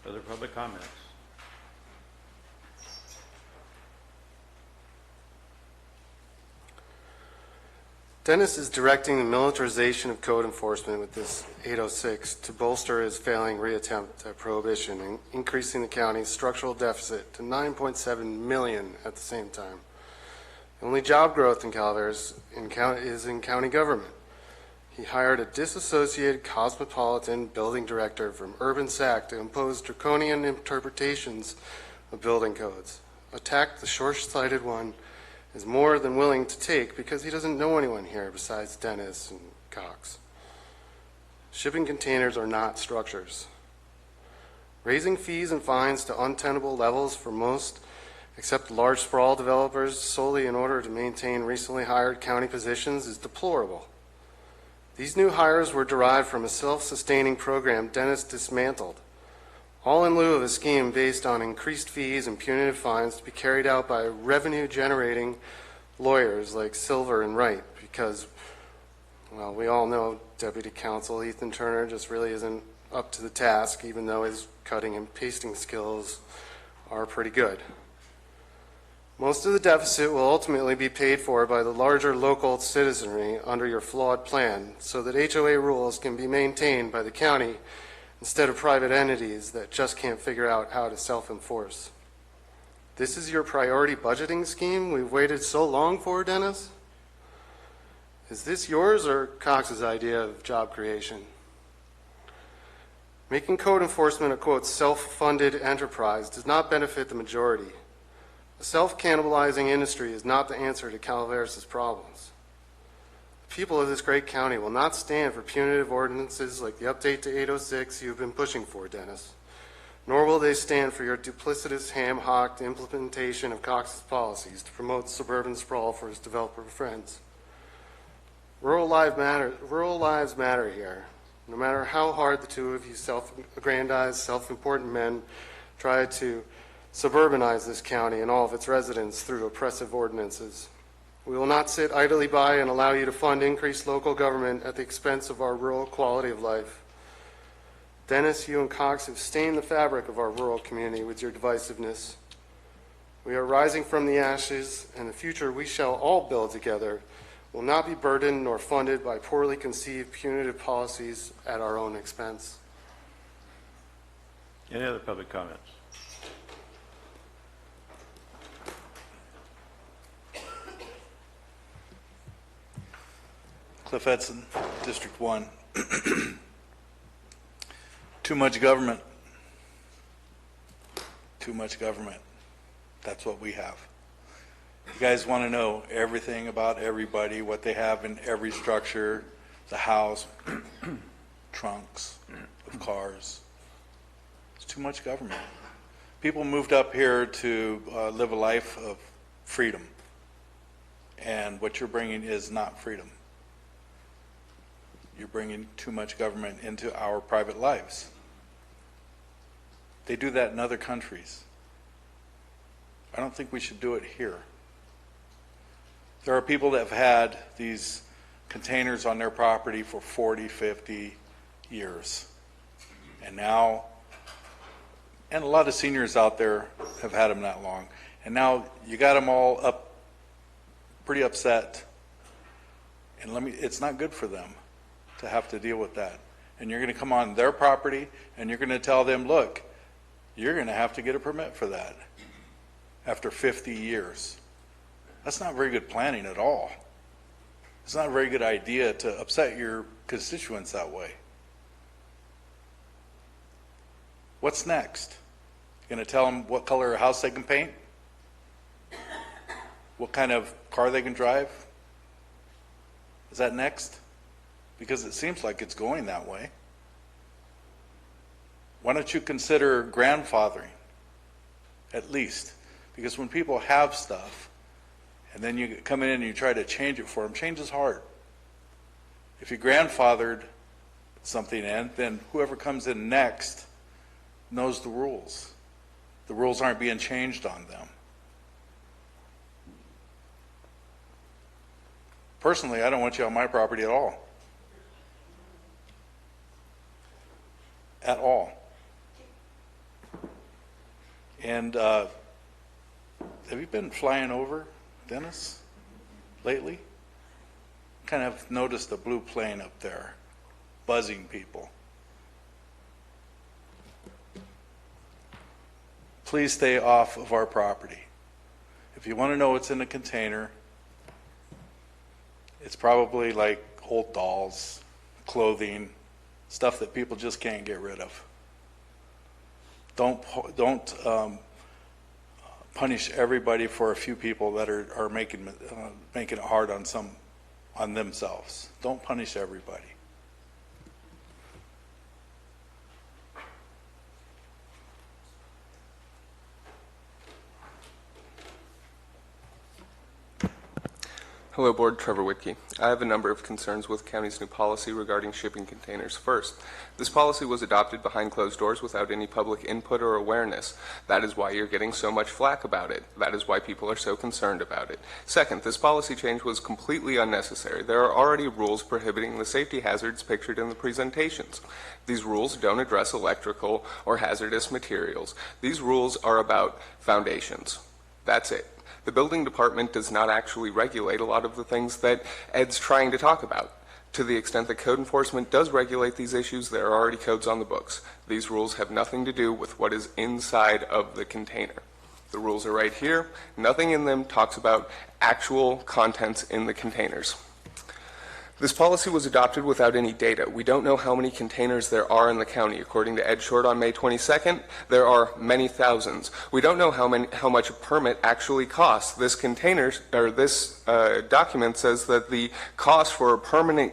Other public comments? Dennis is directing the militarization of code enforcement with this 806 to bolster his failing reattempt at prohibition and increasing the county's structural deficit to $9.7 million at the same time. The only job growth in Calaveras is in county government. He hired a disassociated cosmopolitan building director from Urban SAC to impose draconian interpretations of building codes. Attacked the short-sighted one is more than willing to take because he doesn't know anyone here besides Dennis and Cox. Shipping containers are not structures. Raising fees and fines to untenable levels for most except large sprawl developers solely in order to maintain recently hired county positions is deplorable. These new hires were derived from a self-sustaining program Dennis dismantled, all in lieu of a scheme based on increased fees and punitive fines to be carried out by revenue-generating lawyers like Silver and Wright, because, well, we all know Deputy Counsel Ethan Turner just really isn't up to the task, even though his cutting and pasting skills are pretty good. Most of the deficit will ultimately be paid for by the larger local citizenry under your flawed plan, so that HOA rules can be maintained by the county instead of private entities that just can't figure out how to self-enforce. This is your priority budgeting scheme we've waited so long for, Dennis? Is this yours or Cox's idea of job creation? Making code enforcement a, quote, self-funded enterprise does not benefit the majority. A self-cannibalizing industry is not the answer to Calaveras' problems. The people of this great county will not stand for punitive ordinances like the update to 806 you've been pushing for, Dennis. Nor will they stand for your duplicitous, ham-hocked implementation of Cox's policies to promote suburban sprawl for his developer friends. Rural lives matter here. No matter how hard the two of you self-aggrandized, self-important men try to suburbanize this county and all of its residents through oppressive ordinances. We will not sit idly by and allow you to fund increased local government at the expense of our rural quality of life. Dennis, you and Cox have stained the fabric of our rural community with your divisiveness. We are rising from the ashes, and the future we shall all build together will not be burdened nor funded by poorly conceived punitive policies at our own expense. Any other public comments? Cliff Edson, District 1. Too much government. Too much government. That's what we have. You guys want to know everything about everybody, what they have in every structure, the house, trunks of cars. It's too much government. People moved up here to live a life of freedom. And what you're bringing is not freedom. You're bringing too much government into our private lives. They do that in other countries. I don't think we should do it here. There are people that have had these containers on their property for 40, 50 years. And now, and a lot of seniors out there have had them that long. And now you got them all up, pretty upset. And it's not good for them to have to deal with that. And you're going to come on their property and you're going to tell them, look, you're going to have to get a permit for that after 50 years. That's not very good planning at all. It's not a very good idea to upset your constituents that way. What's next? Going to tell them what color house they can paint? What kind of car they can drive? Is that next? Because it seems like it's going that way. Why don't you consider grandfathering, at least? Because when people have stuff, and then you come in and you try to change it for them, change is hard. If you grandfathered something in, then whoever comes in next knows the rules. The rules aren't being changed on them. Personally, I don't want you on my property at all. At all. And have you been flying over, Dennis, lately? Kind of noticed a blue plane up there, buzzing people. Please stay off of our property. If you want to know what's in the container, it's probably like old dolls, clothing, stuff that people just can't get rid of. Don't punish everybody for a few people that are making it hard on themselves. Don't punish everybody. Hello, Board. Trevor Whitkey. I have a number of concerns with county's new policy regarding shipping containers. First, this policy was adopted behind closed doors without any public input or awareness. That is why you're getting so much flack about it. That is why people are so concerned about it. Second, this policy change was completely unnecessary. There are already rules prohibiting the safety hazards pictured in the presentations. These rules don't address electrical or hazardous materials. These rules are about foundations. That's it. The building department does not actually regulate a lot of the things that Ed's trying to talk about. To the extent that code enforcement does regulate these issues, there are already codes on the books. These rules have nothing to do with what is inside of the container. The rules are right here. Nothing in them talks about actual contents in the containers. This policy was adopted without any data. We don't know how many containers there are in the county. According to Ed Short on May 22nd, there are many thousands. We don't know how much a permit actually costs. This document says that the cost for a permanent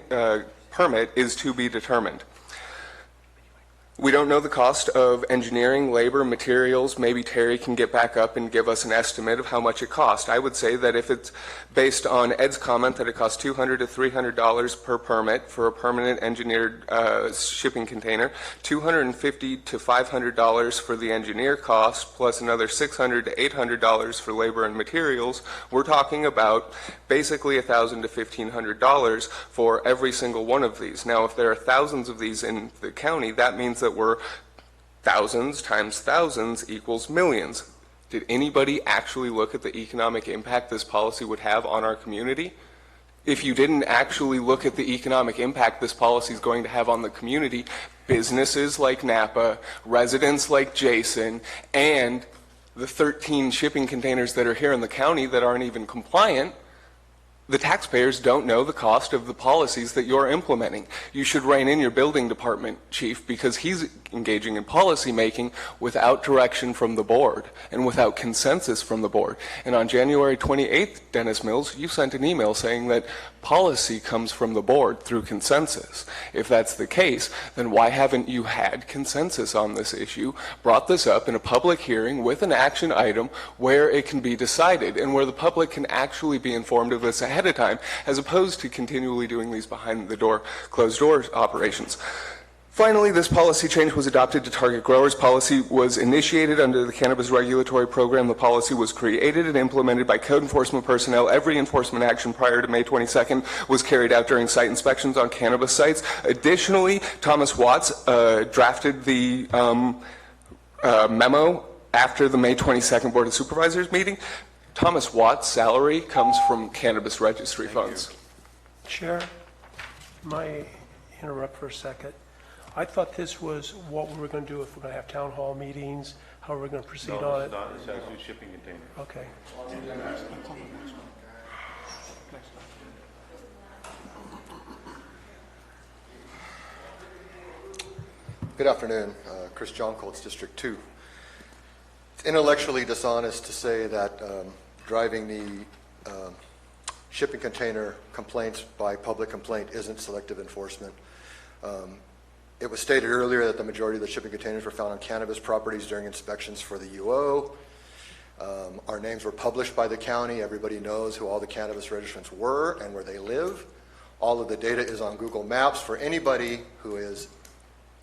permit is to be determined. We don't know the cost of engineering, labor, materials. Maybe Terry can get back up and give us an estimate of how much it costs. I would say that if it's based on Ed's comment that it costs $200 to $300 per permit for a permanent engineered shipping container, $250 to $500 for the engineer cost, plus another $600 to $800 for labor and materials, we're talking about basically $1,000 to $1,500 for every single one of these. Now, if there are thousands of these in the county, that means that we're thousands times thousands equals millions. Did anybody actually look at the economic impact this policy would have on our community? If you didn't actually look at the economic impact this policy is going to have on the community, businesses like Napa, residents like Jason, and the 13 shipping containers that are here in the county that aren't even compliant, the taxpayers don't know the cost of the policies that you're implementing. You should rein in your building department chief because he's engaging in policy making without direction from the board and without consensus from the board. And on January 28th, Dennis Mills, you sent an email saying that policy comes from the board through consensus. If that's the case, then why haven't you had consensus on this issue, brought this up in a public hearing with an action item where it can be decided and where the public can actually be informed of this ahead of time, as opposed to continually doing these behind the door, closed doors operations. Finally, this policy change was adopted to target growers. Policy was initiated under the Cannabis Regulatory Program. The policy was created and implemented by code enforcement personnel. Every enforcement action prior to May 22nd was carried out during site inspections on cannabis sites. Additionally, Thomas Watts drafted the memo after the May 22nd Board of Supervisors meeting. Thomas Watts' salary comes from cannabis registry funds. Chair, may I interrupt for a second? I thought this was what we were going to do if we're going to have town hall meetings, how we're going to proceed No, on this it? is not, this has new shipping containers. Okay. Good afternoon. Chris John Colts, District 2. It's intellectually dishonest to say that driving the shipping container complaints by public complaint isn't selective enforcement. It was stated earlier that the majority of the shipping containers were found on cannabis properties during inspections for the UO. Our names were published by the county. Everybody knows who all the cannabis registrants were and where they live. All of the data is on Google Maps for anybody who is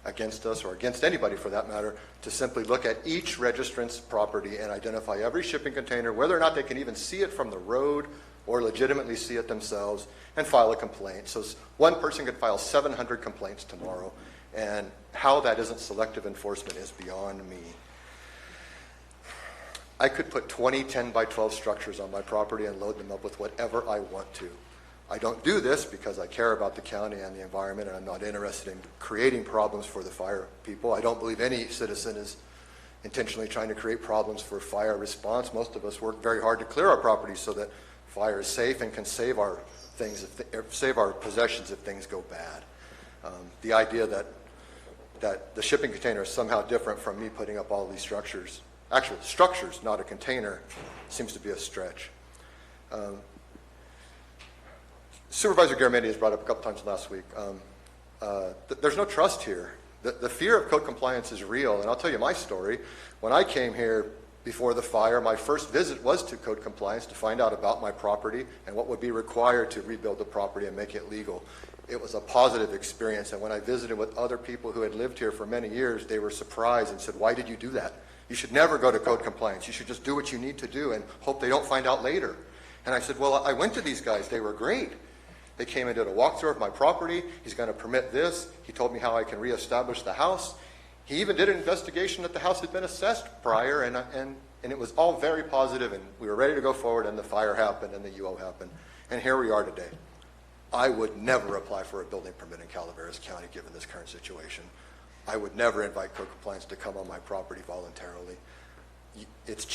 against us, or against anybody for that matter, to simply look at each registrant's property and identify every shipping container, whether or not they can even see it from the road or legitimately see it themselves, and file a complaint. So one person could file 700 complaints tomorrow, and how that isn't selective enforcement is beyond me. I could put 20 10 by 12 structures on my property and load them up with whatever I want to. I don't do this because I care about the county and the environment, and I'm not interested in creating problems for the fire people. I don't believe any citizen is intentionally trying to create problems for fire response. Most of us work very hard to clear our properties so that fire is safe and can save our things, save our possessions if things go bad. The idea that the shipping container is somehow different from me putting up all these structures, actual structures, not a container, seems to be a stretch. Supervisor Garamendi has brought up a couple times last week. There's no trust here. The fear of code compliance is real, and I'll tell you my story. When I came here before the fire, my first visit was to code compliance to find out about my property and what would be required to rebuild the property and make it legal. It was a positive experience, and when I visited with other people who had lived here for many years, they were surprised and said, "Why did you do that? You should never go to code compliance. You should just do what you need to do and hope they don't find out later." And I said, "Well, I went to these guys. They were great. They came and did a walkthrough of my property. He's going to permit this. He told me how I can reestablish the house. He even did an investigation that the house had been assessed prior, and it was all very positive, and we were ready to go forward, and the fire happened, and the UO happened. And here we are today. I would never apply for a building permit in Calaveras County given this current situation. I would never invite code compliance to come on my property voluntarily. It's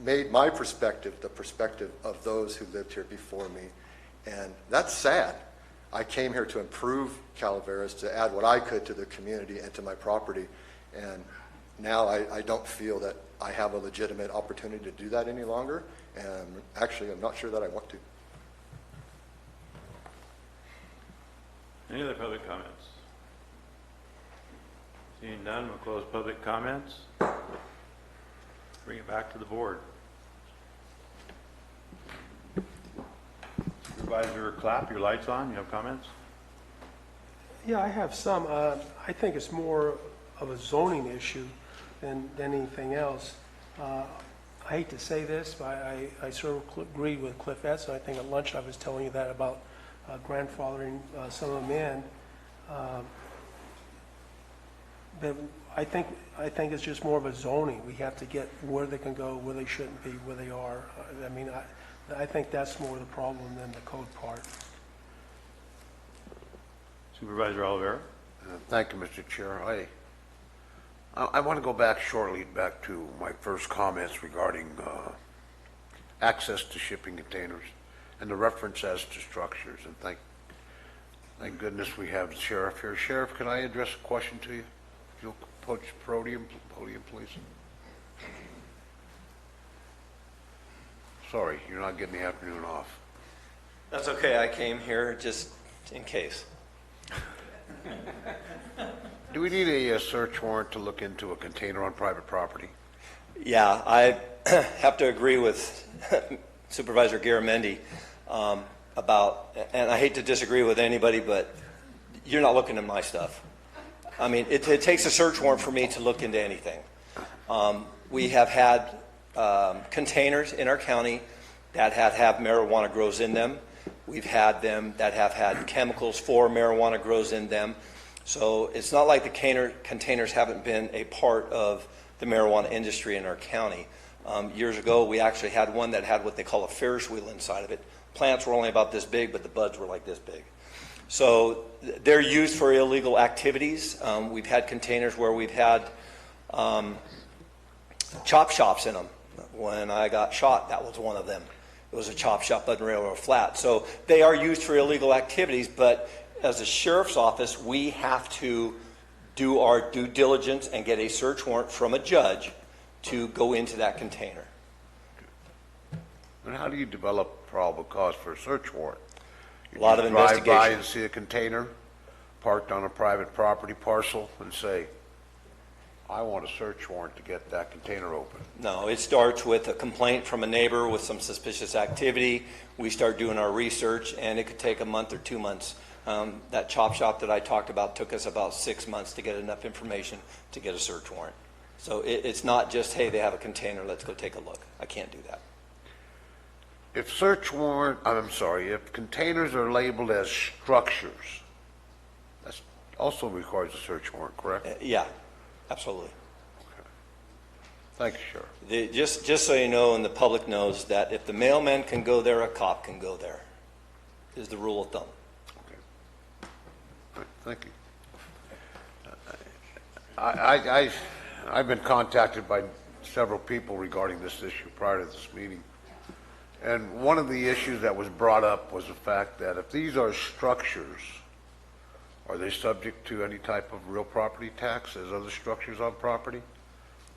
made my perspective the perspective of those who lived here before me. And that's sad. I came here to improve Calaveras, to add what I could to the community and to my property. And now I don't feel that I have a legitimate opportunity to do that any longer. And actually, I'm not sure that I want to. Any other public comments? Seeing none, we'll close public comments. Bring it back to the board. Supervisor Clapp, your light's on. You have comments? Yeah, I have some. I think it's more of a zoning issue than anything else. I hate to say this, but I sort of agree with Cliff Edson. I think at lunch I was telling you that about grandfathering some of them in. But I think it's just more of a zoning. We have to get where they can go, where they shouldn't be, where they are. I mean, I think that's more the problem than the code part. Supervisor Oliveira. Thank you, Mr. Chair. I want to go back to my first comments regarding access to shipping containers and the reference as to structures. And thank goodness we have the sheriff here. Sheriff, can I address a question to you? If you'll approach the podium, please. Sorry, you're not getting the afternoon off. That's okay. I came here just in case. Do we need a search warrant to look into a container on private property? Yeah, I have to agree with Supervisor Garamendi about, and I hate to disagree with anybody, but you're not looking at my stuff. I mean, it takes a search warrant for me to look into anything. We have had containers in our county that have marijuana grows in them. We've had them that have had chemicals for marijuana grows in them. So it's not like the containers haven't been a part of the marijuana industry in our county. Years ago, we actually had one that had what they call a Ferris wheel inside of it. Plants were only about this big, but the buds were like this big. So they're used for illegal activities. We've had containers where we've had chop shops in them. When I got shot, that was one of them. It was a chop shop on Railroad Flat. So they are used for illegal activities, but as a sheriff's office, we have to do our due diligence and get a search warrant from a judge to go into that container. And how do you develop probable cause for a search warrant? A lot of Drive by investigation. and see a container parked on a private property parcel and say, I want a search warrant to get that container open. No, it starts with a complaint from a neighbor with some suspicious activity. We start doing our research, and it could take a month or 2 months. That chop shop that I talked about took us about 6 months to get enough information to get a search warrant. So it's not just, hey, they have a container, let's go take a look. I can't do that. If if containers are labeled as structures, that also requires a search warrant, correct? Yeah, absolutely. Thank you, Sheriff. Just so you know, and the public knows, that if the mailman can go there, a cop can go there, is the rule of thumb. All right, thank you. I've been contacted by several people regarding this issue prior to this meeting. And one of the issues that was brought up was the fact that if these are structures, are they subject to any type of real property tax as other structures on property?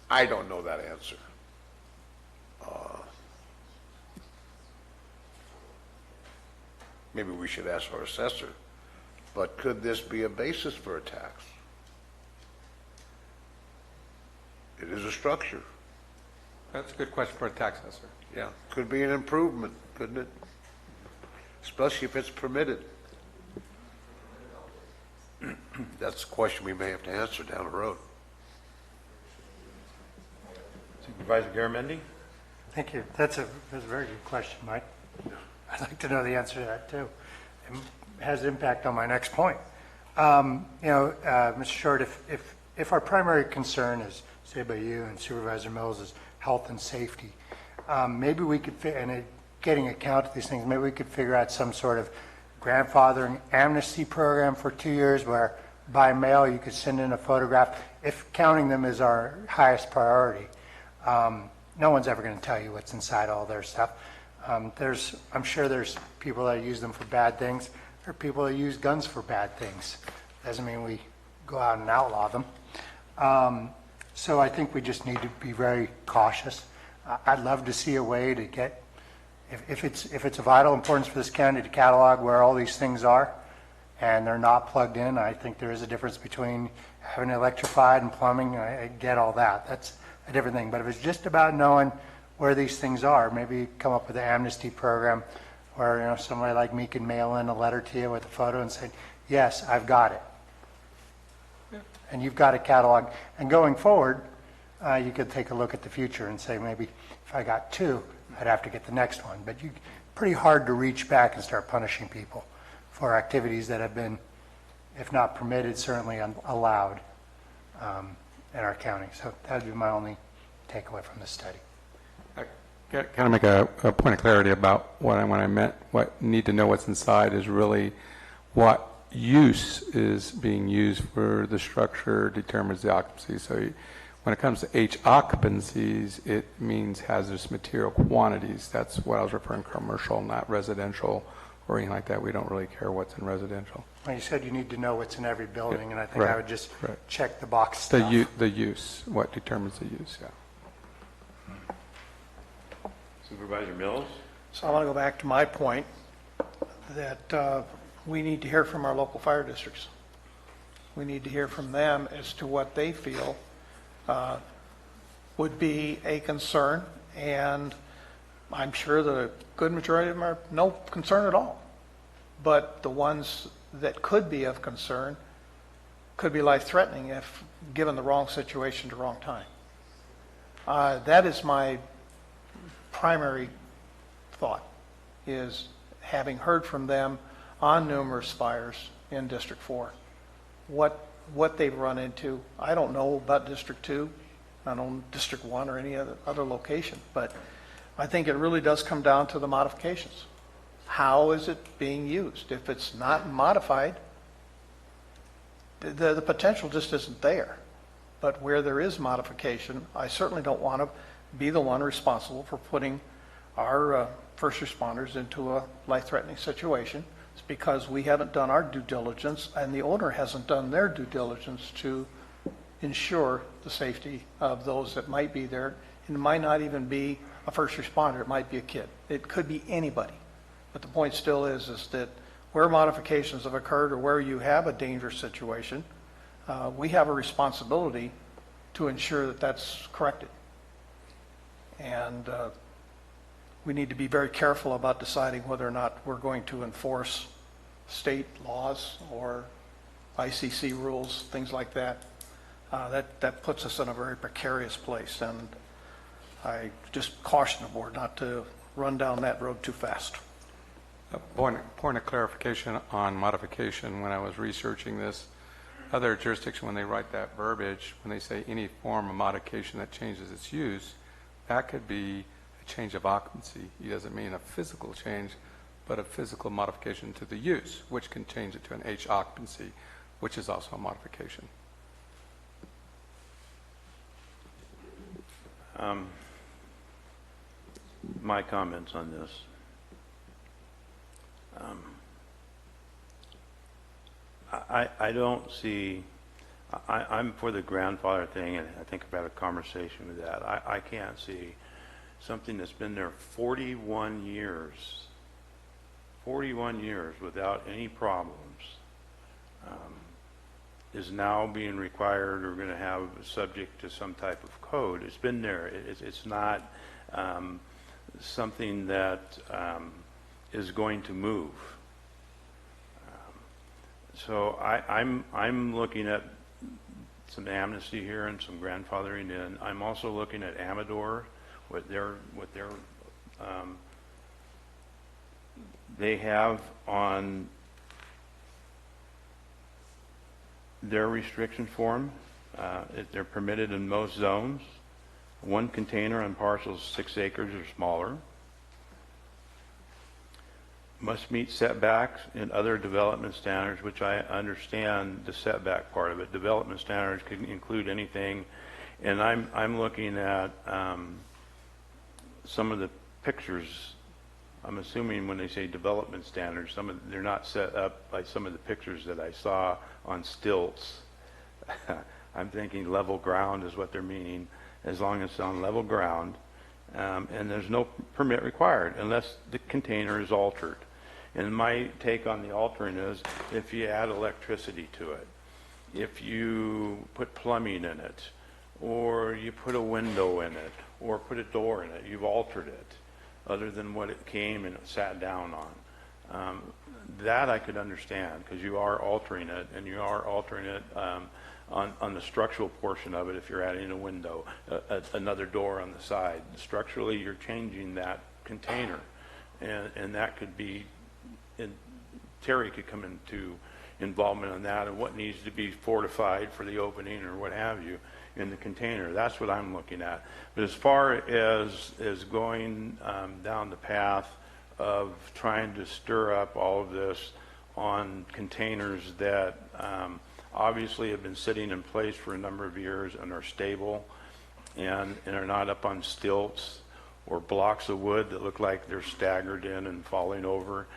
I don't know that answer. Maybe we should ask our assessor. But could this be a basis for a tax? It is a structure. That's a good question for a tax assessor. Yeah, could be an improvement, couldn't it? Especially if it's permitted. That's a question we may have to answer down the road. Supervisor Garamendi? Thank you. That's a very good question, Mike. I'd like to know the answer to that, too. It has impact on my next point. Mr. Short, if our primary concern is, say by you and Supervisor Mills, is health and safety, maybe we could, and getting account of these things, maybe we could figure out some sort of grandfathering amnesty program for 2 years where by mail you could send in a photograph, if counting them is our highest priority. No one's ever going to tell you what's inside all their stuff. I'm sure there's people that use them for bad things. There are people that use guns for bad things. Doesn't mean we go out and outlaw them. So I think we just need to be very cautious. I'd love to see a way to get, if it's of vital importance for this county to catalog where all these things are and they're not plugged in, I think there is a difference between having electrified and plumbing. I get all that. That's a different thing. But if it's just about knowing where these things are, maybe come up with an amnesty program where somebody like me can mail in a letter to you with a photo and say, yes, I've got it. Yeah. And you've got a catalog. And going forward, you could take a look at the future and say, maybe if I got 2, I'd have to get the next one. But pretty hard to reach back and start punishing people for activities that have been, if not permitted, certainly allowed in our county. So that would be my only takeaway from this study. Can I make a point of clarity about when I meant what need to know what's inside is really what use is being used for the structure determines the occupancy. So when it comes to H occupancies, it means hazardous material quantities. That's what I was referring to, commercial, not residential or anything like that. We don't really care what's in residential. Well, you said you need to know what's in every building, and I think I would just check the box The stuff. the use, what determines the use, yeah. Supervisor Mills? So I want to go back to my point that we need to hear from our local fire districts. We need to hear from them as to what they feel would be a concern, and I'm sure the good majority of them are no concern at all. But the ones that could be of concern could be life-threatening if given the wrong situation at the wrong time. That is my primary thought, is having heard from them on numerous fires in District 4, what they've run into. I don't know about District 2, I don't know District 1 or any other location, but I think it really does come down to the modifications. How is it being used? If it's not modified, the potential just isn't there. But where there is modification, I certainly don't want to be the one responsible for putting our first responders into a life-threatening situation. It's because we haven't done our due diligence and the owner hasn't done their due diligence to ensure the safety of those that might be there. And it might not even be a first responder, it might be a kid. It could be anybody. But the point still is that where modifications have occurred or where you have a dangerous situation, we have a responsibility to ensure that that's corrected. And we need to be very careful about deciding whether or not we're going to enforce state laws or ICC rules, things like that. That puts us in a very precarious place, and I just caution the board not to run down that road too fast. Point of clarification on modification. When I was researching this, other jurisdictions, when they write that verbiage, when they say any form of modification that changes its use, that could be a change of occupancy. It doesn't mean a physical change, but a physical modification to the use, which can change it to an H occupancy, which is also a modification. My comments on this. I don't see, I'm for the grandfather thing, and I think about a conversation with that. I can't see something that's been there 41 years without any problems, is now being required or going to have subject to some type of code. It's been there. It's not something that is going to move. So I'm looking at some amnesty here and some grandfathering in. I'm also looking at Amador, what they have on their restriction form. They're permitted in most zones. One container on parcels 6 acres or smaller. Must meet setbacks and other development standards, which I understand the setback part of it. Development standards can include anything. And I'm looking at some of the pictures. I'm assuming when they say development standards, they're not set up by some of the pictures that I saw on stilts. I'm thinking level ground is what they're meaning, as long as it's on level ground. And there's no permit required unless the container is altered. And my take on the altering is if you add electricity to it, if you put plumbing in it, or you put a window in it, or put a door in it, you've altered it other than what it came and it sat down on. That I could understand, because you are altering it, and you are altering it on the structural portion of it. If you're adding a window, another door on the side, structurally you're changing that container, and that could be, and Terry could come into involvement on that and what needs to be fortified for the opening or what have you in the container. That's what I'm looking at. But as far as going down the path of trying to stir up all of this on containers that obviously have been sitting in place for a number of years and are stable and are not up on stilts or blocks of wood that look like they're staggered in and falling over,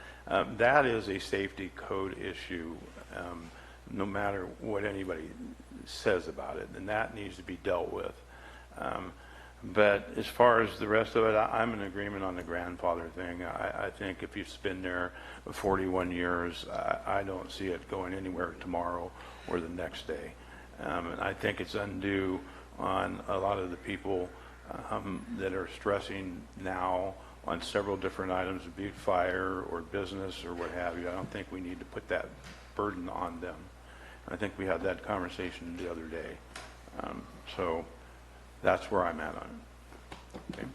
that is a safety code issue, no matter what anybody says about it, and that needs to be dealt with. But as far as the rest of it, I'm in agreement on the grandfather thing. I think if you've been there 41 years, I don't see it going anywhere tomorrow or the next day. And I think it's undue on a lot of the people that are stressing now on several different items, be it fire or business or what have you. I don't think we need to put that burden on them. I think we had that conversation the other day. So that's where I'm at on it. Okay.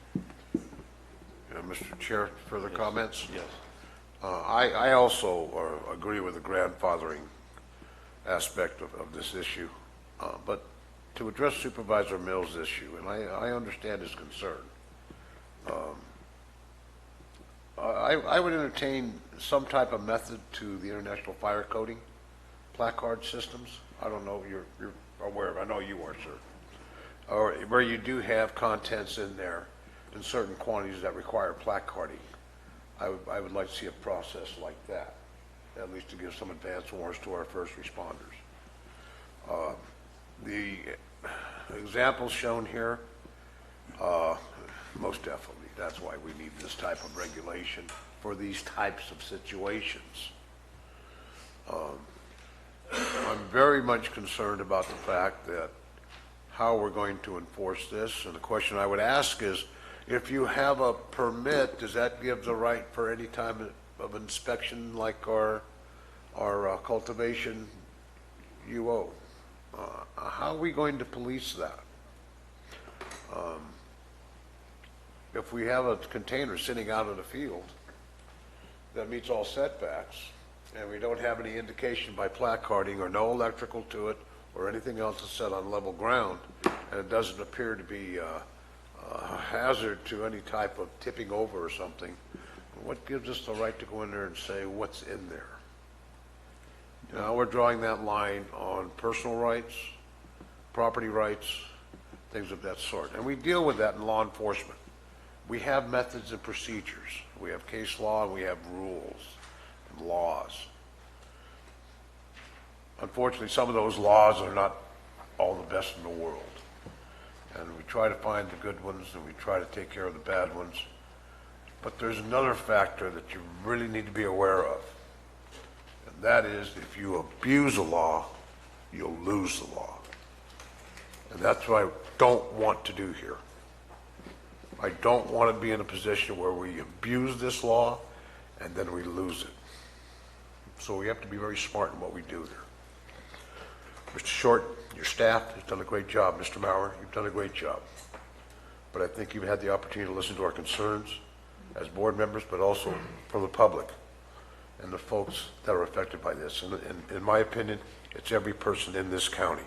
Mr. Chair, further comments? Yes. I also agree with the grandfathering aspect of this issue. But to address Supervisor Mills' issue, and I understand his concern, I would entertain some type of method to the international fire coding placard systems. I don't know, your aware of, I know you are, sir, or where you do have contents in there in certain quantities that require placarding, I would like to see a process like that, at least to give some advance warnings to our first responders. The examples shown here, most definitely, that's why we need this type of regulation for these types of situations. I'm very much concerned about the fact that how we're going to enforce this, and the question I would ask is, if you have a permit, does that give the right for any time of inspection like our cultivation UO? How are we going to police that? If we have a container sitting out in the field that meets all setbacks, and we don't have any indication by placarding or no electrical to it or anything else that's set on level ground, and it doesn't appear to be a hazard to any type of tipping over or something, what gives us the right to go in there and say what's in there? Now we're drawing that line on personal rights, property rights, things of that sort. And we deal with that in law enforcement. We have methods and procedures. We have case law and we have rules and laws. Unfortunately, some of those laws are not all the best in the world. And we try to find the good ones and we try to take care of the bad ones. But there's another factor that you really need to be aware of. And that is, if you abuse a law, you'll lose the law. And that's what I don't want to do here. I don't want to be in a position where we abuse this law and then we lose it. So we have to be very smart in what we do here. Mr. Short, your staff has done a great job. Mr. Maurer, you've done a great job. But I think you've had the opportunity to listen to our concerns as board members, but also from the public and the folks that are affected by this. And in my opinion, it's every person in this county,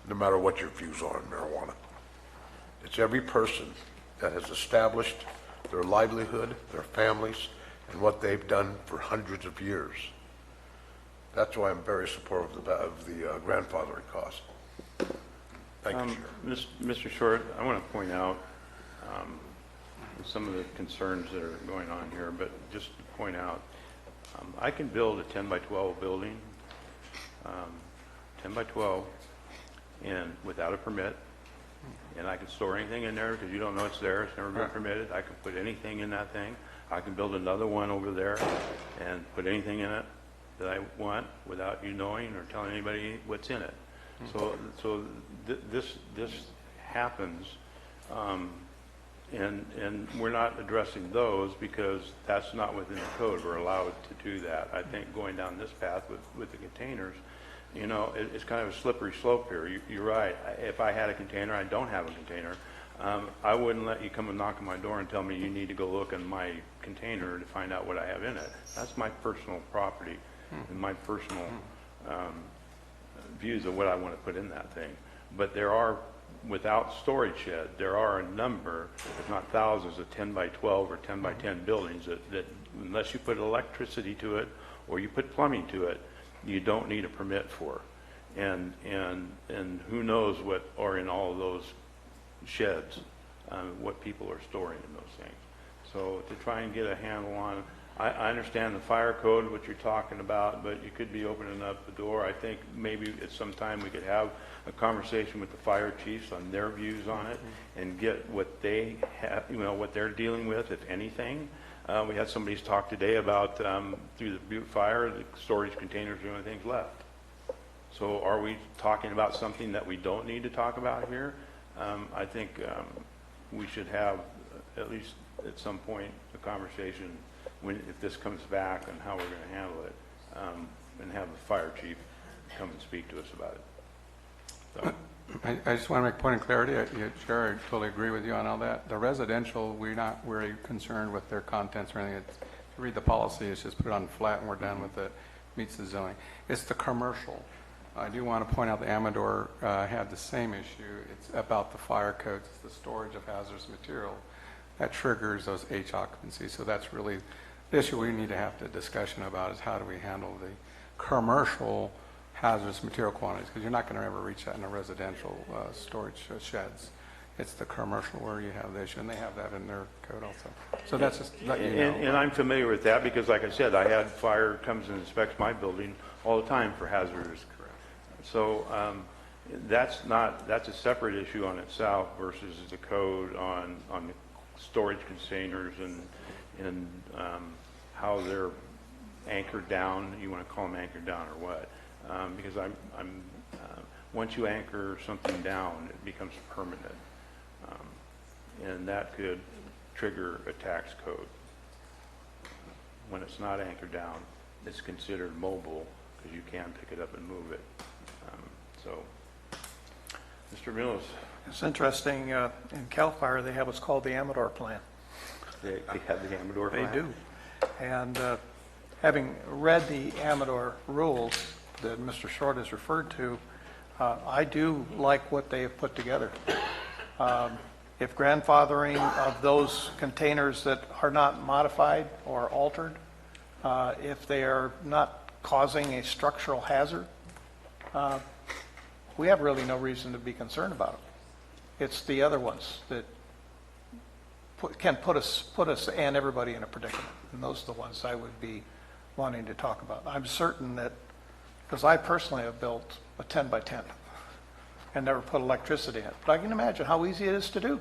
no matter what your views are on marijuana. It's every person that has established their livelihood, their families, and what they've done for hundreds of years. That's why I'm very supportive of the grandfathering cost. Thank you, Chair. Mr. Short, I want to point out some of the concerns that are going on here, but just to point out, I can build a 10 by 12 building, 10 by 12, and without a permit, and I can store anything in there because you don't know it's there, it's never been permitted. I can put anything in that thing. I can build another one over there and put anything in it that I want without you knowing or telling anybody what's in it. So this happens, and we're not addressing those because that's not within the code. We're allowed to do that. I think going down this path with the containers, you know, it's kind of a slippery slope here. You're right. If I had a container, I don't have a container, I wouldn't let you come and knock on my door and tell me you need to go look in my container to find out what I have in it. That's my personal property and my personal views of what I want to put in that thing. But there are, without storage shed, there are a number, if not thousands, of 10 by 12 or 10 by 10 buildings that unless you put electricity to it or you put plumbing to it, you don't need a permit for. And who knows what are in all of those sheds, what people are storing in those things. So to try and get a handle on, I understand the fire code, what you're talking about, but you could be opening up the door. I think maybe at some time we could have a conversation with the fire chiefs on their views on it and get what they have, you know, what they're dealing with, if anything. We had somebody talk today about through the Butte fire, the storage containers are the only things left. So are we talking about something that we don't need to talk about here? I think we should have, at least at some point, a conversation if this comes back and how we're going to handle it, and have the fire chief come and speak to us about it. So. I just want to make a point of clarity. Chair, I totally agree with you on all that. The residential, we're not really concerned with their contents or anything. If you read the policy, it's just put it on flat and we're done with it. Meets the zoning. It's the commercial. I do want to point out the Amador had the same issue. It's about the fire codes, the storage of hazardous material. That triggers those H occupancies. So that's really the issue we need to have the discussion about is how do we handle the commercial hazardous material quantities, because you're not going to ever reach that in a residential storage sheds. It's the commercial where you have the issue, and they have that in their code also. So that's just let you know. And I'm familiar with that because, like I said, I had fire comes and inspects my building all the time for hazardous. So that's a separate issue on itself versus the code on the storage containers and how they're anchored down. You want to call them anchored down or what? Because once you anchor something down, it becomes permanent. And that could trigger a tax code. When it's not anchored down, it's considered mobile because you can pick it up and move it. So, Mr. Mills. It's interesting, in CAL FIRE, they have what's called the Amador Plan. They have the Amador Plan? They do. And having read the Amador rules that Mr. Short has referred to, I do like what they have put together. If grandfathering of those containers that are not modified or altered, if they are not causing a structural hazard, we have really no reason to be concerned about them. It's the other ones that can put us and everybody in a predicament, and those are the ones I would be wanting to talk about. I'm certain that, because I personally have built a 10 by 10 and never put electricity in it, but I can imagine how easy it is to do.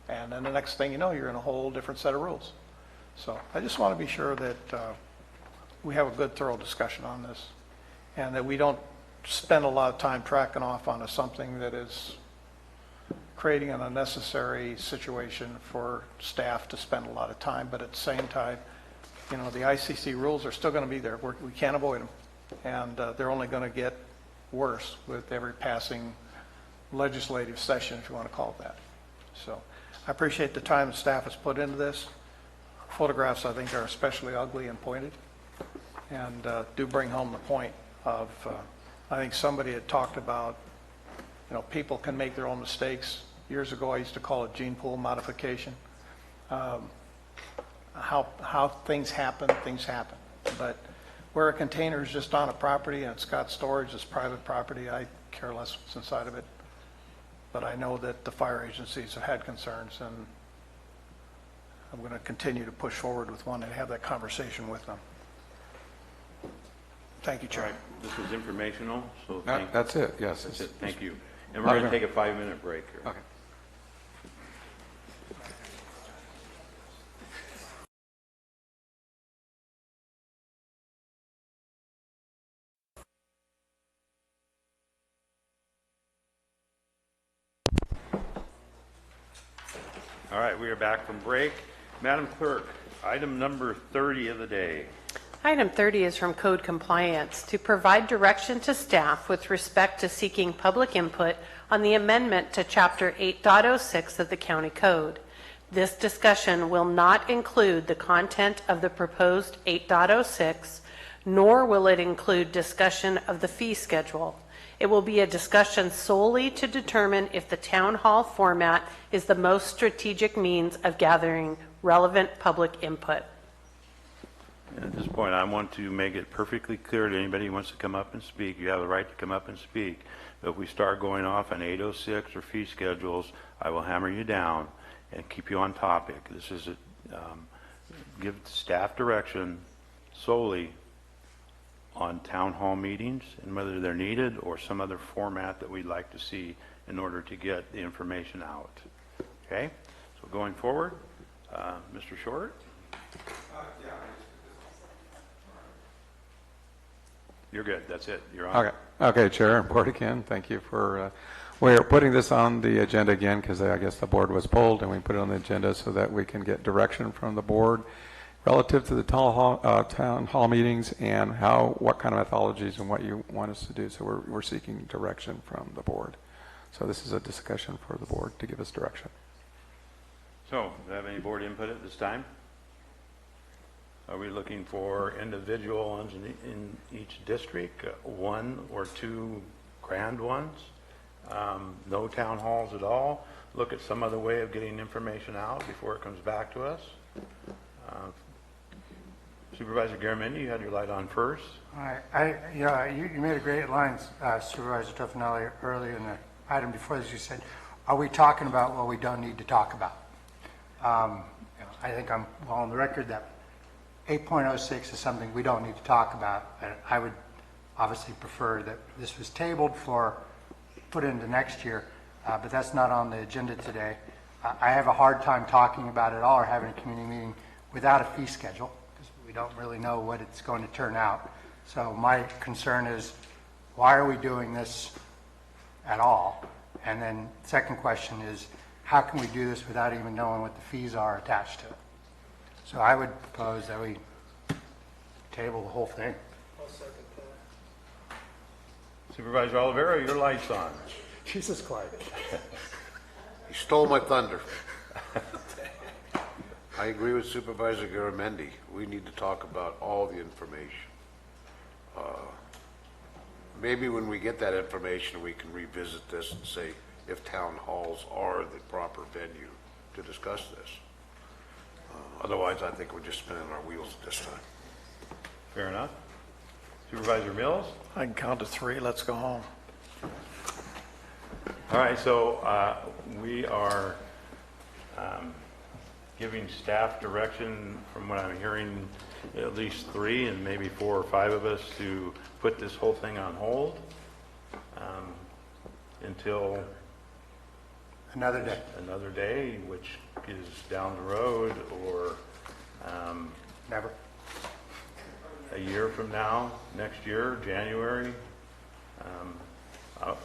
And then the next thing you know, you're in a whole different set of rules. So I just want to be sure that we have a good, thorough discussion on this, and that we don't spend a lot of time tracking off on something that is creating an unnecessary situation for staff to spend a lot of time. But at the same time, the ICC rules are still going to be there. We can't avoid them. And they're only going to get worse with every passing legislative session, if you want to call it that. So I appreciate the time the staff has put into this. Photographs, I think, are especially ugly and pointed, and do bring home the point of, I think somebody had talked about, people can make their own mistakes. Years ago, I used to call it gene pool modification. How things happen. But where a container is just on a property and it's got storage, it's private property, I care less what's inside of it. But I know that the fire agencies have had concerns, and I'm going to continue to push forward with one and have that conversation with them. Thank you, Chair. All right. This was informational, so That's it, yes. That's it. Thank you. And we're going to take a 5-minute break here. Okay. All right, we are back from break. Madam Clerk, item number 30 of the day. Item 30 is from Code Compliance to provide direction to staff with respect to seeking public input on the amendment to Chapter 8.06 of the County Code. This discussion will not include the content of the proposed 8.06, nor will it include discussion of the fee schedule. It will be a discussion solely to determine if the town hall format is the most strategic means of gathering relevant public input. And at this point, I want to make it perfectly clear to anybody who wants to come up and speak, you have the right to come up and speak. But if we start going off on 806 or fee schedules, I will hammer you down and keep you on topic. This is give staff direction solely on town hall meetings and whether they're needed or some other format that we'd like to see in order to get the information out. Okay? So going forward, Mr. Short? You're good. That's it. You're on. Okay, Chair and Board again, thank you for, we're putting this on the agenda again because I guess the board was pulled, and we put it on the agenda so that we can get direction from the board relative to the town hall meetings and what kind of methodologies and what you want us to do. So we're seeking direction from the board. So this is a discussion for the board to give us direction. So, do you have any board input at this time? Are we looking for individuals in each district, one or two grand ones? No town halls at all? Look at some other way of getting information out before it comes back to us? Supervisor Garamendi, you had your light on first. All right, you made a great line, Supervisor Tofinelli, earlier in the item before this. You said, are we talking about what we don't need to talk about? I think I'm well on the record that 8.06 is something we don't need to talk about. I would obviously prefer that this was tabled for, put into next year, but that's not on the agenda today. I have a hard time talking about it all or having a community meeting without a fee schedule, because we don't really know what it's going to turn out. So my concern is, why are we doing this at all? And then second question is, how can we do this without even knowing what the fees are attached to it? So I would propose that we table the whole thing. Supervisor Olivera, your light's on. Jesus Christ. He stole my thunder. I agree with Supervisor Garamendi. We need to talk about all the information. Maybe when we get that information, we can revisit this and say if town halls are the proper venue to discuss this. Otherwise, I think we're just spinning our wheels at this time. Fair enough. Supervisor Mills? I can count to 3. Let's go home. All right, so we are giving staff direction, from what I'm hearing, at least 3 and maybe 4 or 5 of us, to put this whole thing on hold until Another day. Another day, which is down the road, or Never. a year from now, next year, January. I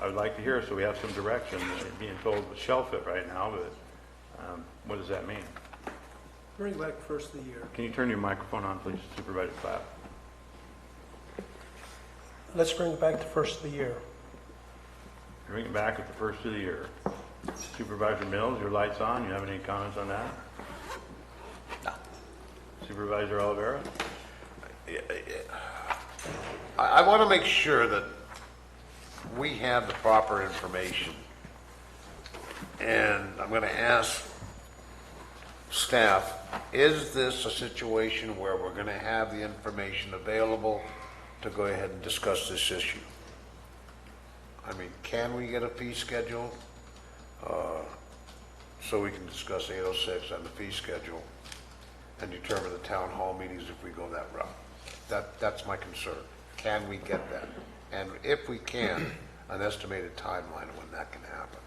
would like to hear, so we have some direction. Being told to shelf it right now, but what does that mean? Bring it back first of the year. Can you turn your microphone on, please, Supervisor Clapp? Let's bring it back to first of the year. Bring it back at the first of the year. Supervisor Mills, your light's on. You have any comments on that? No. Supervisor Olivera? I want to make sure that we have the proper information. And I'm going to ask staff, is this a situation where we're going to have the information available to go ahead and discuss this issue? I mean, can we get a fee schedule so we can discuss 806 and the fee schedule and determine the town hall meetings if we go that route? That's my concern. Can we get that? And if we can, an estimated timeline of when that can happen.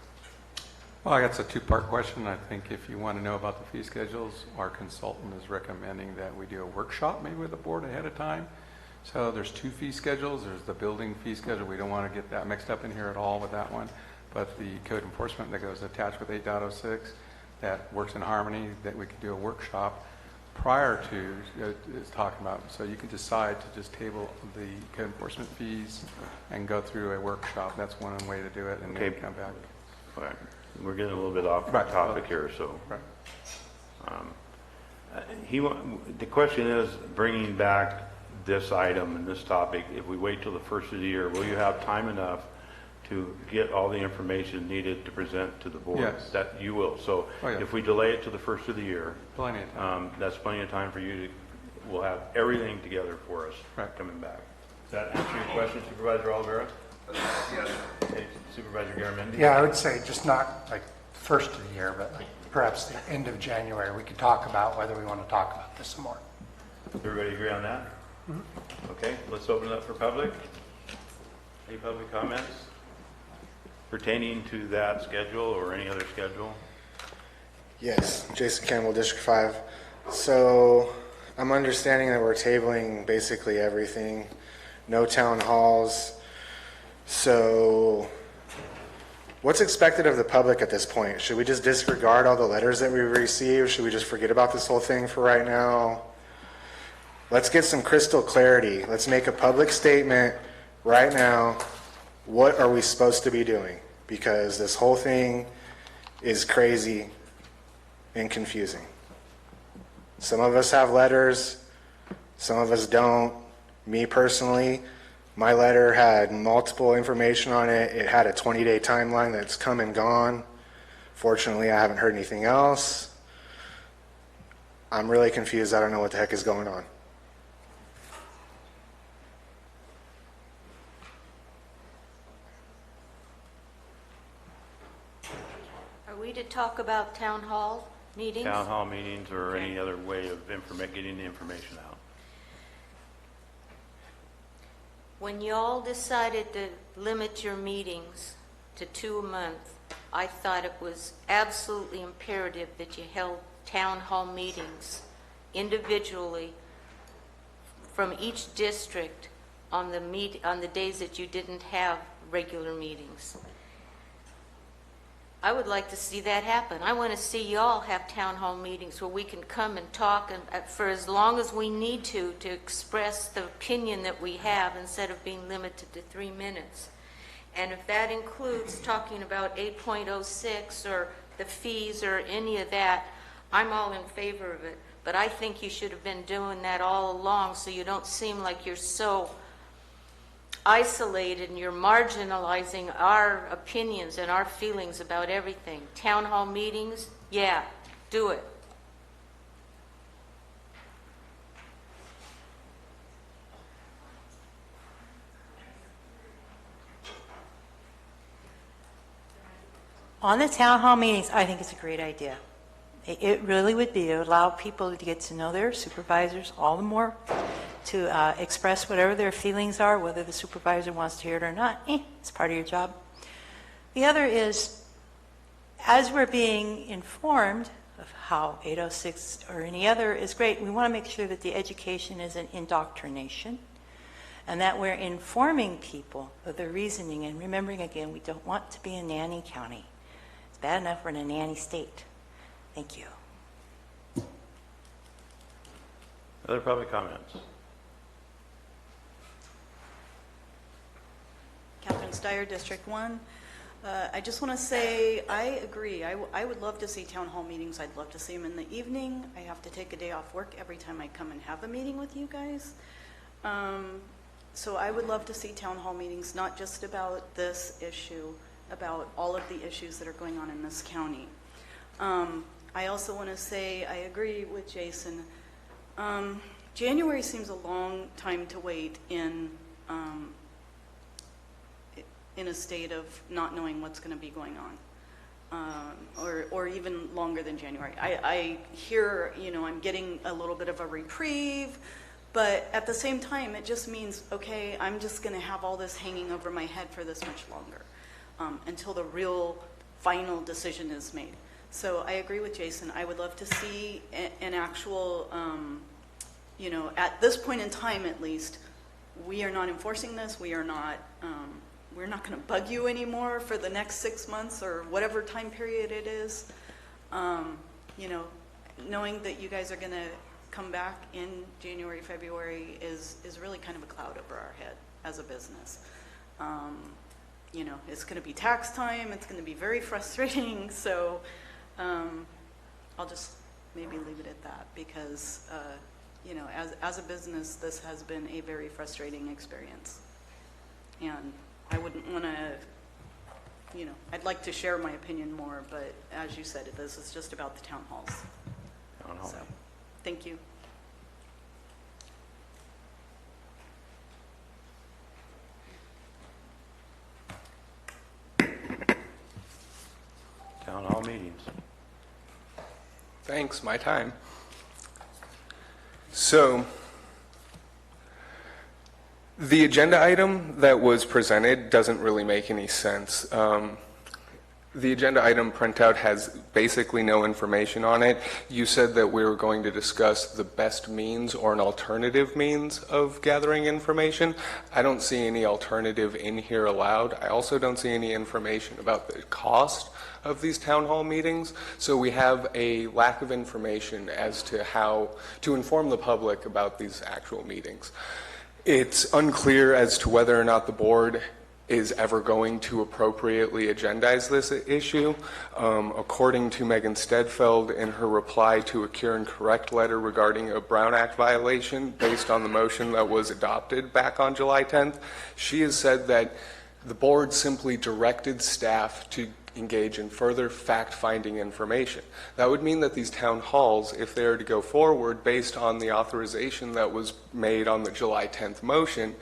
Well, that's a two-part question. I think if you want to know about the fee schedules, our consultant is recommending that we do a workshop maybe with the board ahead of time. So there's 2 fee schedules. There's the building fee schedule. We don't want to get that mixed up in here at all with that one. But the code enforcement that goes attached with 8.06, that works in harmony, that we could do a workshop prior to is talking about. So you can decide to just table the code enforcement fees and go through a workshop. That's one way to do it, and then come back. All right. We're getting a little bit off topic here, so. The question is, bringing back this item and this topic, if we wait till the first of the year, will you have time enough to get all the information needed to present to the board? Yes. That you will. So if we delay it to the first of the year, plenty of time. That's plenty of time for you to, we'll have everything together for us coming back. Does that answer your question, Supervisor Olivera? Yes. Okay, Supervisor Garamendi? Yeah, I would say just not like first of the year, but like perhaps the end of January, we could talk about whether we want to talk about this some more. Everybody agree on that? Okay, let's open it up for public. Any public comments pertaining to that schedule or any other schedule? Yes, Jason Campbell, District 5. So I'm understanding that we're tabling basically everything, no town halls. So what's expected of the public at this point? Should we just disregard all the letters that we received? Should we just forget about this whole thing for right now? Let's get some crystal clarity. Let's make a public statement right now. What are we supposed to be doing? Because this whole thing is crazy and confusing. Some of us have letters, some of us don't. Me personally, my letter had multiple information on it. It had a 20-day timeline that's come and gone. Fortunately, I haven't heard anything else. I'm really confused. I don't know what the heck is going on. talk about town hall meetings? Town hall meetings or any other way of getting the information out. When y'all decided to limit your meetings to 2 a month, I thought it was absolutely imperative that you held town hall meetings individually from each district on the days that you didn't have regular meetings. I would like to see that happen. I want to see y'all have town hall meetings where we can come and talk and, for as long as we need to express the opinion that we have instead of being limited to 3 minutes. And if that includes talking about 8.06 or the fees or any of that, I'm all in favor of it. But I think you should have been doing that all along so you don't seem like you're so isolated and you're marginalizing our opinions and our feelings about everything. Town hall meetings, yeah, do it. On the town hall meetings, I think it's a great idea. It really would be. It would allow people to get to know their supervisors all the more, to express whatever their feelings are, whether the supervisor wants to hear it or not. It's part of your job. The other is, as we're being informed of how 806 or any other is great, we want to make sure that the education isn't indoctrination and that we're informing people of the reasoning and remembering, again, we don't want to be a nanny county. It's bad enough we're in a nanny state. Thank you. Other public comments? Catherine Steyer, District 1. I just want to say I agree. I would love to see town hall meetings. I'd love to see them in the evening. I have to take a day off work every time I come and have a meeting with you guys. So I would love to see town hall meetings, not just about this issue, about all of the issues that are going on in this county. I also want to say I agree with Jason. January seems a long time to wait in a state of not knowing what's going to be going on, or even longer than January. I hear, I'm getting a little bit of a reprieve, but at the same time, it just means, okay, I'm just going to have all this hanging over my head for this much longer until the real final decision is made. So I agree with Jason. I would love to see an actual, at this point in time at least, we are not enforcing this. We are not, we're not going to bug you anymore for the next 6 months or whatever time period it is. Knowing that you guys are going to come back in January, February is really kind of a cloud over our head as a business. It's going to be tax time. It's going to be very frustrating. So I'll just maybe leave it at that because, as a business, this has been a very frustrating experience. And I wouldn't want to, I'd like to share my opinion more, but as you said, this is just about the town halls. So, thank you. Town hall meetings. Thanks, my time. So, the agenda item that was presented doesn't really make any sense. The agenda item printout has basically no information on it. You said that we were going to discuss the best means or an alternative means of gathering information. I don't see any alternative in here allowed. I also don't see any information about the cost of these town hall meetings. So we have a lack of information as to how to inform the public about these actual meetings. It's unclear as to whether or not the board is ever going to appropriately agendize this issue. According to Megan Stedfeld in her reply to a cure and correct letter regarding a Brown Act violation based on the motion that was adopted back on July 10th, she has said that the board simply directed staff to engage in further fact-finding information. That would mean that these town halls, if they are to go forward based on the authorization that was made on the July 10th motion,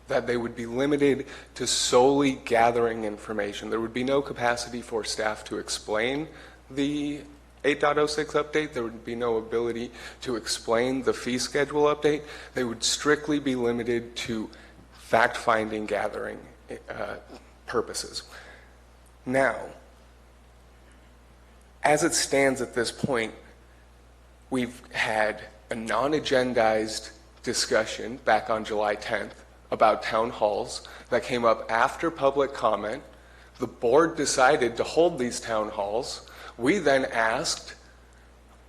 that they would be limited to solely gathering information. There would be no capacity for staff to explain the 8.06 update. There would be no ability to explain the fee schedule update. They would strictly be limited to fact-finding, gathering purposes. Now, as it stands at this point, we've had a non-agendized discussion back on July 10th about town halls that came up after public comment. The board decided to hold these town halls. We then asked,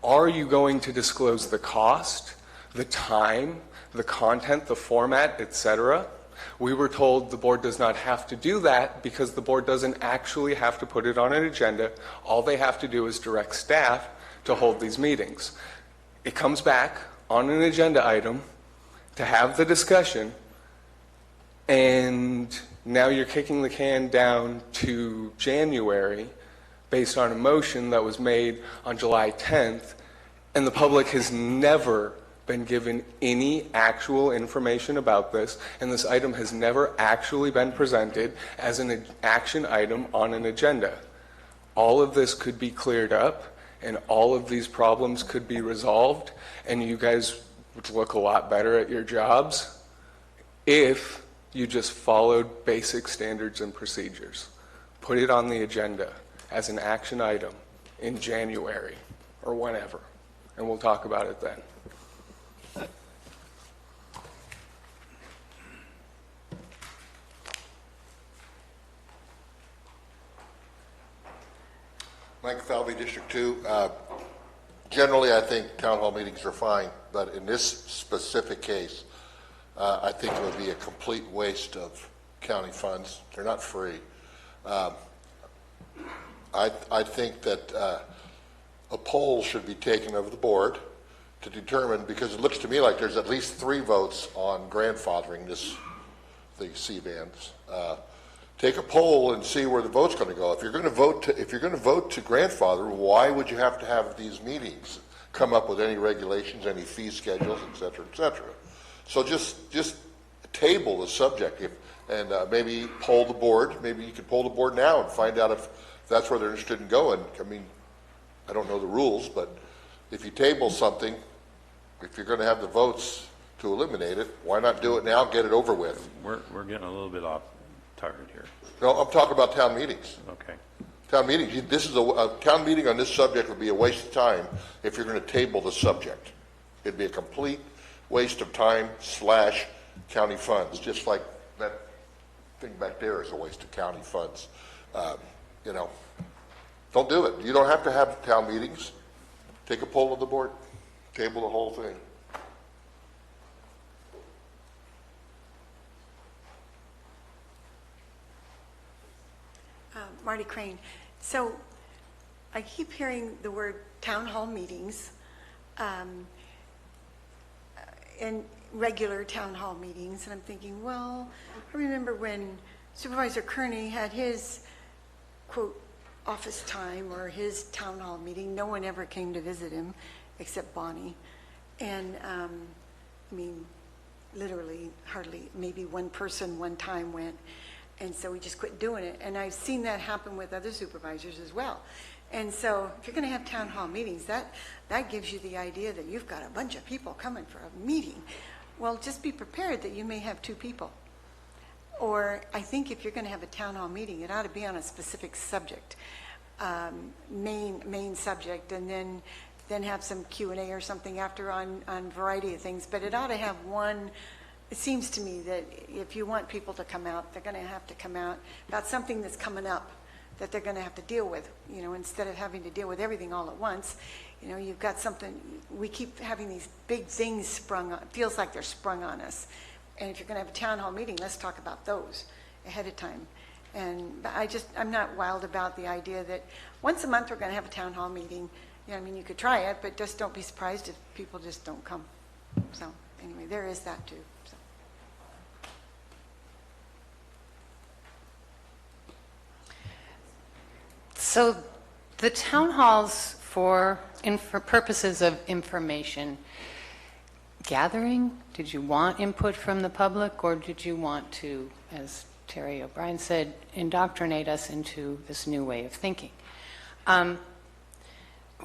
are you going to disclose the cost, the time, the content, the format, etc.? We were told the board does not have to do that because the board doesn't actually have to put it on an agenda. All they have to do is direct staff to hold these meetings. It comes back on an agenda item to have the discussion, and now you're kicking the can down to January based on a motion that was made on July 10th, and the public has never been given any actual information about this, and this item has never actually been presented as an action item on an agenda. All of this could be cleared up, and all of these problems could be resolved, and you guys would look a lot better at your jobs if you just followed basic standards and procedures. Put it on the agenda as an action item in January or whenever, and we'll talk about it then. Mike Falvey, District 2. Generally, I think town hall meetings are fine, but in this specific case, I think it would be a complete waste of county funds. They're not free. I think that a poll should be taken of the board to determine, because it looks to me like there's at least 3 votes on grandfathering the C-bands. Take a poll and see where the vote's going to go. If you're going to vote to grandfather, why would you have to have these meetings? Come up with any regulations, any fee schedules, et cetera, et cetera. So just table the subject and maybe poll the board. Maybe you could poll the board now and find out if that's where they're interested in going. I mean, I don't know the rules, but if you table something, if you're going to have the votes to eliminate it, why not do it now, get it over with? We're getting a little bit off target here. No, I'm talking about town meetings. Okay. Town meetings, this is a town meeting on this subject would be a waste of time if you're going to table the subject. It'd be a complete waste of time / county funds, just like that thing back there is a waste of county funds. You know, don't do it. You don't have to have town meetings. Take a poll of the board, table the whole thing. Marty Crane. So I keep hearing the word town hall meetings and regular town hall meetings, and I'm thinking, well, I remember when Supervisor Kearney had his, quote, office time or his town hall meeting. No one ever came to visit him except Bonnie. And I mean, literally hardly, maybe one person one time went. And so we just quit doing it. And I've seen that happen with other supervisors as well. And so if you're going to have town hall meetings, that gives you the idea that you've got a bunch of people coming for a meeting. Well, just be prepared that you may have 2 people. Or I think if you're going to have a town hall meeting, it ought to be on a specific subject, main subject, and then have some Q&A or something after on a variety of things. But it ought to have one. It seems to me that if you want people to come out, they're going to have to come out about something that's coming up that they're going to have to deal with, you know, instead of having to deal with everything all at once. You know, you've got something, we keep having these big things sprung on, it feels like they're sprung on us. And if you're going to have a town hall meeting, let's talk about those ahead of time. And I'm not wild about the idea that once a month we're going to have a town hall meeting. You know, I mean, you could try it, but just don't be surprised if people just don't come. So anyway, there is that too. So the town halls for purposes of information gathering, did you want input from the public, or did you want to, as Terry O'Brien said, indoctrinate us into this new way of thinking?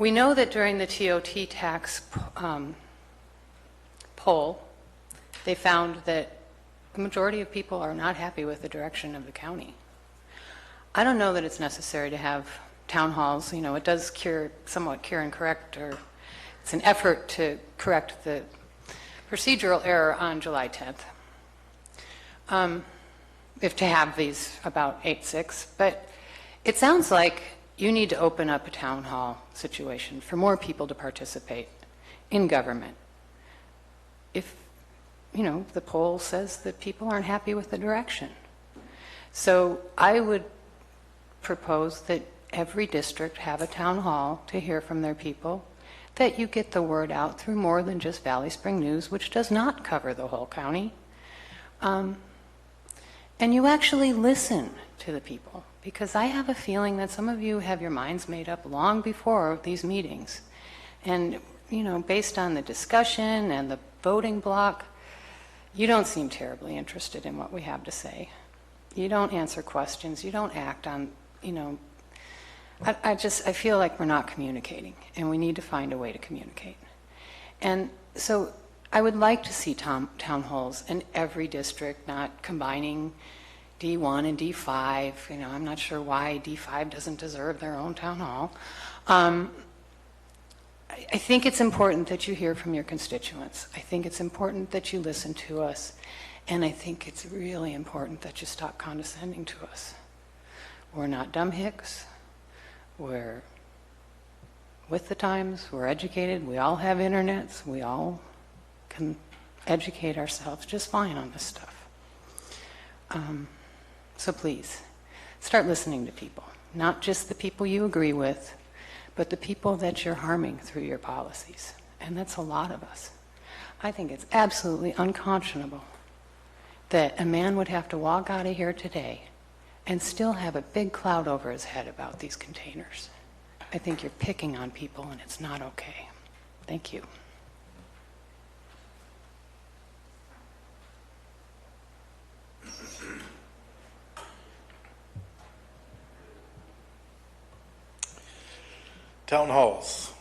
We know that during the TOT tax poll, they found that the majority of people are not happy with the direction of the county. I don't know that it's necessary to have town halls. You know, it does somewhat cure and correct, or it's an effort to correct the procedural error on July 10th. If to have these about 8-6, but it sounds like you need to open up a town hall situation for more people to participate in government. If, you know, the poll says that people aren't happy with the direction. So I would propose that every district have a town hall to hear from their people, that you get the word out through more than just Valley Spring News, which does not cover the whole county. And you actually listen to the people, because I have a feeling that some of you have your minds made up long before these meetings. And, you know, based on the discussion and the voting block, you don't seem terribly interested in what we have to say. You don't answer questions. You don't act on, you know, I feel like we're not communicating, and we need to find a way to communicate. And so I would like to see town halls in every district, not combining D1 and D5. You know, I'm not sure why D5 doesn't deserve their own town hall. I think it's important that you hear from your constituents. I think it's important that you listen to us. And I think it's really important that you stop condescending to us. We're not dumb hicks. We're with the times. We're educated. We all have internets. We all can educate ourselves just fine on this stuff. So please, start listening to people. Not just the people you agree with, but the people that you're harming through your policies. And that's a lot of us. I think it's absolutely unconscionable that a man would have to walk out of here today and still have a big cloud over his head about these containers. I think you're picking on people, and it's not okay. Thank you. Town halls.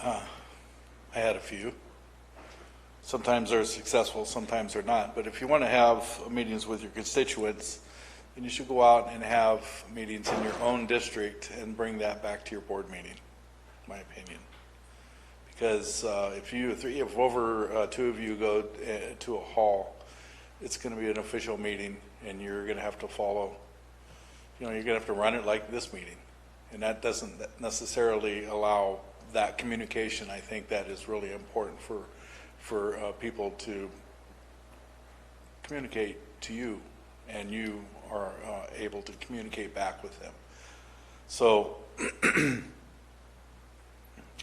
I had a few. Sometimes they're successful, sometimes they're not. But if you want to have meetings with your constituents, then you should go out and have meetings in your own district and bring that back to your board meeting, in my opinion. Because if over two of you go to a hall, it's going to be an official meeting, and you're going to have to follow, you're going to have to run it like this meeting. And that doesn't necessarily allow that communication. I think that is really important for people to communicate to you, and you are able to communicate back with them. So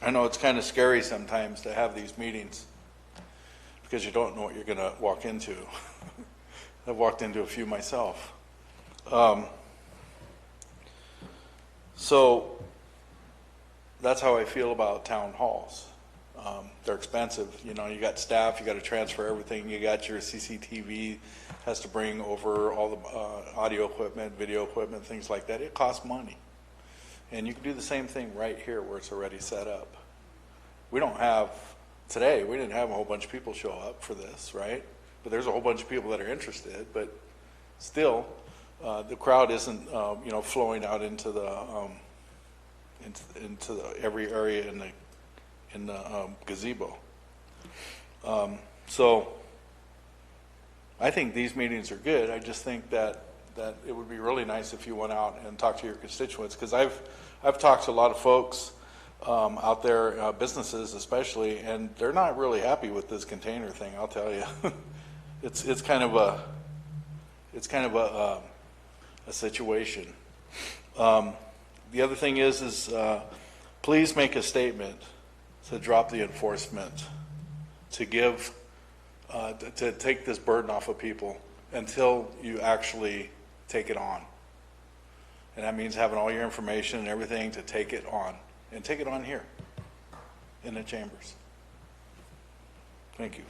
I know it's kind of scary sometimes to have these meetings because you don't know what you're going to walk into. I've walked into a few myself. So that's how I feel about town halls. They're expensive. You got staff, you got to transfer everything. You got your CCTV, has to bring over all the audio equipment, video equipment, things like that. It costs money. And you can do the same thing right here where it's already set up. Today, we didn't have a whole bunch of people show up for this, right? But there's a whole bunch of people that are interested, but still, the crowd isn't, flowing out into every area in the gazebo. So I think these meetings are good. I just think that it would be really nice if you went out and talked to your constituents, because I've talked to a lot of folks out there, businesses especially, and they're not really happy with this container thing. I'll tell you, it's kind of a situation. The other thing is please make a statement to drop the enforcement, to take this burden off of people until you actually take it on. And that means having all your information and everything to take it on, and take it on here in the chambers. Thank you.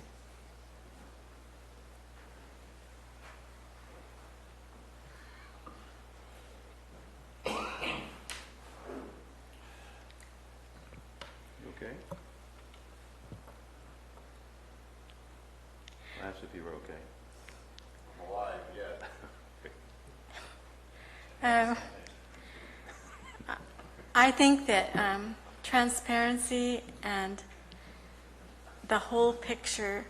okay. I'm alive yet. I think that transparency and the whole picture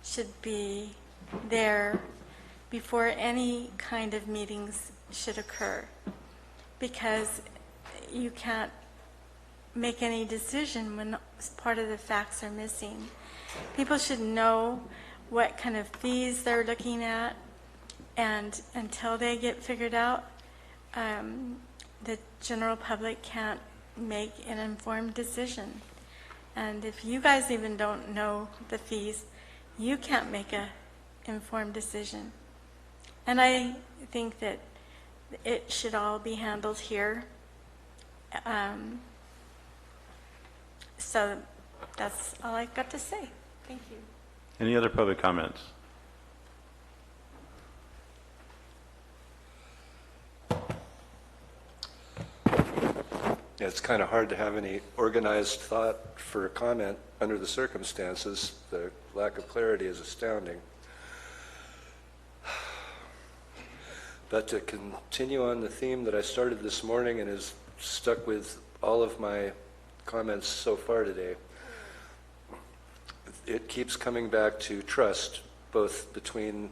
should be there before any kind of meetings should occur, because you can't make any decision when part of the facts are missing. People should know what kind of fees they're looking at, and until they get figured out, the general public can't make an informed decision. And if you guys even don't know the fees, you can't make a informed decision. And I think that it should all be handled here. So that's all I've got to say. Thank you. Any other public comments? Yeah, it's kind of hard to have any organized thought for a comment under the circumstances. The lack of clarity is astounding. But to continue on the theme that I started this morning and is stuck with all of my comments so far today, it keeps coming back to trust, both between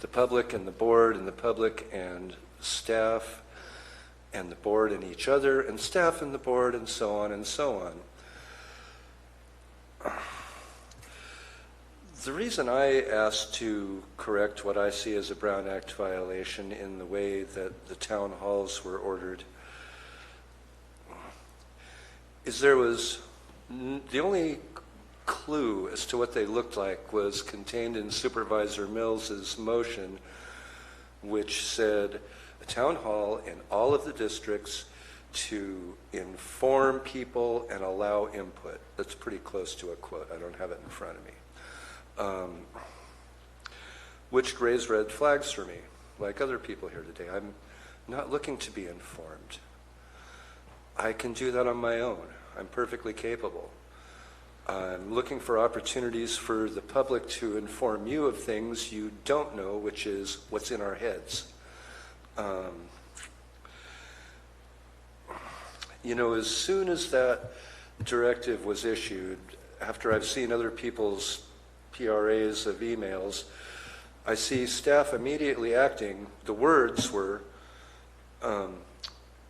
the public and the board, and the public and staff, and the board and each other, and staff and the board, and so on and so on. The reason I asked to correct what I see as a Brown Act violation in the way that the town halls were ordered is there was the only clue as to what they looked like was contained in Supervisor Mills's motion, which said a town hall in all of the districts to inform people and allow input. That's pretty close to a quote. I don't have it in front of me. Which raised red flags for me, like other people here today. I'm not looking to be informed. I can do that on my own. I'm perfectly capable. I'm looking for opportunities for the public to inform you of things you don't know, which is what's in our heads. You know, as soon as that directive was issued, after I've seen other people's PRAs of emails, I see staff immediately acting. The words were a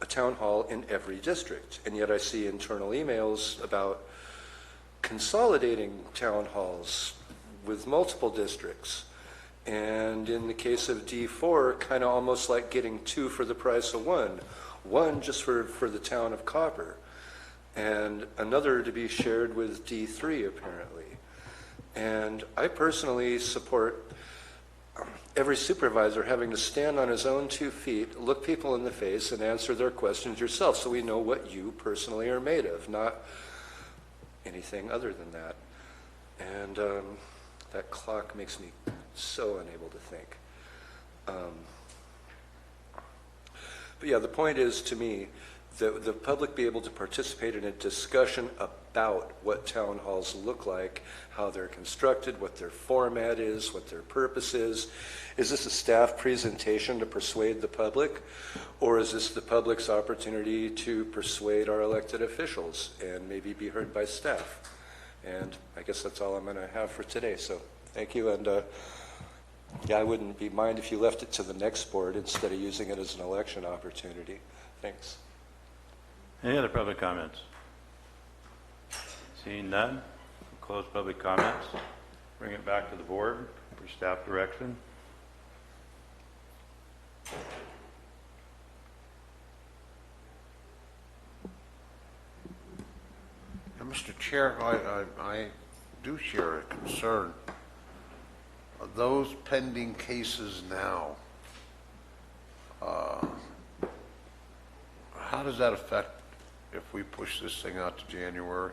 town hall in every district, and yet I see internal emails about consolidating town halls with multiple districts. And in the case of D4, kind of almost like getting two for the price of one. One just for the town of Copper, and another to be shared with D3 apparently. And I personally support every supervisor having to stand on his own 2 feet, look people in the face, and answer their questions yourself, so we know what you personally are made of, not anything other than that. And that clock makes me so unable to think. But yeah, the point is, to me, that the public be able to participate in a discussion about what town halls look like, how they're constructed, what their format is, what their purpose is. Is this a staff presentation to persuade the public, or is this the public's opportunity to persuade our elected officials and maybe be heard by staff? And I guess that's all I'm going to have for today. So thank you. And yeah, I wouldn't be mind if you left it to the next board instead of using it as an election opportunity. Thanks. Any other public comments? Seeing none, we'll close public comments. Bring it back to the board for staff direction. Mr. Chair, I do share a concern. Those pending cases now, how does that affect if we push this thing out to January?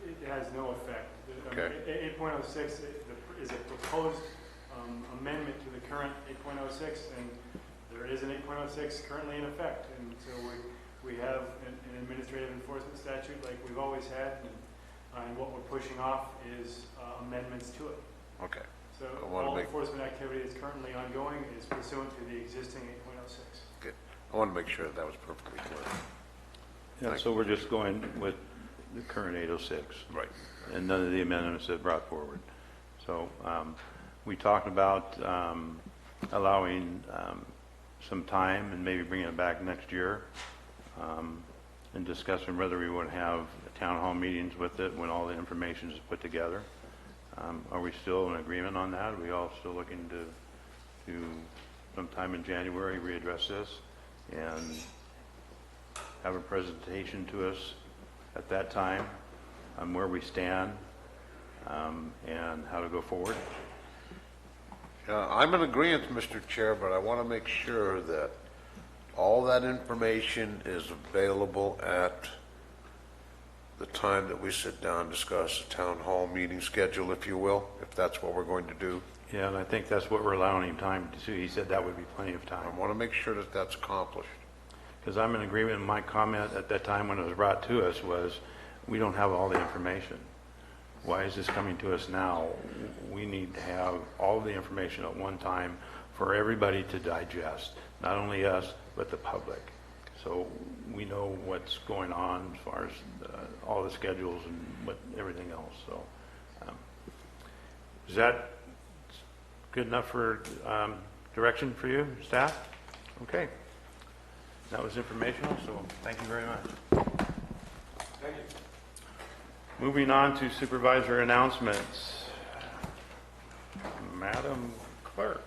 It has no effect. Okay. 8.06 is a proposed amendment to the current 8.06, and there is an 8.06 currently in effect. And so we have an administrative enforcement statute like we've always had, and what we're pushing off is amendments to it. Okay. So I wanna all make- enforcement activity that's currently ongoing is pursuant to the existing 8.06. Good. I want to make sure that was perfectly clear. Yeah, so we're just going with the current 806. Right. And none of the amendments that brought forward. So we talked about allowing some time and maybe bringing it back next year and discussing whether we would have town hall meetings with it when all the information is put together. Are we still in agreement on that? Are we all still looking to sometime in January readdress this and have a presentation to us at that time on where we stand and how to go forward? I'm in agreement, Mr. Chair, but I want to make sure that all that information is available at the time that we sit down and discuss the town hall meeting schedule, if you will, if that's what we're going to do. Yeah, and I think that's what we're allowing him time to do. He said that would be plenty of time. I want to make sure that that's accomplished. Because I'm in agreement, my comment at that time when it was brought to us was, we don't have all the information. Why is this coming to us now? We need to have all the information at one time for everybody to digest, not only us, but the public. So we know what's going on as far as all the schedules and everything else. So is that good enough for direction for you, staff? Okay. That was informational, so thank you very much. Thank you. Moving on to supervisor announcements. Madam Clerk.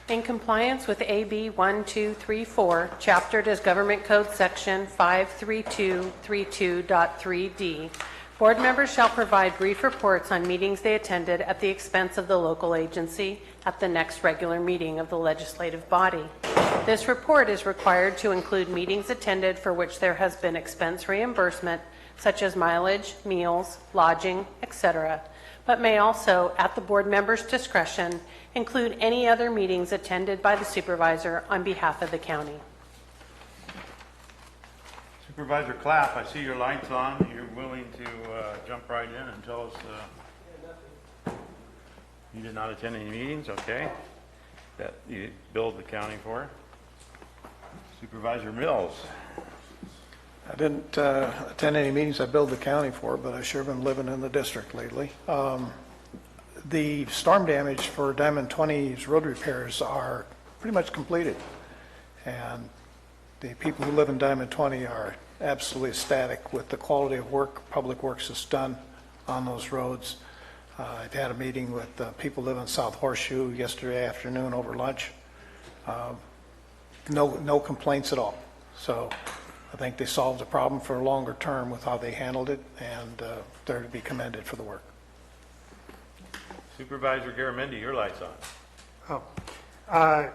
In compliance with AB 1234, chaptered as Government Code Section 53232.3D, board members shall provide brief reports on meetings they attended at the expense of the local agency at the next regular meeting of the legislative body. This report is required to include meetings attended for which there has been expense reimbursement, such as mileage, meals, lodging, etc., but may also, at the board member's discretion, include any other meetings attended by the supervisor on behalf of the county. Supervisor Clapp, I see your light's on. You're willing to jump right in and tell us you did not attend any meetings, okay? That you billed the county for. Supervisor Mills. I didn't attend any meetings I billed the county for, but I sure been living in the district lately. The storm damage for Diamond 20's road repairs are pretty much completed. And the people who live in Diamond 20 are absolutely ecstatic with the quality of work Public Works has done on those roads. I had a meeting with people living in South Horseshoe yesterday afternoon over lunch. No complaints at all. So I think they solved the problem for a longer term with how they handled it, and they're to be commended for the work. Supervisor Garamendi, your light's on. A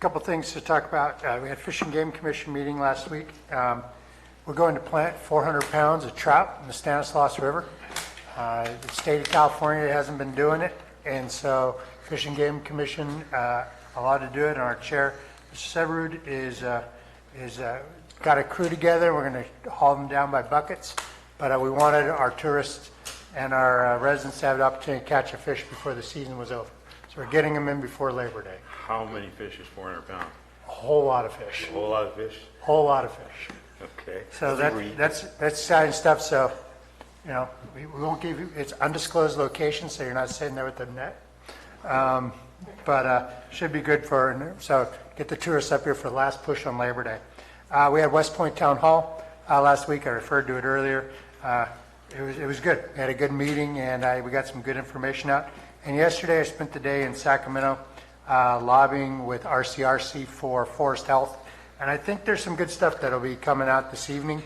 couple things to talk about. We had Fish and Game Commission meeting last week. We're going to plant 400 pounds of trout in the Stanislaus River. The state of California hasn't been doing it, and so Fish and Game Commission allowed to do it. And our chair, Mr. Severud, is got a crew together. We're going to haul them down by buckets, but we wanted our tourists and our residents to have the opportunity to catch a fish before the season was over. So we're getting them in before Labor Day. How many fish is 400 pounds? A whole lot of fish. A whole lot of fish? Whole lot of fish. Okay. So that's exciting stuff. So, you know, we won't give you, it's undisclosed location, so you're not sitting there with the net. But should be good for, so get the tourists up here for the last push on Labor Day. We had West Point Town Hall last week. I referred to it earlier. It was good. We had a good meeting, and we got some good information out. And yesterday I spent the day in Sacramento lobbying with RCRC for Forest Health. And I think there's some good stuff that'll be coming out this evening,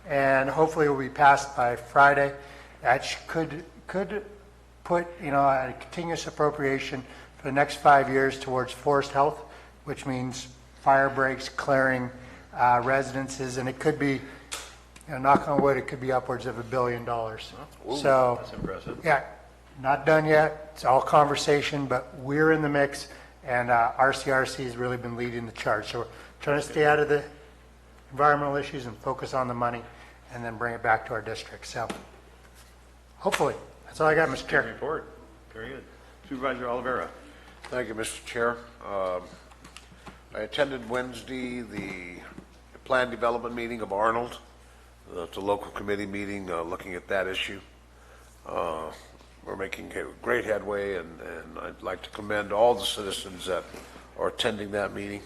and hopefully it will be passed by Friday. That could put, you know, a continuous appropriation for the next 5 years towards forest health, which means fire breaks, clearing residences, and it could be, you know, knock on wood, it could be upwards of $1 billion. Ooh, So that's impressive. yeah, not done yet. It's all conversation, but we're in the mix, and RCRC has really been leading the charge. So we're trying to stay out of the environmental issues and focus on the money, and then bring it back to our district. So hopefully, that's all I got, Mr. Chair. Good report. Very good. Supervisor Oliveira. Thank you, Mr. Chair. I attended Wednesday the Plan Development meeting of Arnold. It's a local committee meeting looking at that issue. We're making great headway, and I'd like to commend all the citizens that are attending that meeting.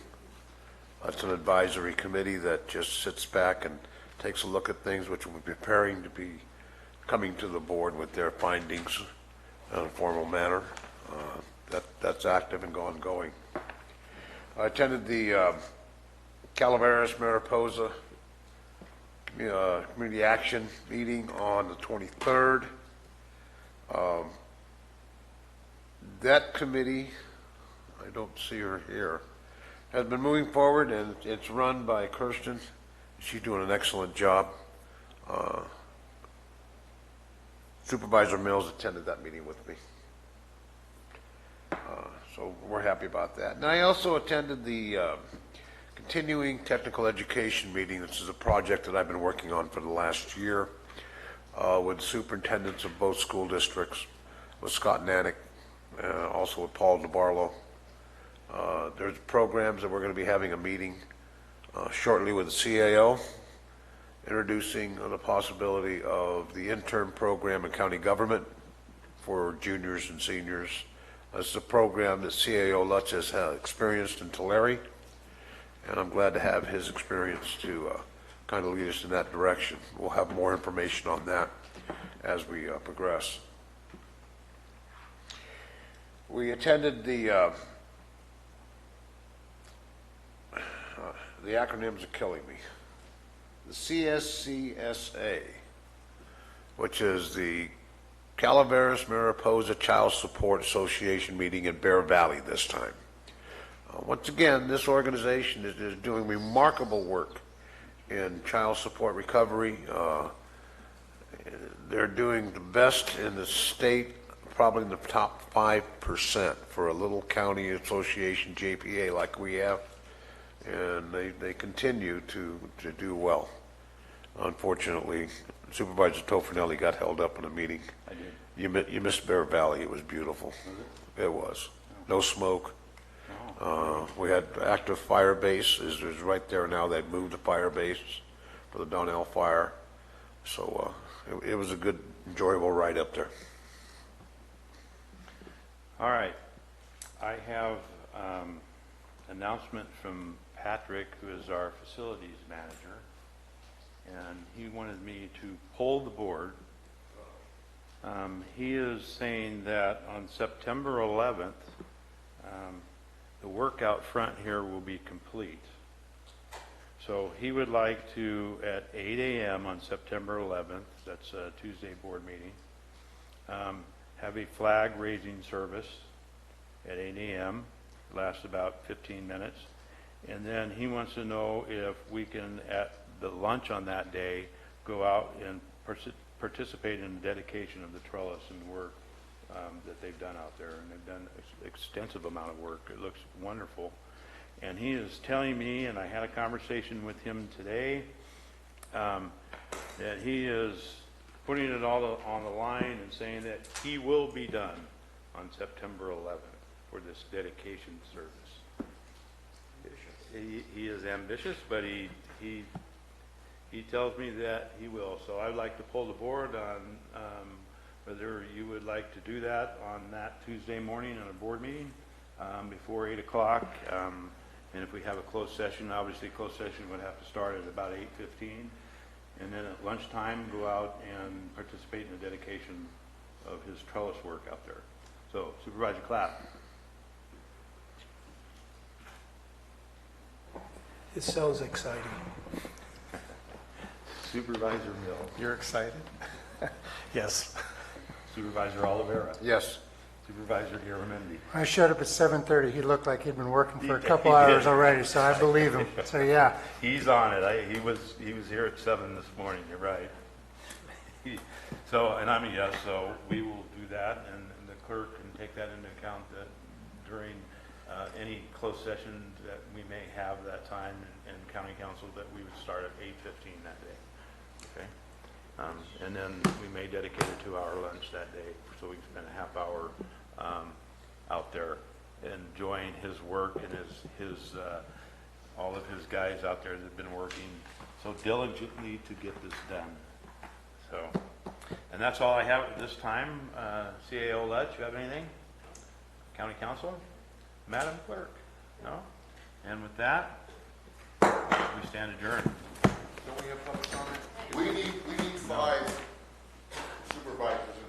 It's an advisory committee that just sits back and takes a look at things, which we're preparing to be coming to the board with their findings in a formal manner. That's active and ongoing. I attended the Calaveras, Mariposa Community Action meeting on the 23rd. That committee, I don't see her here, has been moving forward, and it's run by Kirsten. She's doing an excellent job. Supervisor Mills attended that meeting with me. So we're happy about that. And I also attended the continuing technical education meeting. This is a project that I've been working on for the last year with superintendents of both school districts, with Scott Nanick, also with Paul DeBarlo. There's programs that we're going to be having a meeting shortly with the CAO, introducing the possibility of the intern program in county government for juniors and seniors. This is a program that CAO Lutz has experienced in Tulare, and I'm glad to have his experience to kind of lead us in that direction. We'll have more information on that as we progress. We attended the acronyms are killing me. The CSCSA, which is the Calaveras Mariposa Child Support Association meeting in Bear Valley this time. Once again, this organization is doing remarkable work in child support recovery. They're doing the best in the state, probably in the top 5% for a little county association, JPA, like we have. And they continue to do well. Unfortunately, Supervisor Tofinelli got held up in a meeting. I did. You missed Bear Valley. It was beautiful. It was. No smoke. We had active fire base. Is right there now. They've moved the fire base for the Donnell fire. So it was a good, enjoyable ride up there. All right. I have announcement from Patrick, who is our facilities manager, and he wanted me to poll the board. He is saying that on September 11th, the work out front here will be complete. So he would like to, at 8 a.m. on September 11th, that's a Tuesday board meeting, have a flag raising service at 8 a.m. Lasts about 15 minutes. And then he wants to know if we can, at the lunch on that day, go out and participate in the dedication of the trellis and work that they've done out there. And they've done an extensive amount of work. It looks wonderful. And he is telling me, and I had a conversation with him today, that he is putting it all on the line and saying that he will be done on September 11th for this dedication service. He is ambitious, but he tells me that he will. So I'd like to pull the board on whether you would like to do that on that Tuesday morning in a board meeting before 8 o'clock. And if we have a closed session, obviously closed session would have to start at about 8:15. And then at lunchtime, go out and participate in the dedication of his trellis work out there. So Supervisor Clapp. It sounds exciting. Supervisor Mills. You're excited? Yes. Supervisor Oliveira. Yes. Supervisor Garamendi. I showed up at 7:30. He looked like he'd been working for a couple hours already, so I believe him. So yeah. He's on it. He was here at 7 this morning. You're right. So, and I'm a yes. So we will do that, and the clerk can take that into account that during any closed session that we may have that time in county council, that we would start at 8:15 that day. Okay. And then we may dedicate a 2-hour lunch that day, so we can spend a half hour out there enjoying his work and his all of his guys out there that have been working so diligently to get this done. So, and that's all I have at this time. CAO Lutz, you have anything? County Council? Madam Clerk? No? And with that, we stand adjourned. Don't we have public comment? We need 5 supervisors